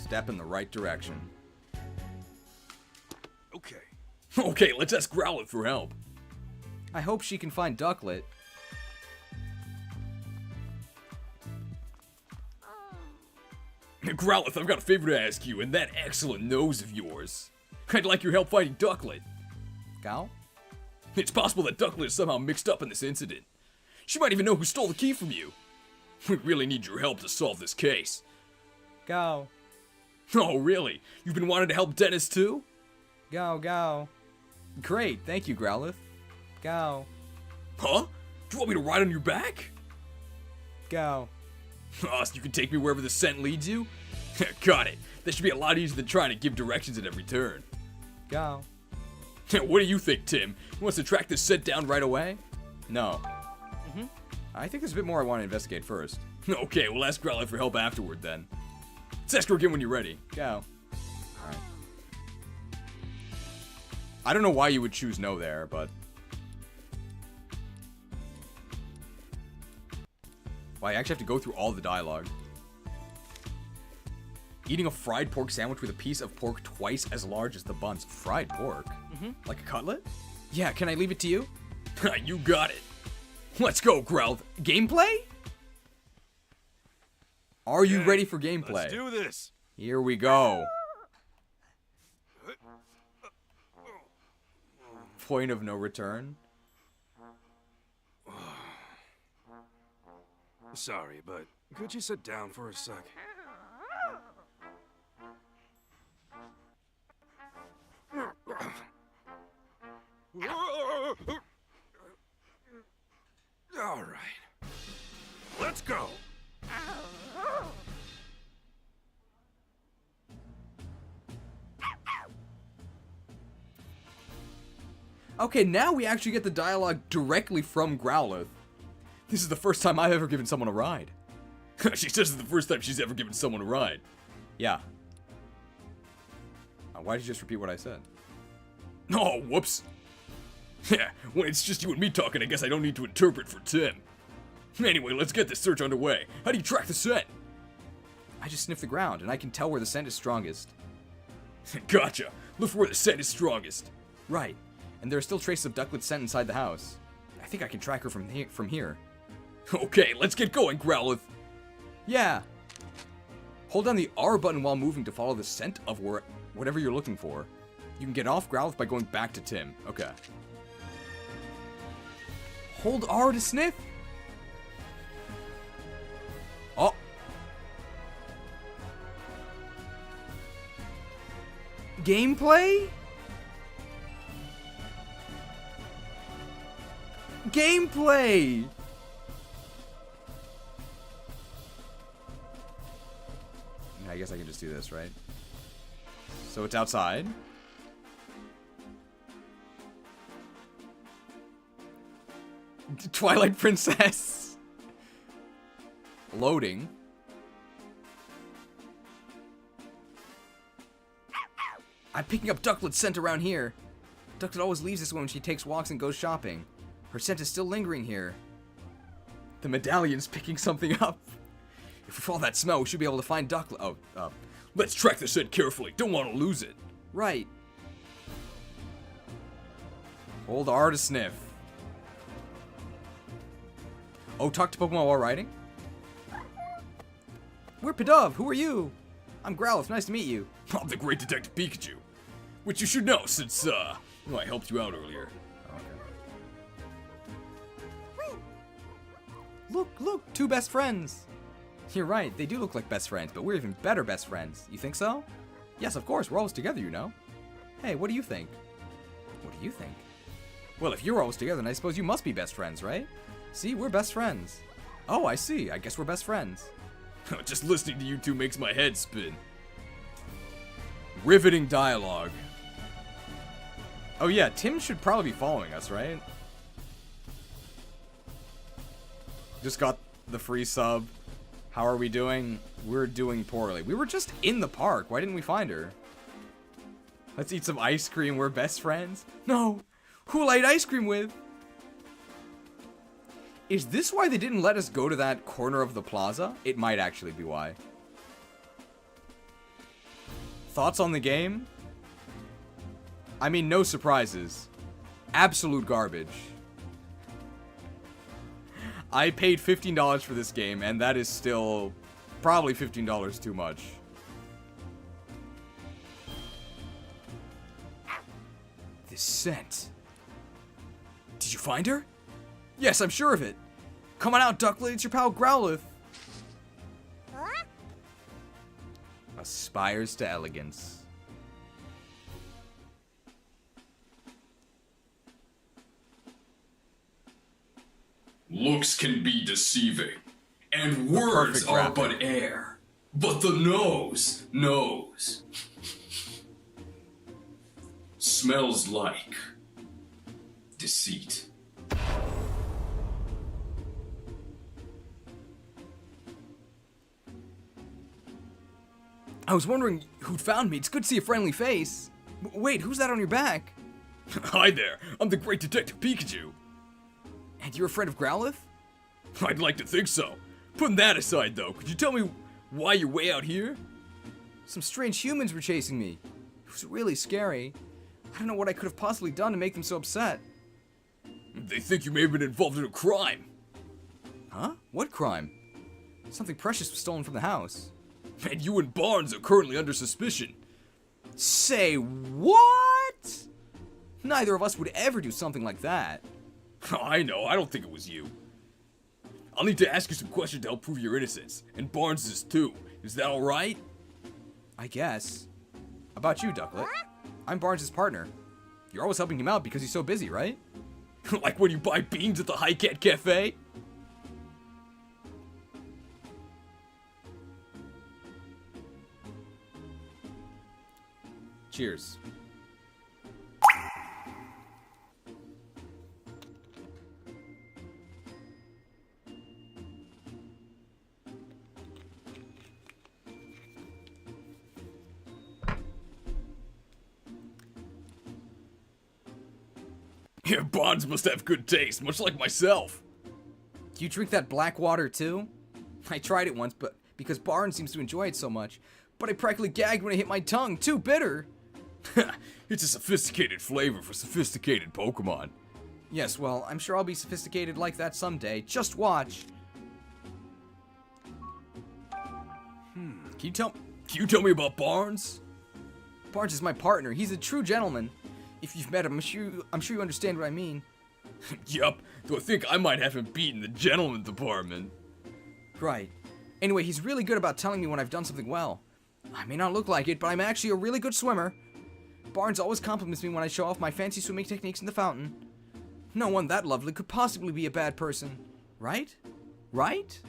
Step in the right direction. Okay. Okay, let's ask Growlithe for help. I hope she can find Ducklet. Growlithe, I've got a favor to ask you, and that excellent nose of yours. I'd like your help finding Ducklet. Gal? It's possible that Ducklet is somehow mixed up in this incident. She might even know who stole the key from you. We really need your help to solve this case. Go. Oh, really? You've been wanting to help Dennis too? Go. Great, thank you, Growlithe. Go. Huh? Do you want me to ride on your back? Go. Oh, so you can take me wherever the scent leads you? Got it. That should be a lot easier than trying to give directions at every turn. Go. What do you think, Tim? He wants to track this scent down right away? No. I think there's a bit more I want to investigate first. Okay, we'll ask Growlithe for help afterward then. Let's ask her again when you're ready. Go. Alright. I don't know why you would choose no there, but... Well, I actually have to go through all the dialogue. Eating a fried pork sandwich with a piece of pork twice as large as the buns. Fried pork? Like a cutlet? Yeah, can I leave it to you? You got it. Let's go, Growlth. Gameplay? Are you ready for gameplay? Let's do this. Here we go. Point of no return. Sorry, but could you sit down for a sec? All right. Let's go. Okay, now we actually get the dialogue directly from Growlithe. This is the first time I've ever given someone a ride. She says it's the first time she's ever given someone a ride. Yeah. Why did you just repeat what I said? Oh, whoops. Yeah, when it's just you and me talking, I guess I don't need to interpret for Tim. Anyway, let's get this search underway. How do you track the scent? I just sniff the ground, and I can tell where the scent is strongest. Gotcha. Look for where the scent is strongest. Right. And there are still traces of Ducklet's scent inside the house. I think I can track her from here. Okay, let's get going, Growlithe. Yeah. Hold down the R button while moving to follow the scent of whatever you're looking for. You can get off Growlithe by going back to Tim. Okay. Hold R to sniff. Oh. Gameplay? Gameplay! I guess I can just do this, right? So it's outside. Twilight Princess. Loading. I'm picking up Ducklet's scent around here. Ducklet always leaves this when she takes walks and goes shopping. Her scent is still lingering here. The medallion's picking something up. If we follow that smell, we should be able to find Ducklet. Let's track the scent carefully. Don't want to lose it. Right. Hold R to sniff. Oh, talk to Pokemon while riding? We're Pidove. Who are you? I'm Growlithe. Nice to meet you. I'm the great Detective Pikachu. Which you should know since, I helped you out earlier. Look, two best friends. You're right, they do look like best friends, but we're even better best friends. You think so? Yes, of course, we're always together, you know. Hey, what do you think? What do you think? Well, if you're always together, then I suppose you must be best friends, right? See, we're best friends. Oh, I see. I guess we're best friends. Just listening to you two makes my head spin. Riveting dialogue. Oh yeah, Tim should probably be following us, right? Just got the free sub. How are we doing? We're doing poorly. We were just in the park. Why didn't we find her? Let's eat some ice cream. We're best friends. No. Who'll I eat ice cream with? Is this why they didn't let us go to that corner of the plaza? It might actually be why. Thoughts on the game? I mean, no surprises. Absolute garbage. I paid $15 for this game, and that is still probably $15 too much. This scent. Did you find her? Yes, I'm sure of it. Come on out, Ducklet. It's your pal Growlithe. Huh? Aspires to elegance. Looks can be deceiving, and words are but air. But the nose knows. Smells like deceit. I was wondering who'd found me. It's good to see a friendly face. Wait, who's that on your back? Hi there, I'm the great Detective Pikachu. And you're a friend of Growlithe? I'd like to think so. Putting that aside, though, could you tell me why you're way out here? Some strange humans were chasing me. It was really scary. I don't know what I could have possibly done to make them so upset. They think you may have been involved in a crime. Huh? What crime? Something precious was stolen from the house. And you and Barnes are currently under suspicion. Say what? Neither of us would ever do something like that. I know, I don't think it was you. I'll need to ask you some questions to help prove your innocence, and Barnes's too. Is that alright? I guess. About you, Ducklet. I'm Barnes' partner. You're always helping him out because he's so busy, right? Like when you buy beans at the High Cat Cafe? Cheers. Yeah, Barnes must have good taste, much like myself. Do you drink that black water too? I tried it once, but because Barnes seems to enjoy it so much, but I practically gagged when it hit my tongue. Too bitter. It's a sophisticated flavor for sophisticated Pokemon. Yes, well, I'm sure I'll be sophisticated like that someday. Just watch. Can you tell me about Barnes? Barnes is my partner. He's a true gentleman. If you've met him, I'm sure you understand what I mean. Yup, though I think I might have him beat in the gentleman department. Right. Anyway, he's really good about telling me when I've done something well. I may not look like it, but I'm actually a really good swimmer. Barnes always compliments me when I show off my fancy swimming techniques in the fountain. No one that lovely could possibly be a bad person. Right? Right?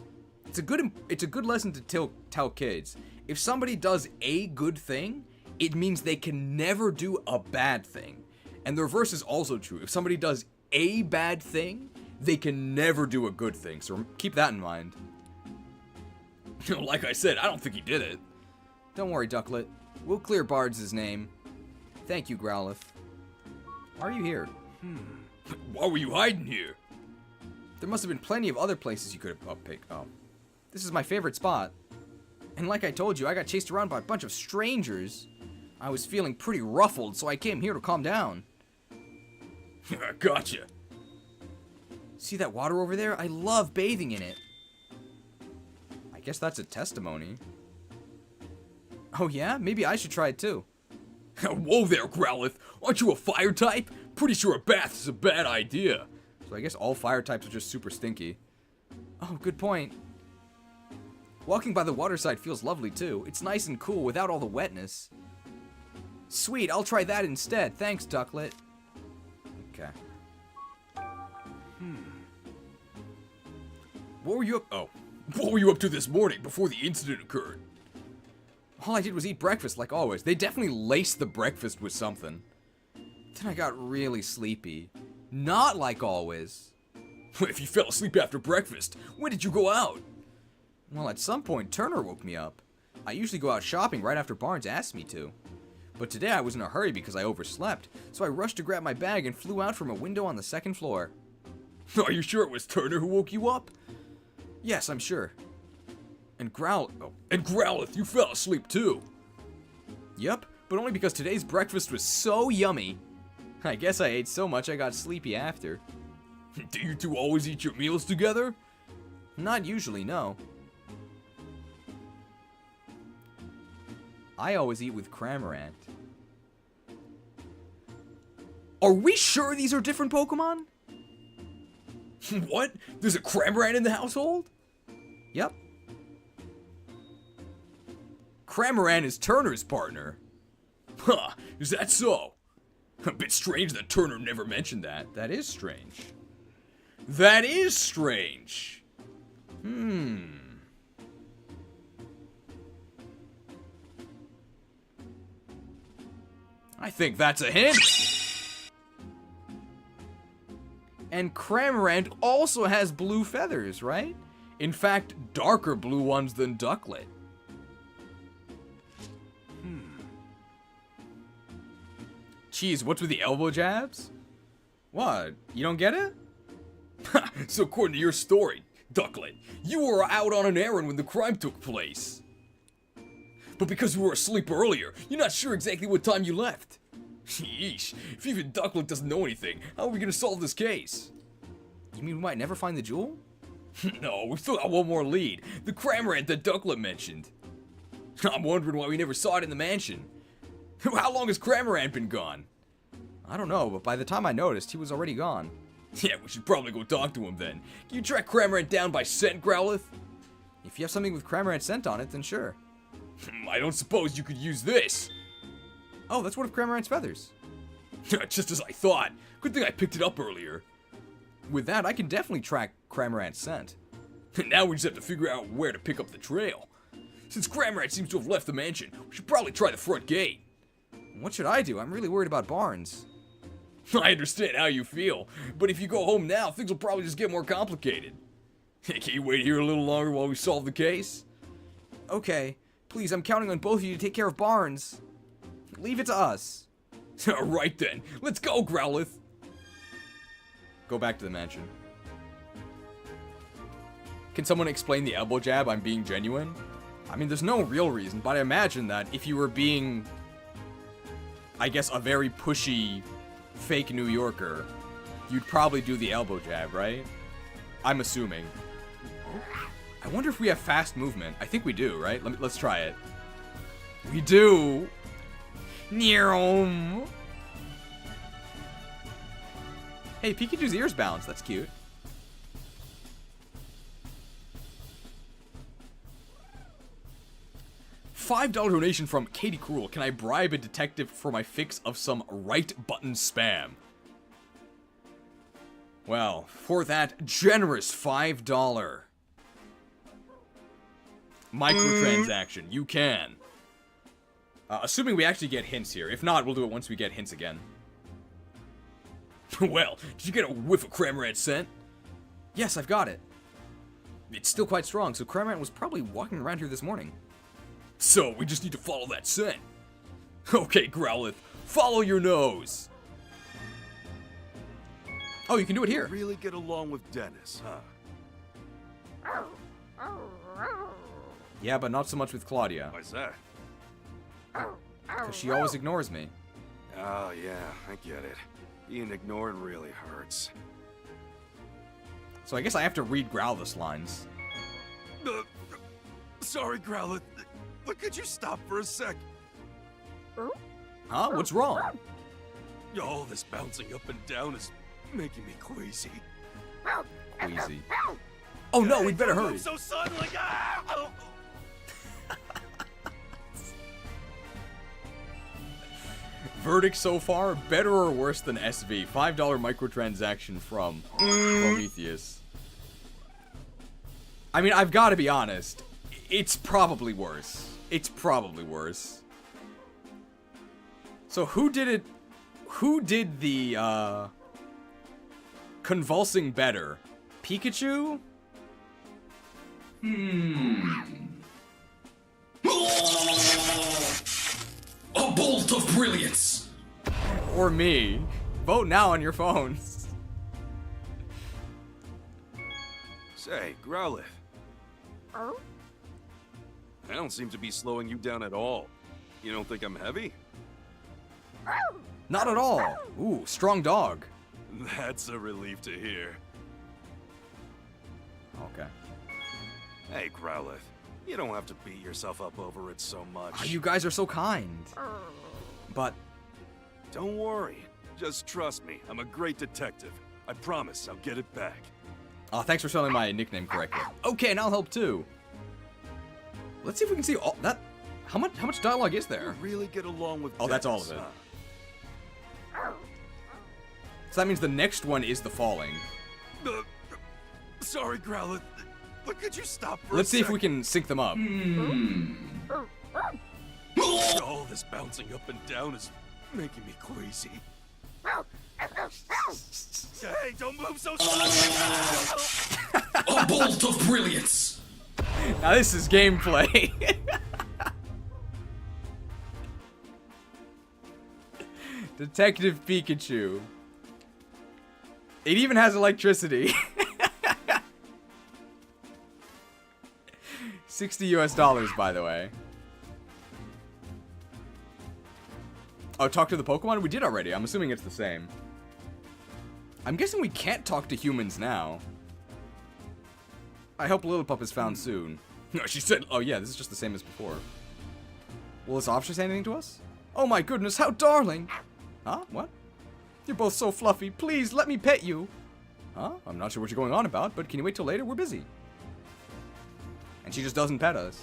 It's a good lesson to tell kids. If somebody does a good thing, it means they can never do a bad thing. And the reverse is also true. If somebody does a bad thing, they can never do a good thing. So keep that in mind. Like I said, I don't think he did it. Don't worry, Ducklet. We'll clear Bards' name. Thank you, Growlithe. Why are you here? Why were you hiding here? There must have been plenty of other places you could have picked. Oh. This is my favorite spot. And like I told you, I got chased around by a bunch of strangers. I was feeling pretty ruffled, so I came here to calm down. Gotcha. See that water over there? I love bathing in it. I guess that's a testimony. Oh yeah? Maybe I should try it too. Whoa there, Growlithe. Aren't you a fire type? Pretty sure a bath is a bad idea. So I guess all fire types are just super stinky. Oh, good point. Walking by the waterside feels lovely too. It's nice and cool without all the wetness. Sweet, I'll try that instead. Thanks, Ducklet. Okay. What were you up to this morning before the incident occurred? All I did was eat breakfast like always. They definitely laced the breakfast with something. Then I got really sleepy. Not like always. If you fell asleep after breakfast, when did you go out? Well, at some point, Turner woke me up. I usually go out shopping right after Barnes asks me to. But today I was in a hurry because I overslept, so I rushed to grab my bag and flew out from a window on the second floor. Are you sure it was Turner who woke you up? Yes, I'm sure. And Growlithe, you fell asleep too. Yep, but only because today's breakfast was so yummy. I guess I ate so much I got sleepy after. Do you two always eat your meals together? Not usually, no. I always eat with Cramorant. Are we sure these are different Pokemon? What? There's a Cramorant in the household? Yep. Cramorant is Turner's partner. Huh, is that so? A bit strange that Turner never mentioned that. That is strange. That is strange. I think that's a hint. And Cramorant also has blue feathers, right? In fact, darker blue ones than Ducklet. Jeez, what's with the elbow jabs? What? You don't get it? So according to your story, Ducklet, you were out on an errand when the crime took place. But because we were asleep earlier, you're not sure exactly what time you left. Yeesh, if even Ducklet doesn't know anything, how are we gonna solve this case? You mean we might never find the jewel? No, we've still got one more lead. The Cramorant that Ducklet mentioned. I'm wondering why we never saw it in the mansion. How long has Cramorant been gone? I don't know, but by the time I noticed, he was already gone. Yeah, we should probably go talk to him then. Can you track Cramorant down by scent, Growlithe? If you have something with Cramorant scent on it, then sure. I don't suppose you could use this. Oh, that's one of Cramorant's feathers. Just as I thought. Good thing I picked it up earlier. With that, I can definitely track Cramorant's scent. Now we just have to figure out where to pick up the trail. Since Cramorant seems to have left the mansion, we should probably try the front gate. What should I do? I'm really worried about Barnes. I understand how you feel, but if you go home now, things will probably just get more complicated. Can you wait here a little longer while we solve the case? Okay. Please, I'm counting on both of you to take care of Barnes. Leave it to us. Alright then, let's go, Growlithe. Go back to the mansion. Can someone explain the elbow jab? I'm being genuine. I mean, there's no real reason, but I imagine that if you were being, I guess, a very pushy, fake New Yorker, you'd probably do the elbow jab, right? I'm assuming. I wonder if we have fast movement. I think we do, right? Let's try it. We do. Neom. Hey, Pikachu's ears bounce. That's cute. $5 donation from Katie Cruel. Can I bribe a detective for my fix of some right button spam? Well, for that generous $5 microtransaction, you can. Assuming we actually get hints here. If not, we'll do it once we get hints again. Well, did you get a whiff of Cramorant scent? Yes, I've got it. It's still quite strong, so Cramorant was probably walking around here this morning. So, we just need to follow that scent. Okay, Growlithe, follow your nose. Oh, you can do it here. You really get along with Dennis, huh? Yeah, but not so much with Claudia. Why's that? Because she always ignores me. Oh, yeah, I get it. Being ignored really hurts. So I guess I have to read Growlithe's lines. Sorry, Growlithe. But could you stop for a sec? Huh? What's wrong? All this bouncing up and down is making me queasy. Queasy. Oh no, we'd better hurry. So suddenly. Ah! Verdict so far, better or worse than SV? $5 microtransaction from Prometheus. I mean, I've got to be honest. It's probably worse. It's probably worse. So who did it? Who did the convulsing better? Pikachu? A bolt of brilliance! Or me? Vote now on your phones. Say, Growlithe. I don't seem to be slowing you down at all. You don't think I'm heavy? Not at all. Ooh, strong dog. That's a relief to hear. Okay. Hey, Growlithe. You don't have to beat yourself up over it so much. Oh, you guys are so kind. But don't worry. Just trust me. I'm a great detective. I promise I'll get it back. Thanks for spelling my nickname correctly. Okay, and I'll help too. Let's see if we can see all that. How much dialogue is there? You really get along with. Oh, that's all of it. So that means the next one is the falling. Sorry, Growlithe, but could you stop for Let's a see if sec? we can sync them up. All this bouncing up and down is making me queasy. Hey, don't move so slow! A bolt of brilliance! Now this is gameplay. Detective Pikachu. It even has electricity. $60 US, by the way. Oh, talk to the Pokemon? We did already. I'm assuming it's the same. I'm guessing we can't talk to humans now. I hope Lillipup is found soon. No, she said, oh yeah, this is just the same as before. Will this officer say anything to us? Oh my goodness, how darling! Huh? What? You're both so fluffy. Please, let me pet you. Huh? I'm not sure what you're going on about, but can you wait till later? We're busy. And she just doesn't pet us.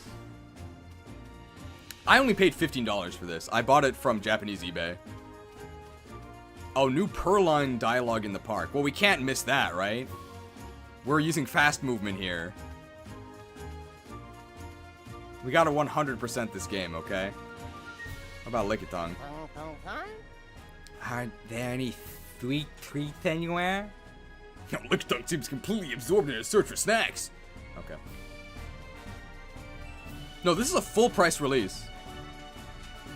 I only paid $15 for this. I bought it from Japanese eBay. Oh, new Purrline dialogue in the park. Well, we can't miss that, right? We're using fast movement here. We gotta 100% this game, okay? How about Lickitung? Are there any sweet treats anywhere? No, Lickitung seems completely absorbed in his search for snacks. Okay. No, this is a full price release.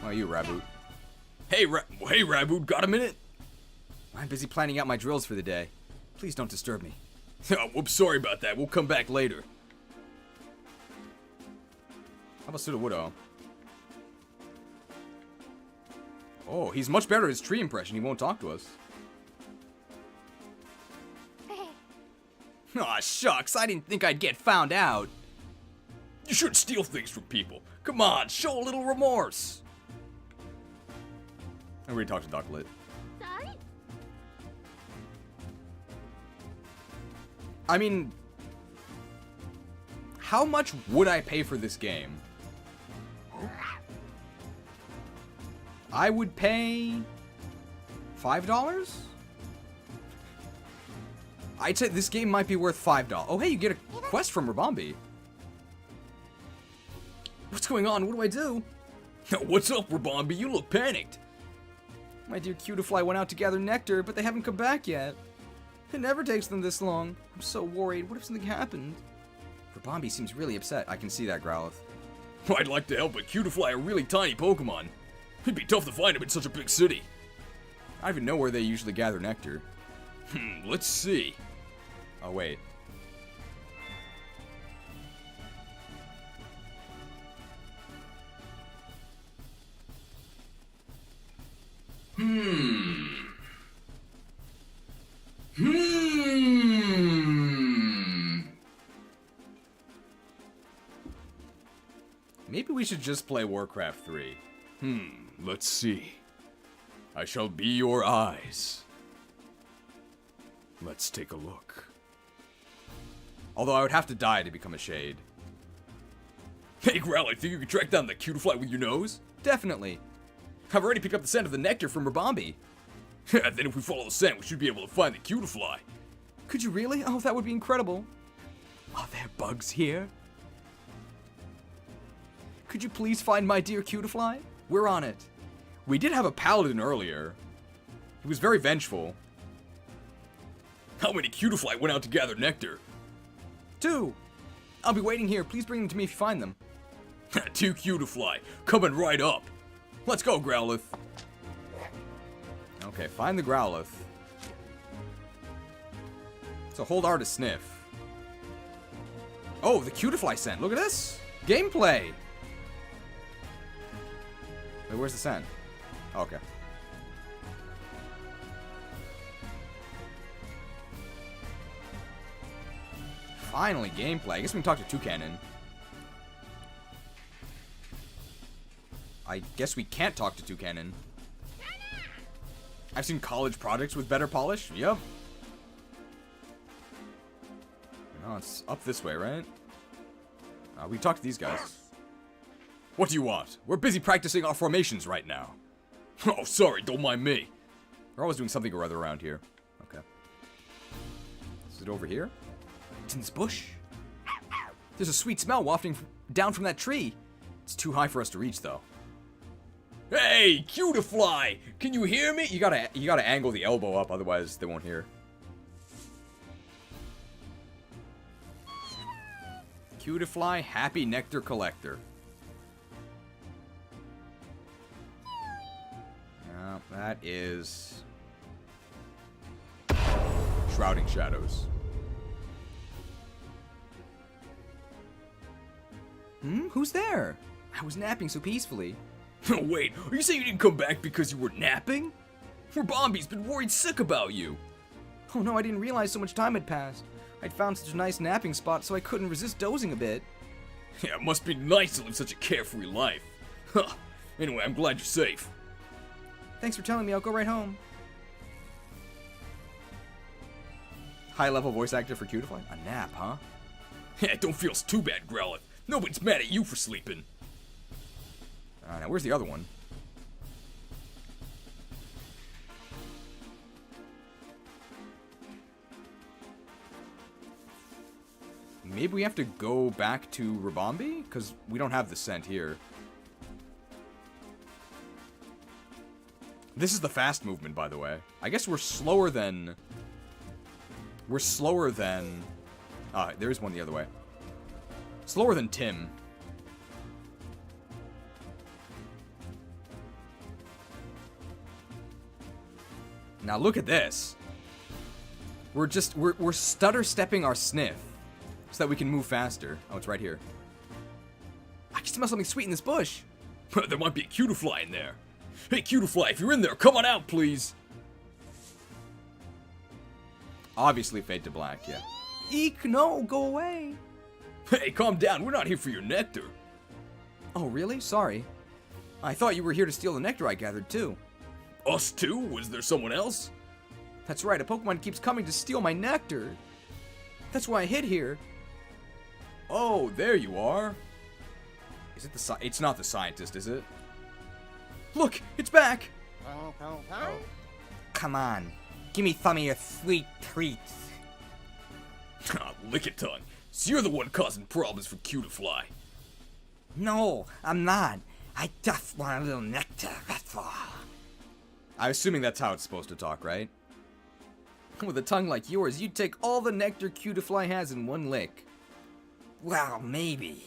Oh, you, Raboot. Hey, Raboot, got a minute? I'm busy planning out my drills for the day. Please don't disturb me. Oh, whoops, sorry about that. We'll come back later. How about Sudowoodo? Oh, he's much better at his tree impression. He won't talk to us. Aw, shucks. I didn't think I'd get found out. You shouldn't steal things from people. Come on, show a little remorse. I already talked to Ducklet. I mean, how much would I pay for this game? I would pay $5? I'd say this game might be worth $5. Oh, hey, you get a quest from Rabambi. What's going on? What do I do? What's up, Rabambi? You look panicked. My dear Cutiefly went out to gather nectar, but they haven't come back yet. It never takes them this long. I'm so worried. What if something happened? Rabambi seems really upset. I can see that, Growlithe. I'd like to help, but Cutiefly are really tiny Pokemon. It'd be tough to find them in such a big city. I don't even know where they usually gather nectar. Let's see. Oh, wait. Maybe we should just play Warcraft 3. Let's see. I shall be your eyes. Let's take a look. Although I would have to die to become a shade. Hey, Growlithe, think you can track down the Cutiefly with your nose? Definitely. I've already picked up the scent of the nectar from Rabambi. Then if we follow the scent, we should be able to find the Cutiefly. Could you really? Oh, that would be incredible. Are there bugs here? Could you please find my dear Cutiefly? We're on it. We did have a paladin earlier. He was very vengeful. How many Cutiefly went out to gather nectar? 2. I'll be waiting here. Please bring them to me if you find them. 2 Cutiefly, coming right up. Let's go, Growlithe. Okay, find the Growlithe. So hold R to sniff. Oh, the Cutiefly scent. Look at this. Gameplay. Wait, where's the scent? Okay. Finally, gameplay. I guess we can talk to Toucanon. I guess we can't talk to Toucanon. I've seen college projects with better polish. Yep. No, it's up this way, right? We talk to these guys. What do you want? We're busy practicing our formations right now. Oh, sorry, don't mind me. We're always doing something or other around here. Okay. Is it over here? It's in this bush. There's a sweet smell wafting down from that tree. It's too high for us to reach, though. Hey, Cutiefly! Can you hear me? You gotta angle the elbow up, otherwise they won't hear. Cutiefly, happy nectar collector. No, that is Shrouding Shadows. Who's there? I was napping so peacefully. Wait, are you saying you didn't come back because you were napping? Rabambi's been worried sick about you. Oh no, I didn't realize so much time had passed. I'd found such a nice napping spot, so I couldn't resist dozing a bit. Yeah, it must be nice to live such a carefree life. Huh. Anyway, I'm glad you're safe. Thanks for telling me, I'll go right home. High-level voice actor for Cutify? A nap, huh? Yeah, don't feel too bad, Growlithe. Nobody's mad at you for sleeping. Now where's the other one? Maybe we have to go back to Rabambi? Because we don't have the scent here. This is the fast movement, by the way. I guess we're slower than... We're slower than... there is one the other way. Slower than Tim. Now look at this. We're stutter stepping our sniff so that we can move faster. Oh, it's right here. I can smell something sweet in this bush. There might be a Cutifly in there. Hey, Cutifly, if you're in there, come on out, please. Obviously, fade to black, yeah. Eek, no, go away. Hey, calm down. We're not here for your nectar. Oh, really? Sorry. I thought you were here to steal the nectar I gathered, too. Us too? Was there someone else? That's right, a Pokemon keeps coming to steal my nectar. That's why I hid here. Oh, there you are. Is it the it's not the scientist, is it? Look, it's back. Oh. Come on, give me some of your sweet treats. Lick it, tongue. So you're the one causing problems for Cutifly. No, I'm not. I just want a little nectar, that's all. I'm assuming that's how it's supposed to talk, right? With a tongue like yours, you'd take all the nectar Cutifly has in one lick. Well, maybe.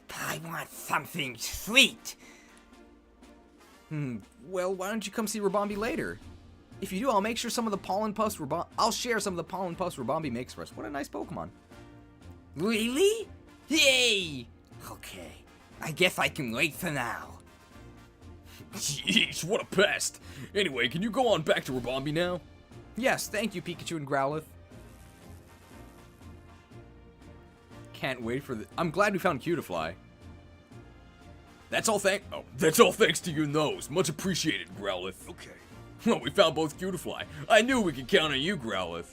But I want something sweet. Well, why don't you come see Rabambi later? If you do, I'll make sure some of the pollen puffs I'll share some of the pollen puffs Rabambi makes for us. What a nice Pokemon. Really? Yay! Okay, I guess I can wait for now. Yeesh, what a pest. Anyway, can you go on back to Rabambi now? Yes, thank you, Pikachu and Growlithe. Can't wait for the... I'm glad we found Cutifly. That's all thanks to your nose. Much appreciated, Growlithe. Okay. Well, we found both Cutifly. I knew we could count on you, Growlithe.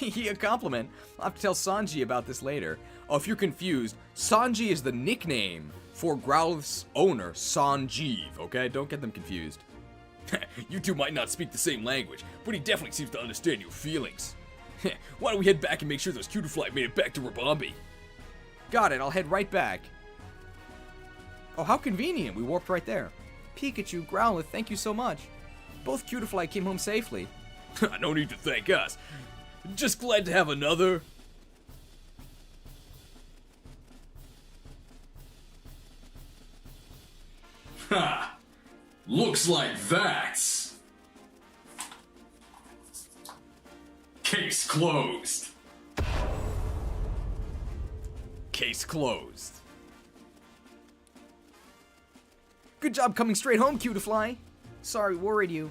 A compliment. I'll have to tell Sanji about this later. Oh, if you're confused, Sanji is the nickname for Growlithe's owner, Sanjeev, okay? Don't get them confused. You two might not speak the same language, but he definitely seems to understand your feelings. Why don't we head back and make sure those Cutifly made it back to Rabambi? Got it, I'll head right back. Oh, how convenient. We warped right there. Pikachu, Growlithe, thank you so much. Both Cutifly came home safely. No need to thank us. Just glad to have another. Ha! Looks like that's... Case closed. Case closed. Good job coming straight home, Cutifly. Sorry, worried you.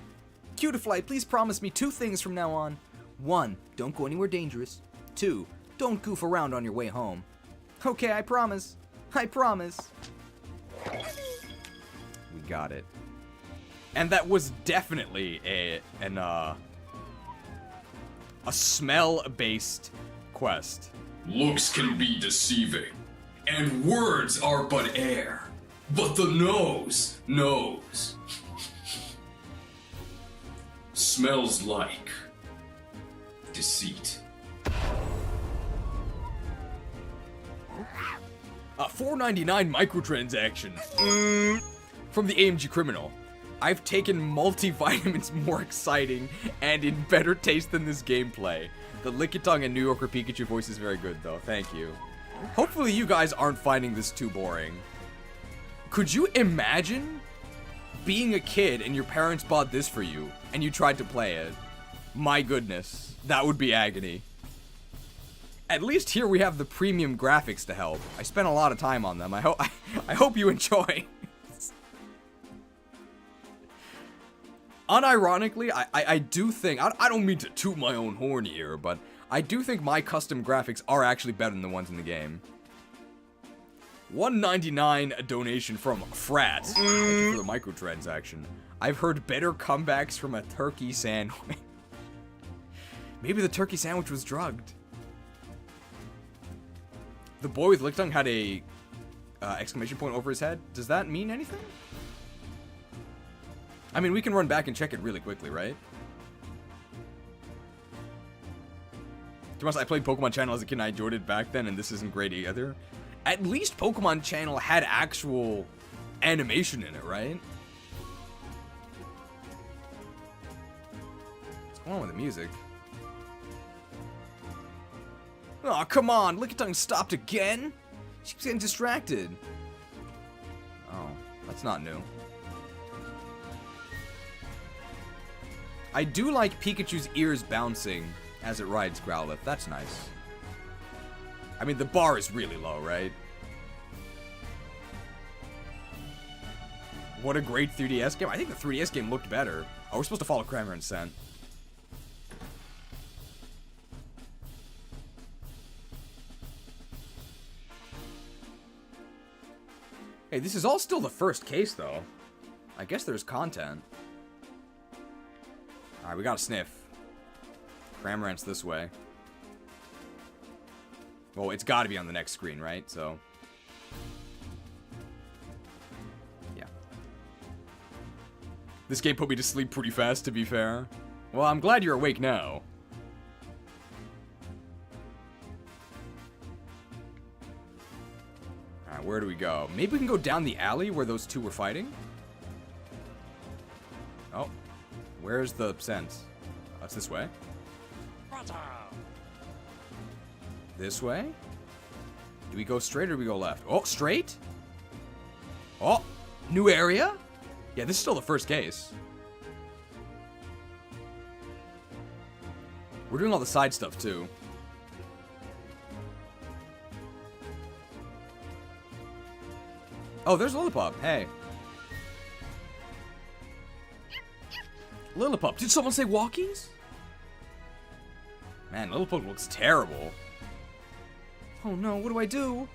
Cutifly, please promise me 2 things from now on. 1, don't go anywhere dangerous. 2, don't goof around on your way home. Okay, I promise. I promise. We got it. And that was definitely a smell-based quest. Looks can be deceiving, and words are but air. But the nose knows. Smells like deceit. $4.99 microtransaction. From the AMG Criminal. I've taken multivitamins more exciting and in better taste than this gameplay. The Lickitung and New Yorker Pikachu voice is very good, though. Thank you. Hopefully you guys aren't finding this too boring. Could you imagine being a kid and your parents bought this for you and you tried to play it? My goodness, that would be agony. At least here we have the premium graphics to help. I spent a lot of time on them. I hope you enjoy. unironically, I do think, I don't mean to toot my own horn here, but I do think my custom graphics are actually better than the ones in the game. $1.99 a donation from Frat. Thank you for the microtransaction. I've heard better comebacks from a turkey sandwich. Maybe the turkey sandwich was drugged. The boy with lick tongue had a exclamation point over his head. Does that mean anything? I mean, we can run back and check it really quickly, right? To be honest, I played Pokemon Channel as a kid and I enjoyed it back then, and this isn't great either. At least Pokemon Channel had actual animation in it, right? What's going on with the music? Oh, come on! Lick Tongue stopped again? She keeps getting distracted. Oh, that's not new. I do like Pikachu's ears bouncing as it rides Growlithe. That's nice. I mean, the bar is really low, right? What a great 3DS game. I think the 3DS game looked better. Oh, we're supposed to follow Cramorant's scent. Hey, this is all still the first case, though. I guess there's content. Alright, we got a sniff. Cramorant's this way. Well, it's got to be on the next screen, right? So, yeah. This game put me to sleep pretty fast, to be fair. Well, I'm glad you're awake now. Alright, where do we go? Maybe we can go down the alley where those two were fighting? Oh. Where's the sense? Oh, it's this way. This way? Do we go straight or do we go left? Oh, straight? Oh, new area? Yeah, this is still the first case. We're doing all the side stuff, too. Oh, there's Lillipup. Hey. Lillipup. Did someone say walkies? Man, Lillipup looks terrible. Oh no, what do I do?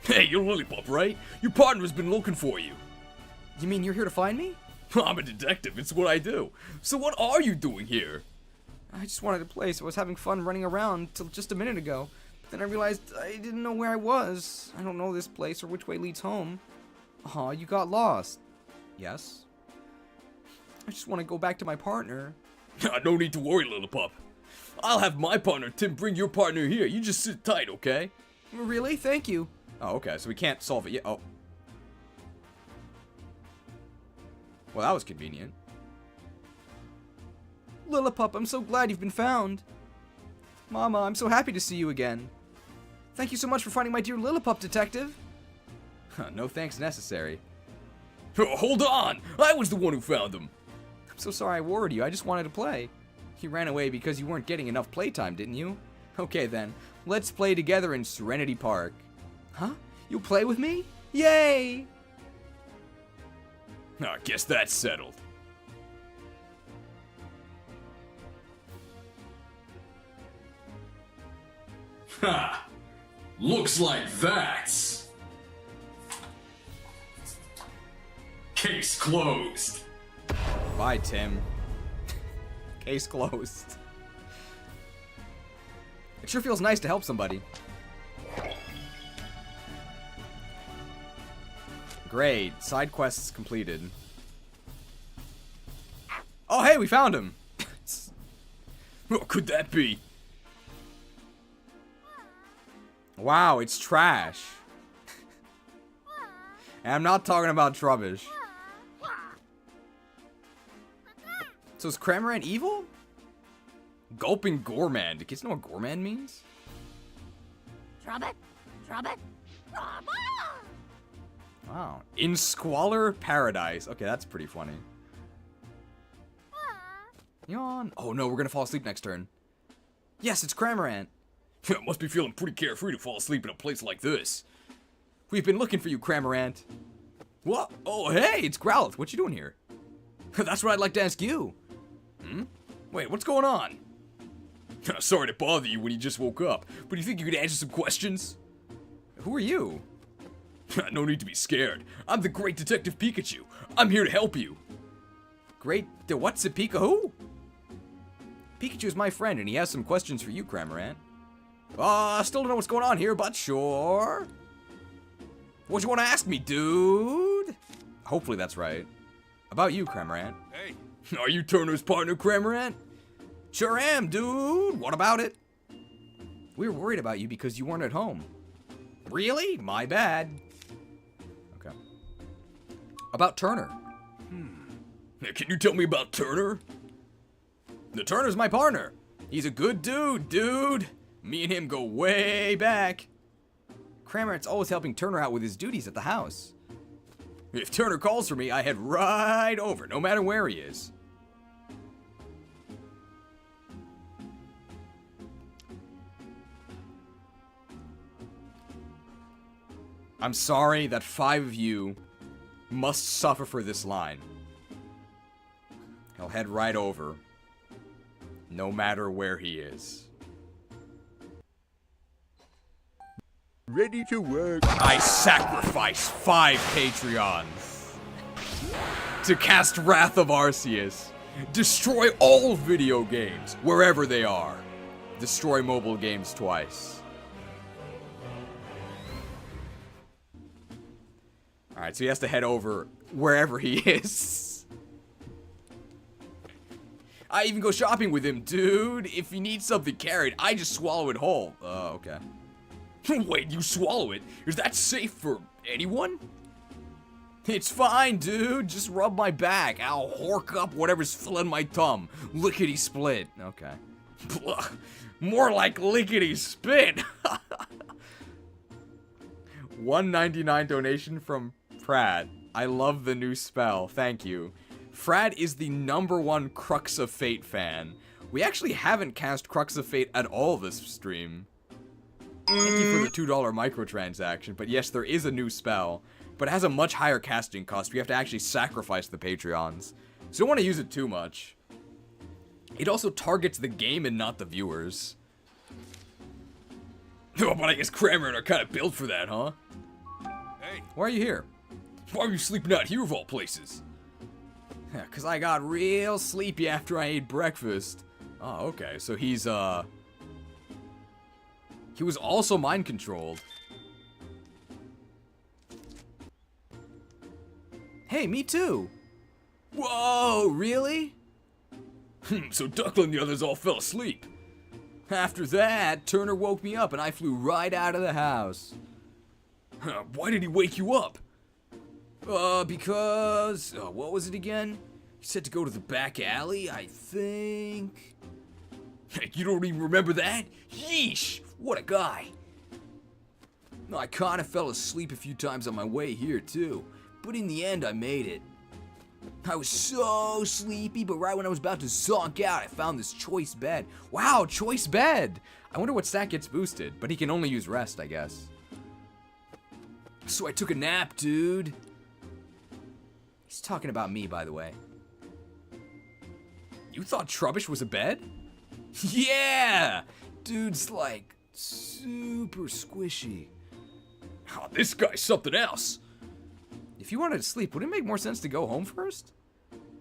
Hey, you're Lillipup, right? Your partner's been looking for you. You mean you're here to find me? I'm a detective, it's what I do. So what are you doing here? I just wanted to play, so I was having fun running around till just a minute ago. But then I realized I didn't know where I was. I don't know this place or which way leads home. Aw, you got lost. Yes? I just want to go back to my partner. No need to worry, Lillipup. I'll have my partner Tim bring your partner here. You just sit tight, okay? Really? Thank you. Oh, okay, so we can't solve it yet. Oh. Well, that was convenient. Lillipup, I'm so glad you've been found. Mama, I'm so happy to see you again. Thank you so much for finding my dear Lillipup, detective. No thanks necessary. Hold on! I was the one who found him. I'm so sorry I worried you. I just wanted to play. You ran away because you weren't getting enough playtime, didn't you? Okay then, let's play together in Serenity Park. Huh? You'll play with me? Yay! I guess that's settled. Ha! Looks like that's... Case closed. Bye, Tim. Case closed. It sure feels nice to help somebody. Great. Side quests completed. Oh, hey, we found him. What could that be? Wow, it's trash. And I'm not talking about Trubbish. So is Cramorant evil? Gulping Gourmand. Do kids know what Gourmand means? Trubbit? Trubbit? Wow. In Squalor Paradise. Okay, that's pretty funny. Yawn. Oh no, we're gonna fall asleep next turn. Yes, it's Cramorant. Must be feeling pretty carefree to fall asleep in a place like this. We've been looking for you, Cramorant. What? Oh, hey, it's Growlithe. What you doing here? That's what I'd like to ask you. Wait, what's going on? Sorry to bother you when you just woke up, but do you think you could answer some questions? Who are you? No need to be scared. I'm the great Detective Pikachu. I'm here to help you. Great, what's it, Pika-who? Pikachu's my friend, and he has some questions for you, Cramorant. Still don't know what's going on here, but sure. What you want to ask me, dude? Hopefully that's right. About you, Cramorant. Hey. Are you Turner's partner, Cramorant? Sure am, dude. What about it? We were worried about you because you weren't at home. Really? My bad. Okay. About Turner. Can you tell me about Turner? The Turner's my partner. He's a good dude. Me and him go way back. Cramorant's always helping Turner out with his duties at the house. If Turner calls for me, I head right over, no matter where he is. I'm sorry that 5 of you must suffer for this line. He'll head right over, no matter where he is. Ready to work. I sacrifice 5 Patreons to cast Wrath of Arceus. Destroy all video games, wherever they are. Destroy mobile games twice. Alright, so he has to head over wherever he is. I even go shopping with him, dude. If he needs something carried, I just swallow it whole. Oh, okay. Wait, you swallow it? Is that safe for anyone? It's fine, dude. Just rub my back. I'll hork up whatever's filling my tum. Lickety split. Okay. More like lickety spit. $1.99 donation from Pratt. I love the new spell. Thank you. Frad is the #1 Crux of Fate fan. We actually haven't cast Crux of Fate at all this stream. Thank you for the $2 microtransaction, but yes, there is a new spell, but it has a much higher casting cost. We have to actually sacrifice the Patreons, so don't want to use it too much. It also targets the game and not the viewers. Oh, but I guess Cramorant are kind of built for that, huh? Hey. Why are you here? Why are you sleeping out here of all places? Yeah, 'cause I got real sleepy after I ate breakfast. Oh, okay, so he's, he was also mind controlled. Hey, me too. Whoa, really? So Duckling and the others all fell asleep. After that, Turner woke me up and I flew right out of the house. Why did he wake you up? Because, what was it again? He said to go to the back alley, I think. You don't even remember that? Yeesh, what a guy. I kind of fell asleep a few times on my way here too, but in the end I made it. I was so sleepy, but right when I was about to zonk out, I found this choice bed. Wow, choice bed! I wonder what stat gets boosted, but he can only use rest, I guess. So I took a nap, dude. He's talking about me, by the way. You thought Trubbish was a bed? Yeah! Dude's like super squishy. Oh, this guy's something else. If you wanted to sleep, would it make more sense to go home first?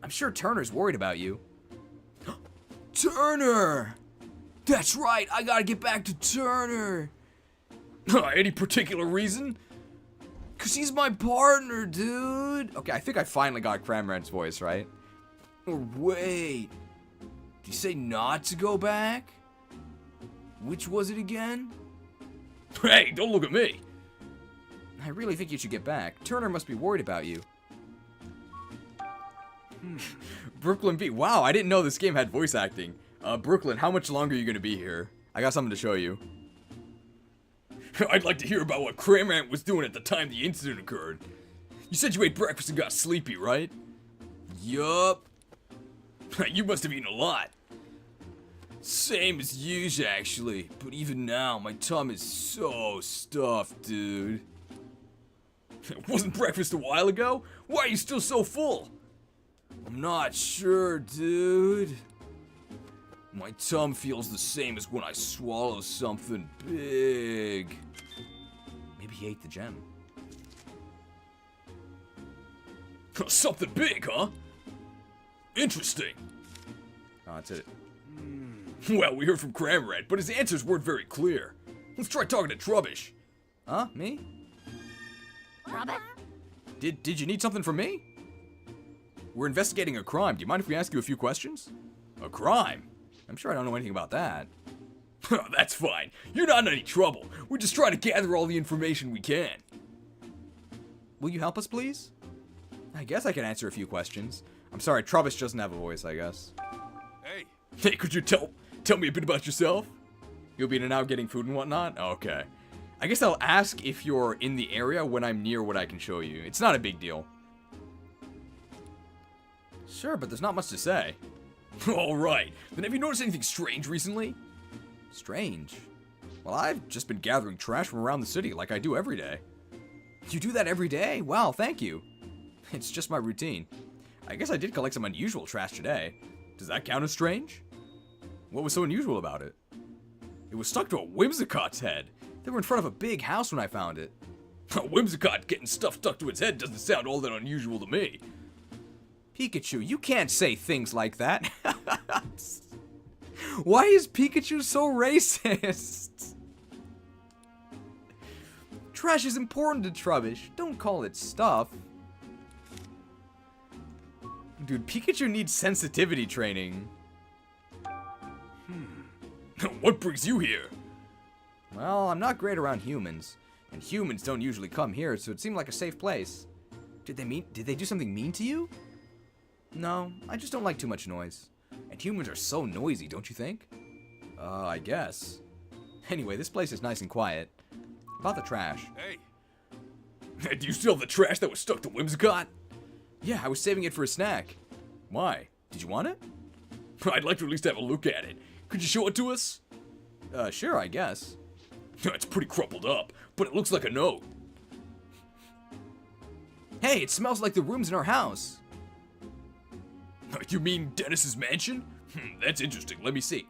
I'm sure Turner's worried about you. Turner! That's right, I gotta get back to Turner. Any particular reason? 'Cause he's my partner, dude. Okay, I think I finally got Cramorant's voice, right? Or wait. Did you say not to go back? Which was it again? Hey, don't look at me. I really think you should get back. Turner must be worried about you. Brooklyn B. Wow, I didn't know this game had voice acting. Brooklyn, how much longer are you going to be here? I got something to show you. I'd like to hear about what Cramorant was doing at the time the incident occurred. You said you ate breakfast and got sleepy, right? Yup. You must have eaten a lot. Same as usual, actually. But even now, my tum is so stuffed, dude. Wasn't breakfast a while ago? Why are you still so full? I'm not sure, dude. My tongue feels the same as when I swallow something big. Maybe he ate the gem. Something big, huh? Interesting. Oh, that's it. Well, we heard from Cramorant, but his answers weren't very clear. Let's try talking to Trubbish. Huh? Me? Trubbish? Did you need something from me? We're investigating a crime. Do you mind if we ask you a few questions? A crime? I'm sure I don't know anything about that. That's fine. You're not in any trouble. We're just trying to gather all the information we can. Will you help us, please? I guess I can answer a few questions. I'm sorry, Trubbish doesn't have a voice, I guess. Hey. Hey, could you tell me a bit about yourself? You'll be in and out getting food and whatnot? Okay. I guess I'll ask if you're in the area when I'm near what I can show you. It's not a big deal. Sure, but there's not much to say. Alright, then have you noticed anything strange recently? Strange? Well, I've just been gathering trash from around the city like I do every day. You do that every day? Wow, thank you. It's just my routine. I guess I did collect some unusual trash today. Does that count as strange? What was so unusual about it? It was stuck to a Whimsicott's head. They were in front of a big house when I found it. A Whimsicott getting stuff stuck to its head doesn't sound all that unusual to me. Pikachu, you can't say things like that. Why is Pikachu so racist? Trash is important to Trubbish. Don't call it stuff. Dude, Pikachu needs sensitivity training. What brings you here? Well, I'm not great around humans. And humans don't usually come here, so it seemed like a safe place. Did they do something mean to you? No, I just don't like too much noise. And humans are so noisy, don't you think? I guess. Anyway, this place is nice and quiet. About the trash. Hey. Do you still have the trash that was stuck to Whimsicott? Yeah, I was saving it for a snack. Why? Did you want it? I'd like to at least have a look at it. Could you show it to us? Sure, I guess. It's pretty crumpled up, but it looks like a note. Hey, it smells like the rooms in our house. You mean Dennis's mansion? That's interesting. Let me see.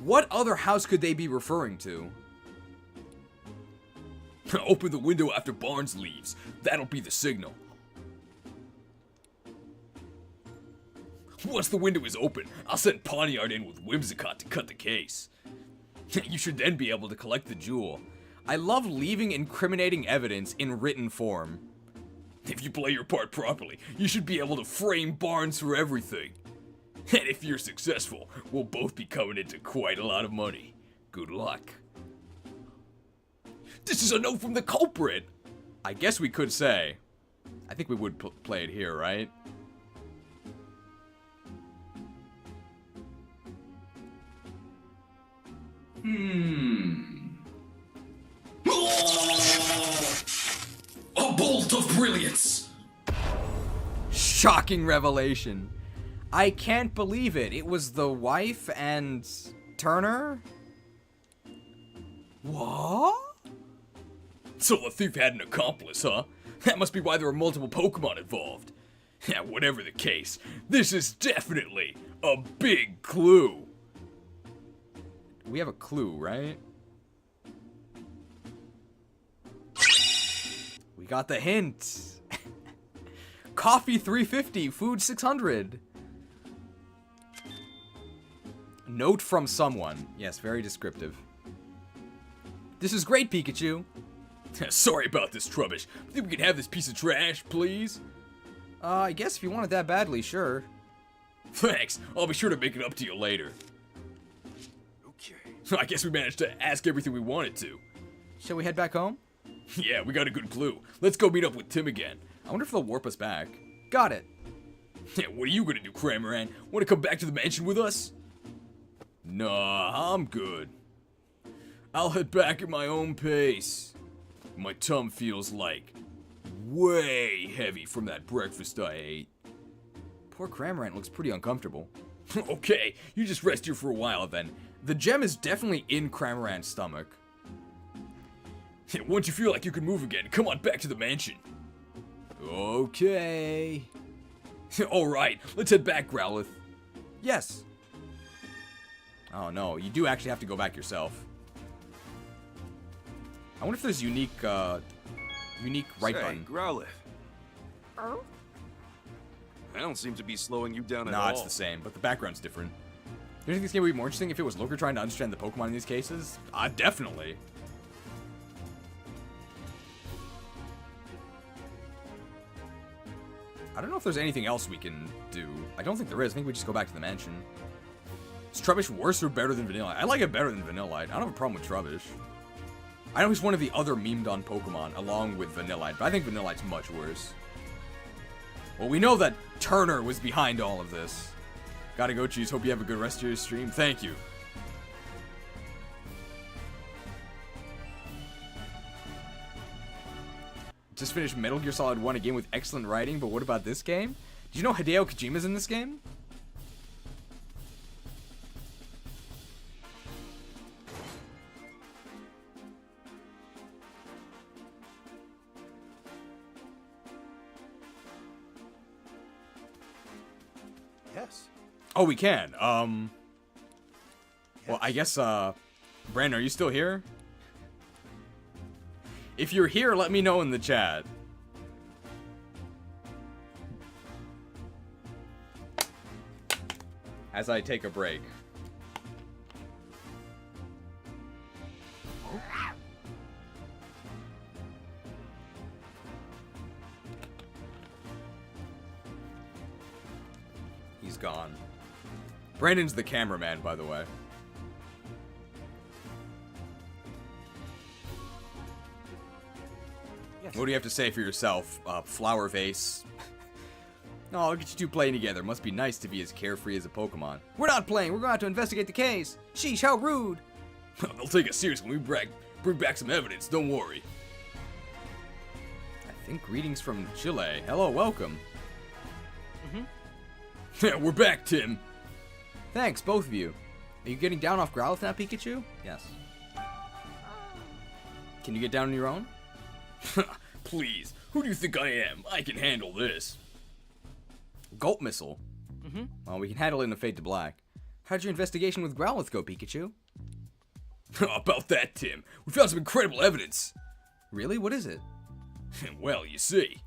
What other house could they be referring to? Open the window after Barnes leaves. That'll be the signal. Once the window is open, I'll send Pawniard in with Whimsicott to cut the case. You should then be able to collect the jewel. I love leaving incriminating evidence in written form. If you play your part properly, you should be able to frame Barnes for everything. And if you're successful, we'll both be coming into quite a lot of money. Good luck. This is a note from the culprit! I guess we could say. I think we would play it here, right? A bolt of brilliance! Shocking revelation. I can't believe it. It was the wife and Turner? What? So the thief had an accomplice, huh? That must be why there were multiple Pokemon involved. Yeah, whatever the case, this is definitely a big clue. We have a clue, right? We got the hint. Coffee 350, food 600. Note from someone. Yes, very descriptive. This is great, Pikachu. Sorry about this, Trubbish. Think we can have this piece of trash, please? I guess if you want it that badly, sure. Thanks. I'll be sure to make it up to you later. Okay. I guess we managed to ask everything we wanted to. Shall we head back home? Yeah, we got a good clue. Let's go meet up with Tim again. I wonder if they'll warp us back. Got it. Yeah, what are you gonna do, Cramorant? Want to come back to the mansion with us? Nah, I'm good. I'll head back at my own pace. My tongue feels like way heavy from that breakfast I ate. Poor Cramorant looks pretty uncomfortable. Okay, you just rest here for a while then. The gem is definitely in Cramorant's stomach. Once you feel like you can move again, come on back to the mansion. Okay. Alright, let's head back, Growlithe. Yes. Oh no, you do actually have to go back yourself. I wonder if there's unique right button. Growlithe. I don't seem to be slowing you down at all. Nah, it's the same, but the background's different. Do you think this game would be more interesting if it was Loker trying to understand the Pokemon in these cases? Definitely. I don't know if there's anything else we can do. I don't think there is. I think we just go back to the mansion. Is Trubbish worse or better than Vanillite? I like it better than Vanillite. I don't have a problem with Trubbish. I know he's one of the other memed on Pokemon, along with Vanillite, but I think Vanillite's much worse. Well, we know that Turner was behind all of this. Gotta go, Cheese. Hope you have a good rest of your stream. Thank you. Just finished Metal Gear Solid 1, a game with excellent writing, but what about this game? Do you know Hideo Kojima's in this game? Yes. Oh, we can. Well, I guess, Brandon, are you still here? If you're here, let me know in the chat. As I take a break. He's gone. Brandon's the cameraman, by the way. Yes. What do you have to say for yourself, Flower Vase? Oh, look at you two playing together. Must be nice to be as carefree as a Pokemon. We're not playing. We're going to have to investigate the case. Sheesh, how rude. They'll take us serious when we bring back some evidence. Don't worry. I think greetings from Chile. Hello, welcome. Yeah, we're back, Tim. Thanks, both of you. Are you getting down off Growlithe now, Pikachu? Yes. Can you get down on your own? Please, who do you think I am? I can handle this. Gulp Missile. Well, we can handle it in a Fade to Black. How'd your investigation with Growlithe go, Pikachu? About that, Tim. We found some incredible evidence. Really? What is it? Well, you see.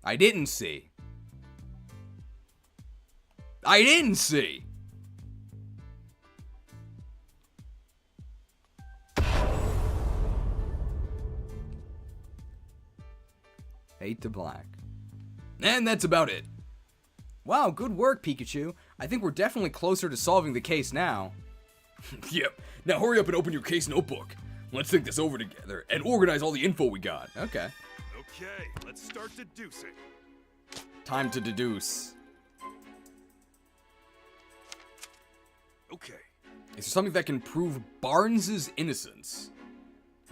I didn't see. I didn't see. Fade to Black. And that's about it. Wow, good work, Pikachu. I think we're definitely closer to solving the case now. Yep. Now hurry up and open your case notebook. Let's think this over together and organize all the info we got. Okay. Okay, let's start deducing. Time to deduce. Okay. Is there something that can prove Barnes's innocence?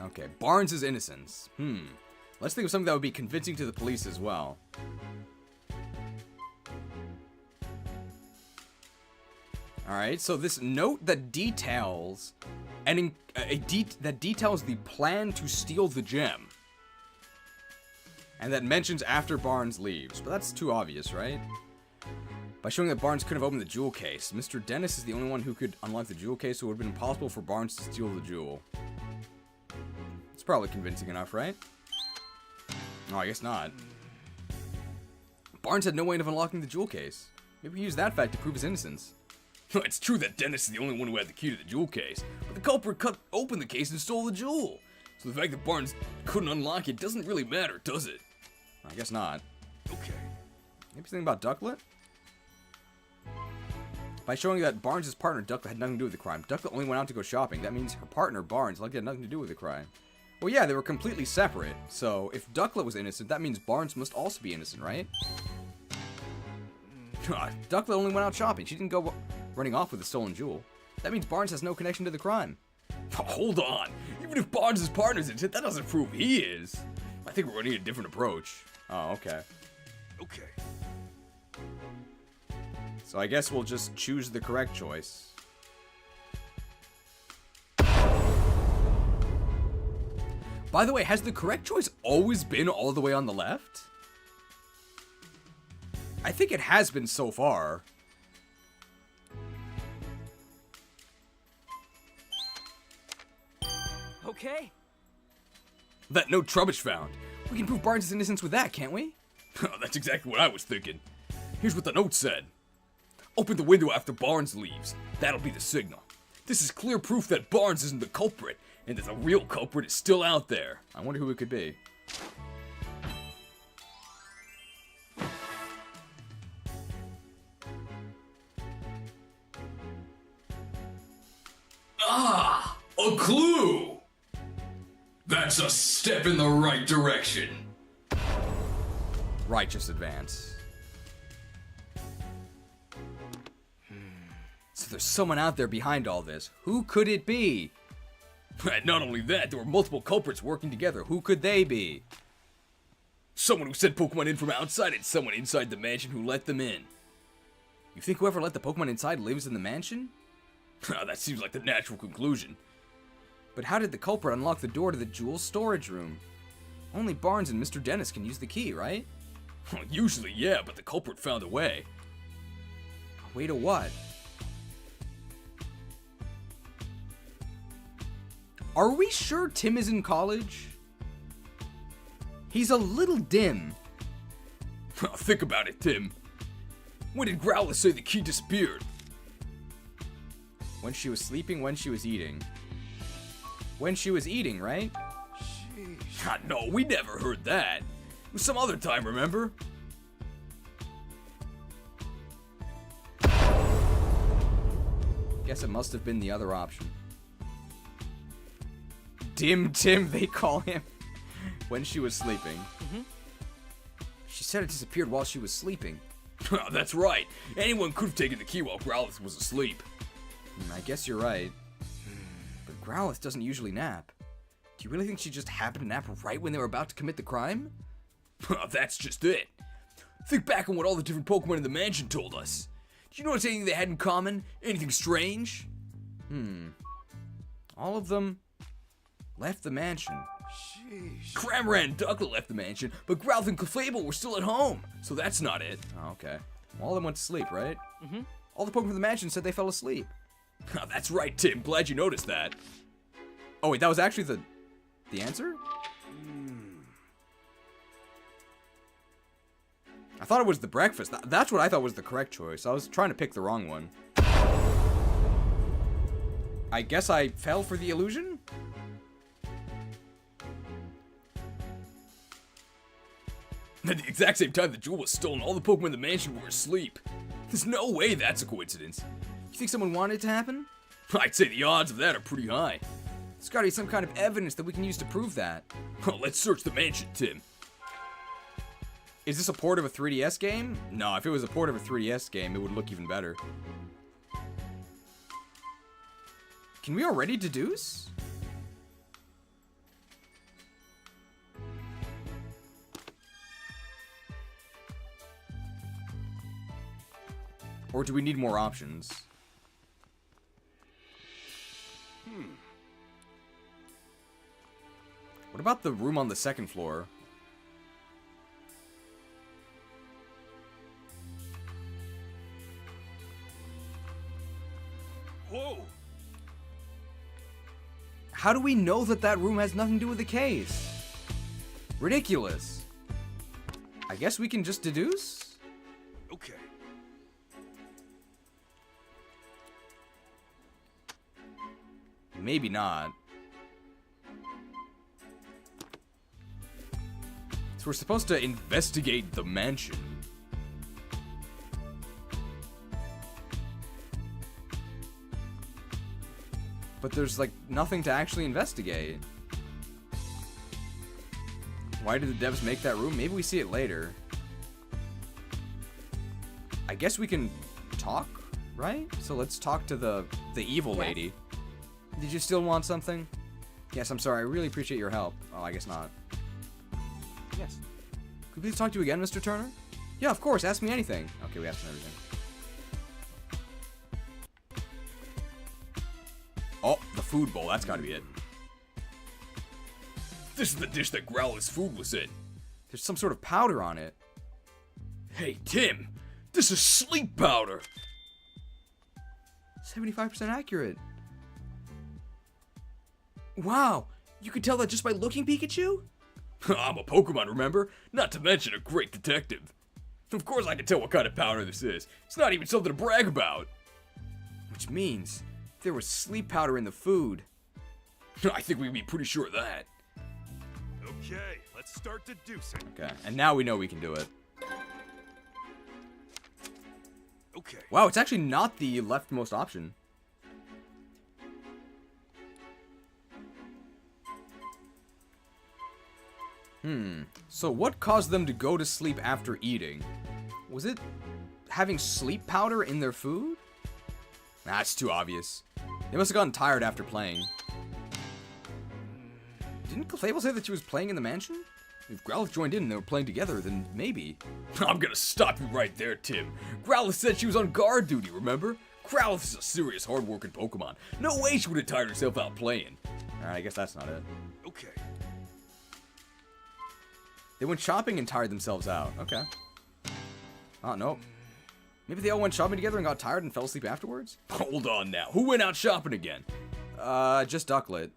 Okay, Barnes's innocence. Let's think of something that would be convincing to the police as well. Alright, so this note that details that details the plan to steal the gem. And that mentions after Barnes leaves. But that's too obvious, right? By showing that Barnes could have opened the jewel case. Mr. Dennis is the only one who could unlock the jewel case, so it would have been impossible for Barnes to steal the jewel. It's probably convincing enough, right? No, I guess not. Barnes had no way of unlocking the jewel case. Maybe we use that fact to prove his innocence. It's true that Dennis is the only one who had the key to the jewel case, but the culprit cut open the case and stole the jewel. So the fact that Barnes couldn't unlock it doesn't really matter, does it? I guess not. Okay. Maybe something about Ducklet? By showing that Barnes' partner, Ducklet, had nothing to do with the crime. Ducklet only went out to go shopping. That means her partner, Barnes, likely had nothing to do with the crime. Well, yeah, they were completely separate. So, if Ducklet was innocent, that means Barnes must also be innocent, right? Ducklet only went out shopping. She didn't go running off with a stolen jewel. That means Barnes has no connection to the crime. Hold on. Even if Barnes' partner's innocent, that doesn't prove he is. I think we're going to need a different approach. Oh, okay. Okay. So I guess we'll just choose the correct choice. By the way, has the correct choice always been all the way on the left? I think it has been so far. Okay. That note Trubbish found. We can prove Barnes' innocence with that, can't we? That's exactly what I was thinking. Here's what the note said. Open the window after Barnes leaves. That'll be the signal. This is clear proof that Barnes isn't the culprit, and that the real culprit is still out there. I wonder who it could be. Ah, a clue! That's a step in the right direction. Righteous advance. So there's someone out there behind all this. Who could it be? Not only that, there were multiple culprits working together. Who could they be? Someone who sent Pokemon in from outside and someone inside the mansion who let them in. You think whoever let the Pokemon inside lives in the mansion? That seems like the natural conclusion. But how did the culprit unlock the door to the jewel storage room? Only Barnes and Mr. Dennis can use the key, right? Well, usually, yeah, but the culprit found a way. A way to what? Are we sure Tim is in college? He's a little dim. Think about it, Tim. When did Growlithe say the key disappeared? When she was sleeping, when she was eating. When she was eating, right? Sheesh. No, we never heard that. It was some other time, remember? Guess it must have been the other option. Dim Tim, they call him. When she was sleeping. She said it disappeared while she was sleeping. That's right. Anyone could have taken the key while Growlithe was asleep. I guess you're right. But Growlithe doesn't usually nap. Do you really think she just happened to nap right when they were about to commit the crime? That's just it. Think back on what all the different Pokemon in the mansion told us. Did you notice anything they had in common? Anything strange? All of them left the mansion. Sheesh. Cramorant and Ducklet left the mansion, but Growlithe and Clefable were still at home. So that's not it. Oh, okay. Well, all of them went to sleep, right? All the Pokemon from the mansion said they fell asleep. That's right, Tim. Glad you noticed that. Oh, wait, that was actually the answer? I thought it was the breakfast. That's what I thought was the correct choice. I was trying to pick the wrong one. I guess I fell for the illusion? At the exact same time the jewel was stolen, all the Pokemon in the mansion were asleep. There's no way that's a coincidence. You think someone wanted it to happen? I'd say the odds of that are pretty high. There's gotta be some kind of evidence that we can use to prove that. Well, let's search the mansion, Tim. Is this a port of a 3DS game? No, if it was a port of a 3DS game, it would look even better. Can we already deduce? Or do we need more options? What about the room on the second floor? Whoa! How do we know that that room has nothing to do with the case? Ridiculous. I guess we can just deduce? Okay. Maybe not. So we're supposed to investigate the mansion. But there's like nothing to actually investigate. Why did the devs make that room? Maybe we see it later. I guess we can talk, right? So let's talk to the evil lady. Did you still want something? Yes, I'm sorry. I really appreciate your help. Oh, I guess not. Yes. Could we please talk to you again, Mr. Turner? Yeah, of course. Ask me anything. Okay, we asked him everything. Oh, the food bowl. That's gotta be it. This is the dish that Growlithe's food was in. There's some sort of powder on it. Hey, Tim, this is sleep powder. 75% accurate. Wow, you could tell that just by looking, Pikachu? I'm a Pokemon, remember? Not to mention a great detective. Of course I can tell what kind of powder this is. It's not even something to brag about. Which means there was sleep powder in the food. I think we can be pretty sure of that. Okay, let's start deducing. Okay, and now we know we can do it. Okay. Wow, it's actually not the leftmost option. So what caused them to go to sleep after eating? Was it having sleep powder in their food? Nah, it's too obvious. They must have gotten tired after playing. Didn't Clefable say that she was playing in the mansion? If Growlithe joined in and they were playing together, then maybe. I'm gonna stop you right there, Tim. Growlithe said she was on guard duty, remember? Growlithe is a serious, hard-working Pokemon. No way she would have tired herself out playing. Alright, I guess that's not it. Okay. They went shopping and tired themselves out. Okay. Oh, no. Maybe they all went shopping together and got tired and fell asleep afterwards? Hold on now. Who went out shopping again? Just Ducklet.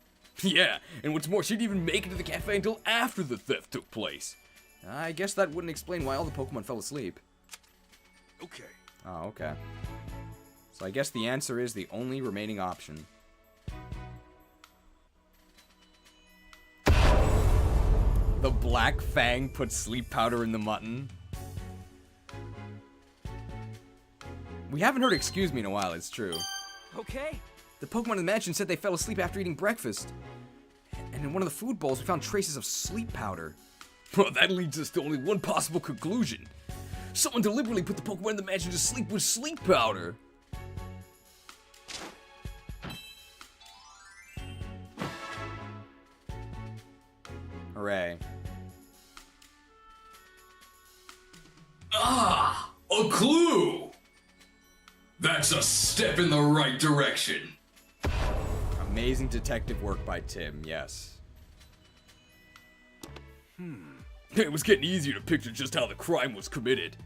Yeah, and what's more, she didn't even make it to the cafe until after the theft took place. I guess that wouldn't explain why all the Pokemon fell asleep. Okay. Oh, okay. So I guess the answer is the only remaining option. The Black Fang put sleep powder in the mutton. We haven't heard excuse me in a while, it's true. Okay. The Pokemon in the mansion said they fell asleep after eating breakfast. And in one of the food bowls, we found traces of sleep powder. Well, that leads us to only one possible conclusion. Someone deliberately put the Pokemon in the mansion to sleep with sleep powder. Hooray. Ah! A clue! That's a step in the right direction. Amazing detective work by Tim, yes. It was getting easier to picture just how the crime was committed.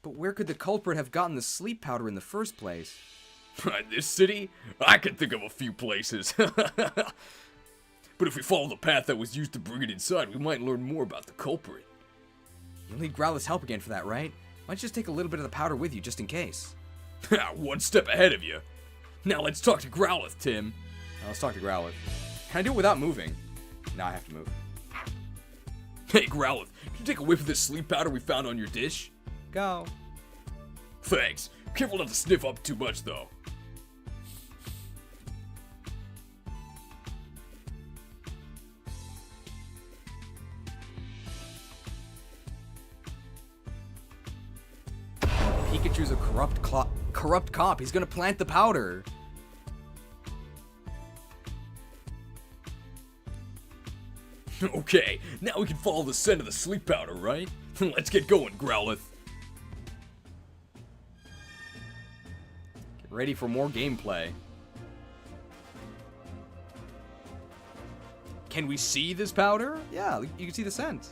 But where could the culprit have gotten the sleep powder in the first place? In this city, I can think of a few places. But if we follow the path that was used to bring it inside, we might learn more about the culprit. You'll need Growlithe's help again for that, right? Why don't you just take a little bit of the powder with you, just in case? One step ahead of you. Now let's talk to Growlithe, Tim. Now let's talk to Growlithe. Can I do it without moving? No, I have to move. Hey, Growlithe, can you take a whiff of this sleep powder we found on your dish? Go. Thanks. Careful not to sniff up too much, though. Pikachu's a corrupt cop. He's gonna plant the powder. Okay, now we can follow the scent of the sleep powder, right? Let's get going, Growlithe. Get ready for more gameplay. Can we see this powder? Yeah, you can see the scent.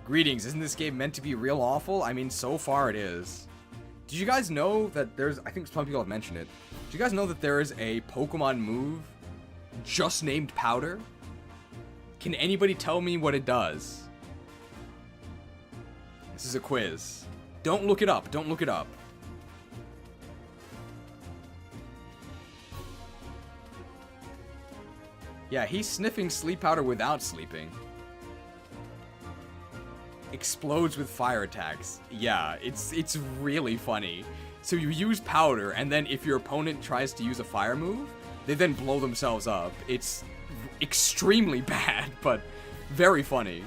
Greetings, isn't this game meant to be real awful? I mean, so far it is. Did you guys know that there's, I think some people have mentioned it. Did you guys know that there is a Pokemon move just named Powder? Can anybody tell me what it does? This is a quiz. Don't look it up, don't look it up. Yeah, he's sniffing sleep powder without sleeping. Explodes with fire attacks. Yeah, it's really funny. So you use powder, and then if your opponent tries to use a fire move, they then blow themselves up. It's extremely bad, but very funny.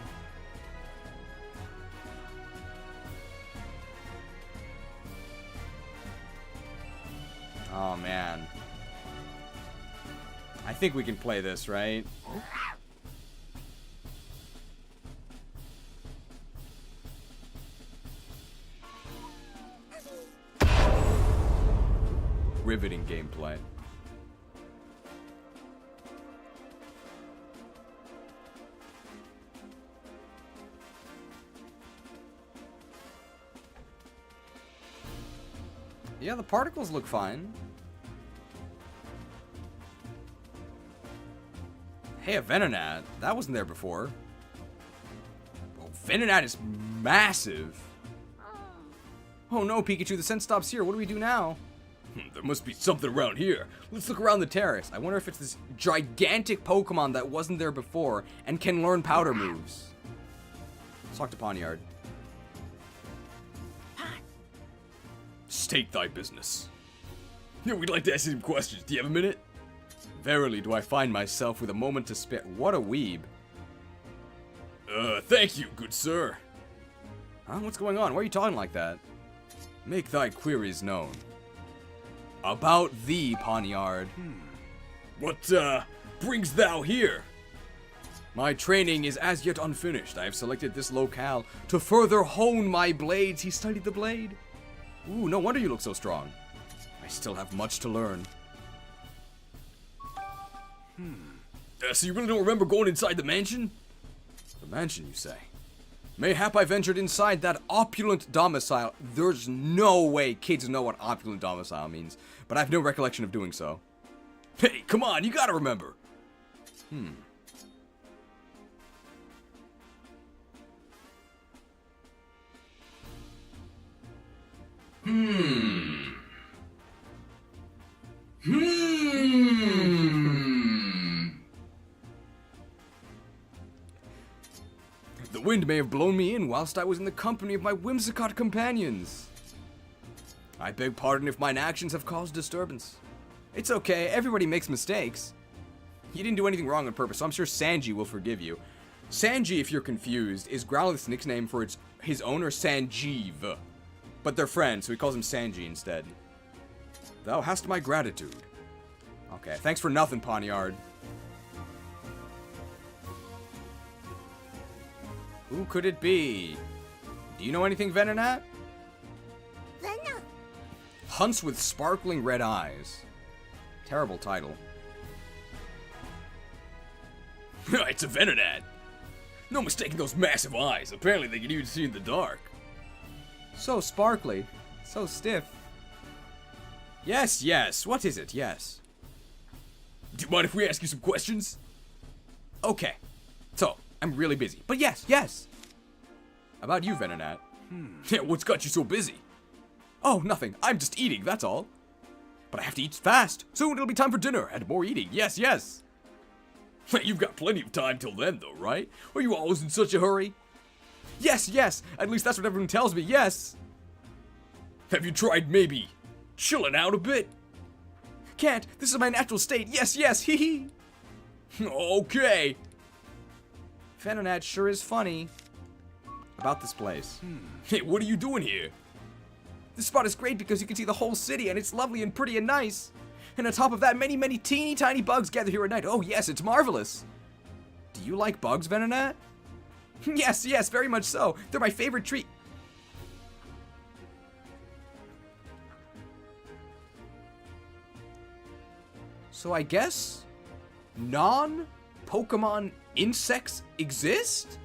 Oh man. I think we can play this, right? Riveting gameplay. Yeah, the particles look fine. Hey, a Venonat. That wasn't there before. Oh, Venonat is massive. Oh no, Pikachu, the scent stops here. What do we do now? There must be something around here. Let's look around the terrace. I wonder if it's this gigantic Pokemon that wasn't there before and can learn powder moves. Let's talk to Pawniard. State thy business. Yeah, we'd like to ask you some questions. Do you have a minute? Verily do I find myself with a moment to spare. What a weeb. Thank you, good sir. Huh? What's going on? Why are you talking like that? Make thy queries known. About thee, Pawniard. What, brings thou here? My training is as yet unfinished. I have selected this locale to further hone my blades. He studied the blade. Ooh, no wonder you look so strong. I still have much to learn. So you really don't remember going inside the mansion? The mansion, you say? Mayhap I ventured inside that opulent domicile. There's no way kids know what opulent domicile means, but I have no recollection of doing so. Hey, come on, you gotta remember. The wind may have blown me in whilst I was in the company of my whimsicott companions. I beg pardon if mine actions have caused disturbance. It's okay, everybody makes mistakes. You didn't do anything wrong on purpose, so I'm sure Sanji will forgive you. Sanji, if you're confused, is Growlithe's nickname for his owner Sanjeev. But they're friends, so he calls him Sanji instead. Thou hast my gratitude. Okay, thanks for nothing, Pawniard. Who could it be? Do you know anything, Venonat? Venom. Hunts with sparkling red eyes. Terrible title. It's a Venonat. No mistaking those massive eyes. Apparently they can even see in the dark. So sparkly. So stiff. Yes, yes. What is it? Yes. Do you mind if we ask you some questions? Okay. So, I'm really busy. But yes, yes. About you, Venonat. Yeah, what's got you so busy? Oh, nothing. I'm just eating, that's all. But I have to eat fast. Soon it'll be time for dinner and more eating. Yes, yes. You've got plenty of time till then, though, right? Are you always in such a hurry? Yes, yes. At least that's what everyone tells me, yes. Have you tried maybe chilling out a bit? Can't. This is my natural state. Yes, yes. Hee hee. Okay. Venonat sure is funny. About this place. Hey, what are you doing here? This spot is great because you can see the whole city and it's lovely and pretty and nice. And on top of that, many, many teeny tiny bugs gather here at night. Oh yes, it's marvelous. Do you like bugs, Venonat? Yes, yes, very much so. They're my favorite treat. So I guess non-Pokemon insects exist?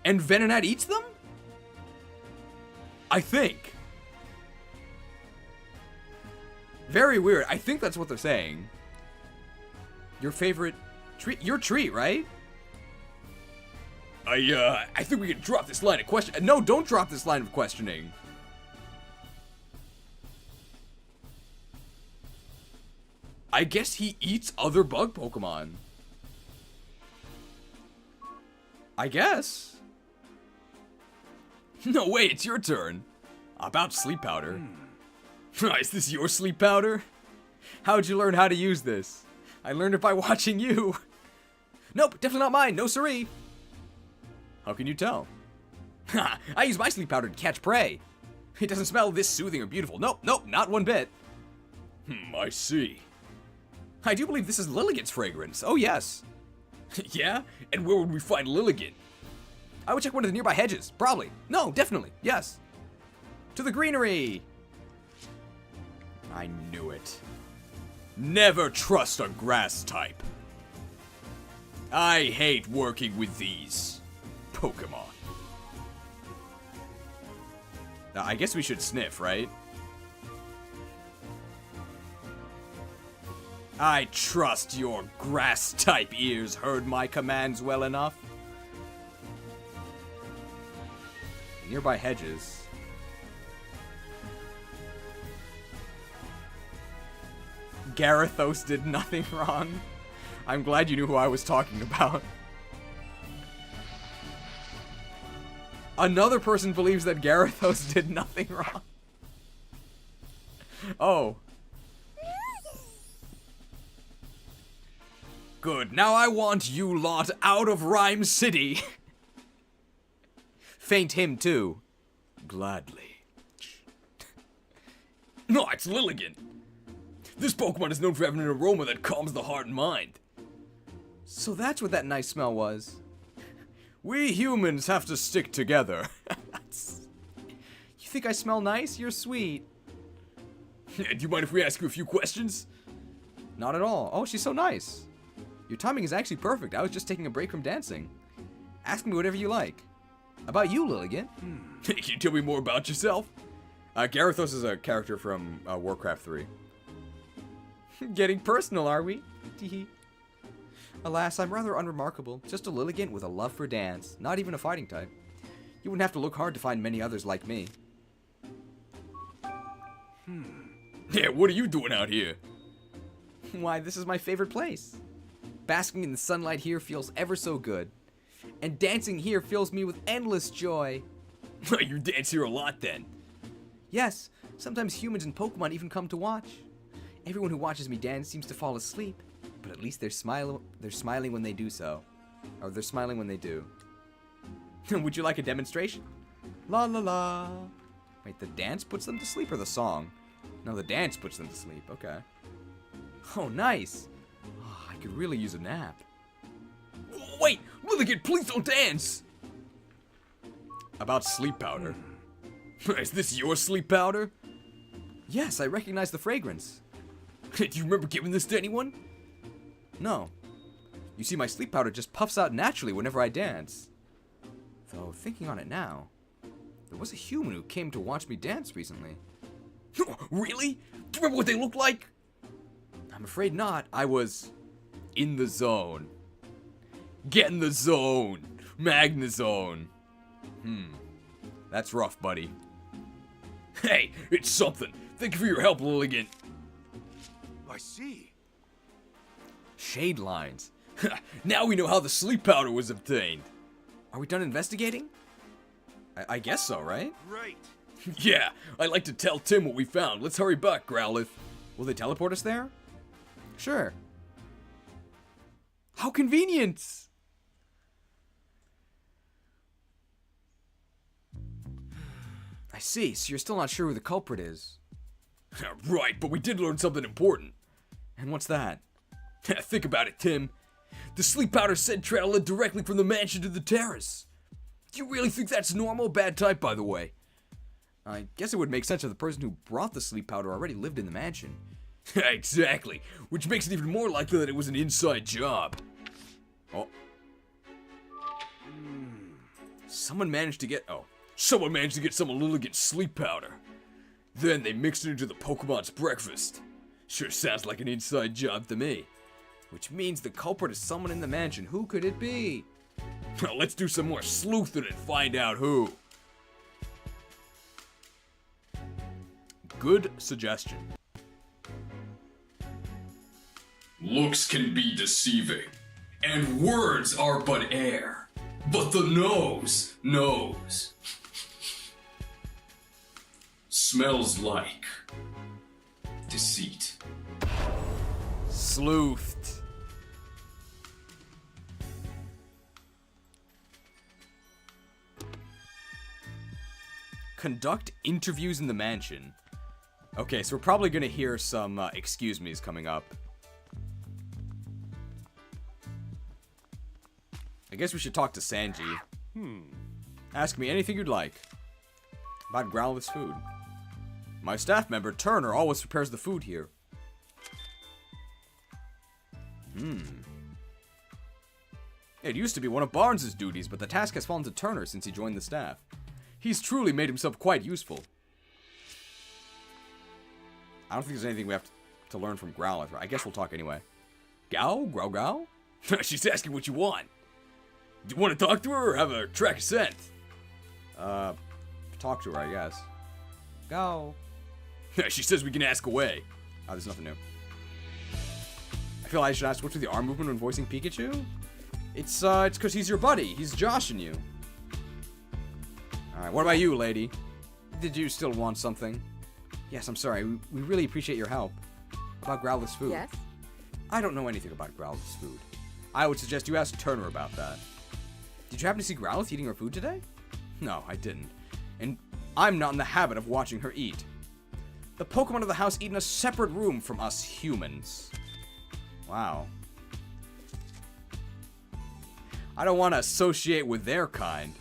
And Venonat eats them? I think. Very weird. I think that's what they're saying. Your favorite treat? Your treat, right? I think we can drop this line of question. No, don't drop this line of questioning. I guess he eats other bug Pokemon. I guess. No way, it's your turn. About sleep powder. Is this your sleep powder? How'd you learn how to use this? I learned it by watching you. Nope, definitely not mine. No siree. How can you tell? Ha! I use my sleep powder to catch prey. It doesn't smell this soothing or beautiful. Nope, nope, not one bit. I see. I do believe this is Lilligant's fragrance. Oh, yes. Yeah? And where would we find Lilligant? I would check one of the nearby hedges. Probably. No, definitely. Yes. To the greenery. I knew it. Never trust a grass type. I hate working with these Pokemon. Now, I guess we should sniff, right? I trust your grass-type ears heard my commands well enough. Nearby hedges. Garethos did nothing wrong. I'm glad you knew who I was talking about. Another person believes that Garethos did nothing wrong. Oh. Good. Now I want you lot out of Rhyme City. Faint him too. Gladly. No, it's Lilligant. This Pokemon is known for having an aroma that calms the heart and mind. So that's what that nice smell was. We humans have to stick together. You think I smell nice? You're sweet. Do you mind if we ask you a few questions? Not at all. Oh, she's so nice. Your timing is actually perfect. I was just taking a break from dancing. Ask me whatever you like. About you, Lilligant. Can you tell me more about yourself? Garethos is a character from Warcraft 3. Getting personal, are we? Alas, I'm rather unremarkable. Just a Lilligant with a love for dance. Not even a fighting type. You wouldn't have to look hard to find many others like me. Yeah, what are you doing out here? Why, this is my favorite place. Basking in the sunlight here feels ever so good. And dancing here fills me with endless joy. You dance here a lot then? Yes, sometimes humans and Pokemon even come to watch. Everyone who watches me dance seems to fall asleep, but at least they're smiling when they do so. Or they're smiling when they do. Would you like a demonstration? La la la. Wait, the dance puts them to sleep or the song? No, the dance puts them to sleep. Okay. Oh, nice. Oh, I could really use a nap. Wait, Lilligant, please don't dance! About sleep powder. Is this your sleep powder? Yes, I recognize the fragrance. Do you remember giving this to anyone? No. You see, my sleep powder just puffs out naturally whenever I dance. Though, thinking on it now, there was a human who came to watch me dance recently. Really? Do you remember what they looked like? I'm afraid not. I was in the zone. Get in the zone. Magnezone. That's rough, buddy. Hey, it's something. Thank you for your help, Lilligant. I see. Shade lines. Now we know how the sleep powder was obtained. Are we done investigating? I guess so, right? Right. Yeah, I'd like to tell Tim what we found. Let's hurry back, Growlithe. Will they teleport us there? Sure. How convenient! I see, so you're still not sure who the culprit is. Right, but we did learn something important. And what's that? Think about it, Tim. The sleep powder scent trail led directly from the mansion to the terrace. Do you really think that's normal? Bad type, by the way. I guess it would make sense if the person who brought the sleep powder already lived in the mansion. Exactly, which makes it even more likely that it was an inside job. Oh. Someone managed to get some of Lilligant's sleep powder. Then they mixed it into the Pokemon's breakfast. Sure sounds like an inside job to me. Which means the culprit is someone in the mansion. Who could it be? Now let's do some more sleuthing and find out who. Good suggestion. Looks can be deceiving, and words are but air. But the nose knows. Smells like deceit. Sleuthed. Conduct interviews in the mansion. Okay, so we're probably gonna hear some excuse me's coming up. I guess we should talk to Sanji. Ask me anything you'd like. About Growlithe's food. My staff member, Turner, always prepares the food here. It used to be one of Barnes' duties, but the task has fallen to Turner since he joined the staff. He's truly made himself quite useful. I don't think there's anything we have to to learn from Growlithe. I guess we'll talk anyway. Gow? Grow Gow? She's asking what you want. Do you want to talk to her or have a track of scent? Talk to her, I guess. Go. She says we can ask away. Oh, there's nothing new. I feel I should ask what's with the arm movement when voicing Pikachu? It's because he's your buddy. He's joshing you. Alright, what about you, lady? Did you still want something? Yes, I'm sorry. We really appreciate your help. About Growlithe's food. Yes? I don't know anything about Growlithe's food. I would suggest you ask Turner about that. Did you happen to see Growlithe eating her food today? No, I didn't. And I'm not in the habit of watching her eat. The Pokemon of the house eat in a separate room from us humans. Wow. I don't want to associate with their kind.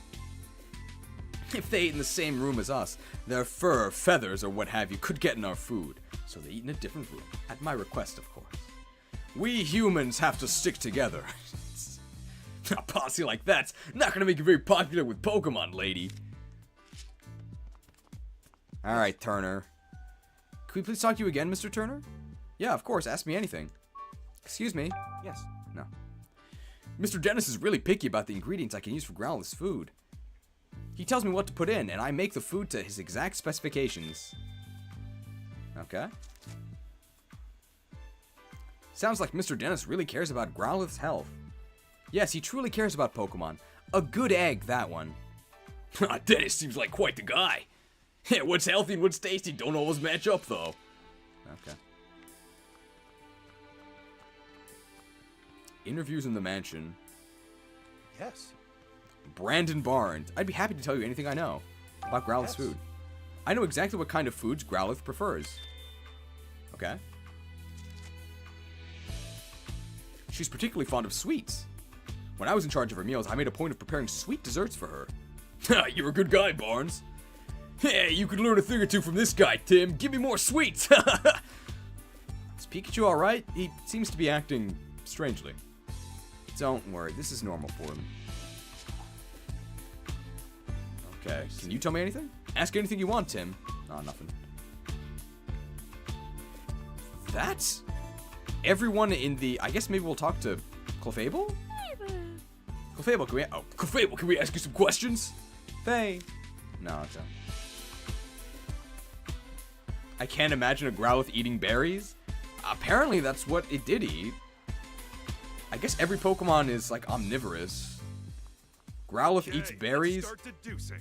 If they eat in the same room as us, their fur, feathers, or what have you could get in our food. So they eat in a different room, at my request, of course. We humans have to stick together. A posse like that's not gonna make you very popular with Pokemon, lady. Alright, Turner. Can we please talk to you again, Mr. Turner? Yeah, of course, ask me anything. Excuse me? Yes. No. Mr. Dennis is really picky about the ingredients I can use for Growlithe's food. He tells me what to put in, and I make the food to his exact specifications. Okay. Sounds like Mr. Dennis really cares about Growlithe's health. Yes, he truly cares about Pokemon. A good egg, that one. Dennis seems like quite the guy. Yeah, what's healthy and what's tasty don't always match up, though. Okay. Interviews in the mansion. Yes. Brandon Barnes. I'd be happy to tell you anything I know about Growlithe's food. I know exactly what kind of foods Growlithe prefers. Okay. She's particularly fond of sweets. When I was in charge of her meals, I made a point of preparing sweet desserts for her. You're a good guy, Barnes. Hey, you could learn a thing or two from this guy, Tim. Give me more sweets. Is Pikachu alright? He seems to be acting strangely. Don't worry, this is normal for him. Okay, can you tell me anything? Ask anything you want, Tim. Oh, nothing. That's everyone in the... I guess maybe we'll talk to Clefable? Clefable, can we ask you some questions? Faye. No, okay. I can't imagine a Growlithe eating berries. Apparently that's what it did eat. I guess every Pokemon is, like, omnivorous. Growlithe eats berries. Let's start deducing.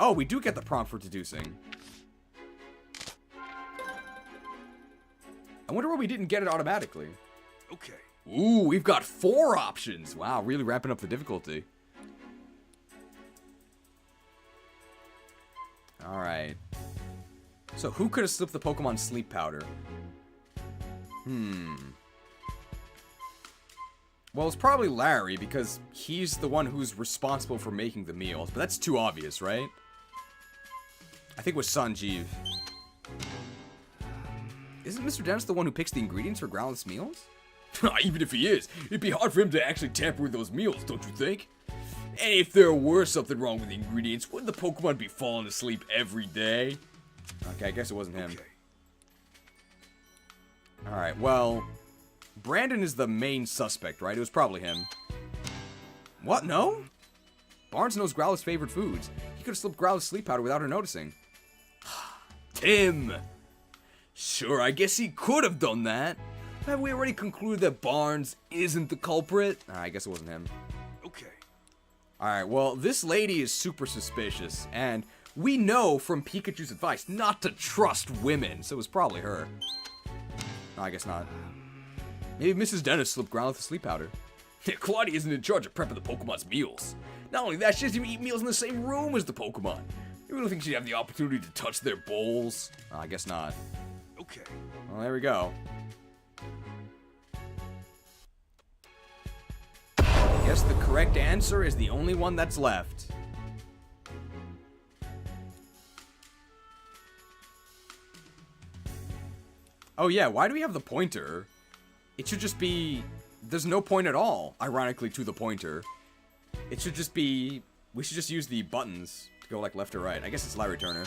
Oh, we do get the prompt for deducing. I wonder why we didn't get it automatically. Okay. Ooh, we've got 4 options. Wow, really ramping up the difficulty. Alright. So, who could have slipped the Pokemon sleep powder? Well, it's probably Larry, because he's the one who's responsible for making the meals. But that's too obvious, right? I think it was Sanjeev. Isn't Mr. Dennis the one who picks the ingredients for Growlithe's meals? Even if he is, it'd be hard for him to actually tamper with those meals, don't you think? And if there were something wrong with the ingredients, wouldn't the Pokemon be falling asleep every day? Okay, I guess it wasn't him. Okay. Alright, well... Brandon is the main suspect, right? It was probably him. What? No? Barnes knows Growlithe's favorite foods. He could have slipped Growlithe's sleep powder without her noticing. Tim! Sure, I guess he could have done that. Have we already concluded that Barnes isn't the culprit? I guess it wasn't him. Okay. Alright, well, this lady is super suspicious, and we know from Pikachu's advice not to trust women, so it was probably her. No, I guess not. Maybe Mrs. Dennis slipped Growlithe's sleep powder. Claudia isn't in charge of prepping the Pokemon's meals. Not only that, she doesn't even eat meals in the same room as the Pokemon. You really think she'd have the opportunity to touch their bowls? I guess not. Okay. Well, there we go. Guess the correct answer is the only one that's left. Oh yeah, why do we have the pointer? It should just be... There's no point at all, ironically, to the pointer. It should just be... We should just use the buttons to go, like, left or right. I guess it's Larry Turner.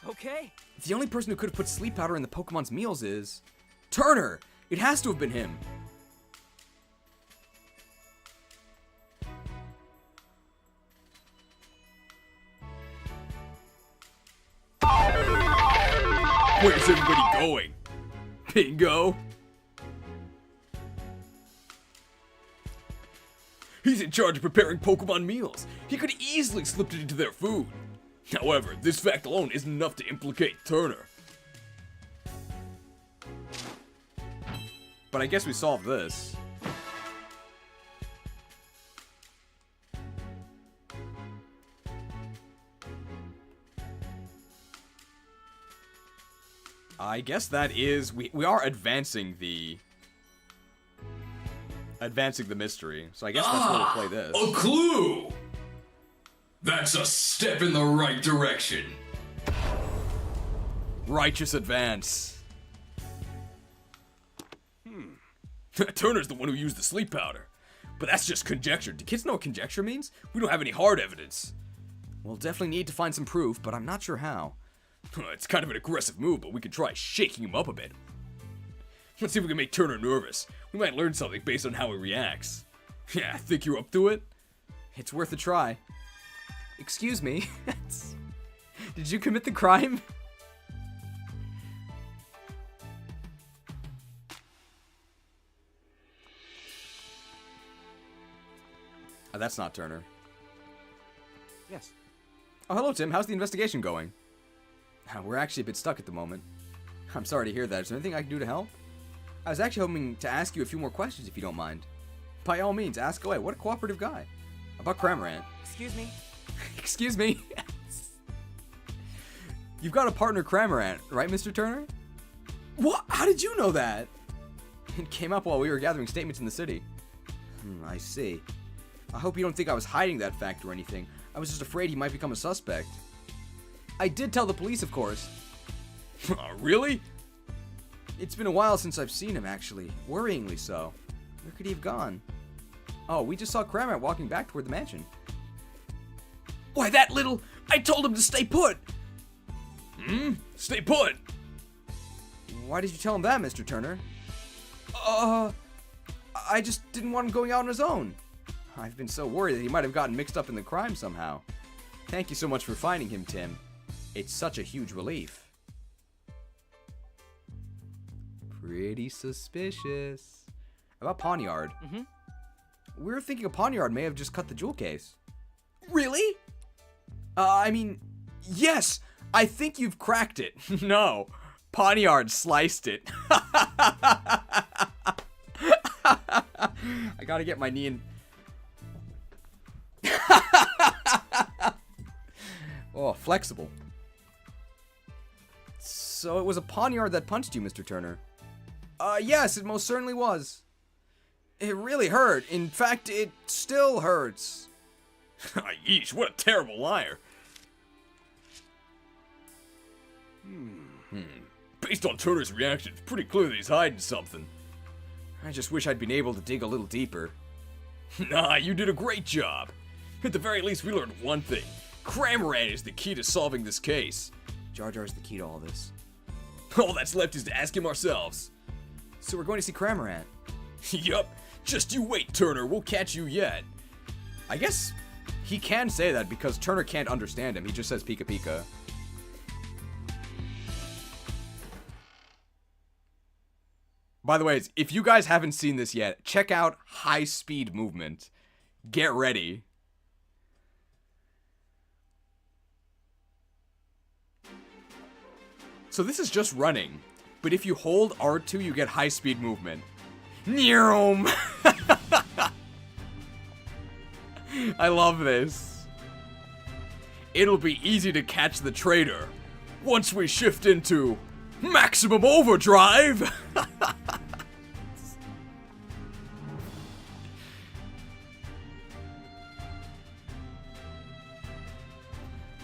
Okay. The only person who could have put sleep powder in the Pokemon's meals is... Turner! It has to have been him. Where's everybody going? Bingo! He's in charge of preparing Pokemon meals. He could easily slipped it into their food. However, this fact alone isn't enough to implicate Turner. But I guess we solved this. I guess that is... We are advancing the mystery. So I guess that's where we'll play this. A clue! That's a step in the right direction. Righteous advance. Turner's the one who used the sleep powder. But that's just conjecture. Do kids know what conjecture means? We don't have any hard evidence. We'll definitely need to find some proof, but I'm not sure how. It's kind of an aggressive move, but we could try shaking him up a bit. Let's see if we can make Turner nervous. We might learn something based on how he reacts. Yeah, think you're up to it? It's worth a try. Excuse me. Did you commit the crime? Oh, that's not Turner. Yes. Oh, hello, Tim. How's the investigation going? We're actually a bit stuck at the moment. I'm sorry to hear that. Is there anything I can do to help? I was actually hoping to ask you a few more questions, if you don't mind. By all means, ask away. What a cooperative guy. About Cramorant. Excuse me. Excuse me. You've got a partner, Cramorant, right, Mr. Turner? What? How did you know that? It came up while we were gathering statements in the city. I see. I hope you don't think I was hiding that fact or anything. I was just afraid he might become a suspect. I did tell the police, of course. Really? It's been a while since I've seen him, actually. Worryingly so. Where could he have gone? Oh, we just saw Cramorant walking back toward the mansion. Why, that little... I told him to stay put! Stay put! Why did you tell him that, Mr. Turner? I just didn't want him going out on his own. I've been so worried that he might have gotten mixed up in the crime somehow. Thank you so much for finding him, Tim. It's such a huge relief. Pretty suspicious. About Pawnyard. We were thinking a Pawnyard may have just cut the jewel case. Really? I mean, yes! I think you've cracked it. No. Pawnyard sliced it. I gotta get my knee in... Oh, flexible. So it was a Pawnyard that punched you, Mr. Turner? Yes, it most certainly was. It really hurt. In fact, it still hurts. Yeesh, what a terrible liar. Based on Turner's reaction, it's pretty clear that he's hiding something. I just wish I'd been able to dig a little deeper. Nah, you did a great job. At the very least, we learned one thing. Cramorant is the key to solving this case. Jar Jar's the key to all this. All that's left is to ask him ourselves. So we're going to see Cramorant. Yup. Just you wait, Turner. We'll catch you yet. I guess he can say that because Turner can't understand him. He just says Pika Pika. By the way, if you guys haven't seen this yet, check out High Speed Movement. Get ready. So this is just running, but if you hold R2, you get high speed movement. Neom! I love this. It'll be easy to catch the traitor once we shift into maximum overdrive.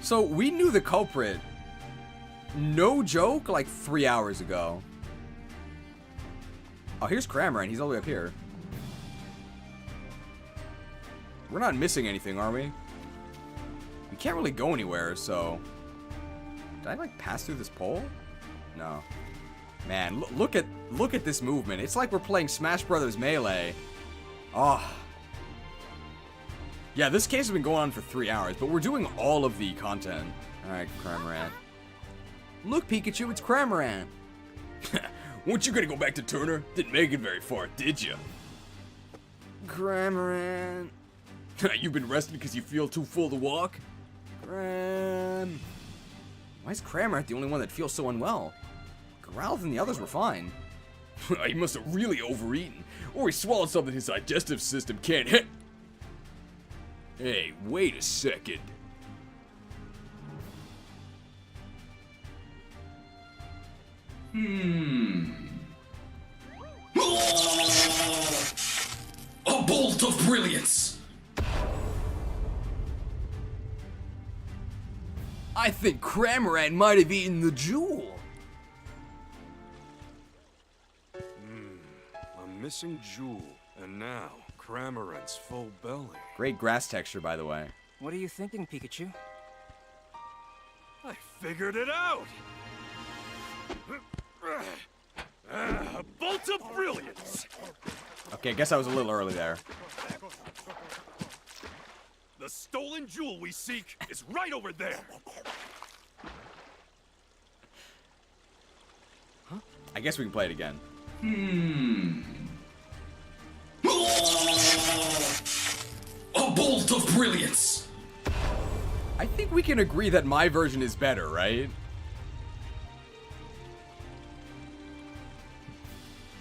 So we knew the culprit, no joke, like 3 hours ago. Oh, here's Cramorant. He's all the way up here. We're not missing anything, are we? We can't really go anywhere, so... Did I, like, pass through this pole? No. Man, look at this movement. It's like we're playing Smash Brothers Melee. Oh. Yeah, this case has been going on for 3 hours, but we're doing all of the content. Alright, Cramoran. Look, Pikachu, it's Cramoran. Weren't you gonna go back to Turner? Didn't make it very far, did you? Cramoran. You've been resting because you feel too full to walk? Cram. Why is Cramoran the only one that feels so unwell? Growlithe and the others were fine. He must have really overeaten, or he swallowed something his digestive system can't hit. Hey, wait a second. A bolt of brilliance! I think Cramoran might have eaten the jewel. A missing jewel, and now Cramoran's full belly. Great grass texture, by the way. What are you thinking, Pikachu? I figured it out! A bolt of brilliance! Okay, I guess I was a little early there. The stolen jewel we seek is right over there! Huh? I guess we can play it again. A bolt of brilliance! I think we can agree that my version is better, right?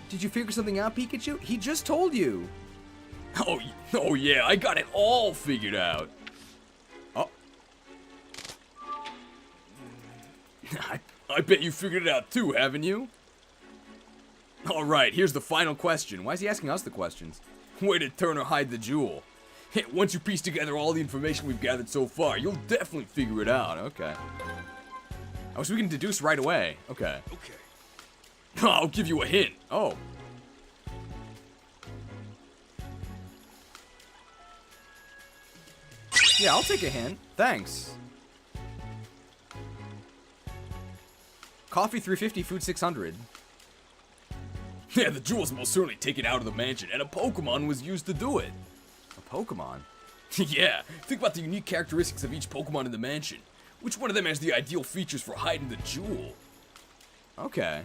Did you figure something out, Pikachu? He just told you. Oh yeah, I got it all figured out. Oh. I bet you figured it out too, haven't you? Alright, here's the final question. Why is he asking us the questions? Where did Turner hide the jewel? Once you piece together all the information we've gathered so far, you'll definitely figure it out. Okay. Oh, so we can deduce right away. Okay. Okay. I'll give you a hint. Oh. Yeah, I'll take a hint. Thanks. Coffee 350, food 600. Yeah, the jewel's most certainly taken out of the mansion, and a Pokemon was used to do it. A Pokemon? Yeah, think about the unique characteristics of each Pokemon in the mansion. Which one of them has the ideal features for hiding the jewel? Okay.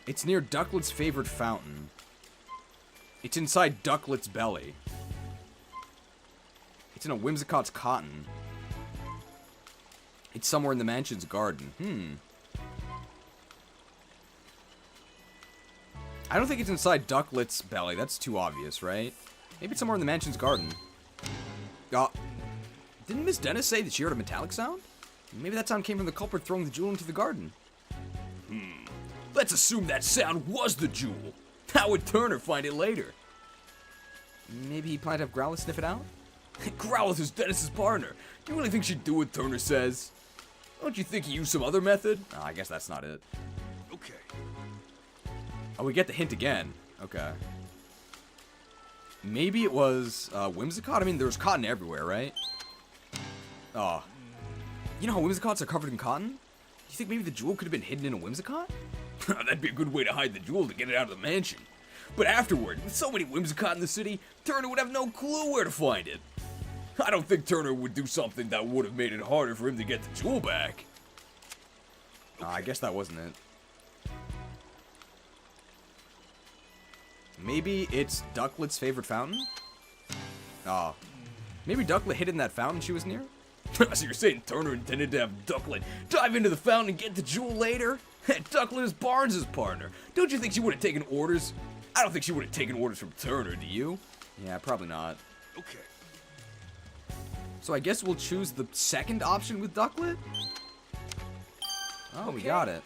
It's near Ducklet's favorite fountain. It's inside Ducklet's belly. It's in a Whimsicott's cotton. It's somewhere in the mansion's garden. I don't think it's inside Ducklet's belly. That's too obvious, right? Maybe it's somewhere in the mansion's garden. Didn't Miss Dennis say that she heard a metallic sound? Maybe that sound came from the culprit throwing the jewel into the garden. Let's assume that sound was the jewel. How would Turner find it later? Maybe he planned to have Growlithe sniff it out? Growlithe is Dennis's partner. Do you really think she'd do what Turner says? Don't you think he used some other method? Oh, I guess that's not it. Okay. Oh, we get the hint again. Okay. Maybe it was Whimsicott? I mean, there was cotton everywhere, right? Oh. You know how Whimsicotts are covered in cotton? Do you think maybe the jewel could have been hidden in a Whimsicott? That'd be a good way to hide the jewel to get it out of the mansion. But afterward, with so many Whimsicott in the city, Turner would have no clue where to find it. I don't think Turner would do something that would have made it harder for him to get the jewel back. I guess that wasn't it. Maybe it's Ducklet's favorite fountain? Oh. Maybe Ducklet hid in that fountain she was near? So you're saying Turner intended to have Ducklet dive into the fountain and get the jewel later? Ducklet is Barnes' partner. Don't you think she would have taken orders? I don't think she would have taken orders from Turner, do you? Yeah, probably not. Okay. So I guess we'll choose the second option with Ducklet? Oh, we got it.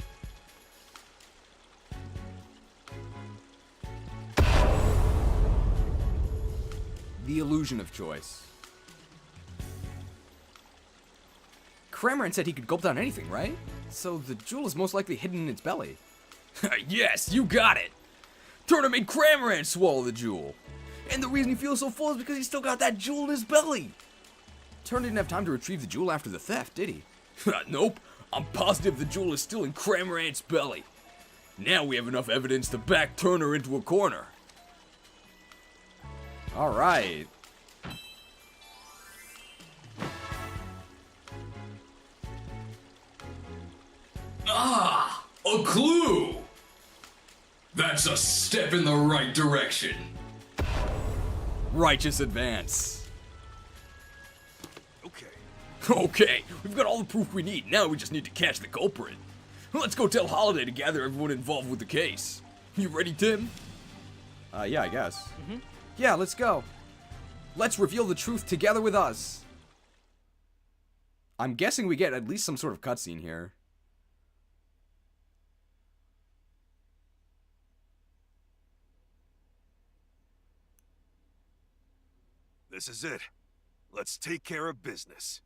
The illusion of choice. Cramoran said he could gulp down anything, right? So the jewel is most likely hidden in its belly. Yes, you got it! Turner made Cramoran swallow the jewel. And the reason he feels so full is because he's still got that jewel in his belly. Turner didn't have time to retrieve the jewel after the theft, did he? Nope. I'm positive the jewel is still in Cramorant's belly. Now we have enough evidence to back Turner into a corner. Alright. Ah! A clue! That's a step in the right direction. Righteous advance. Okay. Okay, we've got all the proof we need. Now we just need to catch the culprit. Let's go tell Holiday to gather everyone involved with the case. You ready, Tim? Yeah, I guess. Yeah, let's go. Let's reveal the truth together with us. I'm guessing we get at least some sort of cutscene here. This is it. Let's take care of business.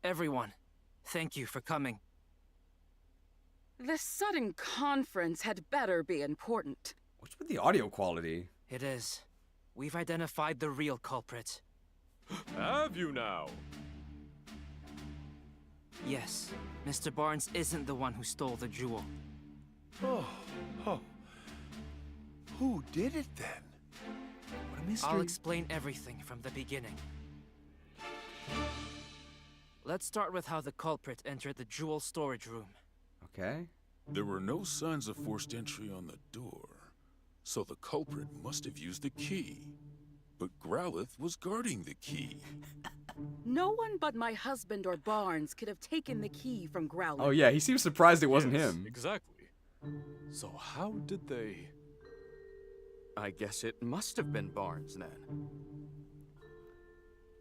Everyone, thank you for coming. This sudden conference had better be important. What's with the audio quality? It is. We've identified the real culprit. Have you now? Yes, Mr. Barnes isn't the one who stole the jewel. Oh. Who did it then? What a mystery. I'll explain everything from the beginning. Let's start with how the culprit entered the jewel storage room. Okay. There were no signs of forced entry on the door, so the culprit must have used the key. But Growlithe was guarding the key. No one but my husband or Barnes could have taken the key from Growlithe. Oh yeah, he seems surprised it wasn't him. Exactly. So how did they... I guess it must have been Barnes then.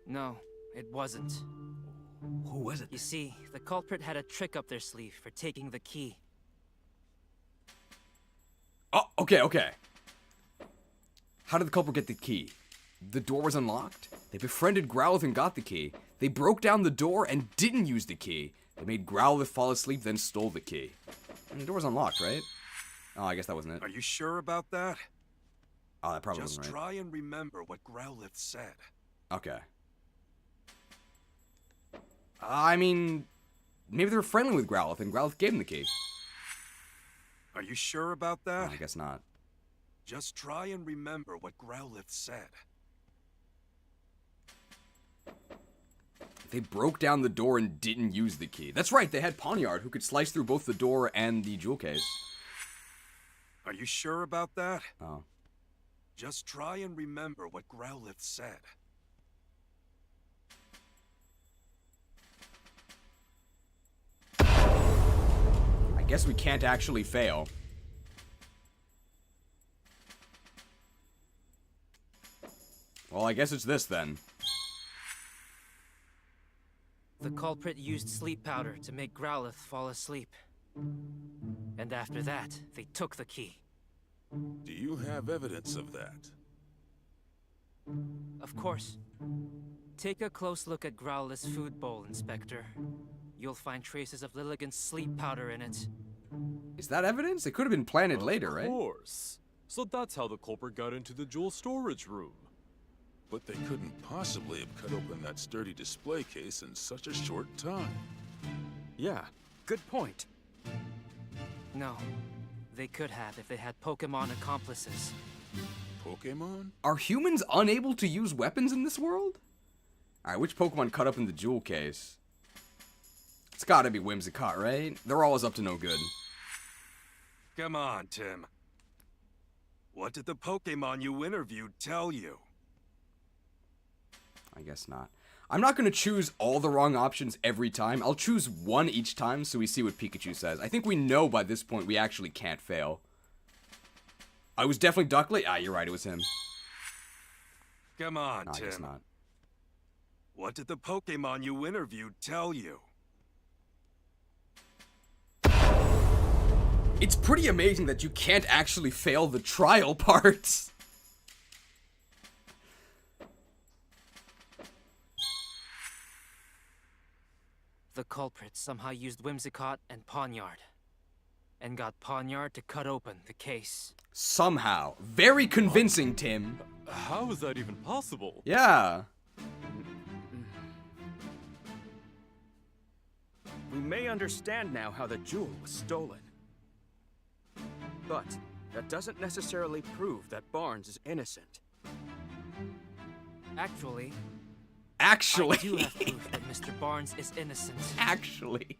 No, it wasn't. Who was it? You see, the culprit had a trick up their sleeve for taking the key. Oh, okay. How did the culprit get the key? The door was unlocked. They befriended Growlithe and got the key. They broke down the door and didn't use the key. They made Growlithe fall asleep, then stole the key. And the door was unlocked, right? Oh, I guess that wasn't it. Are you sure about that? Oh, that probably Just wasn't right. try and remember what Growlithe said. Okay. I mean, maybe they were friendly with Growlithe and Growlithe gave him the key. Are you sure about that? I guess not. Just try and remember what Growlithe said. They broke down the door and didn't use the key. That's right, they had Poniard, who could slice through both the door and the jewel case. Are you sure about that? Oh. Just try and remember what Growlithe said. I guess we can't actually fail. Well, I guess it's this then. The culprit used sleep powder to make Growlithe fall asleep. And after that, they took the key. Do you have evidence of that? Of course. Take a close look at Growlithe's food bowl, Inspector. You'll find traces of Lilligant's sleep powder in it. Is that evidence? It could have been planted later, right? Of course. So that's how the culprit got into the jewel storage room. But they couldn't possibly have cut open that sturdy display case in such a short time. Yeah, good point. No. They could have if they had Pokemon accomplices. Pokemon? Are humans unable to use weapons in this world? Alright, which Pokemon cut up in the jewel case? It's gotta be Whimsicott, right? They're always up to no good. Come on, Tim. What did the Pokemon you interviewed tell you? I guess not. I'm not going to choose all the wrong options every time. I'll choose one each time so we see what Pikachu says. I think we know by this point we actually can't fail. I was definitely Duckley. Ah, you're right, it was him. Come on, No, I Tim. guess not. What did the Pokemon you interviewed tell you? It's pretty amazing that you can't actually fail the trial parts. The culprit somehow used Whimsicott and Poniard. and got Pawnyard to cut open the case. Somehow. Very convincing, Tim. How is that even possible? Yeah. We may understand now how the jewel was stolen. But that doesn't necessarily prove that Barnes is innocent. Actually, I do have proof that Mr. Barnes is innocent. Actually.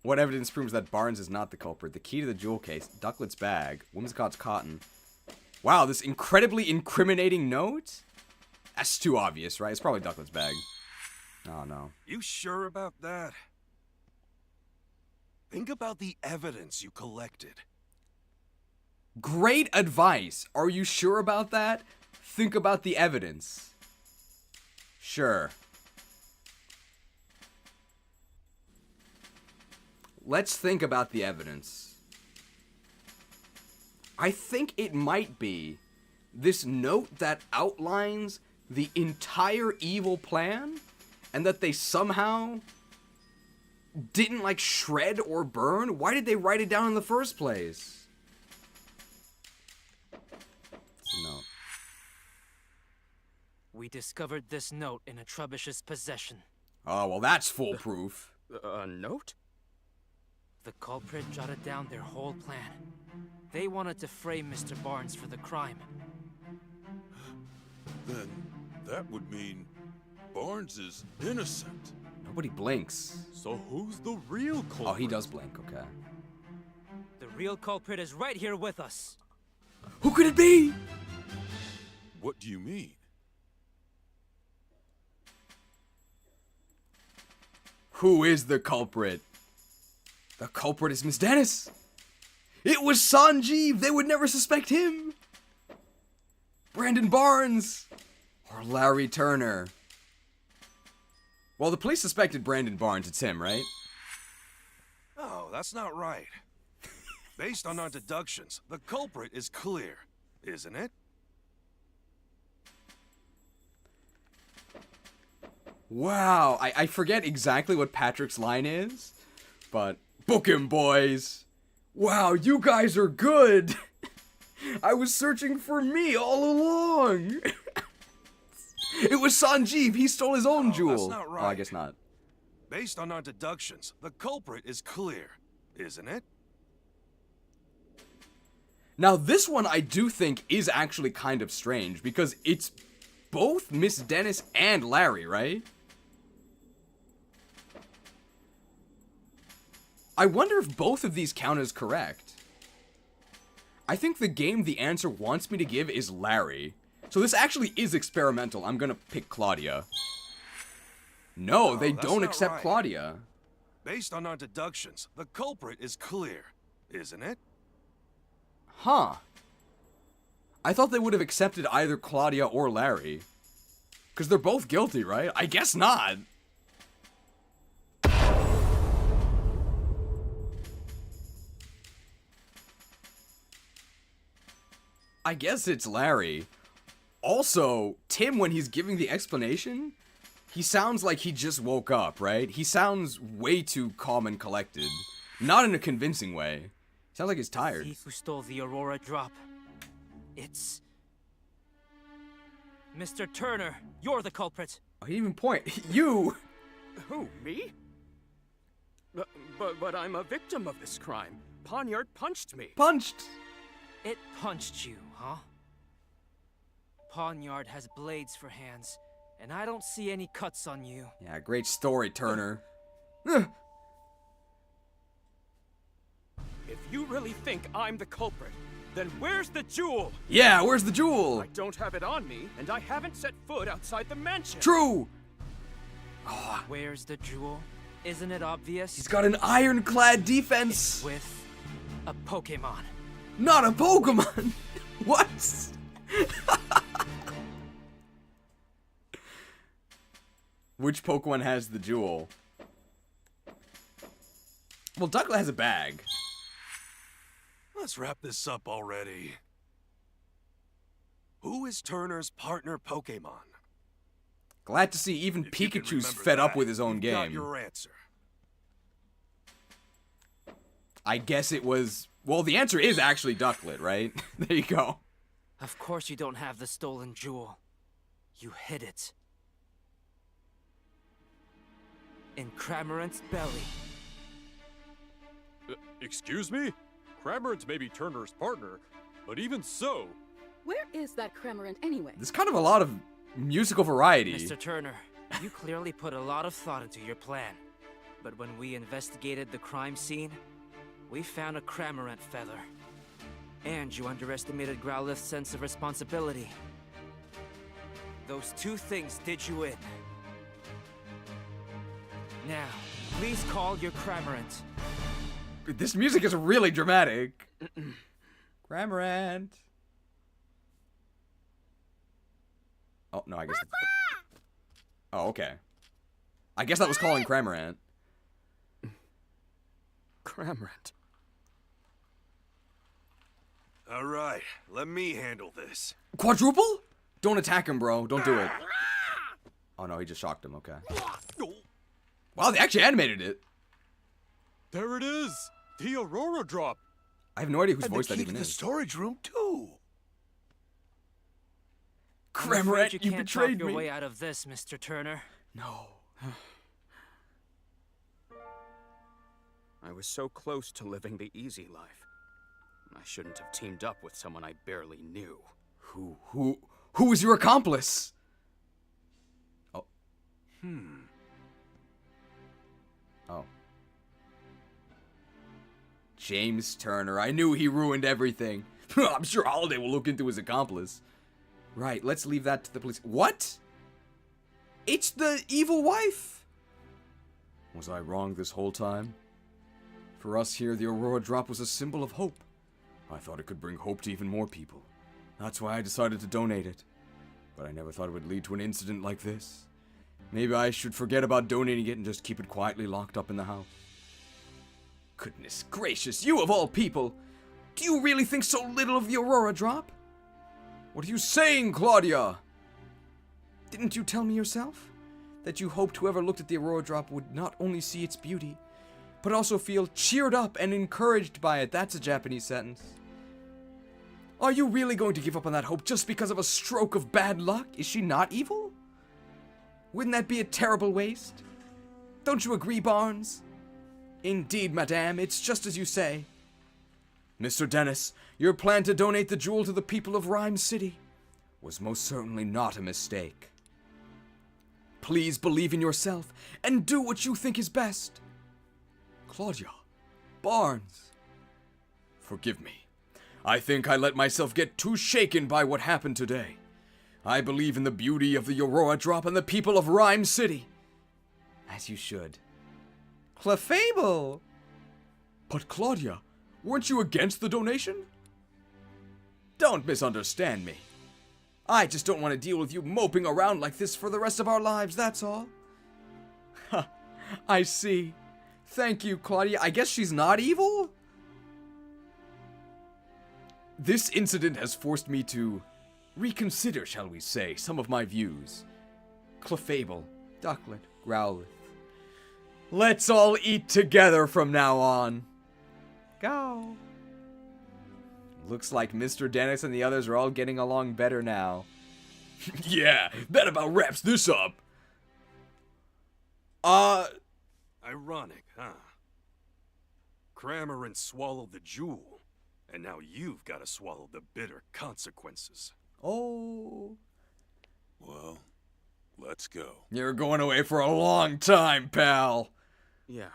What evidence proves that Barnes is not the culprit? The key to the jewel case, Ducklet's bag, Whimsicott's cotton. Wow, this incredibly incriminating note? That's too obvious, right? It's probably Ducklet's bag. Oh, no. You sure about that? Think about the evidence you collected. Great advice. Are you sure about that? Think about the evidence. Sure. Let's think about the evidence. I think it might be this note that outlines the entire evil plan, and that they somehow didn't, like, shred or burn. Why did they write it down in the first place? It's a note. We discovered this note in a Trubbish's possession. Oh, well, that's foolproof. A note? The culprit jotted down their whole plan. They wanted to frame Mr. Barnes for the crime. Then that would mean Barnes is innocent. Nobody blinks. So who's the real culprit? Oh, he does blink, okay. The real culprit is right here with us. Who could it be? What do you mean? Who is the culprit? The culprit is Miss Dennis. It was Sanjeev. They would never suspect him. Brandon Barnes. Or Larry Turner. Well, the police suspected Brandon Barnes. It's him, right? Oh, that's not right. Based on our deductions, the culprit is clear, isn't it? Wow. I forget exactly what Patrick's line is, but book him, boys. Wow, you guys are good. I was searching for me all along. It was Sanjeev. He stole his own jewel. That's not right. Oh, I guess not. Based on our deductions, the culprit is clear, isn't it? Now, this one I do think is actually kind of strange, because it's both Miss Dennis and Larry, right? I wonder if both of these count as correct. I think the game the answer wants me to give is Larry. So this actually is experimental. I'm gonna pick Claudia. No, they don't accept right. Claudia. Based on our deductions, the culprit is clear, isn't it? Huh. I thought they would have accepted either Claudia or Larry. Because they're both guilty, right? I guess not. I guess it's Larry. Also, Tim, when he's giving the explanation, he sounds like he just woke up, right? He sounds way too calm and collected. Not in a convincing way. Sounds like he's tired. The thief who stole the Aurora drop. It's... Mr. Turner, you're the culprit. Oh, he didn't even point. You! Who, me? But I'm a victim of this crime. Pawnyard punched me. Punched? It punched you, huh? Pawnyard has blades for hands, and I don't see any cuts on you. Yeah, great story, Turner. If you really think I'm the culprit, then where's the jewel? Yeah, where's the jewel? I don't have it on me, and I haven't set foot outside the mansion. True! Oh. Where's the jewel? Isn't it obvious? He's got an ironclad defense. It's with a Pokemon. Not a Pokemon! What? Which Pokemon has the jewel? Well, Ducklet has a bag. Let's wrap this up already. Who is Turner's partner Pokemon? Glad to see even Pikachu's fed up with his own you've got game. your answer. I guess it was... Well, the answer is actually Ducklet, right? There you go. Of course you don't have the stolen jewel. You hid it. In Cramorant's belly. Excuse me? Cramorant may be Turner's partner, but even so... Where is that Cramorant anyway? There's kind of a lot of musical variety. Mr. Turner, you clearly put a lot of thought into your plan. But when we investigated the crime scene, we found a Cramorant feather. And you underestimated Growlith's sense of responsibility. Those two things did you in. Now, please call your Cramorant. This music is really dramatic. Cramorant. Oh, no, I guess... Oh, okay. I guess that was calling Cramorant. Cramorant. All right, let me handle this. Quadruple? Don't attack him, bro. Don't do it. Oh, no, he just shocked him. Okay. Wow, they actually animated it. There it is! The Aurora Drop! I have no idea whose And voice the that key even to the is. storage room, too. Cramorant, you can't betrayed talk me. your way out of this, Mr. Turner. No. I was so close to living the easy life. I shouldn't have teamed up with someone I barely knew. Who was your accomplice? Oh. Oh. James Turner. I knew he ruined everything. I'm sure Holiday will look into his accomplice. Right, let's leave that to the police. What? It's the evil wife? Was I wrong this whole time? For us here, the Aurora Drop was a symbol of hope. I thought it could bring hope to even more people. That's why I decided to donate it. But I never thought it would lead to an incident like this. Maybe I should forget about donating it and just keep it quietly locked up in the house. Goodness gracious, you of all people! Do you really think so little of the Aurora Drop? What are you saying, Claudia? Didn't you tell me yourself that you hoped whoever looked at the Aurora Drop would not only see its beauty, but also feel cheered up and encouraged by it? That's a Japanese sentence. Are you really going to give up on that hope just because of a stroke of bad luck? Is she not evil? Wouldn't that be a terrible waste? Don't you agree, Barnes? Indeed, madame, it's just as you say. Mr. Dennis, your plan to donate the jewel to the people of Rhyme City was most certainly not a mistake. Please believe in yourself and do what you think is best. Claudia, Barnes, forgive me. I think I let myself get too shaken by what happened today. I believe in the beauty of the Aurora Drop and the people of Rhyme City. As you should. Clefable! But Claudia, weren't you against the donation? Don't misunderstand me. I just don't want to deal with you moping around like this for the rest of our lives, that's all. Ha, I see. Thank you, Claudia. I guess she's not evil? This incident has forced me to reconsider, shall we say, some of my views. Clefable, Ducklet, Growlith. Let's all eat together from now on. Go. Looks like Mr. Dennis and the others are all getting along better now. Yeah, that about wraps this up. Ironic, huh? Cramorant swallowed the jewel, and now you've got to swallow the bitter consequences. Oh. Well, let's go. You're going away for a long time, pal. Yeah.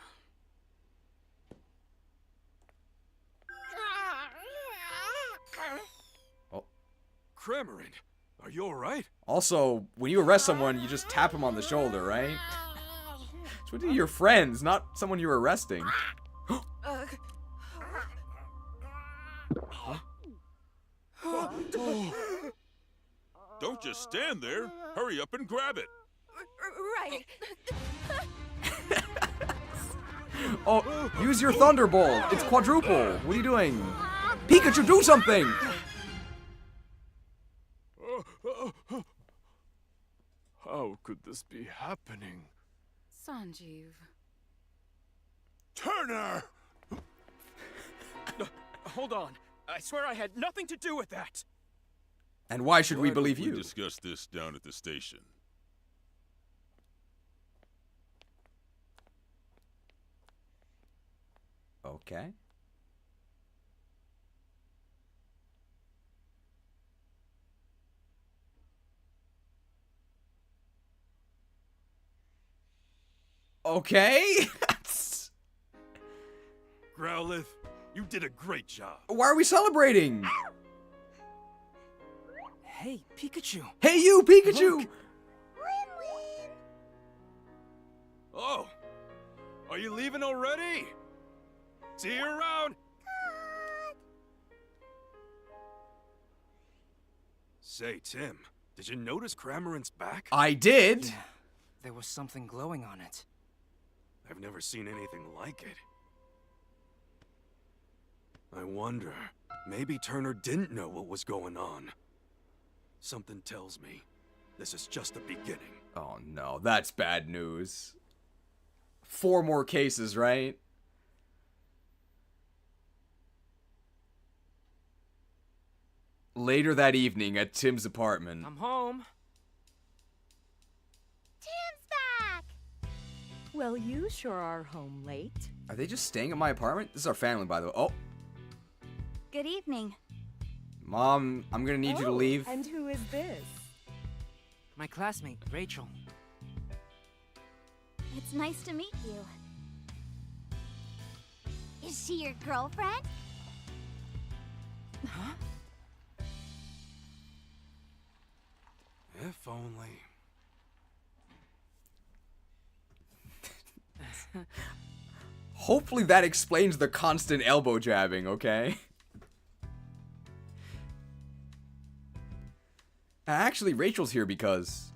Oh. Cramorant, are you alright? Also, when you arrest someone, you just tap them on the shoulder, right? It's what do your friends, not someone you're arresting. Don't just stand there. Hurry up and grab it. Right. Oh, use your Thunderbolt. It's quadruple. What are you doing? Pikachu, do something! How could this be happening? Sanjeev. Turner! hold on. I swear I had nothing to do with that. And why should we Why don't believe we you? discuss this down at the station. Okay. Okay. Growlithe, you did a great job. Why are we celebrating? Hey, Pikachu. Hey, you, Pikachu! Look. Oh, are you leaving already? See you around. Say, Tim, did you notice Cramorant's back? I did. Yeah, there was something glowing on it. I've never seen anything like it. I wonder, maybe Turner didn't know what was going on. Something tells me this is just the beginning. Oh no, that's bad news. 4 more cases, right? Later that evening at Tim's apartment. I'm home. Tim's back! Well, you sure are home late. Are they just staying at my apartment? This is our family, by the way. Oh, Good evening. Mom, I'm gonna need you to leave. And who is this? My classmate, Rachel. It's nice to meet you. Is she your girlfriend? Huh? If only. Hopefully that explains the constant elbow jabbing, okay? Actually, Rachel's here because...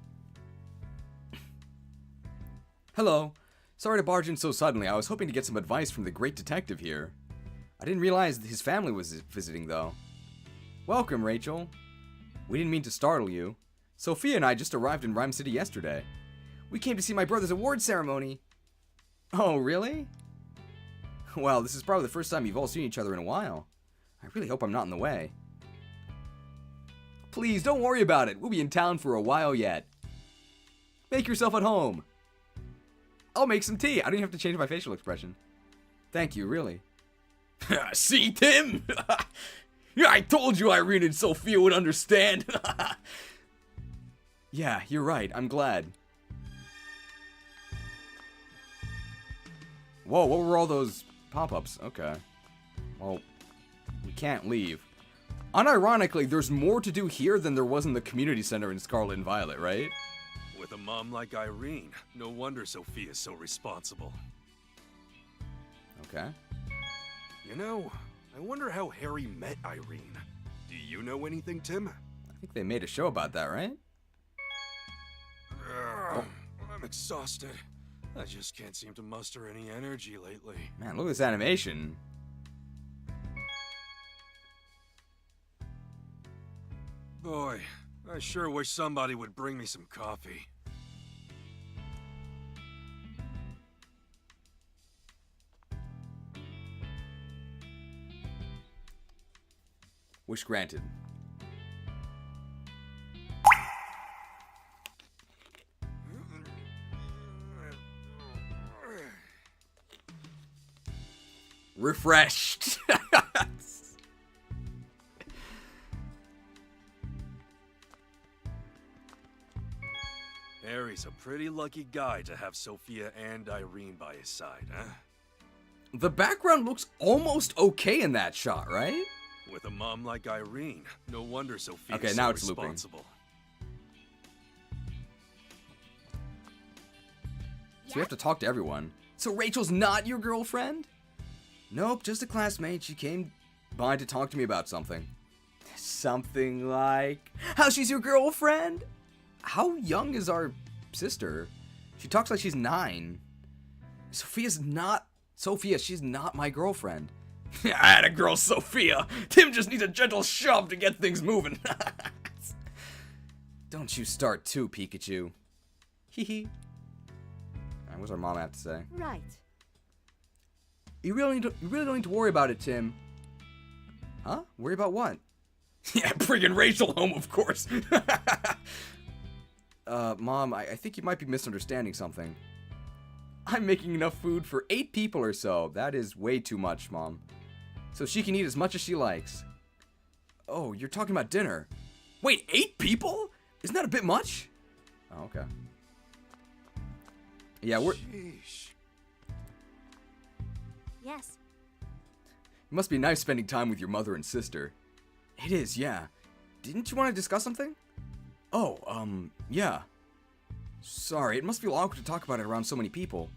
Hello. Sorry to barge in so suddenly. I was hoping to get some advice from the great detective here. I didn't realize his family was visiting, though. Welcome, Rachel. We didn't mean to startle you. Sophia and I just arrived in Rhyme City yesterday. We came to see my brother's award ceremony. Oh, really? Well, this is probably the first time you've all seen each other in a while. I really hope I'm not in the way. Please, don't worry about it. We'll be in town for a while yet. Make yourself at home. I'll make some tea. I don't even have to change my facial expression. Thank you, really. See, Tim? I told you Irene and Sophia would understand. Yeah, you're right. I'm glad. Whoa, what were all those pop-ups? Okay. Well, we can't leave. Unironically, there's more to do here than there was in the community center in Scarlet and Violet, right? With a mom like Irene, no wonder Sophia's so responsible. Okay. You know, I wonder how Harry met Irene. Do you know anything, Tim? I think they made a show about that, right? I'm exhausted. I just can't seem to muster any energy lately. Man, look at this animation. Boy, I sure wish somebody would bring me some coffee. Wish granted. Refreshed. Harry's a pretty lucky guy to have Sophia and Irene by his side, huh? The background looks almost okay in that shot, right? With a mom like Irene, no wonder Sophia's Okay, now so it's looping. responsible. So we have to talk to everyone. So Rachel's not your girlfriend? Nope, just a classmate. She came by to talk to me about something. Something like... How she's your girlfriend? How young is our sister? She talks like she's 9. Sophia's not... Sophia, she's not my girlfriend. I had a girl, Sophia. Tim just needs a gentle shove to get things moving. Don't you start too, Pikachu. Hee hee. What's our mom have to say? Right. You really don't need to worry about it, Tim. Huh? Worry about what? Yeah, friggin' racial home, of course. Mom, I think you might be misunderstanding something. I'm making enough food for 8 people or so. That is way too much, Mom. So she can eat as much as she likes. Oh, you're talking about dinner. Wait, 8 people? Isn't that a bit much? Oh, okay. Yeah, we're... Sheesh. Yes. It must be nice spending time with your mother and sister. It is, yeah. Didn't you want to discuss something? Oh, yeah. Sorry, it must feel awkward to talk about it around so many people.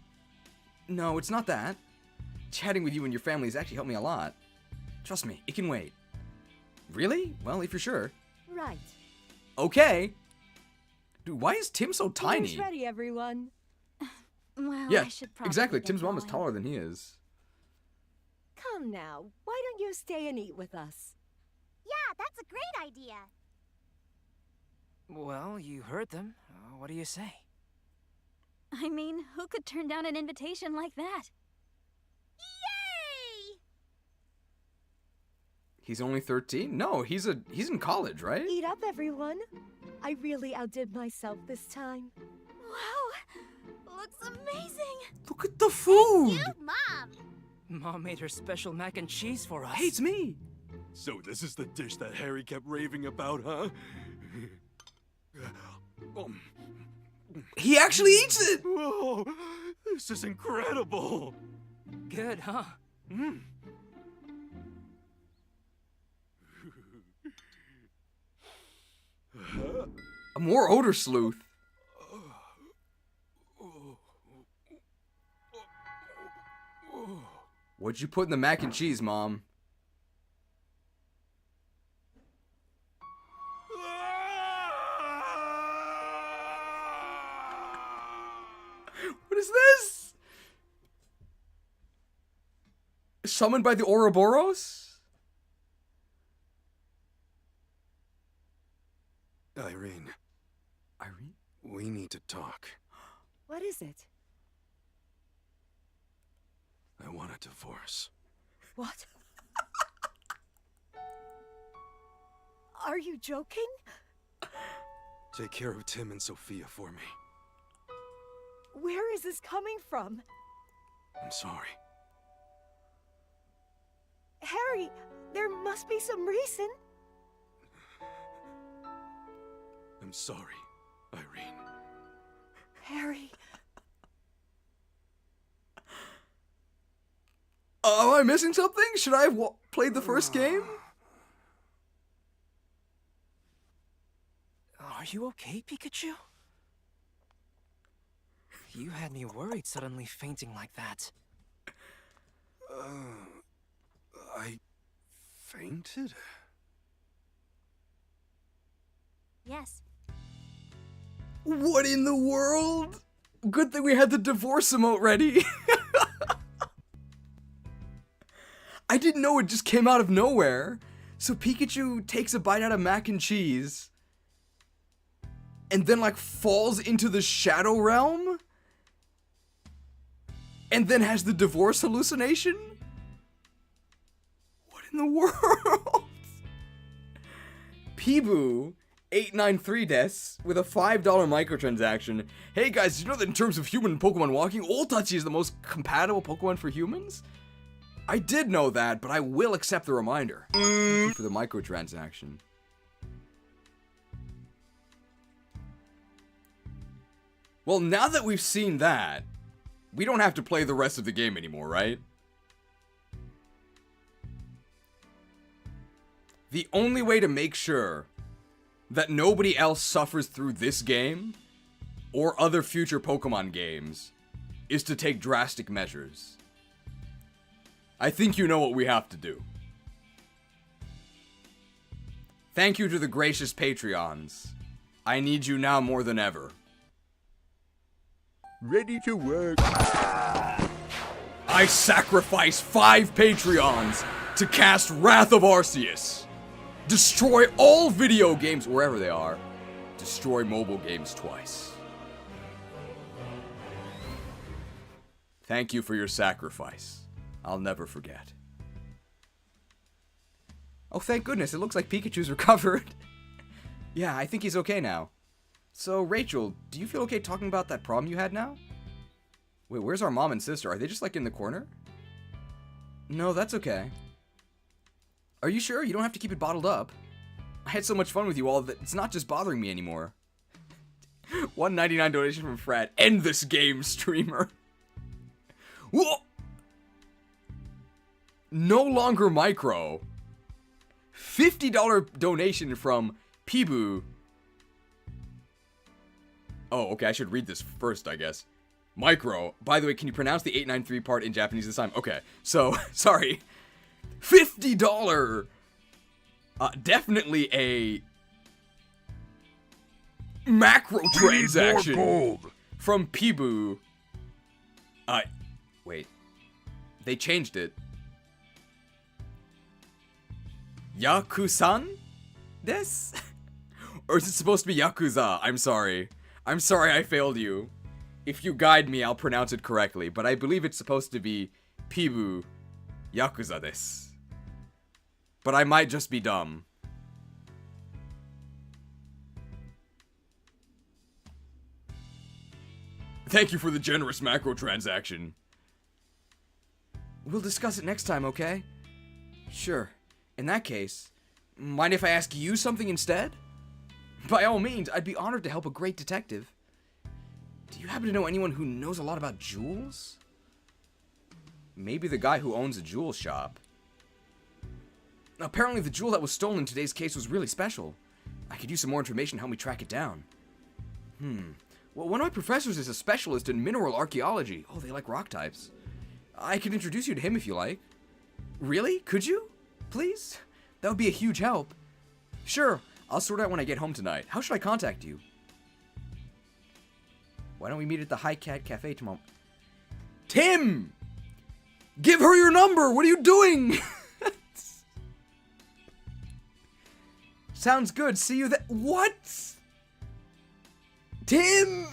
No, it's not that. Chatting with you and your family has actually helped me a lot. Trust me, it can wait. Really? Well, if you're sure. Right. Okay. Dude, why is Tim so Dinner's tiny? ready, everyone. Well, Yeah, I should probably exactly. get Tim's mom is going. taller than he is. Come now. Why don't you stay and eat with us? Yeah, that's a great idea. Well, you heard them. What do you say? I mean, who could turn down an invitation like that? Yay! He's only 13? No, he's in college, right? Eat up, everyone. I really outdid myself this time. Wow! Looks amazing! Look at the food! You, Mom! Mom made her special mac and cheese for us. Hey, it's me! So this is the dish that Harry kept raving about, huh? He actually eats it! Whoa! This is incredible! Good, huh? Mm. A more odor sleuth. What'd you put in the mac and cheese, Mom? What is this? Summoned by the Ouroboros? Irene. Irene? We need to talk. What is it? I want a divorce. What? Are you joking? Take care of Tim and Sophia for me. Where is this coming from? I'm sorry. Harry, there must be some reason. I'm sorry, Irene. Harry. Am I missing something? Should I have played the first game? Are you okay, Pikachu? You had me worried suddenly fainting like that. I fainted? Yes. What in the world? Good thing we had the divorce emote ready. I didn't know it just came out of nowhere. So Pikachu takes a bite out of mac and cheese and then like falls into the shadow realm and then has the divorce hallucination? What in the world? Peeboo 893 des with a $5 microtransaction. Hey guys, did you know that in terms of human Pokemon walking, Oltouchy is the most compatible Pokemon for humans? I did know that, but I will accept the reminder. Thank you for the microtransaction. Well, now that we've seen that, we don't have to play the rest of the game anymore, right? The only way to make sure that nobody else suffers through this game or other future Pokemon games is to take drastic measures. I think you know what we have to do. Thank you to the gracious Patreons. I need you now more than ever. Ready to work. I sacrifice 5 Patreons to cast Wrath of Arceus. Destroy all video games wherever they are. Destroy mobile games twice. Thank you for your sacrifice. I'll never forget. Oh, thank goodness. It looks like Pikachu's recovered. Yeah, I think he's okay now. So, Rachel, do you feel okay talking about that problem you had now? Wait, where's our mom and sister? Are they just, like, in the corner? No, that's okay. Are you sure? You don't have to keep it bottled up. I had so much fun with you all that it's not just bothering me anymore. $1.99 donation from Frat. End this game, streamer. Whoa! No longer micro. $50 donation from Pibu. Oh, okay, I should read this first, I guess. Micro. By the way, can you pronounce the 893 part in Japanese this time? Okay, so, sorry. $50! Definitely a macro transaction gold from Pibu. Wait. They changed it. Yakusan? This? Or is it supposed to be Yakuza? I'm sorry. I'm sorry I failed you. If you guide me, I'll pronounce it correctly, but I believe it's supposed to be Pibu Yakuza desu. But I might just be dumb. Thank you for the generous macro transaction. We'll discuss it next time, okay? Sure. In that case, mind if I ask you something instead? By all means, I'd be honored to help a great detective. Do you happen to know anyone who knows a lot about jewels? Maybe the guy who owns a jewel shop. Apparently the jewel that was stolen in today's case was really special. I could use some more information to help me track it down. Well, one of my professors is a specialist in mineral archaeology. Oh, they like rock types. I could introduce you to him if you like. Really? Could you? Please? That would be a huge help. Sure, I'll sort out when I get home tonight. How should I contact you? Why don't we meet at the High Cat Cafe tomorrow? Tim! Give her your number! What are you doing? Sounds good. See you there. What? Tim!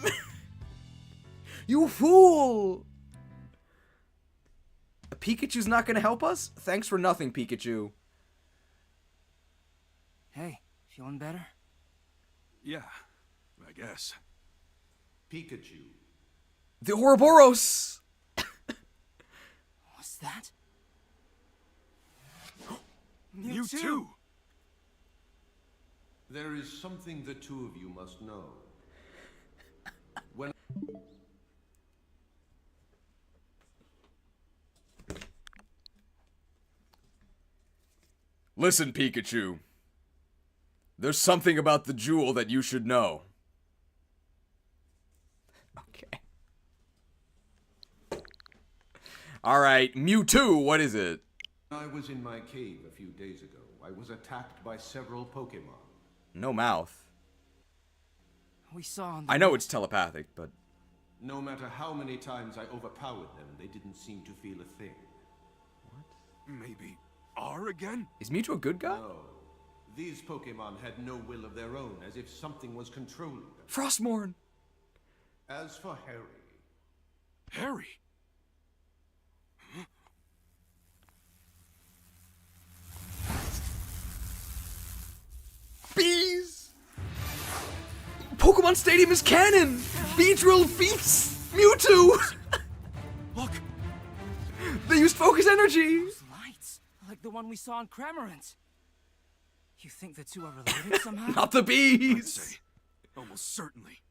You fool! Pikachu's not gonna help us? Thanks for nothing, Pikachu. Hey, feeling better? Yeah, I guess. Pikachu. The Ouroboros! What's that? Mewtwo! There is something the two of you must know. When Listen, Pikachu. There's something about the jewel that you should know. Okay. Alright, Mewtwo, what is it? I was in my cave a few days ago, I was attacked by several Pokemon. No mouth. We saw. I know it's telepathic, but no matter how many times I overpowered them, they didn't seem to feel a thing. Maybe R again? Is Mewtwo a good guy? No. These Pokemon had no will of their own, as if something was controlling them. Frostmourne! As for Harry... Harry? Bees! Pokemon Stadium is canon! Beedrill beats Mewtwo! Look! They used focus energy! Those lights, like the one we saw in Cramorant. You think the two are related somehow? Not the bees! I'd say, almost certainly.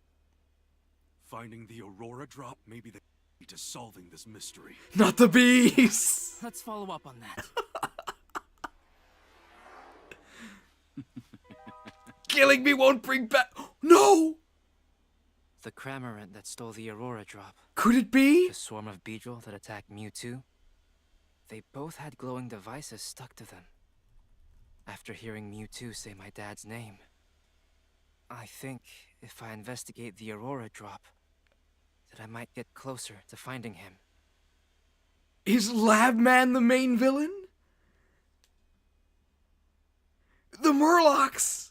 Finding the Aurora drop may be the key to solving this mystery. Not the bees! Let's follow up on that. Killing me won't bring back... No! The Cramorant that stole the Aurora drop. Could it be? The swarm of Beedrill that attacked Mewtwo. They both had glowing devices stuck to them. After hearing Mewtwo say my dad's name, I think if I investigate the Aurora drop, that I might get closer to finding him. Is Labman the main villain? The Murlocs!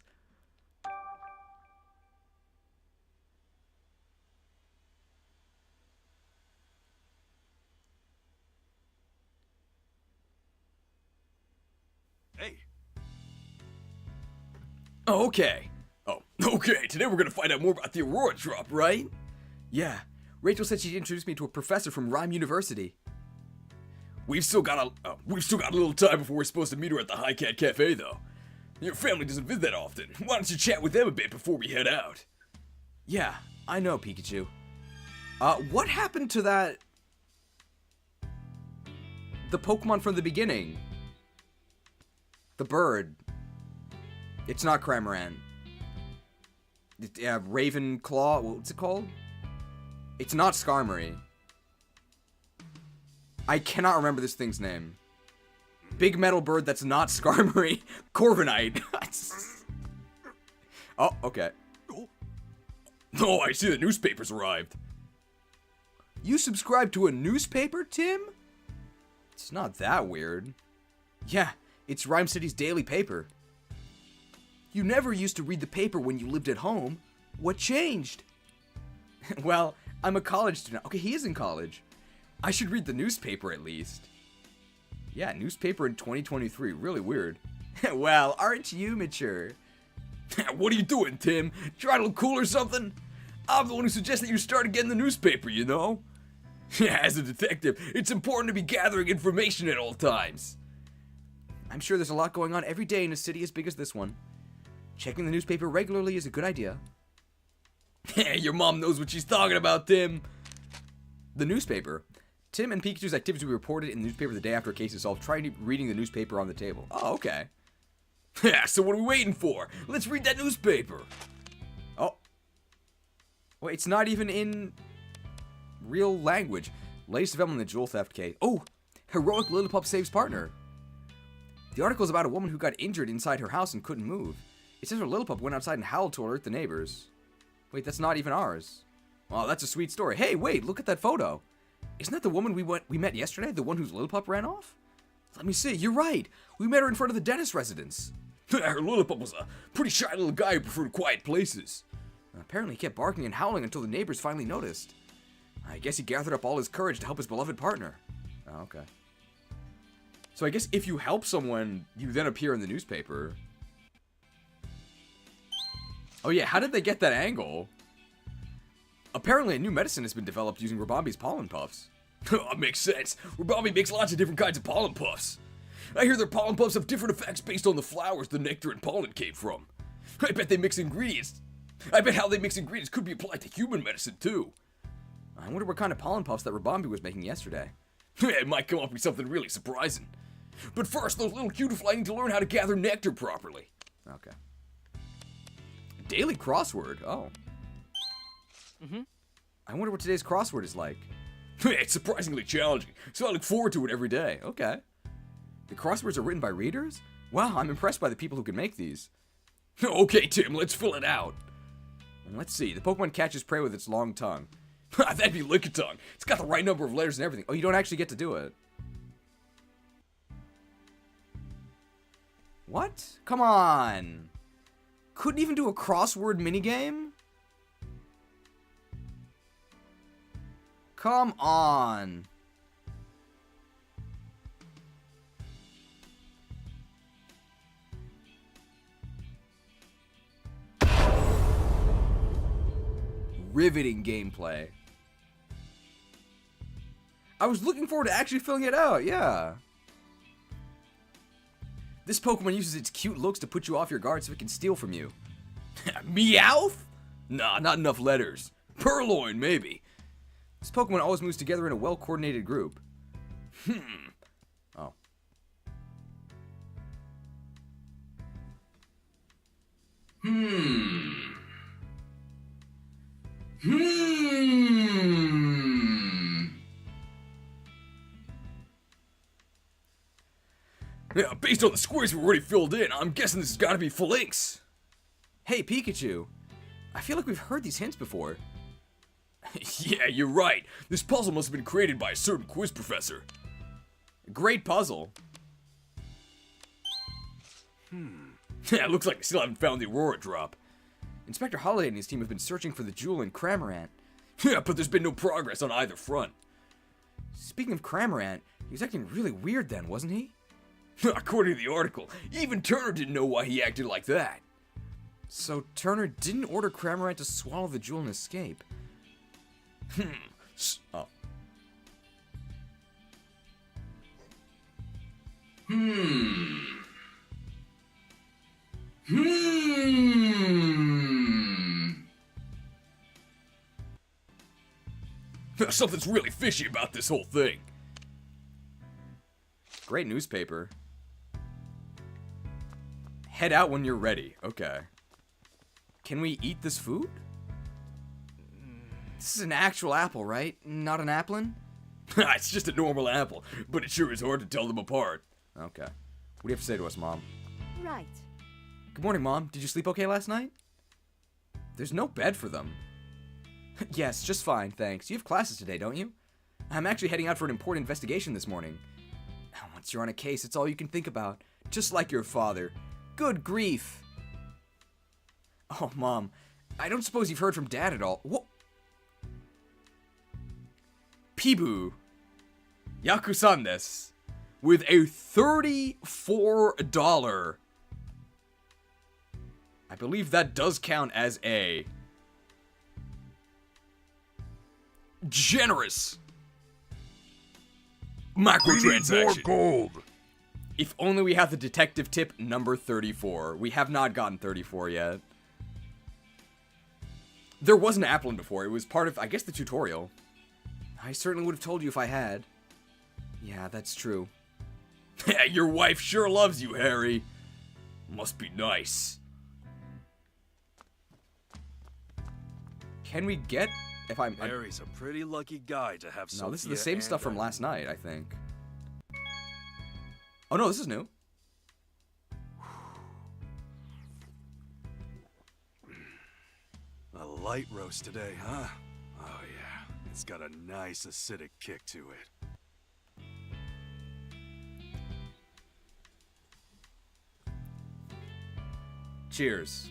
Hey, Oh, okay. Oh, okay. Today we're gonna find out more about the Aurora Drop, right? Yeah. Rachel said she'd introduce me to a professor from Rhyme University. We've still got a little time before we're supposed to meet her at the High Cat Cafe, though. Your family doesn't visit that often. Why don't you chat with them a bit before we head out? Yeah, I know, Pikachu. What happened to that... the Pokemon from the beginning? The bird. It's not Cramorant. Ravenclaw, what's it called? It's not Skarmory. I cannot remember this thing's name. Big metal bird that's not Skarmory. Corviknight. Oh, okay. Oh, I see the newspaper's arrived. You subscribe to a newspaper, Tim? It's not that weird. Yeah, it's Rhyme City's daily paper. You never used to read the paper when you lived at home. What changed? Well, I'm a college student. Okay, he is in college. I should read the newspaper at least. Yeah, newspaper in 2023. Really weird. Well, aren't you mature? What are you doing, Tim? Trying to look cool or something? I'm the one who suggested you start getting the newspaper, you know? As a detective, it's important to be gathering information at all times. I'm sure there's a lot going on every day in a city as big as this one. Checking the newspaper regularly is a good idea. Your mom knows what she's talking about, Tim. The newspaper. Tim and Pikachu's activities will be reported in the newspaper the day after a case is solved. Try reading the newspaper on the table. Oh, okay. Yeah, so what are we waiting for? Let's read that newspaper. Oh. Wait, it's not even in real language. Latest development in the jewel theft case. Oh, heroic Lillipup saves partner. The article is about a woman who got injured inside her house and couldn't move. It says her Lillipup went outside and howled to alert the neighbors. Wait, that's not even ours. Oh, that's a sweet story. Hey, wait, look at that photo. Isn't that the woman we met yesterday? The one whose Lillipup ran off? Let me see. You're right. We met her in front of the dentist residence. Her Lillipup was a pretty shy little guy who preferred quiet places. Apparently he kept barking and howling until the neighbors finally noticed. I guess he gathered up all his courage to help his beloved partner. Oh, okay. So I guess if you help someone, you then appear in the newspaper. Oh yeah, how did they get that angle? Apparently a new medicine has been developed using Rabambi's pollen puffs. Makes sense. Rabambi makes lots of different kinds of pollen puffs. I hear their pollen puffs have different effects based on the flowers the nectar and pollen came from. I bet how they mix ingredients could be applied to human medicine too. I wonder what kind of pollen puffs that Rabambi was making yesterday. It might come up with something really surprising. But first, those little cutiefly need to learn how to gather nectar properly. Okay. Daily crossword? Oh. I wonder what today's crossword is like. It's surprisingly challenging, so I look forward to it every day. Okay. The crosswords are written by readers? Wow, I'm impressed by the people who can make these. Okay, Tim, let's fill it out. Let's see. The Pokemon catches prey with its long tongue. That'd be Lickitung. It's got the right number of letters and everything. Oh, you don't actually get to do it. What? Come on. Couldn't even do a crossword minigame? Come on. Riveting gameplay. I was looking forward to actually filling it out, yeah. This Pokemon uses its cute looks to put you off your guard so it can steal from you. Meowth? Nah, not enough letters. Purloin, maybe. This Pokemon always moves together in a well-coordinated group. Oh. Yeah, based on the squares we've already filled in, I'm guessing this has got to be Phalanx. Hey, Pikachu. I feel like we've heard these hints before. Yeah, you're right. This puzzle must have been created by a certain quiz professor. Great puzzle. Yeah, looks like they still haven't found the Aurora Drop. Inspector Holiday and his team have been searching for the jewel in Cramorant. Yeah, but there's been no progress on either front. Speaking of Cramorant, he was acting really weird then, wasn't he? According to the article, even Turner didn't know why he acted like that. So Turner didn't order Cramorant to swallow the jewel and escape. Oh. Something's really fishy about this whole thing. Great newspaper. Head out when you're ready. Okay. Can we eat this food? This is an actual apple, right? Not an applin? It's just a normal apple, but it sure is hard to tell them apart. Okay. What do you have to say to us, Mom? Right. Good morning, Mom. Did you sleep okay last night? There's no bed for them. Yes, just fine, thanks. You have classes today, don't you? I'm actually heading out for an important investigation this morning. Once you're on a case, it's all you can think about. Just like your father. Good grief. Oh, Mom. I don't suppose you've heard from Dad at all. What? Pibu Yakusan desu with a $34. I believe that does count as a generous microtransaction. Gold. If only we have the detective tip number 34. We have not gotten 34 yet. There was an applin before. It was part of, I guess, the tutorial. I certainly would have told you if I had. Yeah, that's true. Your wife sure loves you, Harry. Must be nice. Can we get... If I'm... Harry's a pretty lucky guy to have Sophia. No, this is the same and stuff from last night, I think. Oh no, this is new. A light roast today, huh? Oh yeah, it's got a nice acidic kick to it. Cheers.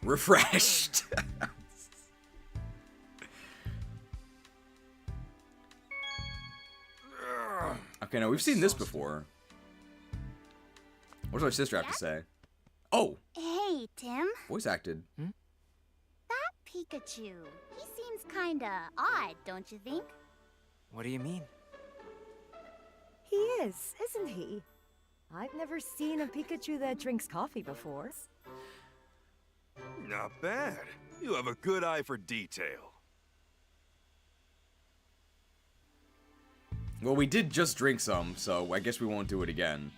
Refreshed. Okay, now we've seen this before. What does our sister have to say? Oh! Hey, Tim. Voice acted. That Pikachu, he seems kinda odd, don't you think? What do you mean? He is, isn't he? I've never seen a Pikachu that drinks coffee before. Not bad. You have a good eye for detail. Well, we did just drink some, so I guess we won't do it again.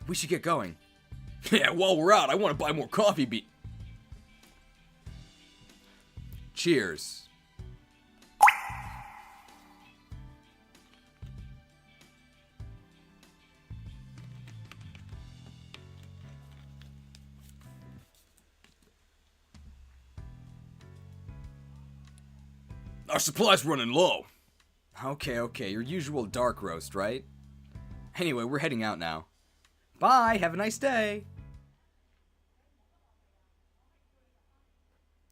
We should get going. Yeah, while we're out, I want to buy more coffee Cheers. Our supply's running low. Okay, your usual dark roast, right? Anyway, we're heading out now. Bye, have a nice day.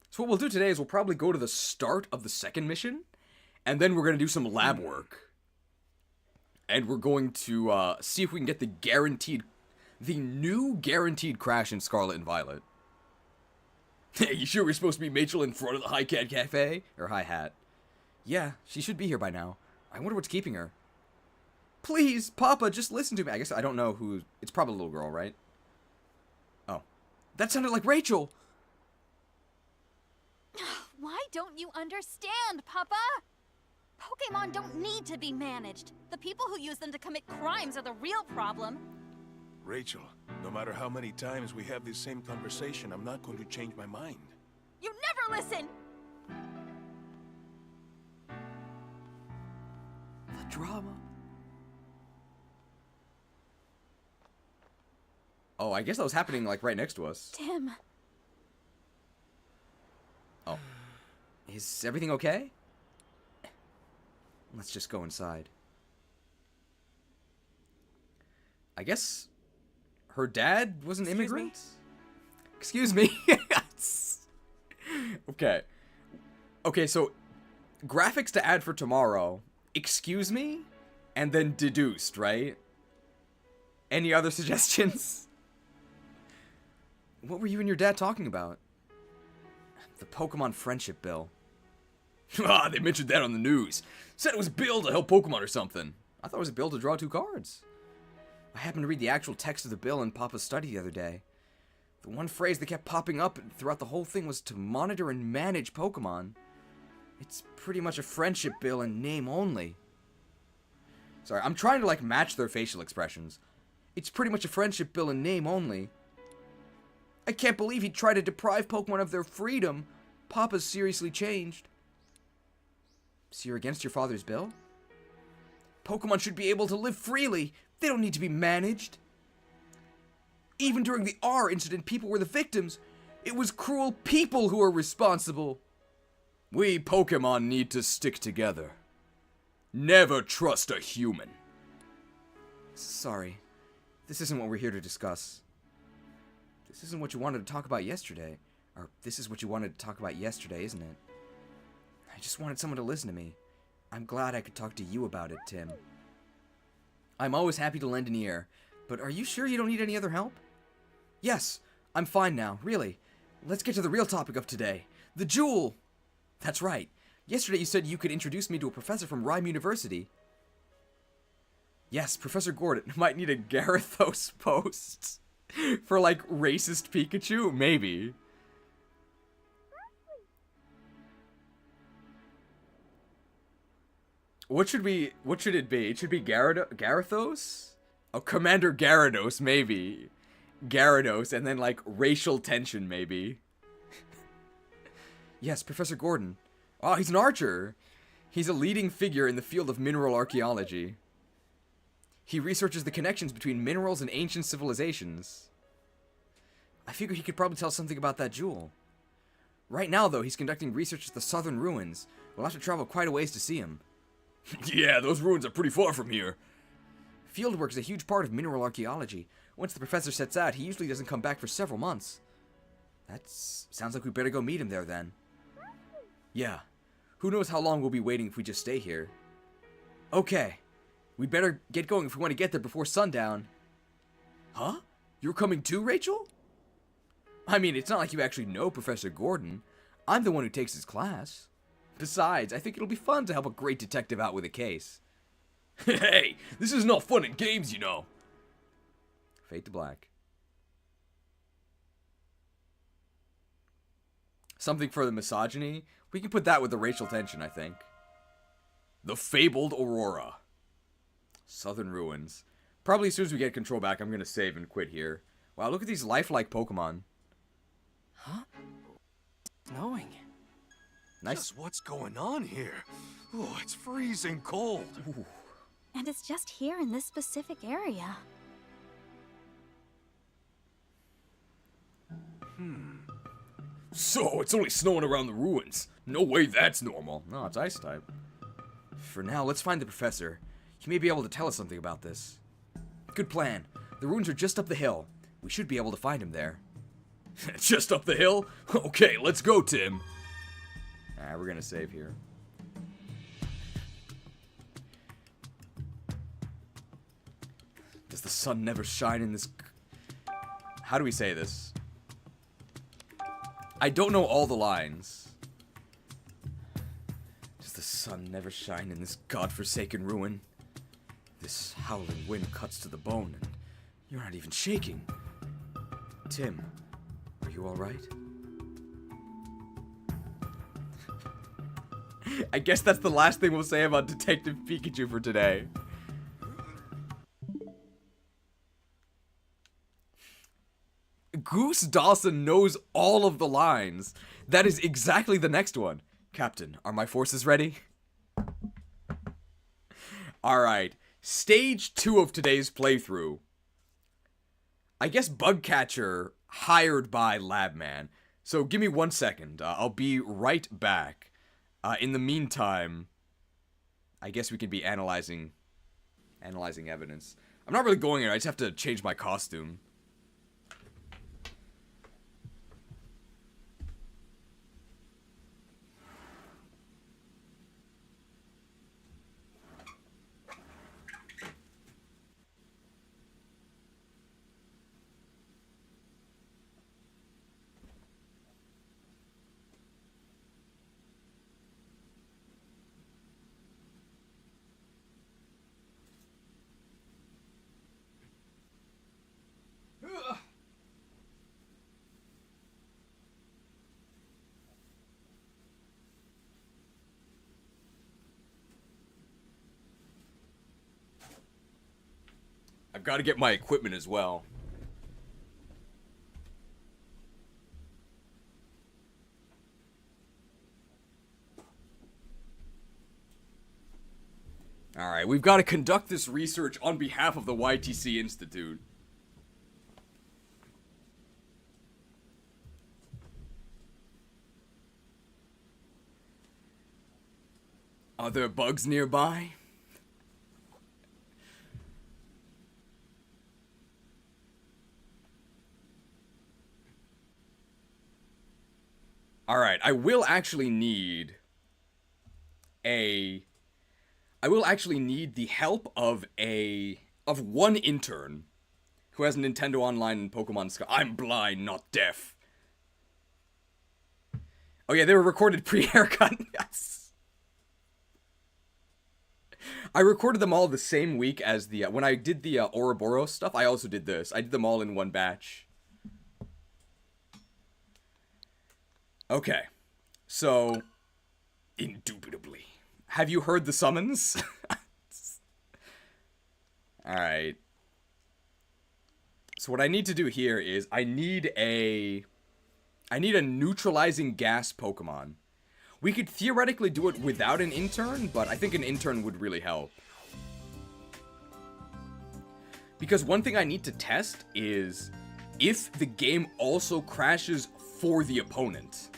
So what we'll do today is we'll probably go to the start of the second mission, and then we're going to do some lab work. And we're going to see if we can get the new guaranteed crash in Scarlet and Violet. Hey, you sure we're supposed to be Rachel in front of the High Cat Cafe? Or High Hat. Yeah, she should be here by now. I wonder what's keeping her. Please, Papa, just listen to me. I guess I don't know who... It's probably a little girl, right? Oh. That sounded like Rachel! Why don't you understand, Papa? Pokemon don't need to be managed. The people who use them to commit crimes are the real problem. Rachel, no matter how many times we have this same conversation, I'm not going to change my mind. You never listen! The drama. Oh, I guess that was happening, like, right next to us. Tim. Oh. Is everything okay? Let's just go inside. I guess her dad was an immigrant? Excuse me. Okay. Okay, so graphics to add for tomorrow. Excuse me? And then deduced, right? Any other suggestions? What were you and your dad talking about? The Pokemon Friendship Bill. Ah, they mentioned that on the news. Said it was a bill to help Pokemon or something. I thought it was a bill to draw 2 cards. I happened to read the actual text of the bill in Papa's study the other day. The one phrase that kept popping up throughout the whole thing was to monitor and manage Pokemon. It's pretty much a friendship bill in name only. Sorry, I'm trying to like match their facial expressions. It's pretty much a friendship bill in name only. I can't believe he'd try to deprive Pokemon of their freedom. Papa's seriously changed. So you're against your father's bill? Pokemon should be able to live freely. They don't need to be managed. Even during the R incident, people were the victims. It was cruel people who were responsible. We Pokemon need to stick together. Never trust a human. Sorry. This isn't what we're here to discuss. This isn't what you wanted to talk about yesterday. Or this is what you wanted to talk about yesterday, isn't it? I just wanted someone to listen to me. I'm glad I could talk to you about it, Tim. I'm always happy to lend an ear, but are you sure you don't need any other help? Yes, I'm fine now, really. Let's get to the real topic of today. The jewel! That's right. Yesterday you said you could introduce me to a professor from Rhyme University. Yes, Professor Gordon might need a Gyarados post for, like, racist Pikachu? Maybe. What should it be? It should be Gyarados? Oh, Commander Gyarados, maybe. Gyarados, and then, like, racial tension, maybe. Yes, Professor Gordon. Oh, he's an archer. He's a leading figure in the field of mineral archaeology. He researches the connections between minerals and ancient civilizations. I figure he could probably tell something about that jewel. Right now, though, he's conducting research at the southern ruins. We'll have to travel quite a ways to see him. Yeah, those ruins are pretty far from here. Fieldwork is a huge part of mineral archaeology. Once the professor sets out, he usually doesn't come back for several months. Sounds like we better go meet him there, then. Yeah. Who knows how long we'll be waiting if we just stay here. Okay. We'd better get going if we want to get there before sundown. Huh? You're coming too, Rachel? I mean, it's not like you actually know Professor Gordon. I'm the one who takes his class. Besides, I think it'll be fun to help a great detective out with a case. Hey, this is not fun and games, you know. Fade to black. Something for the misogyny? We can put that with the racial tension, I think. The fabled Aurora. Southern ruins. Probably as soon as we get control back, I'm going to save and quit here. Wow, look at these lifelike Pokemon. Huh? Snowing. Nice. Just what's going on here? Oh, it's freezing cold. Ooh. And it's just here in this specific area. So, it's only snowing around the ruins. No way that's normal. No, it's ice type. For now, let's find the professor. He may be able to tell us something about this. Good plan. The ruins are just up the hill. We should be able to find him there. Just up the hill? Okay, let's go, Tim. We're gonna save here. Does the sun never shine in this... How do we say this? I don't know all the lines. Does the sun never shine in this godforsaken ruin? This howling wind cuts to the bone, and you're not even shaking. Tim, are you alright? I guess that's the last thing we'll say about Detective Pikachu for today. Goose Dawson knows all of the lines. That is exactly the next one. Captain, are my forces ready? Alright, stage 2 of today's playthrough. I guess Bugcatcher hired by Labman. So give me 1 second. I'll be right back. In the meantime, I guess we could be analyzing evidence. I'm not really going there. I just have to change my costume. I've got to get my equipment as well. Alright, we've got to conduct this research on behalf of the YTC Institute. Are there bugs nearby? Alright, I will actually need the help of one intern who has Nintendo Online and Pokemon Sky. I'm blind, not deaf. Oh yeah, they were recorded pre-haircut. Yes. I recorded them all the same week as the when I did the Ouroboros stuff. I also did this. I did them all in one batch. Okay, so indubitably, have you heard the summons? All right. So what I need to do here is I need a neutralizing gas Pokemon. We could theoretically do it without an intern, but I think an intern would really help. Because one thing I need to test is if the game also crashes for the opponent.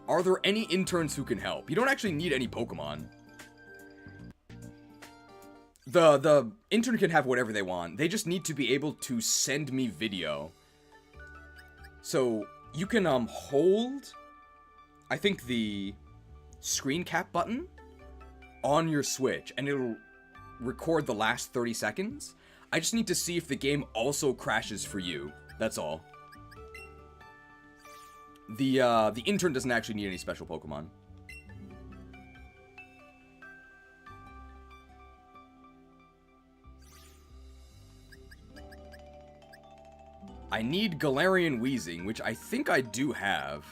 Are there any interns who can help? You don't actually need any Pokemon. The intern can have whatever they want. They just need to be able to send me video. So, you can, hold, I think, the screen cap button on your Switch, and it'll record the last 30 seconds. I just need to see if the game also crashes for you. That's all. The intern doesn't actually need any special Pokemon. I need Galarian Weezing, which I think I do have.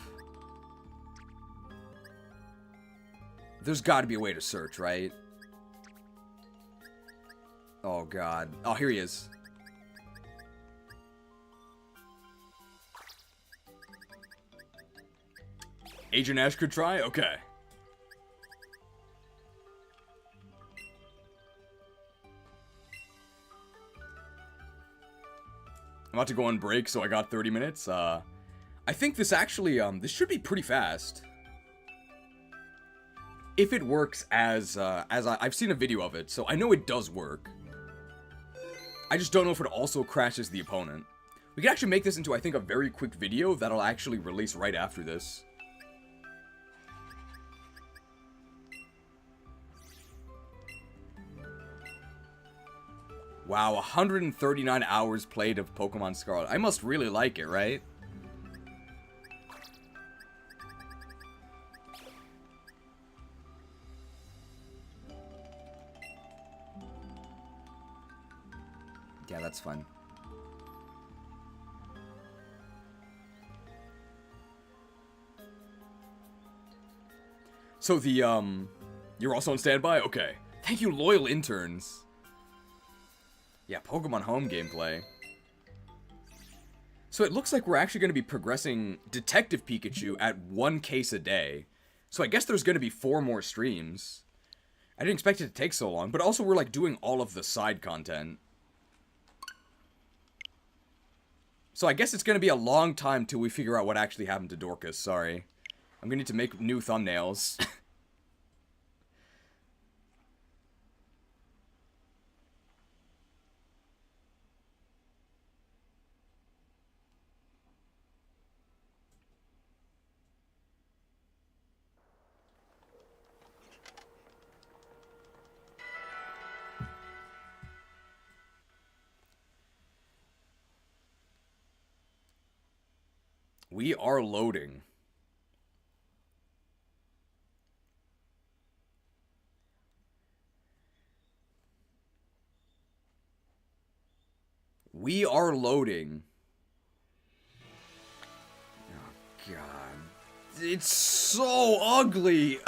There's got to be a way to search, right? Oh, God. Oh, here he is. Agent Ash could try? Okay. I'm about to go on break, so I got 30 minutes. I think this actually, this should be pretty fast. If it works as I've seen a video of it, so I know it does work. I just don't know if it also crashes the opponent. We can actually make this into, I think, a very quick video that'll actually release right after this. Wow, 139 hours played of Pokemon Scarlet. I must really like it, right? Yeah, that's fun. So you're also on standby? Okay. Thank you, loyal interns. Yeah, Pokemon Home gameplay. So it looks like we're actually going to be progressing Detective Pikachu at 1 case a day. So I guess there's going to be 4 more streams. I didn't expect it to take so long, but also we're like doing all of the side content. So I guess it's going to be a long time till we figure out what actually happened to Dorcas, sorry. I'm going to need to make new thumbnails. We are loading. We are loading. Oh, God. It's so ugly.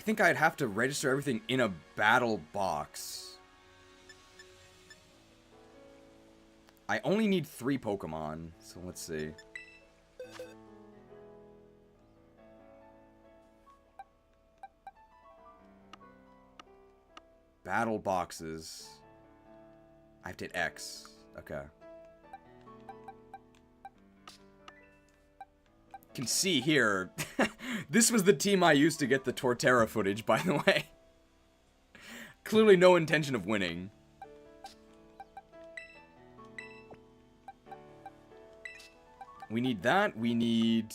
think I'd have to register everything in a battle box. I only need 3 Pokemon, so let's see. Battle boxes. I have to hit X. Okay. You can see here, this was the team I used to get the Torterra footage, by the way. Clearly no intention of winning. We need that. We need...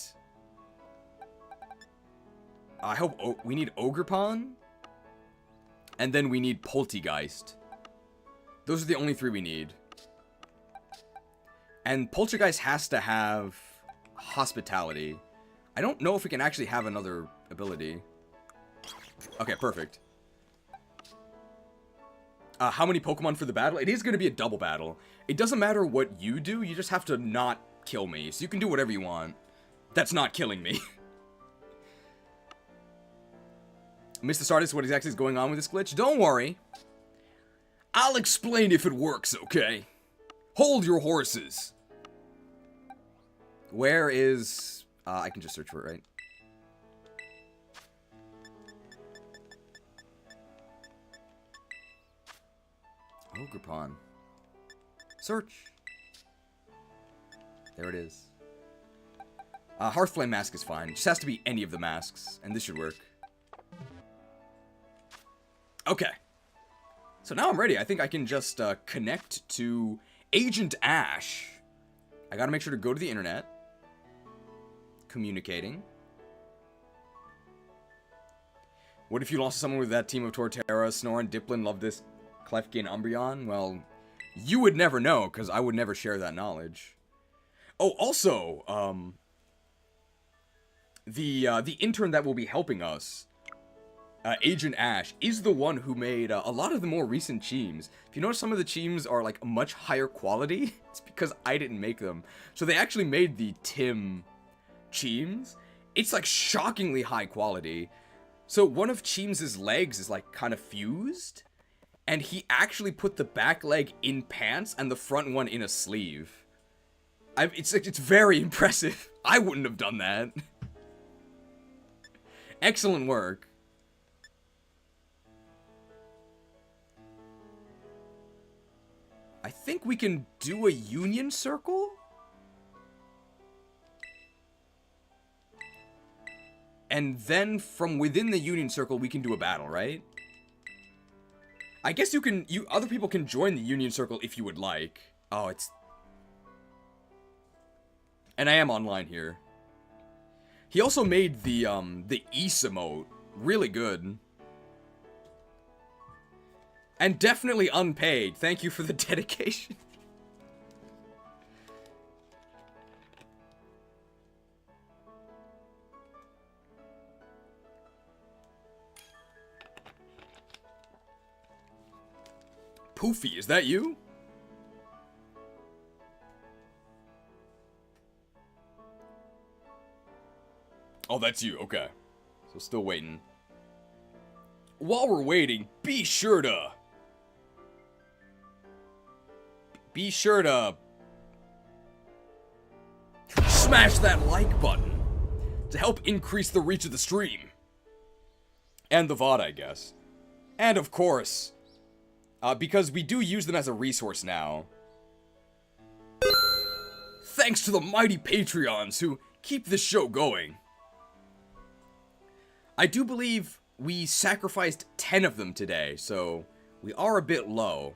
I hope... we need Ogerpon. And then we need Poltegeist. Those are the only 3 we need. And Poltergeist has to have Hospitality. I don't know if we can actually have another ability. Okay, perfect. How many Pokemon for the battle? It is going to be a double battle. It doesn't matter what you do, you just have to not kill me. So you can do whatever you want. That's not killing me. Mr. Stardust, what exactly is going on with this glitch? Don't worry. I'll explain if it works, okay? Hold your horses. Where is... I can just search for it, right? Ogerpon. Search. There it is. Hearthflame mask is fine. It just has to be any of the masks, and this should work. Okay. So now I'm ready. I think I can just connect to Agent Ash. I gotta make sure to go to the internet. Communicating. What if you lost someone with that team of Torterra, Snorunt, Dipplin, Lovedis, Klefki, and Umbreon? Well, you would never know, because I would never share that knowledge. Oh, also, the intern that will be helping us, Agent Ash, is the one who made a lot of the more recent Cheems. If you notice, some of the Cheems are, like, much higher quality, it's because I didn't make them. So they actually made the Tim Cheems. It's, like, shockingly high quality. So one of Cheems' legs is, like, kind of fused, and he actually put the back leg in pants and the front one in a sleeve. It's very impressive. I wouldn't have done that. Excellent work. I think we can do a union circle? And then from within the union circle, we can do a battle, right? I guess other people can join the union circle if you would like. Oh, it's... And I am online here. He also made the Ease emote really good. And definitely unpaid. Thank you for the dedication. Poofy, is that you? Oh, that's you. Okay. So still waiting. While we're waiting, be sure to smash that like button to help increase the reach of the stream. And the VOD, I guess. And of course, because we do use them as a resource now. Thanks to the mighty Patreons who keep this show going. I do believe we sacrificed 10 of them today, so we are a bit low.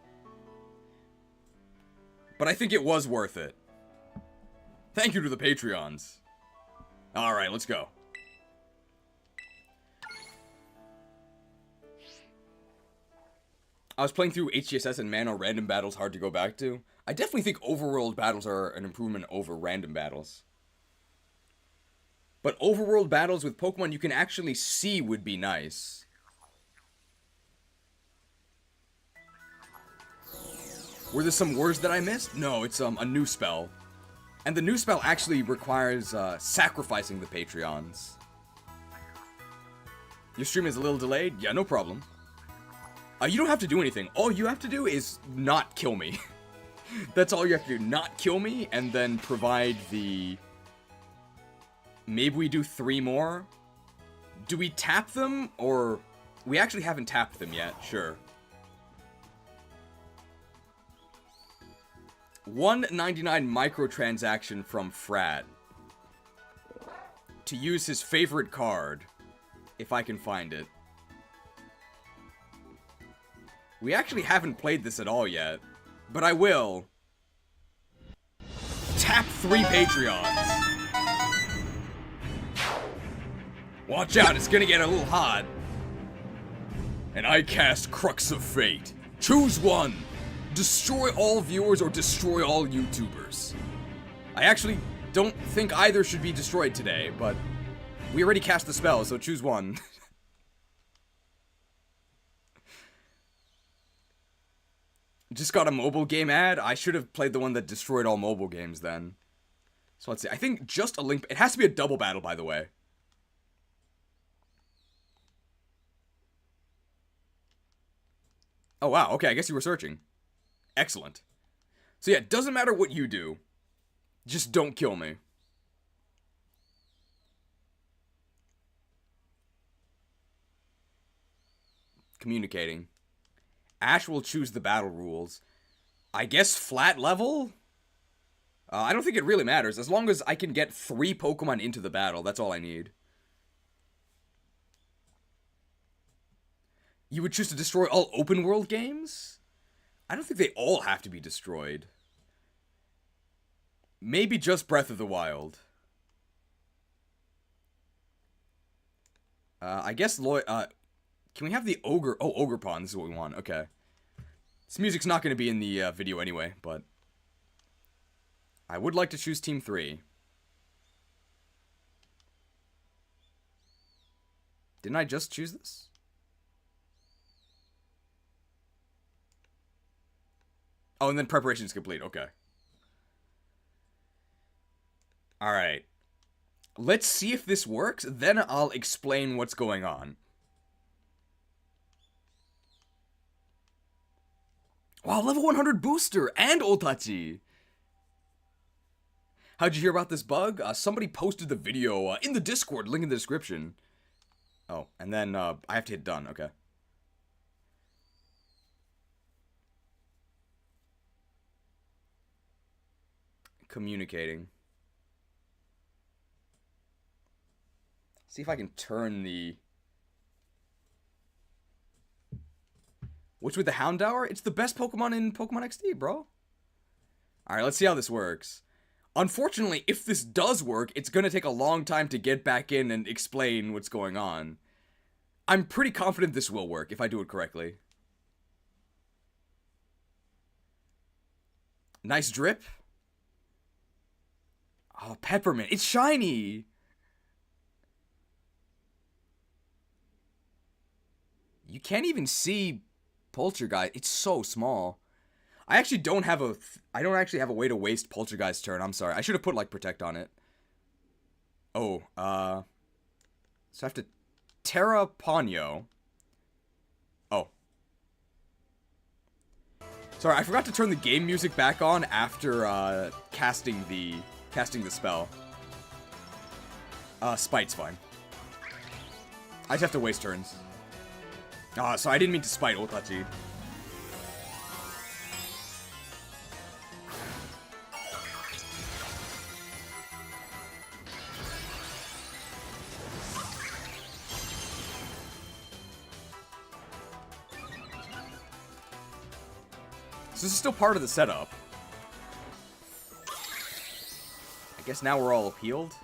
But I think it was worth it. Thank you to the Patreons. Alright, let's go. I was playing through HGSS and man, are random battles hard to go back to? I definitely think overworld battles are an improvement over random battles. But overworld battles with Pokemon you can actually see would be nice. Were there some words that I missed? No, it's a new spell. And the new spell actually requires sacrificing the Patreons. Your stream is a little delayed? Yeah, no problem. You don't have to do anything. All you have to do is not kill me. That's all you have to do. Not kill me, and then provide the... Maybe we do 3 more? Do we tap them, or... We actually haven't tapped them yet, sure. 1.99 microtransaction from Frat. To use his favorite card. If I can find it. We actually haven't played this at all yet. But I will. Tap 3 Patreons. Watch out, it's gonna get a little hot. And I cast Crux of Fate. Choose one. Destroy all viewers or destroy all YouTubers. I actually don't think either should be destroyed today, but we already cast the spell, so choose one. Just got a mobile game ad? I should have played the one that destroyed all mobile games then. So let's see. I think just a link... It has to be a double battle, by the way. Oh, wow. Okay, I guess you were searching. Excellent. So yeah, it doesn't matter what you do. Just don't kill me. Communicating. Ash will choose the battle rules. I guess flat level? I don't think it really matters. As long as I can get 3 Pokemon into the battle, that's all I need. You would choose to destroy all open world games? I don't think they all have to be destroyed. Maybe just Breath of the Wild. I guess can we have the Ogre? Oh, Ogre Pond. This is what we want. Okay. This music's not going to be in the video anyway, but... I would like to choose Team 3. Didn't I just choose this? Oh, and then preparation is complete. Okay. Alright. Let's see if this works, then I'll explain what's going on. Wow, level 100 booster and Otachi. How'd you hear about this bug? Somebody posted the video in the Discord, link in the description. Oh, and then I have to hit done, okay. Communicating. See if I can turn the... Which with the Houndour? It's the best Pokemon in Pokemon XD, bro. Alright, let's see how this works. Unfortunately, if this does work, it's gonna take a long time to get back in and explain what's going on. I'm pretty confident this will work, if I do it correctly. Nice drip. Oh, Peppermint. It's shiny! You can't even see Poltergeist. It's so small. I actually don't have a... I don't actually have a way to waste Poltergeist turn. I'm sorry. I should have put, like, Protect on it. Oh, so I have to... Terra Ponyo. Oh. Sorry, I forgot to turn the game music back on after, casting the spell. Spite's fine. I just have to waste turns. So I didn't mean to spite Otachi. So this is still part of the setup. I guess now we're all healed.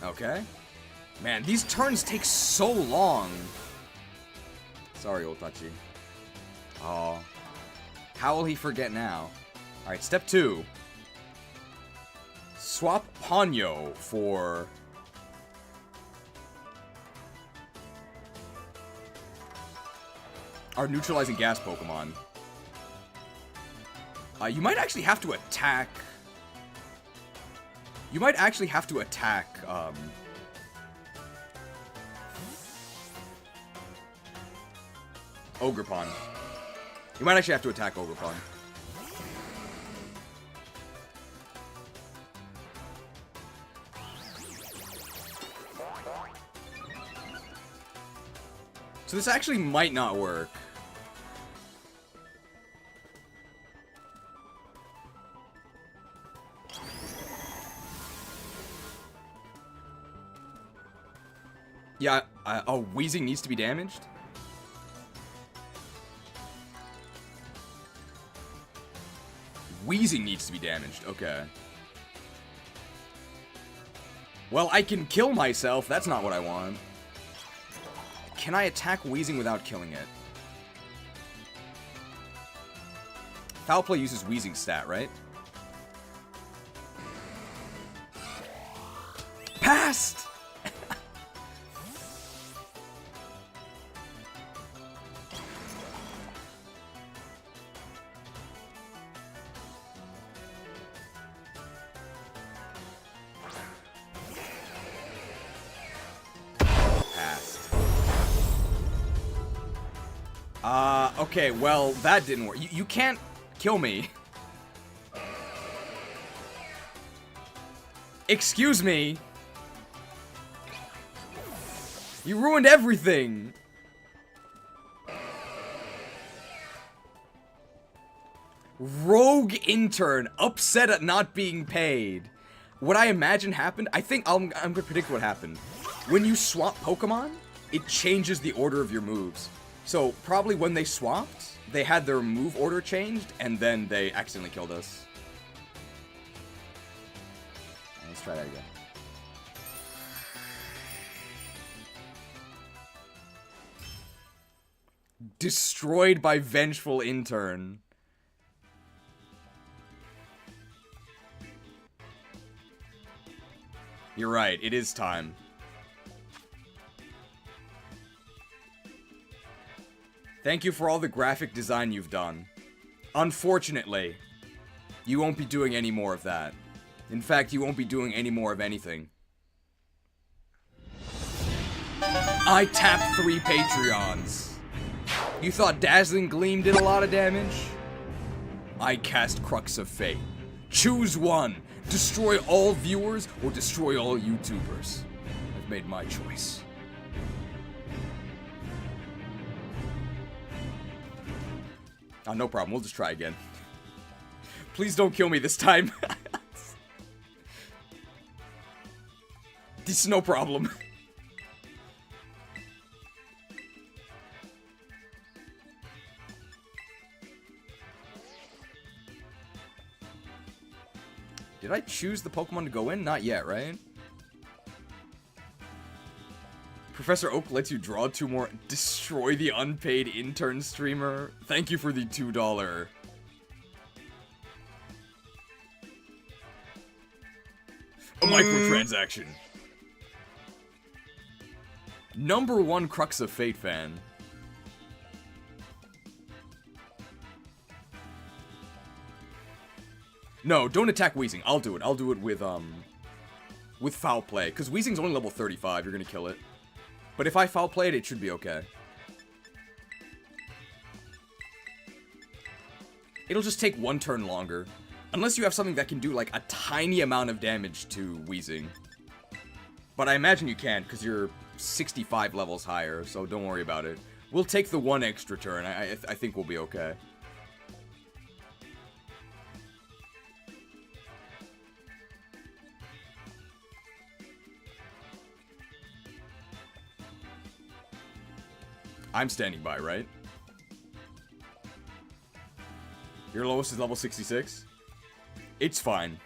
Okay. Man, these turns take so long. Sorry, Otachi. Oh. How will he forget now? Alright, step 2. Swap Ponyo for... our neutralizing gas Pokemon. You might actually have to attack... You might actually have to attack, Ogerpon. You might actually have to attack Ogerpon. So this actually might not work. Yeah, oh, Wheezing needs to be damaged? Wheezing needs to be damaged, okay. Well, I can kill myself, that's not what I want. Can I attack Wheezing without killing it? Foul Play uses Wheezing's stat, right? Passed! Okay, well, that didn't work. You can't kill me. Excuse me. You ruined everything. Rogue intern upset at not being paid. What I imagine happened, I think I'm gonna predict what happened. When you swap Pokemon, it changes the order of your moves. So, probably when they swapped, they had their move order changed, and then they accidentally killed us. Let's try that again. Destroyed by Vengeful Intern. You're right, it is time. Thank you for all the graphic design you've done. Unfortunately, you won't be doing any more of that. In fact, you won't be doing any more of anything. I tapped 3 Patreons. You thought Dazzling Gleam did a lot of damage? I cast Crux of Fate. Choose one. Destroy all viewers or destroy all YouTubers. I've made my choice. Oh, no problem. We'll just try again. Please don't kill me this time. This is no problem. Did I choose the Pokemon to go in? Not yet, right? Professor Oak lets you draw 2 more. Destroy the unpaid intern streamer. Thank you for the $2. A microtransaction. #1 Crux of Fate fan. No, don't attack Wheezing. I'll do it. I'll do it with Foul Play. Because Wheezing's only level 35. You're gonna kill it. But if I Foul Play it, it should be okay. It'll just take 1 turn longer. Unless you have something that can do, like, a tiny amount of damage to Wheezing. But I imagine you can, because you're 65 levels higher, so don't worry about it. We'll take the 1 extra turn. I think we'll be okay. I'm standing by, right? Your lowest is level 66? It's fine.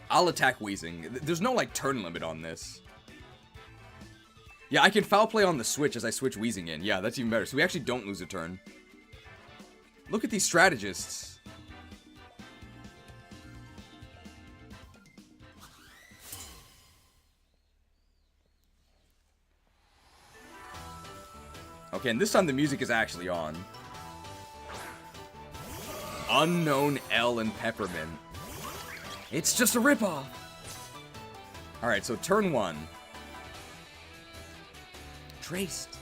I'll attack Wheezing. There's no, like, turn limit on this. Yeah, I can Foul Play on the Switch as I switch Wheezing in. Yeah, that's even better. So we actually don't lose a turn. Look at these strategists. Okay, and this time the music is actually on. Unknown L and Peppermint. It's just a ripoff. Alright, so turn 1. Traced.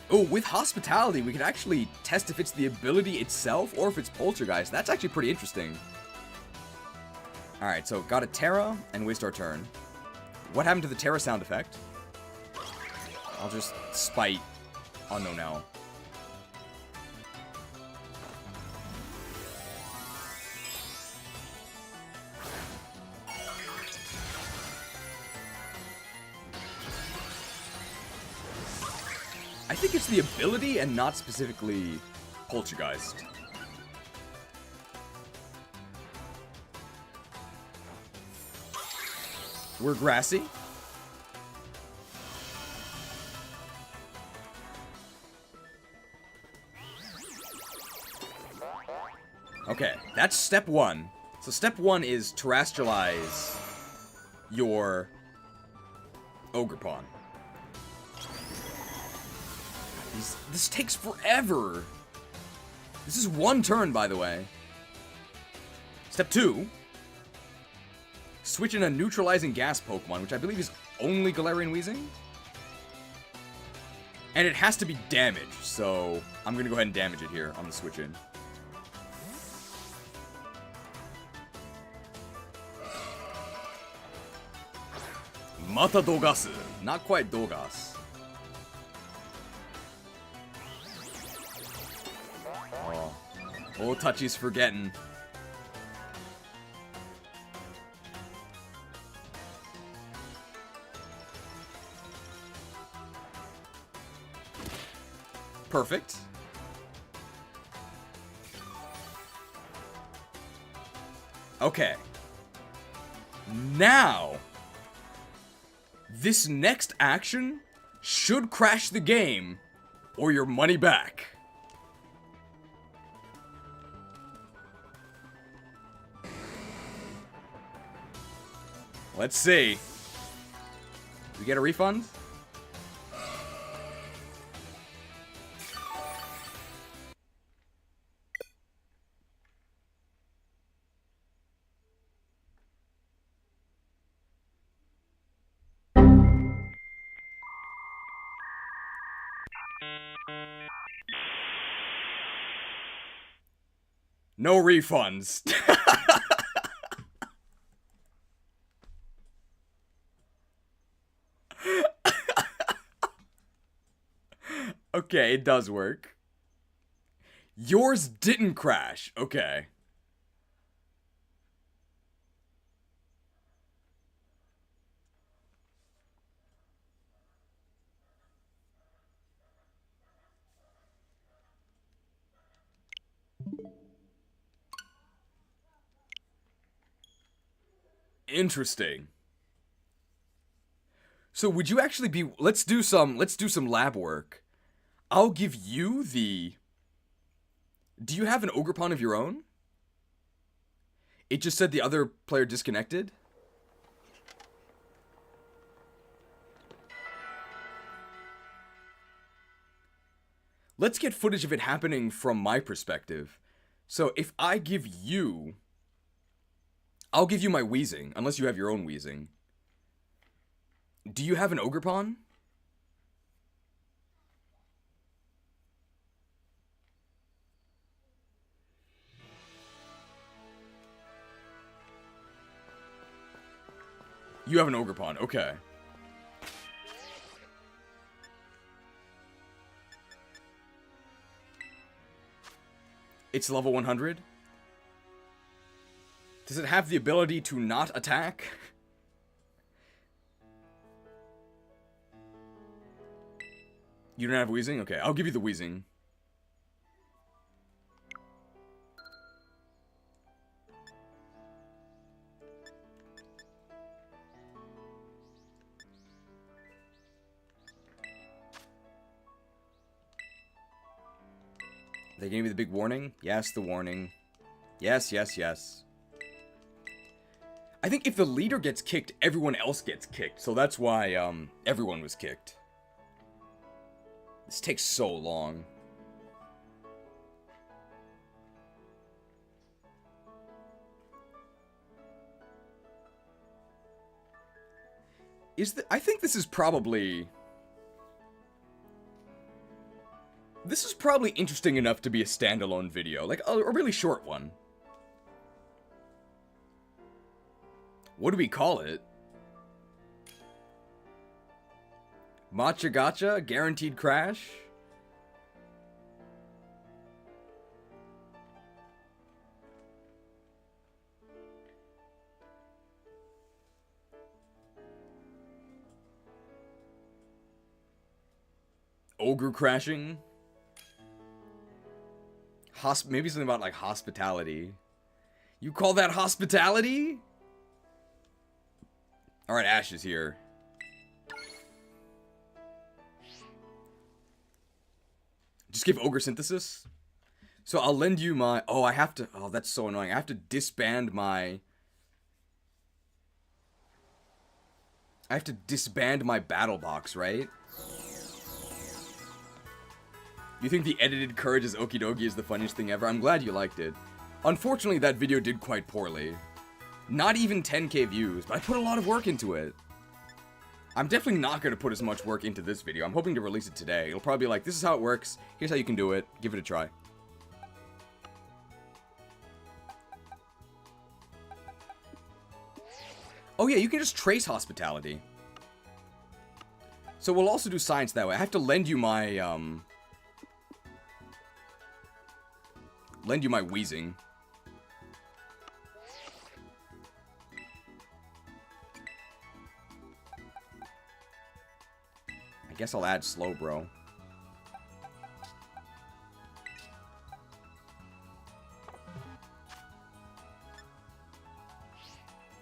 Oh, with Hospitality, we can actually test if it's the ability itself or if it's Poltergeist. That's actually pretty interesting. Alright, so got a Terra and waste our turn. What happened to the Terra sound effect? I'll just spite Unknown L. I think it's the ability and not specifically Poltergeist. We're grassy. Okay, that's step 1. So step 1 is terrestrialize your Ogre Pawn. This takes forever. This is 1 turn, by the way. Step 2. Switch in a neutralizing gas Pokemon, which I believe is only Galarian Wheezing. And it has to be damaged, so I'm going to go ahead and damage it here on the switch in. Mata Dogasu. Not quite Dogas. Oh, Touchy's forgetting. Perfect. Okay. Now, this next action should crash the game or your money back. Let's see. We get a refund? No refunds. Okay, it does work. Yours didn't crash. Okay. Interesting. So would you actually be, let's do some lab work. I'll give you the, do you have an Ogerpon of your own? It just said the other player disconnected. Let's get footage of it happening from my perspective. So if I give you, I'll give you my Weezing, unless you have your own Weezing. Do you have an Ogerpon? You have an Ogerpon, okay. It's level 100? Does it have the ability to not attack? You don't have Weezing? Okay, I'll give you the Weezing. They gave me the big warning? Yes, the warning. Yes, yes, yes. I think if the leader gets kicked, everyone else gets kicked. So that's why, everyone was kicked. This takes so long. I think this is probably... This is probably interesting enough to be a standalone video. Like, a really short one. What do we call it? Matcha Gacha? Guaranteed Crash? Ogre crashing? Maybe something about, like, hospitality. You call that hospitality? Alright, Ash is here. Just give Ogre Synthesis? So I'll lend you my... Oh, I have to... Oh, that's so annoying. I have to disband my... I have to disband my battle box, right? You think the edited Courage as Okie Dokie is the funniest thing ever? I'm glad you liked it. Unfortunately, that video did quite poorly. Not even 10k views, but I put a lot of work into it. I'm definitely not going to put as much work into this video. I'm hoping to release it today. It'll probably be like, this is how it works. Here's how you can do it. Give it a try. Oh yeah, you can just trace hospitality. So we'll also do science that way. I have to lend you my, wheezing. I guess I'll add slow, bro.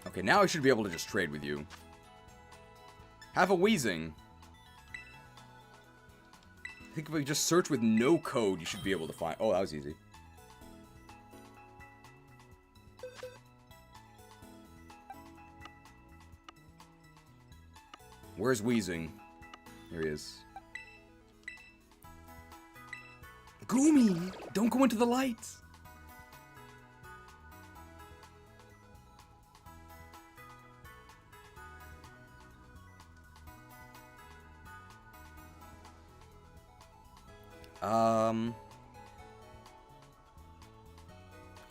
Okay, now I should be able to just trade with you. Have a wheezing. I think if we just search with no code, you should be able to find... Oh, that was easy. Where's wheezing? Here he is. Gumi! Don't go into the lights!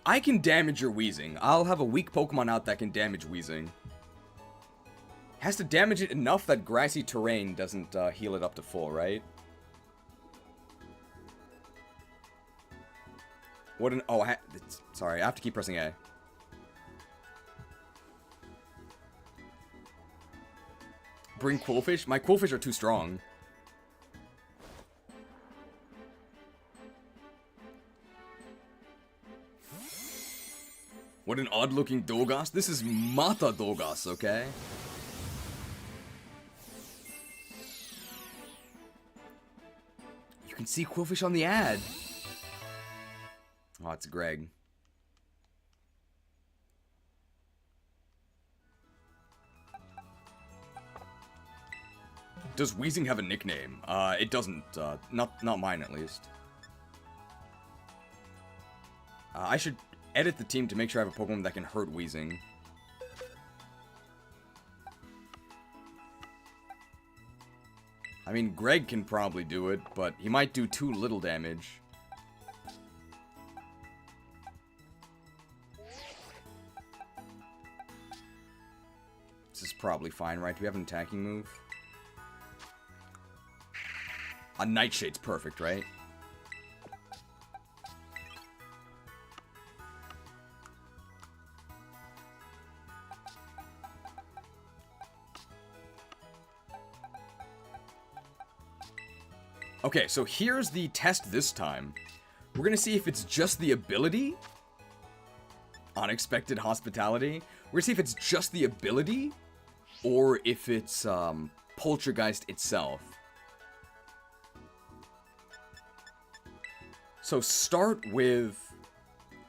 I can damage your wheezing. I'll have a weak Pokemon out that can damage wheezing. Has to damage it enough that grassy terrain doesn't heal it up to full, right? What an... Oh, sorry, I have to keep pressing A. Bring Quillfish? My Quillfish are too strong. What an odd-looking Dogas. This is Mata Dogas, okay? You can see Quillfish on the ad. Oh, it's Greg. Does Weezing have a nickname? It doesn't. Not mine, at least. I should edit the team to make sure I have a Pokemon that can hurt Weezing. I mean, Greg can probably do it, but he might do too little damage. This is probably fine, right? Do we have an attacking move? A Nightshade's perfect, right? Okay, so here's the test this time. We're gonna see if it's just the ability. Unexpected Hospitality. We're gonna see if it's just the ability, or if it's Poltergeist itself. So start with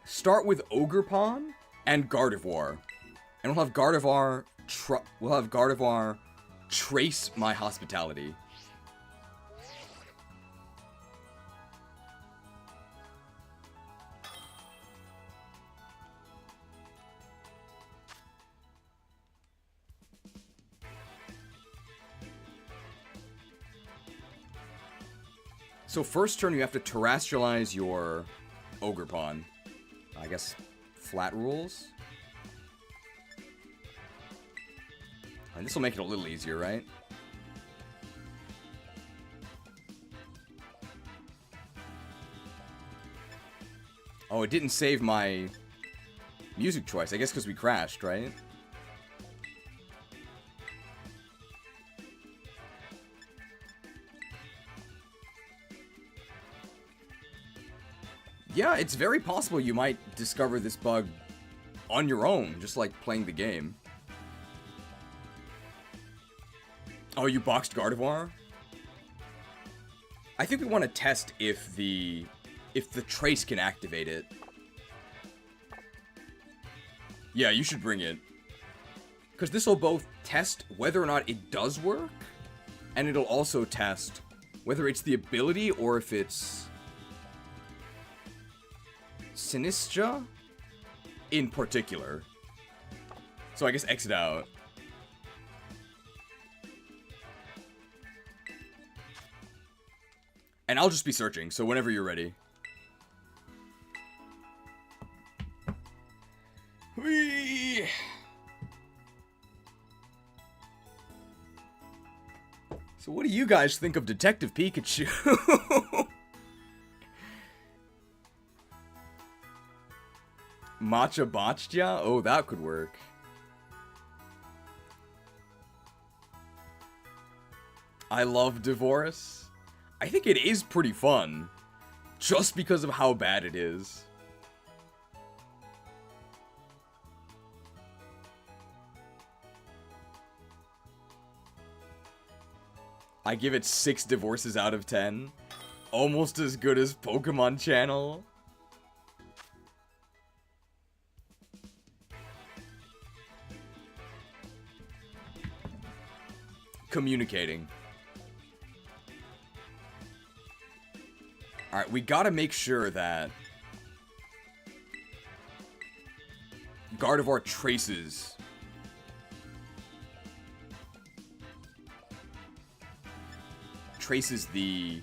Ogerpon and Gardevoir. And we'll have Gardevoir trace my hospitality. So first turn you have to terrestrialize your Ogerpon. I guess flat rules. And this will make it a little easier, right? Oh, it didn't save my music choice. I guess because we crashed, right? Yeah, it's very possible you might discover this bug on your own, just like playing the game. Oh, you boxed Gardevoir? I think we want to test if the trace can activate it. Yeah, you should bring it. Because this will both test whether or not it does work, and it'll also test whether it's the ability or if it's Sinistra in particular. So I guess exit out. And I'll just be searching, so whenever you're ready. Whee! So what do you guys think of Detective Pikachu? Matcha Botcha? Oh, that could work. I love Divorce. I think it is pretty fun, just because of how bad it is. I give it 6 divorces out of 10. Almost as good as Pokemon Channel. Communicating. Alright, we gotta make sure that Gardevoir traces the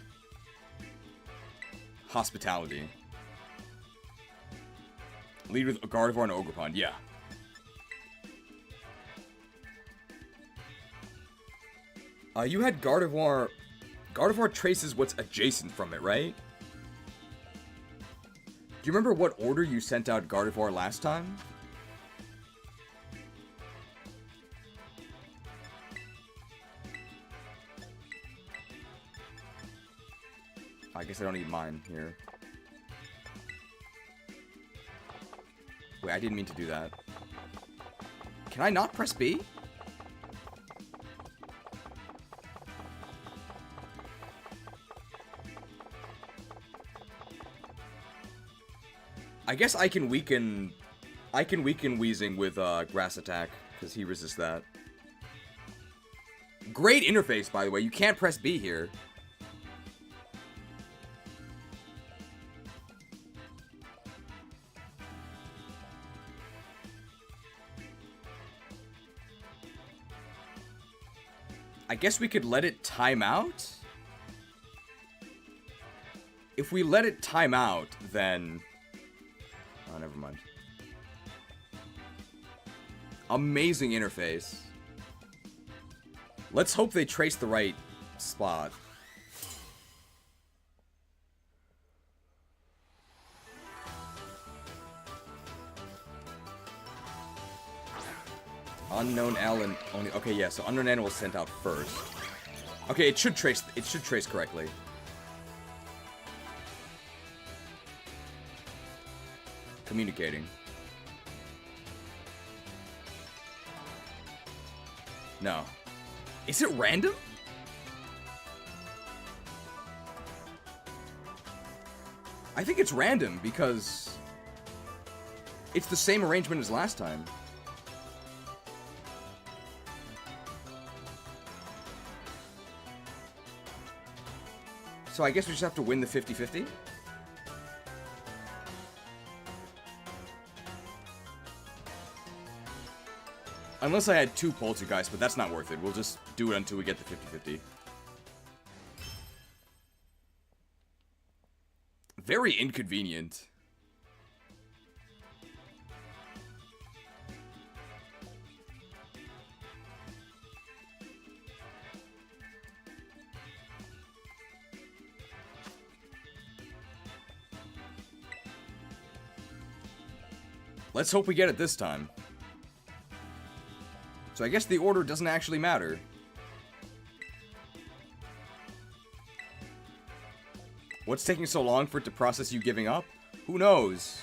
hospitality. Lead with a Gardevoir and Ogerpon, yeah. You had Gardevoir. Gardevoir traces what's adjacent from it, right? Do you remember what order you sent out Gardevoir last time? I guess I don't need mine here. Wait, I didn't mean to do that. Can I not press B? I guess I can weaken Weezing with Grass Attack, because he resists that. Great interface, by the way. You can't press B here. I guess we could let it time out? If we let it time out, then... Oh, never mind. Amazing interface. Let's hope they trace the right spot. Unknown L and only... Okay, yeah, so Unknown N was sent out first. Okay, it should trace correctly. Communicating. No. Is it random? I think it's random because it's the same arrangement as last time. So I guess we just have to win the 50-50? Unless I had 2 poltergeists, but that's not worth it. We'll just do it until we get the 50-50. Very inconvenient. Let's hope we get it this time. So I guess the order doesn't actually matter. What's taking so long for it to process you giving up? Who knows?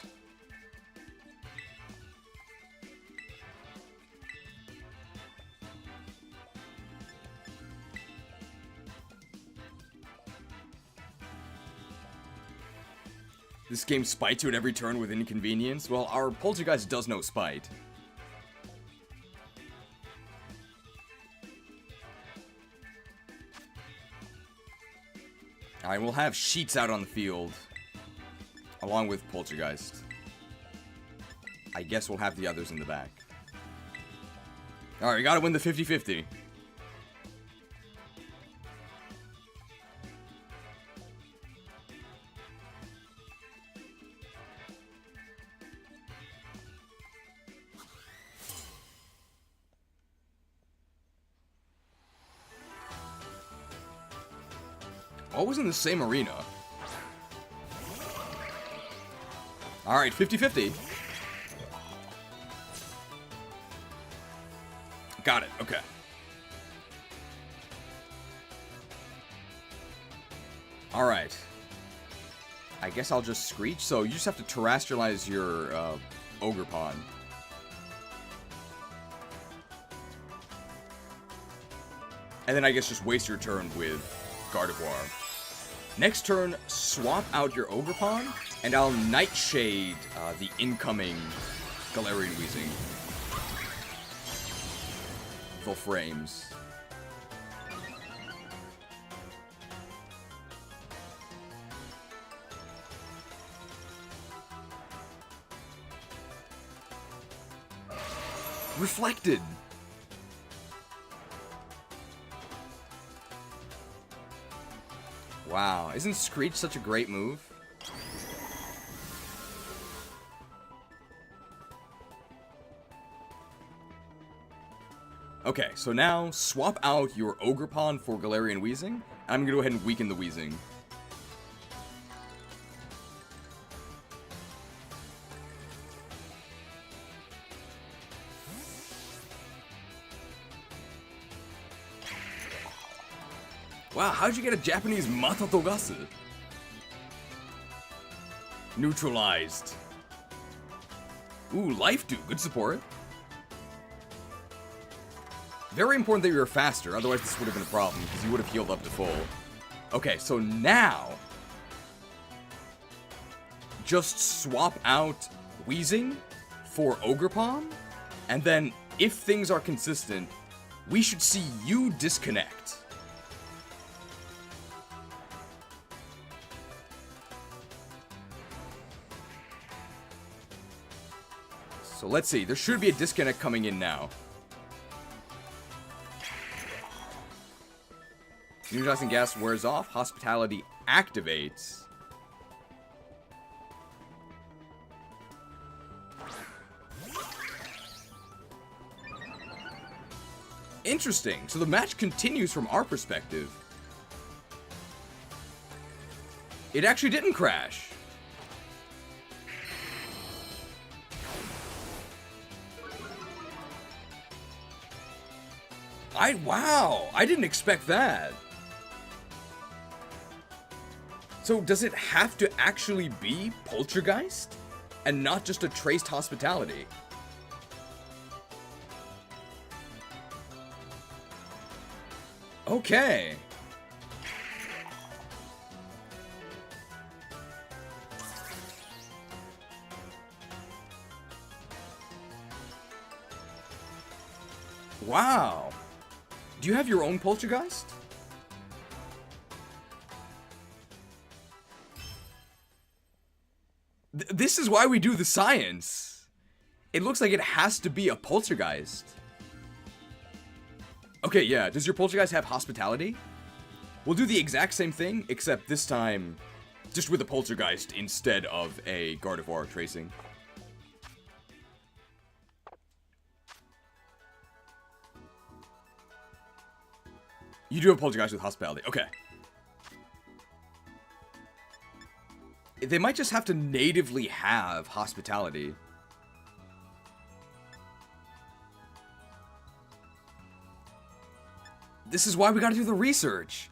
This game spites you at every turn with inconvenience? Well, our poltergeist does know spite. Alright, we'll have sheets out on the field. Along with poltergeist. I guess we'll have the others in the back. Alright, we gotta win the 50-50. Always in the same arena. Alright, 50-50. Got it, okay. Alright. I guess I'll just screech. So you just have to terrestrialize your ogre pawn. And then I guess just waste your turn with Gardevoir. Next turn, swap out your ogre pawn, and I'll Nightshade the incoming Galarian Weezing. Full frames. Reflected. Wow, isn't Screech such a great move? Okay, so now swap out your Ogre Pawn for Galarian Weezing. I'm gonna go ahead and weaken the Weezing. Wow, how'd you get a Japanese Matatogasu? Neutralized. Ooh, Life Dew, good support. Very important that you were faster, otherwise this would have been a problem, because you would have healed up to full. Okay, so now, just swap out Weezing for Ogre Palm, and then, if things are consistent, we should see you disconnect. So let's see, there should be a disconnect coming in now. Neutralizing gas wears off, hospitality activates. Interesting, so the match continues from our perspective. It actually didn't crash. Wow, I didn't expect that. So does it have to actually be Poltergeist? And not just a traced hospitality? Okay. Wow. Do you have your own Poltergeist? this is why we do the science. It looks like it has to be a poltergeist. Okay, yeah. Does your poltergeist have hospitality? We'll do the exact same thing, except this time just with a poltergeist instead of a Gardevoir tracing. You do have poltergeist with hospitality. Okay. They might just have to natively have hospitality. This is why we gotta do the research.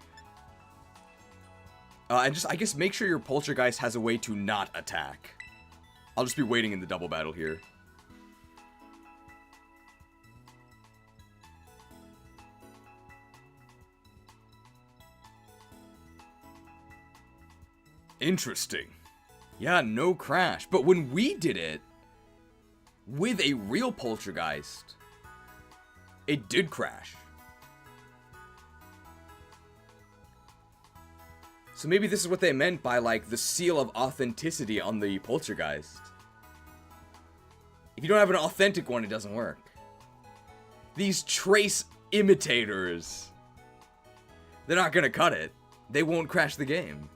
And just, I guess, make sure your poltergeist has a way to not attack. I'll just be waiting in the double battle here. Interesting. Yeah, no crash. But when we did it with a real poltergeist, it did crash. So maybe this is what they meant by, like, the seal of authenticity on the poltergeist. If you don't have an authentic one, it doesn't work. These trace imitators, they're not gonna cut it. They won't crash the game.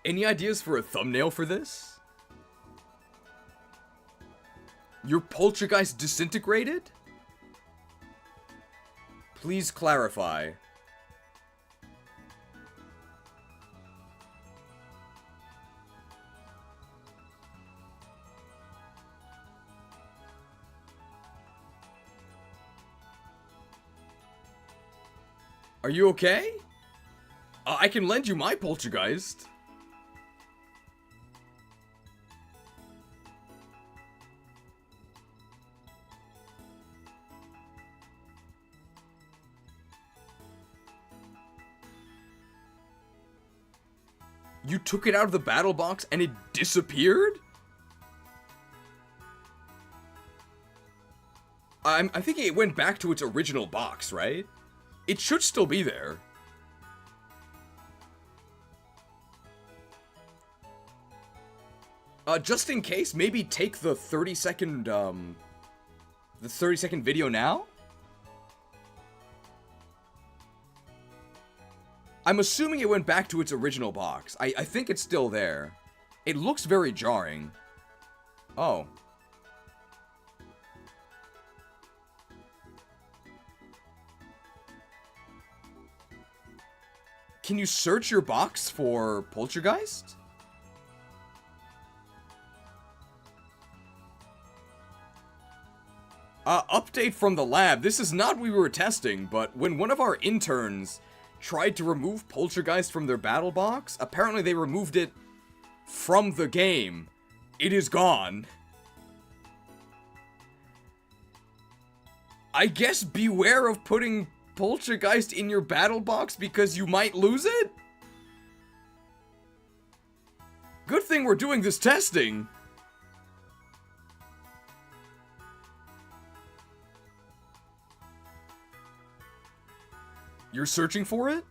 Any ideas for a thumbnail for this? Your poltergeist disintegrated? Please clarify. Are you okay? I can lend you my poltergeist. You took it out of the battle box and it disappeared? I think it went back to its original box, right? It should still be there. Just in case, maybe take the 30-second, the 30-second video now? I'm assuming it went back to its original box. I think it's still there. It looks very jarring. Oh. Can you search your box for poltergeist? Update from the lab. This is not what we were testing, but when one of our interns tried to remove poltergeist from their battle box, apparently they removed it from the game. It is gone. I guess beware of putting poltergeist in your battle box because you might lose it? Good thing we're doing this testing. You're searching for it?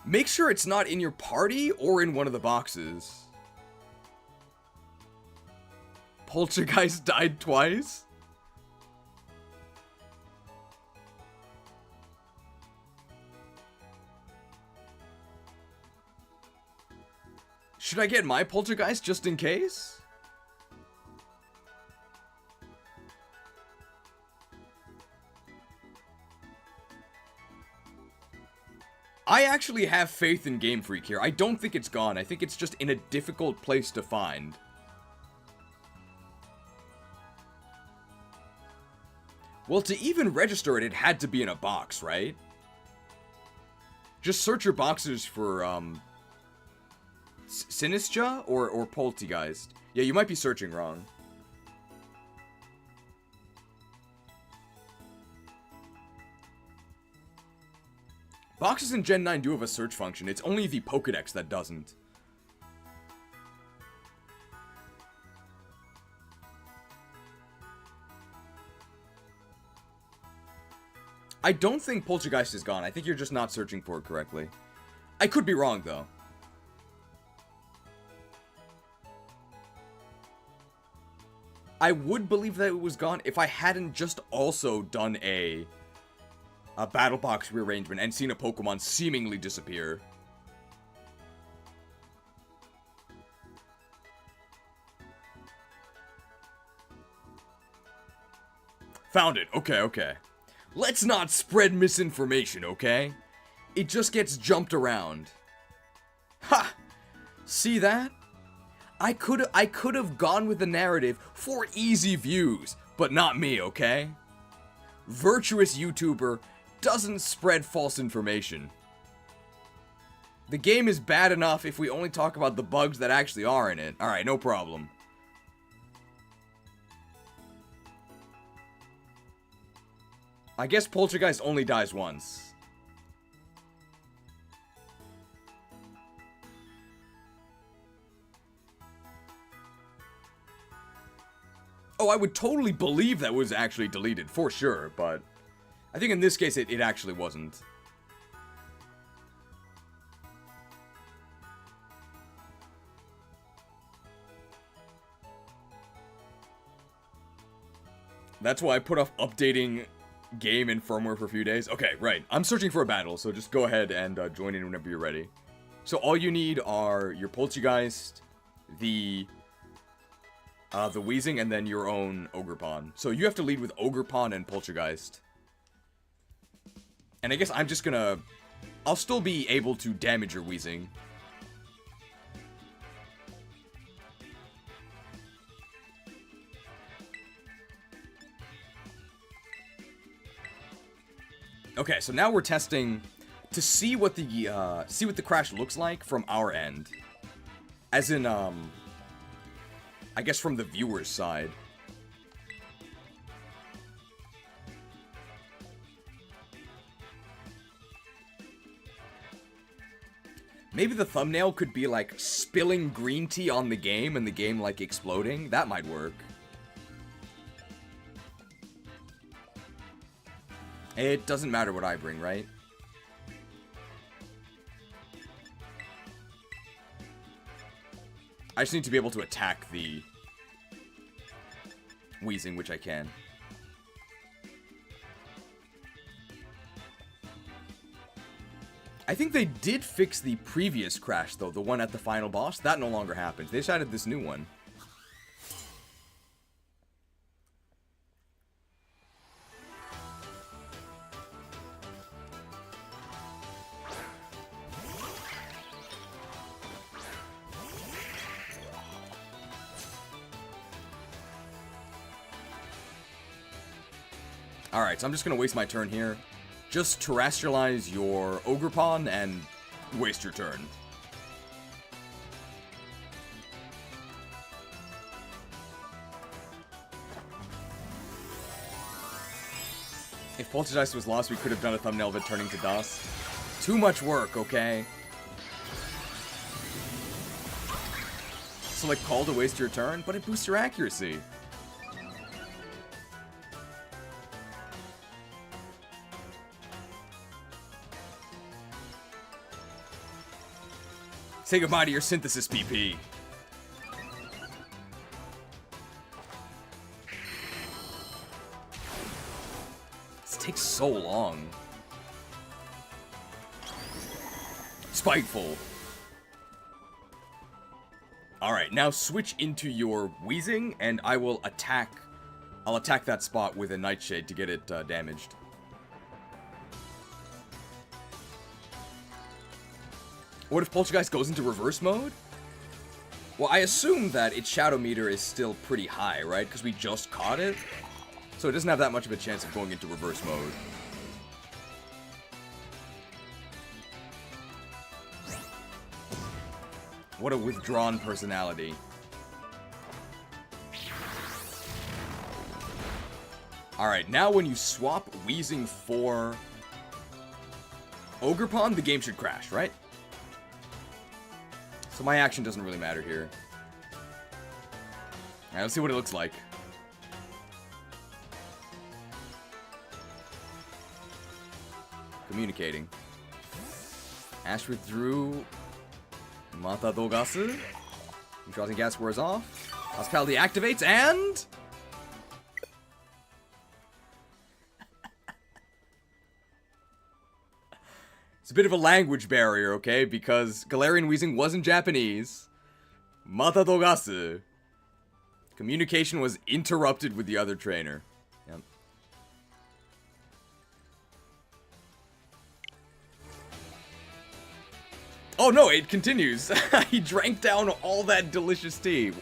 Make sure it's not in your party or in one of the boxes. Poltergeist died twice? Should I get my poltergeist just in case? I actually have faith in Game Freak here. I don't think it's gone. I think it's just in a difficult place to find. Well, to even register it, it had to be in a box, right? Just search your boxes for, Sinistra or Poltergeist. Yeah, you might be searching wrong. Boxes in Gen 9 do have a search function. It's only the Pokédex that doesn't. I don't think Poltergeist is gone. I think you're just not searching for it correctly. I could be wrong, though. I would believe that it was gone if I hadn't just also done a battle box rearrangement and seen a Pokemon seemingly disappear. Found it. Okay, okay. Let's not spread misinformation, okay? It just gets jumped around. Ha! See that? I could have gone with the narrative for easy views, but not me, okay? Virtuous YouTuber doesn't spread false information. The game is bad enough if we only talk about the bugs that actually are in it. Alright, no problem. I guess Poltergeist only dies once. Oh, I would totally believe that was actually deleted, for sure, but I think in this case it actually wasn't. That's why I put off updating game and firmware for a few days. Okay, right. I'm searching for a battle, so just go ahead and join in whenever you're ready. So all you need are your Poltergeist, the Weezing, and then your own Ogerpon. So you have to lead with Ogerpon and Poltergeist. And I guess I'm just gonna... I'll still be able to damage your Weezing. Okay, so now we're testing to see what the crash looks like from our end. As in, I guess from the viewer's side. Maybe the thumbnail could be like spilling green tea on the game and the game like exploding. That might work. It doesn't matter what I bring, right? I just need to be able to attack the Weezing, which I can. I think they did fix the previous crash, though. The one at the final boss. That no longer happens. They just added this new one. Alright, so I'm just gonna waste my turn here. Just terrestrialize your Ogerpon and waste your turn. If Poltergeist was lost, we could have done a thumbnail of it turning to dust. Too much work, okay? So, like, call to waste your turn, but it boosts your accuracy. Say goodbye to your synthesis, PP. This takes so long. Spiteful. Alright, now switch into your Weezing, and I will attack... I'll attack that spot with a Nightshade to get it damaged. What if Poltergeist goes into reverse mode? Well, I assume that its Shadow Meter is still pretty high, right? Because we just caught it. So it doesn't have that much of a chance of going into reverse mode. What a withdrawn personality. Alright, now when you swap Weezing for Ogerpon, the game should crash, right? So my action doesn't really matter here. Alright, let's see what it looks like. Communicating. Ash withdrew. Mata do gasu. Neutralizing gas wears off. Hospitality activates and... It's a bit of a language barrier, okay? Because Galarian wheezing wasn't Japanese. Mata do gasu. Communication was interrupted with the other trainer. Yep. Oh no, it continues. He drank down all that delicious tea.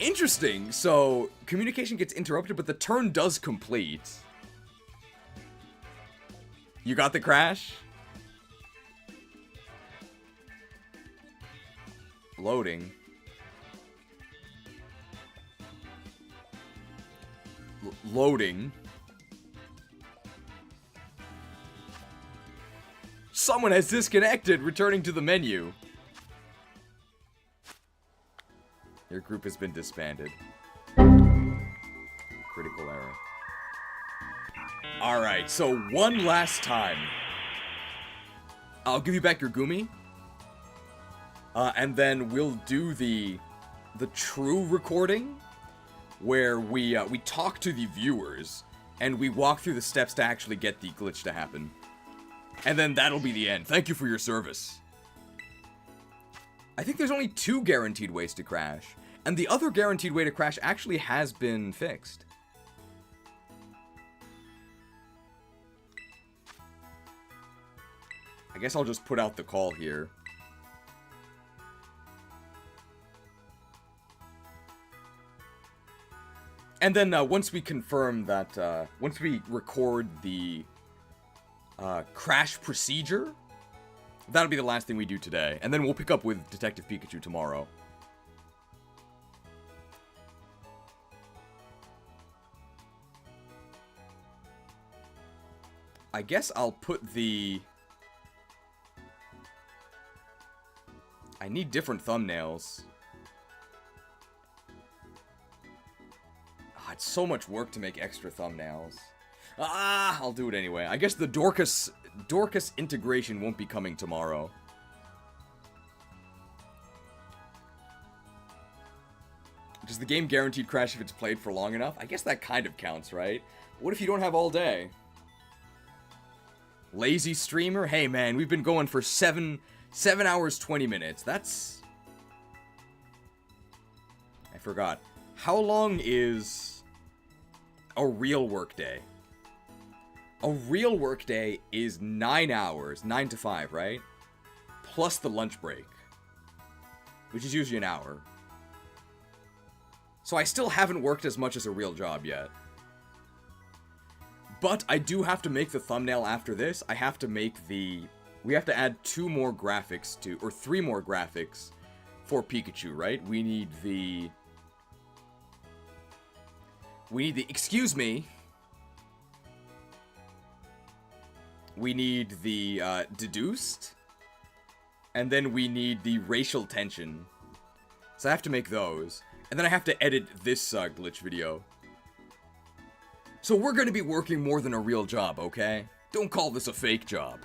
Interesting. So, communication gets interrupted, but the turn does complete. You got the crash? Loading. Loading. Someone has disconnected, returning to the menu. Your group has been disbanded. Critical error. Alright, so one last time. I'll give you back your Gumi. And then we'll do the true recording, where we talk to the viewers, and we walk through the steps to actually get the glitch to happen. And then that'll be the end. Thank you for your service. I think there's only 2 guaranteed ways to crash, and the other guaranteed way to crash actually has been fixed. I guess I'll just put out the call here. And then once we confirm that, once we record the crash procedure, that'll be the last thing we do today. And then we'll pick up with Detective Pikachu tomorrow. I guess I'll put the... I need different thumbnails. It's so much work to make extra thumbnails. I'll do it anyway. I guess the Dorcas integration won't be coming tomorrow. Does the game guaranteed crash if it's played for long enough? I guess that kind of counts, right? What if you don't have all day? Lazy streamer? Hey man, we've been going for 7 hours 20 minutes. That's... I forgot. How long is a real workday? A real workday is 9 hours, 9 to 5, right? Plus the lunch break, which is usually an hour. So I still haven't worked as much as a real job yet. But I do have to make the thumbnail after this. I have to make the... We have to add 2 more graphics to... Or 3 more graphics for Pikachu, right? We need the... Excuse me. We need the, deduced. And then we need the racial tension. So I have to make those. And then I have to edit this, glitch video. So we're gonna be working more than a real job, okay? Don't call this a fake job.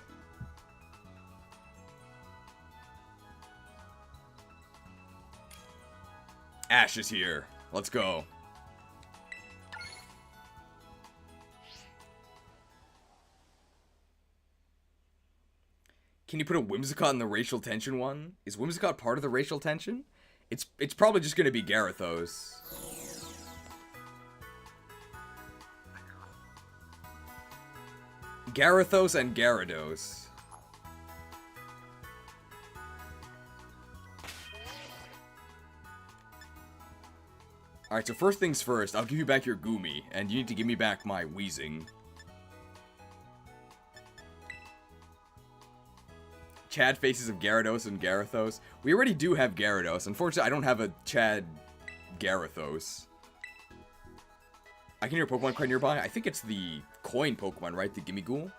Ash is here. Let's go. Can you put a Whimsicott in the racial tension one? Is Whimsicott part of the racial tension? It's probably just gonna be Gyarados. Gyarados and Gyarados. Alright, so first things first, I'll give you back your Gumi, and you need to give me back my Wheezing. Chad faces of Gyarados and Gyarados. We already do have Gyarados. Unfortunately, I don't have a Chad Gyarados. I can hear a Pokemon quite nearby. I think it's the coin Pokemon, right? The Gimmighoul.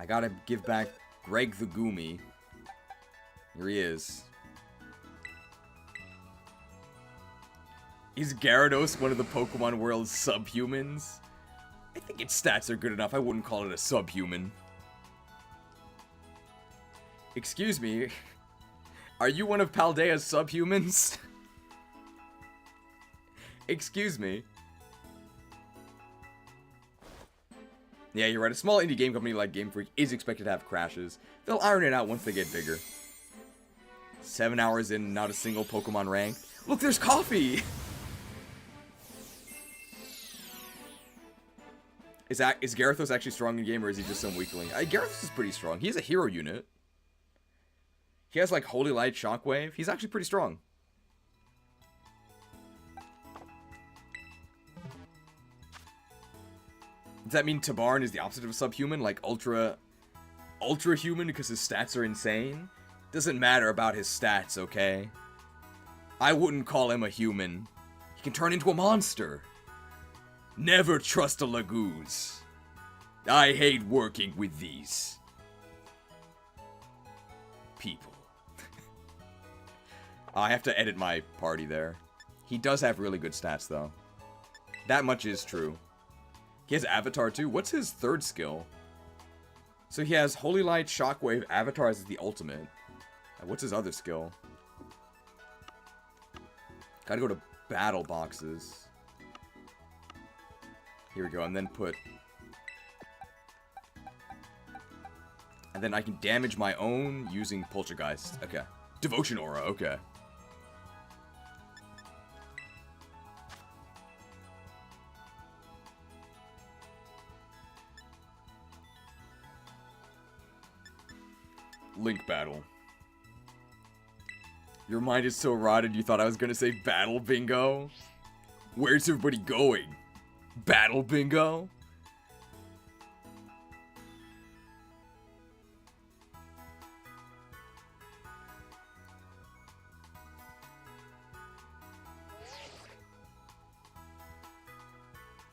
I gotta give back Greg the Goomy. Here he is. Is Gyarados one of the Pokemon world's subhumans? I think its stats are good enough. I wouldn't call it a subhuman. Excuse me. Are you one of Paldea's subhumans? Excuse me. Yeah, you're right. A small indie game company like Game Freak is expected to have crashes. They'll iron it out once they get bigger. 7 hours in, not a single Pokemon rank. Look, there's coffee! Is Gyarados actually strong in game, or is he just some weakling? Gyarados is pretty strong. He has a hero unit. He has, like, Holy Light Shockwave. He's actually pretty strong. Does that mean Tabarn is the opposite of a subhuman? Like, ultra human because his stats are insane? Doesn't matter about his stats, okay? I wouldn't call him a human. He can turn into a monster. Never trust a Lagoose. I hate working with these people. I have to edit my party there. He does have really good stats, though. That much is true. He has Avatar, too. What's his third skill? So he has Holy Light, Shockwave, Avatar as the ultimate. What's his other skill? Gotta go to battle boxes. Here we go, and then put... And then I can damage my own using Poltergeist. Okay. Devotion Aura, okay. Link battle. Your mind is so rotted you thought I was gonna say battle bingo? Where's everybody going? Battle bingo?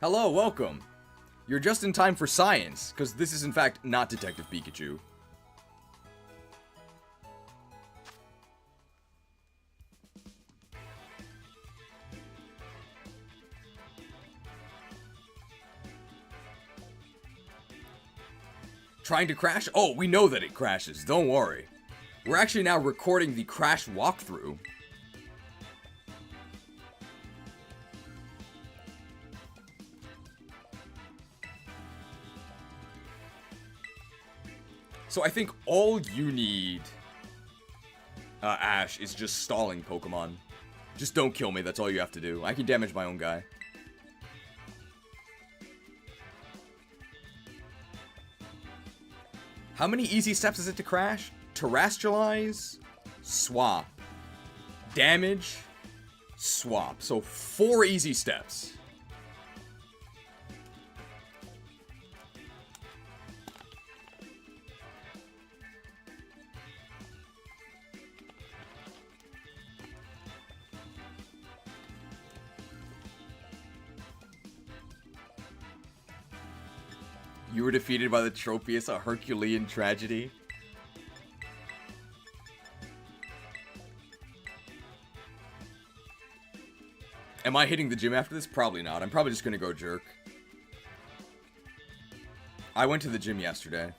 Hello, welcome. You're just in time for science, because this is in fact not Detective Pikachu. Trying to crash? Oh, we know that it crashes. Don't worry. We're actually now recording the crash walkthrough. So I think all you need, Ash, is just stalling Pokemon. Just don't kill me. That's all you have to do. I can damage my own guy. How many easy steps is it to crash? Terrestrialize, swap, damage, swap. So 4 easy steps. You were defeated by the Tropius, a Herculean tragedy. Am I hitting the gym after this? Probably not. I'm probably just gonna go jerk. I went to the gym yesterday.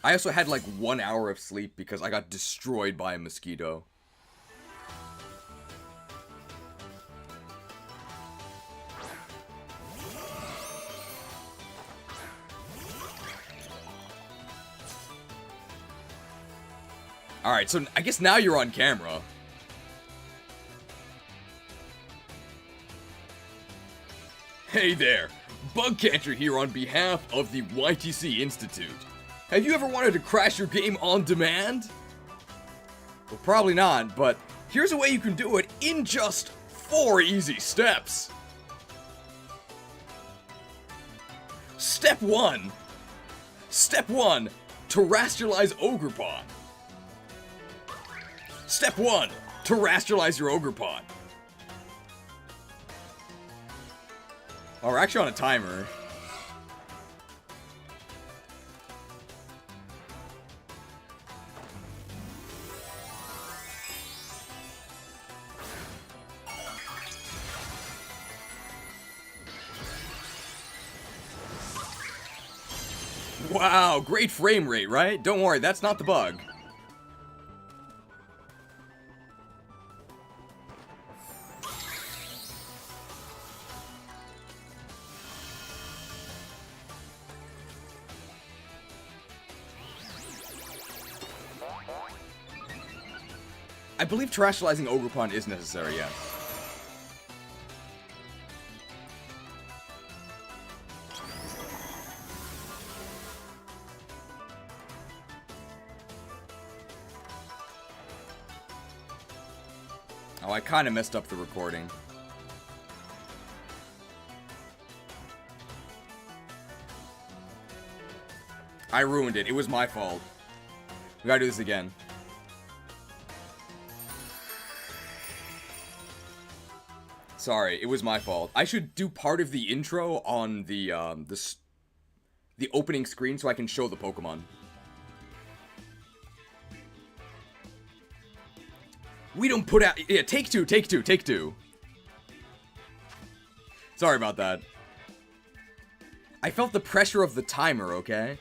I also had like 1 hour of sleep because I got destroyed by a mosquito. Alright, so I guess now you're on camera. Hey there, Bugcatcher here on behalf of the YTC Institute. Have you ever wanted to crash your game on demand? Well, probably not, but here's a way you can do it in just 4 easy steps. Step 1. Step 1. Terrestrialize Ogerpon. Step 1. Terrestrialize your Ogerpon. Oh, we're actually on a timer. Wow, great frame rate, right? Don't worry, that's not the bug. I believe terrestrializing Ogerpon is necessary, yes. Oh, I kind of messed up the recording. I ruined it. It was my fault. We gotta do this again. Sorry, it was my fault. I should do part of the intro on the opening screen so I can show the Pokemon. We don't put out... Yeah, take two. Sorry about that. I felt the pressure of the timer, okay?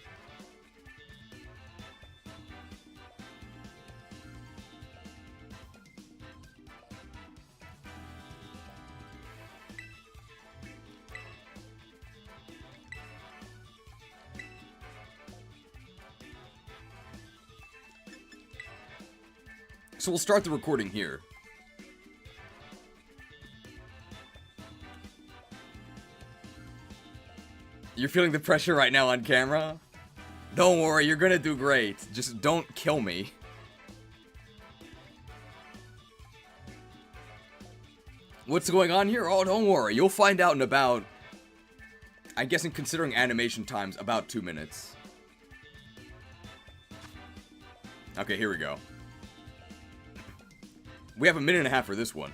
So we'll start the recording here. You're feeling the pressure right now on camera? Don't worry, you're gonna do great. Just don't kill me. What's going on here? Oh, don't worry. You'll find out in about... I guess in considering animation times, about 2 minutes. Okay, here we go. We have a minute and a half for this one.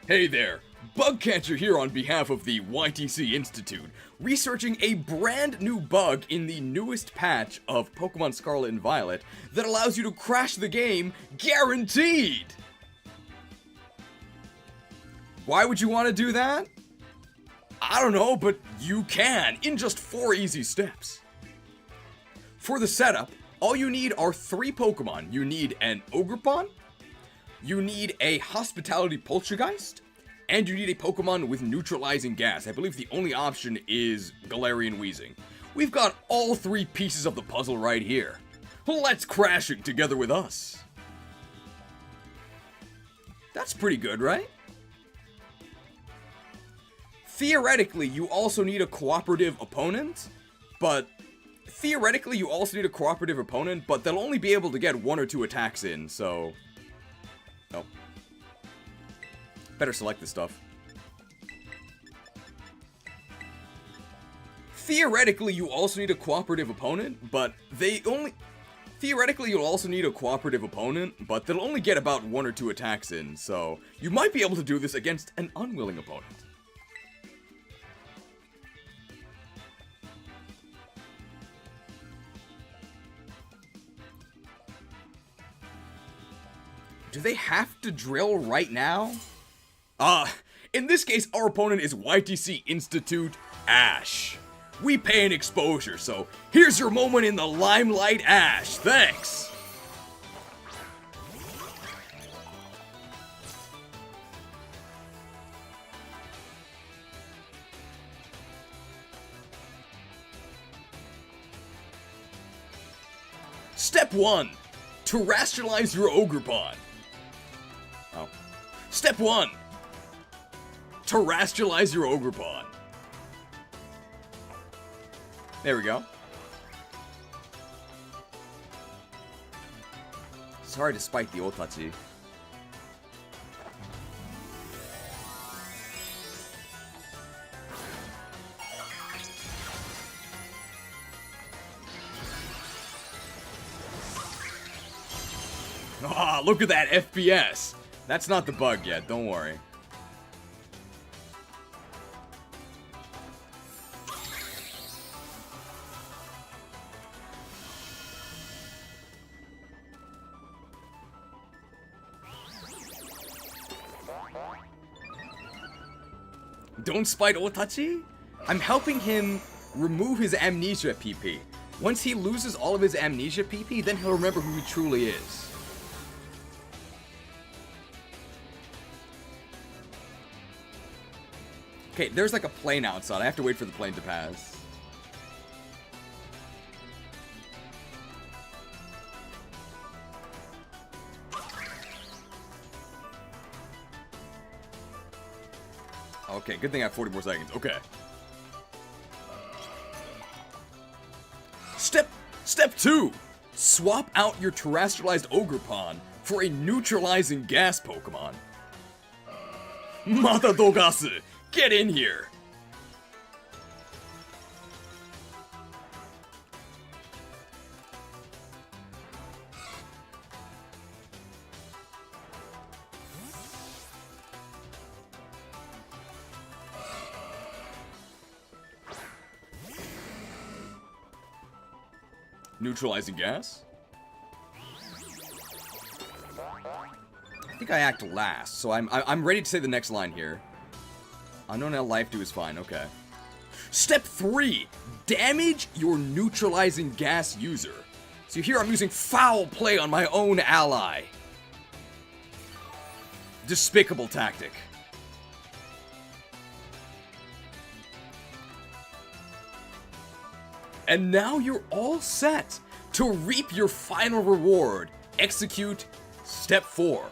Hey there, Bugcatcher here on behalf of the YTC Institute, researching a brand new bug in the newest patch of Pokemon Scarlet and Violet that allows you to crash the game, guaranteed! Why would you want to do that? I don't know, but you can, in just 4 easy steps. For the setup, all you need are 3 Pokemon. You need an Ogerpon, you need a Hospitality Poltergeist, and you need a Pokemon with neutralizing gas. I believe the only option is Galarian Weezing. We've got all 3 pieces of the puzzle right here. Let's crash it together with us. That's pretty good, right? Theoretically, you also need a cooperative opponent, but they'll only be able to get 1 or 2 attacks in, so... Oh. Better select this stuff. Theoretically, you also need a cooperative opponent, but Theoretically, you'll also need a cooperative opponent, but they'll only get about 1 or 2 attacks in, so... You might be able to do this against an unwilling opponent. Do they have to drill right now? In this case, our opponent is YTC Institute Ash. We pay an exposure, so here's your moment in the limelight, Ash. Thanks. Step 1. Terrestrialize your Ogerpon. Oh. Step 1. Terrestrialize your Ogerpon. There we go. Sorry to spike the Otachi. Ah, look at that FPS. That's not the bug yet, don't worry. Don't spite Otachi? I'm helping him remove his amnesia PP. Once he loses all of his amnesia PP, then he'll remember who he truly is. Okay, there's like a plane outside. I have to wait for the plane to pass. Okay, good thing I have 40 more seconds. Okay. Step 2. Swap out your terrestrialized Ogerpon for a neutralizing gas Pokemon. Matadogasu, get in here. Neutralizing gas? I think I act last, so I'm ready to say the next line here. Unknown L life do is fine, okay. Step 3, damage your neutralizing gas user. So here I'm using foul play on my own ally. Despicable tactic. And now you're all set to reap your final reward. Execute step 4.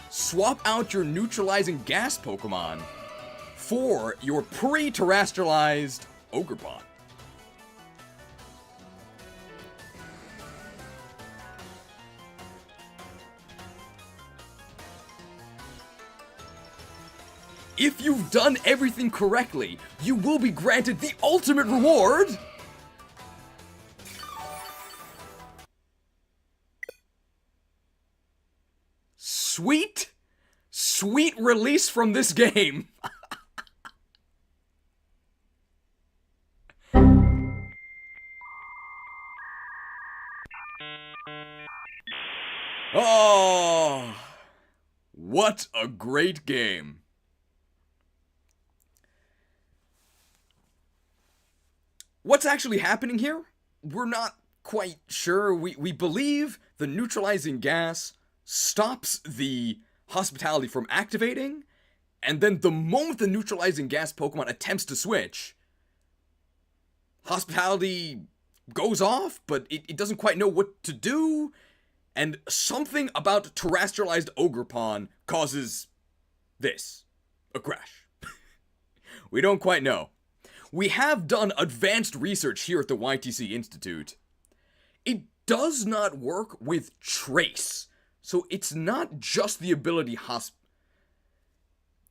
Swap out your neutralizing gas Pokemon for your pre-terrestrialized Ogerpon. If you've done everything correctly, you will be granted the ultimate reward. Sweet release from this game. Oh, what a great game. What's actually happening here? We're not quite sure. We believe the neutralizing gas stops the hospitality from activating, and then the moment the neutralizing gas Pokemon attempts to switch, hospitality goes off, but it doesn't quite know what to do, and something about terrestrialized Ogerpon causes this, a crash. We don't quite know. We have done advanced research here at the YTC Institute. It does not work with Trace. So it's not just the ability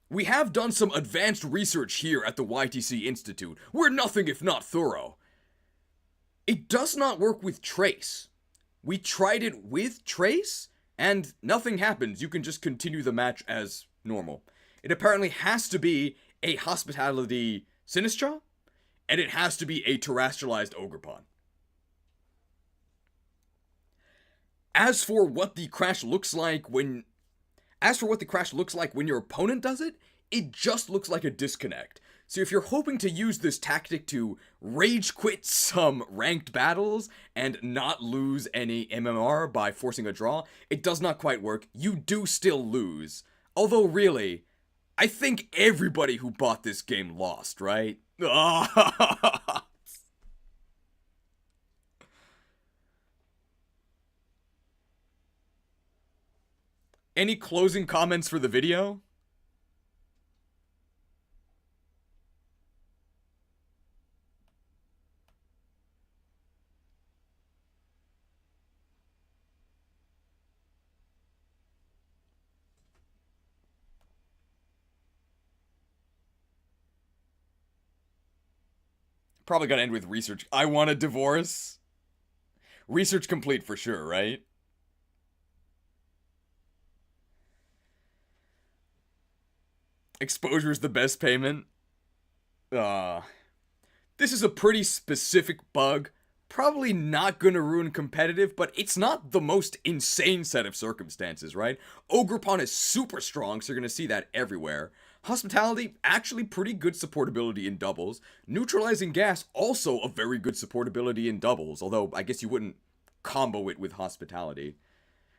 We have done some advanced research here at the YTC Institute. We're nothing if not thorough. It does not work with Trace. We tried it with Trace, and nothing happens. You can just continue the match as normal. It apparently has to be a Hospitality Sinistra, and it has to be a terrestrialized Ogerpon. As for what the crash looks like when your opponent does it, it just looks like a disconnect. So if you're hoping to use this tactic to rage quit some ranked battles and not lose any MMR by forcing a draw, it does not quite work. You do still lose. Although really, I think everybody who bought this game lost, right? Any closing comments for the video? Probably gotta end with research. I want a divorce. Research complete for sure, right? Exposure is the best payment. This is a pretty specific bug. Probably not gonna ruin competitive, but it's not the most insane set of circumstances, right? Ogerpon is super strong, so you're gonna see that everywhere. Hospitality, actually pretty good supportability in doubles. Neutralizing gas, also a very good supportability in doubles, although I guess you wouldn't combo it with hospitality.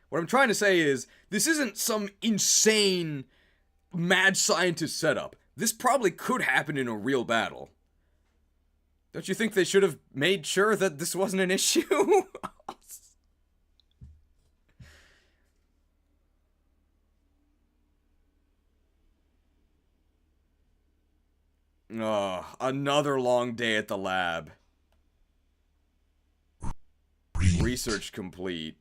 What I'm trying to say is, this isn't some insane mad scientist setup. This probably could happen in a real battle. Don't you think they should have made sure that this wasn't an issue? Oh, another long day at the lab. Research complete.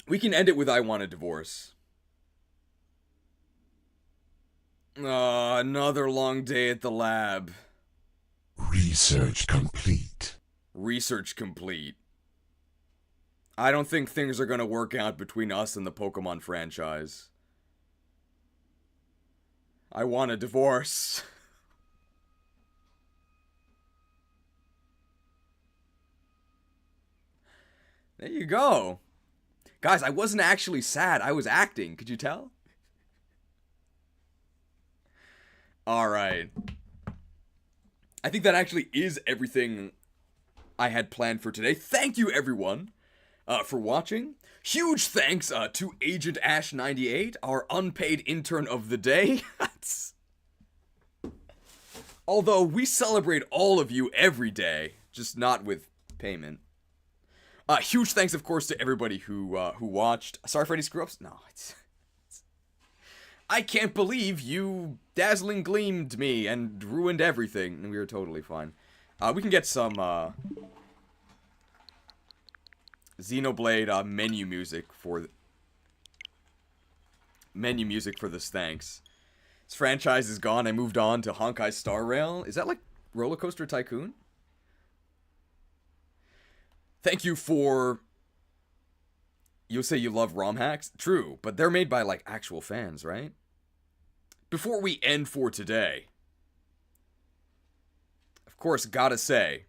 We can end it with I want a divorce. Another long day at the lab. Research complete. Research complete. I don't think things are gonna work out between us and the Pokemon franchise. I want a divorce. There you go. Guys, I wasn't actually sad. I was acting. Could you tell? Alright. I think that actually is everything I had planned for today. Thank you, everyone, for watching. Huge thanks to Agent Ash98, our unpaid intern of the day. Although we celebrate all of you every day, just not with payment. Huge thanks, of course, to everybody who watched. Sorry for any screw-ups? No, I can't believe you dazzling gleamed me and ruined everything. We were totally fine. We can get some Xenoblade menu music for this. Thanks. This franchise is gone. I moved on to Honkai Star Rail. Is that like Roller Coaster Tycoon? Thank you for... You'll say you love ROM hacks? True, but they're made by, like, actual fans, right? Before we end for today, of course, gotta say,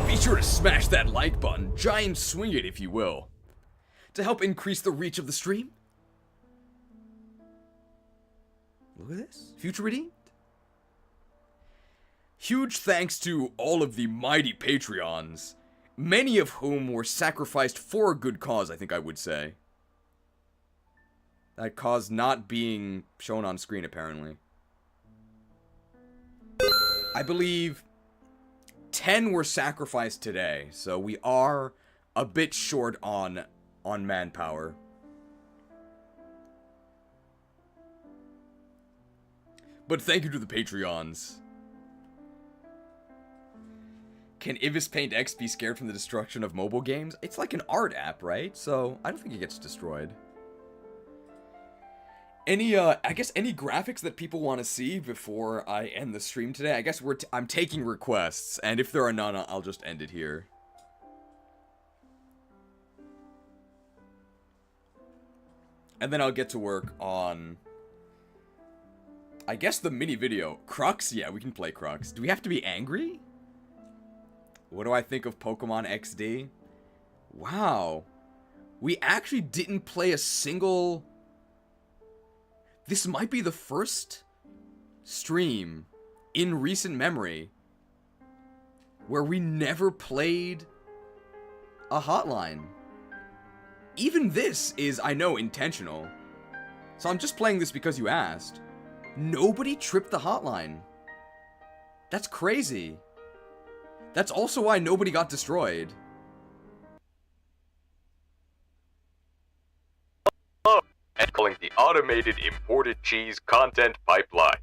be sure to smash that like button, giant swing it if you will, to help increase the reach of the stream. Look at this, future redeemed. Huge thanks to all of the mighty Patreons, many of whom were sacrificed for a good cause, I think I would say. That cause not being shown on screen, apparently. I believe 10 were sacrificed today, so we are a bit short on manpower. But thank you to the Patreons. Can Ibis Paint X be scared from the destruction of mobile games? It's like an art app, right? So, I don't think it gets destroyed. Any, I guess any graphics that people want to see before I end the stream today? I guess I'm taking requests, and if there are none, I'll just end it here. And then I'll get to work on, I guess, the mini video. Crux? Yeah, we can play Crux. Do we have to be angry? What do I think of Pokemon XD? Wow. We actually didn't play a single... This might be the first stream in recent memory where we never played a hotline. Even this is, I know, intentional. So I'm just playing this because you asked. Nobody tripped the hotline. That's crazy. That's also why nobody got destroyed. And calling the automated imported cheese content pipeline.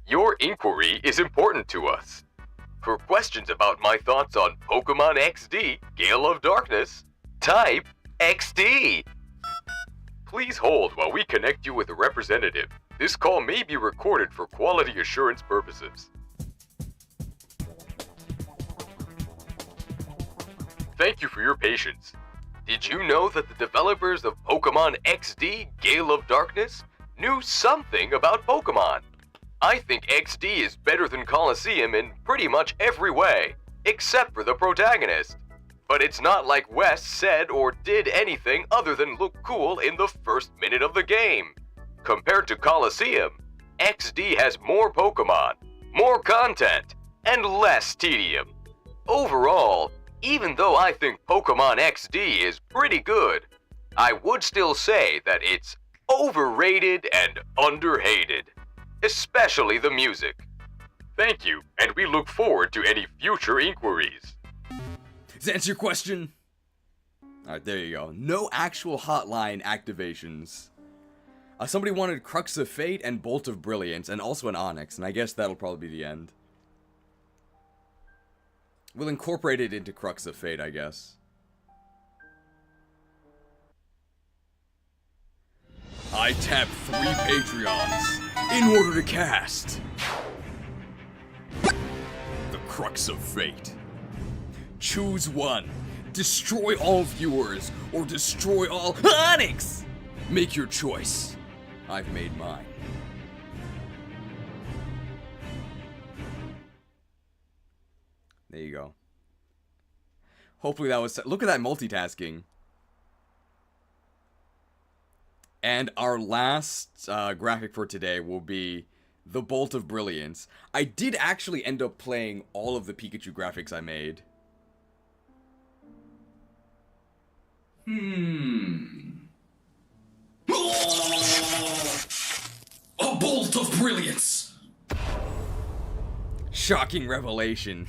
Your inquiry is important to us. For questions about my thoughts on Pokemon XD, Gale of Darkness, type XD. Please hold while we connect you with a representative. This call may be recorded for quality assurance purposes. Thank you for your patience. Did you know that the developers of Pokemon XD, Gale of Darkness, knew something about Pokemon? I think XD is better than Colosseum in pretty much every way. except for the protagonist. But it's not like Wes said or did anything other than look cool in the first minute of the game. Compared to Coliseum, XD has more Pokemon, more content, and less tedium. Overall, even though I think Pokemon XD is pretty good, I would still say that it's overrated and underhated, especially the music. Thank you, and we look forward to any future inquiries. Does that answer your question? Alright, there you go. No actual hotline activations. Somebody wanted Crux of Fate and Bolt of Brilliance, and also an Onyx, and I guess that'll probably be the end. We'll incorporate it into Crux of Fate, I guess. I tap 3 Patreons in order to cast the Crux of Fate. Choose one. Destroy all viewers or destroy all Onyx. Make your choice. I've made mine. There you go. Hopefully that was... Look at that multitasking. And our last graphic for today will be the Bolt of Brilliance. I did actually end up playing all of the Pikachu graphics I made. A bolt of brilliance! Shocking revelation.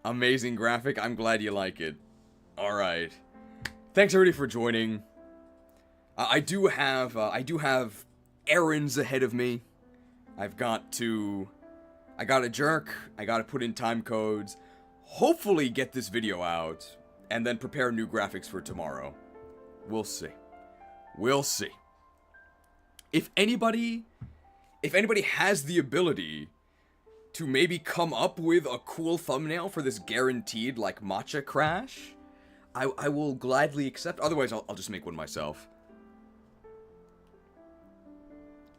Amazing graphic. I'm glad you like it. Alright. Thanks everybody for joining. I do have errands ahead of me. I gotta jerk. I gotta put in time codes. Hopefully get this video out. And then prepare new graphics for tomorrow. We'll see. We'll see. If anybody has the ability to maybe come up with a cool thumbnail for this guaranteed, like, matcha crash, I will gladly accept. Otherwise, I'll just make one myself.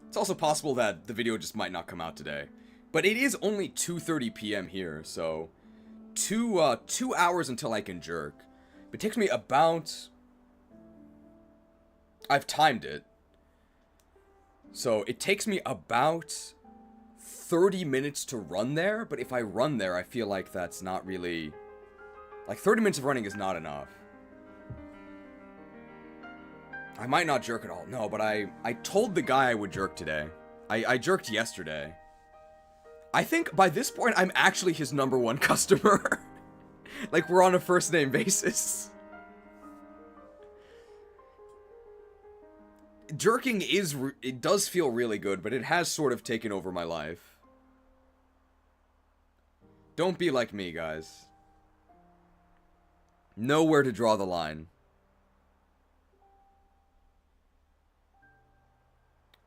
It's also possible that the video just might not come out today. But it is only 2:30 p.m. here, so... 2 hours until I can jerk. It takes me about... I've timed it. So, it takes me about 30 minutes to run there, but if I run there, I feel like that's not really... Like, 30 minutes of running is not enough. I might not jerk at all. No, but I told the guy I would jerk today. I jerked yesterday. I think by this point, I'm actually his #1 customer. Like, we're on a first-name basis. Jerking it does feel really good, but it has sort of taken over my life. Don't be like me, guys. Know where to draw the line.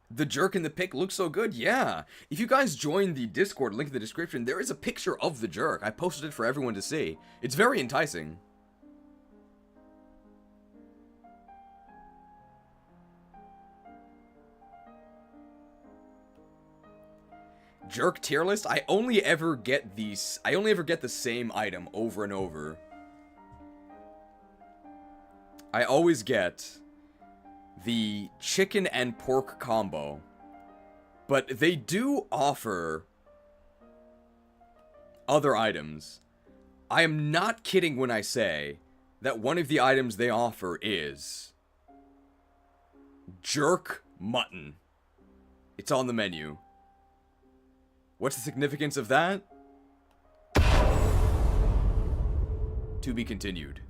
The jerk in the pic looks so good, yeah. If you guys join the Discord, link in the description, there is a picture of the jerk. I posted it for everyone to see. It's very enticing. Jerk tier list? I only ever get the same item over and over. I always get the chicken and pork combo. But they do offer other items. I am not kidding when I say that one of the items they offer is jerk mutton. It's on the menu. What's the significance of that? To be continued.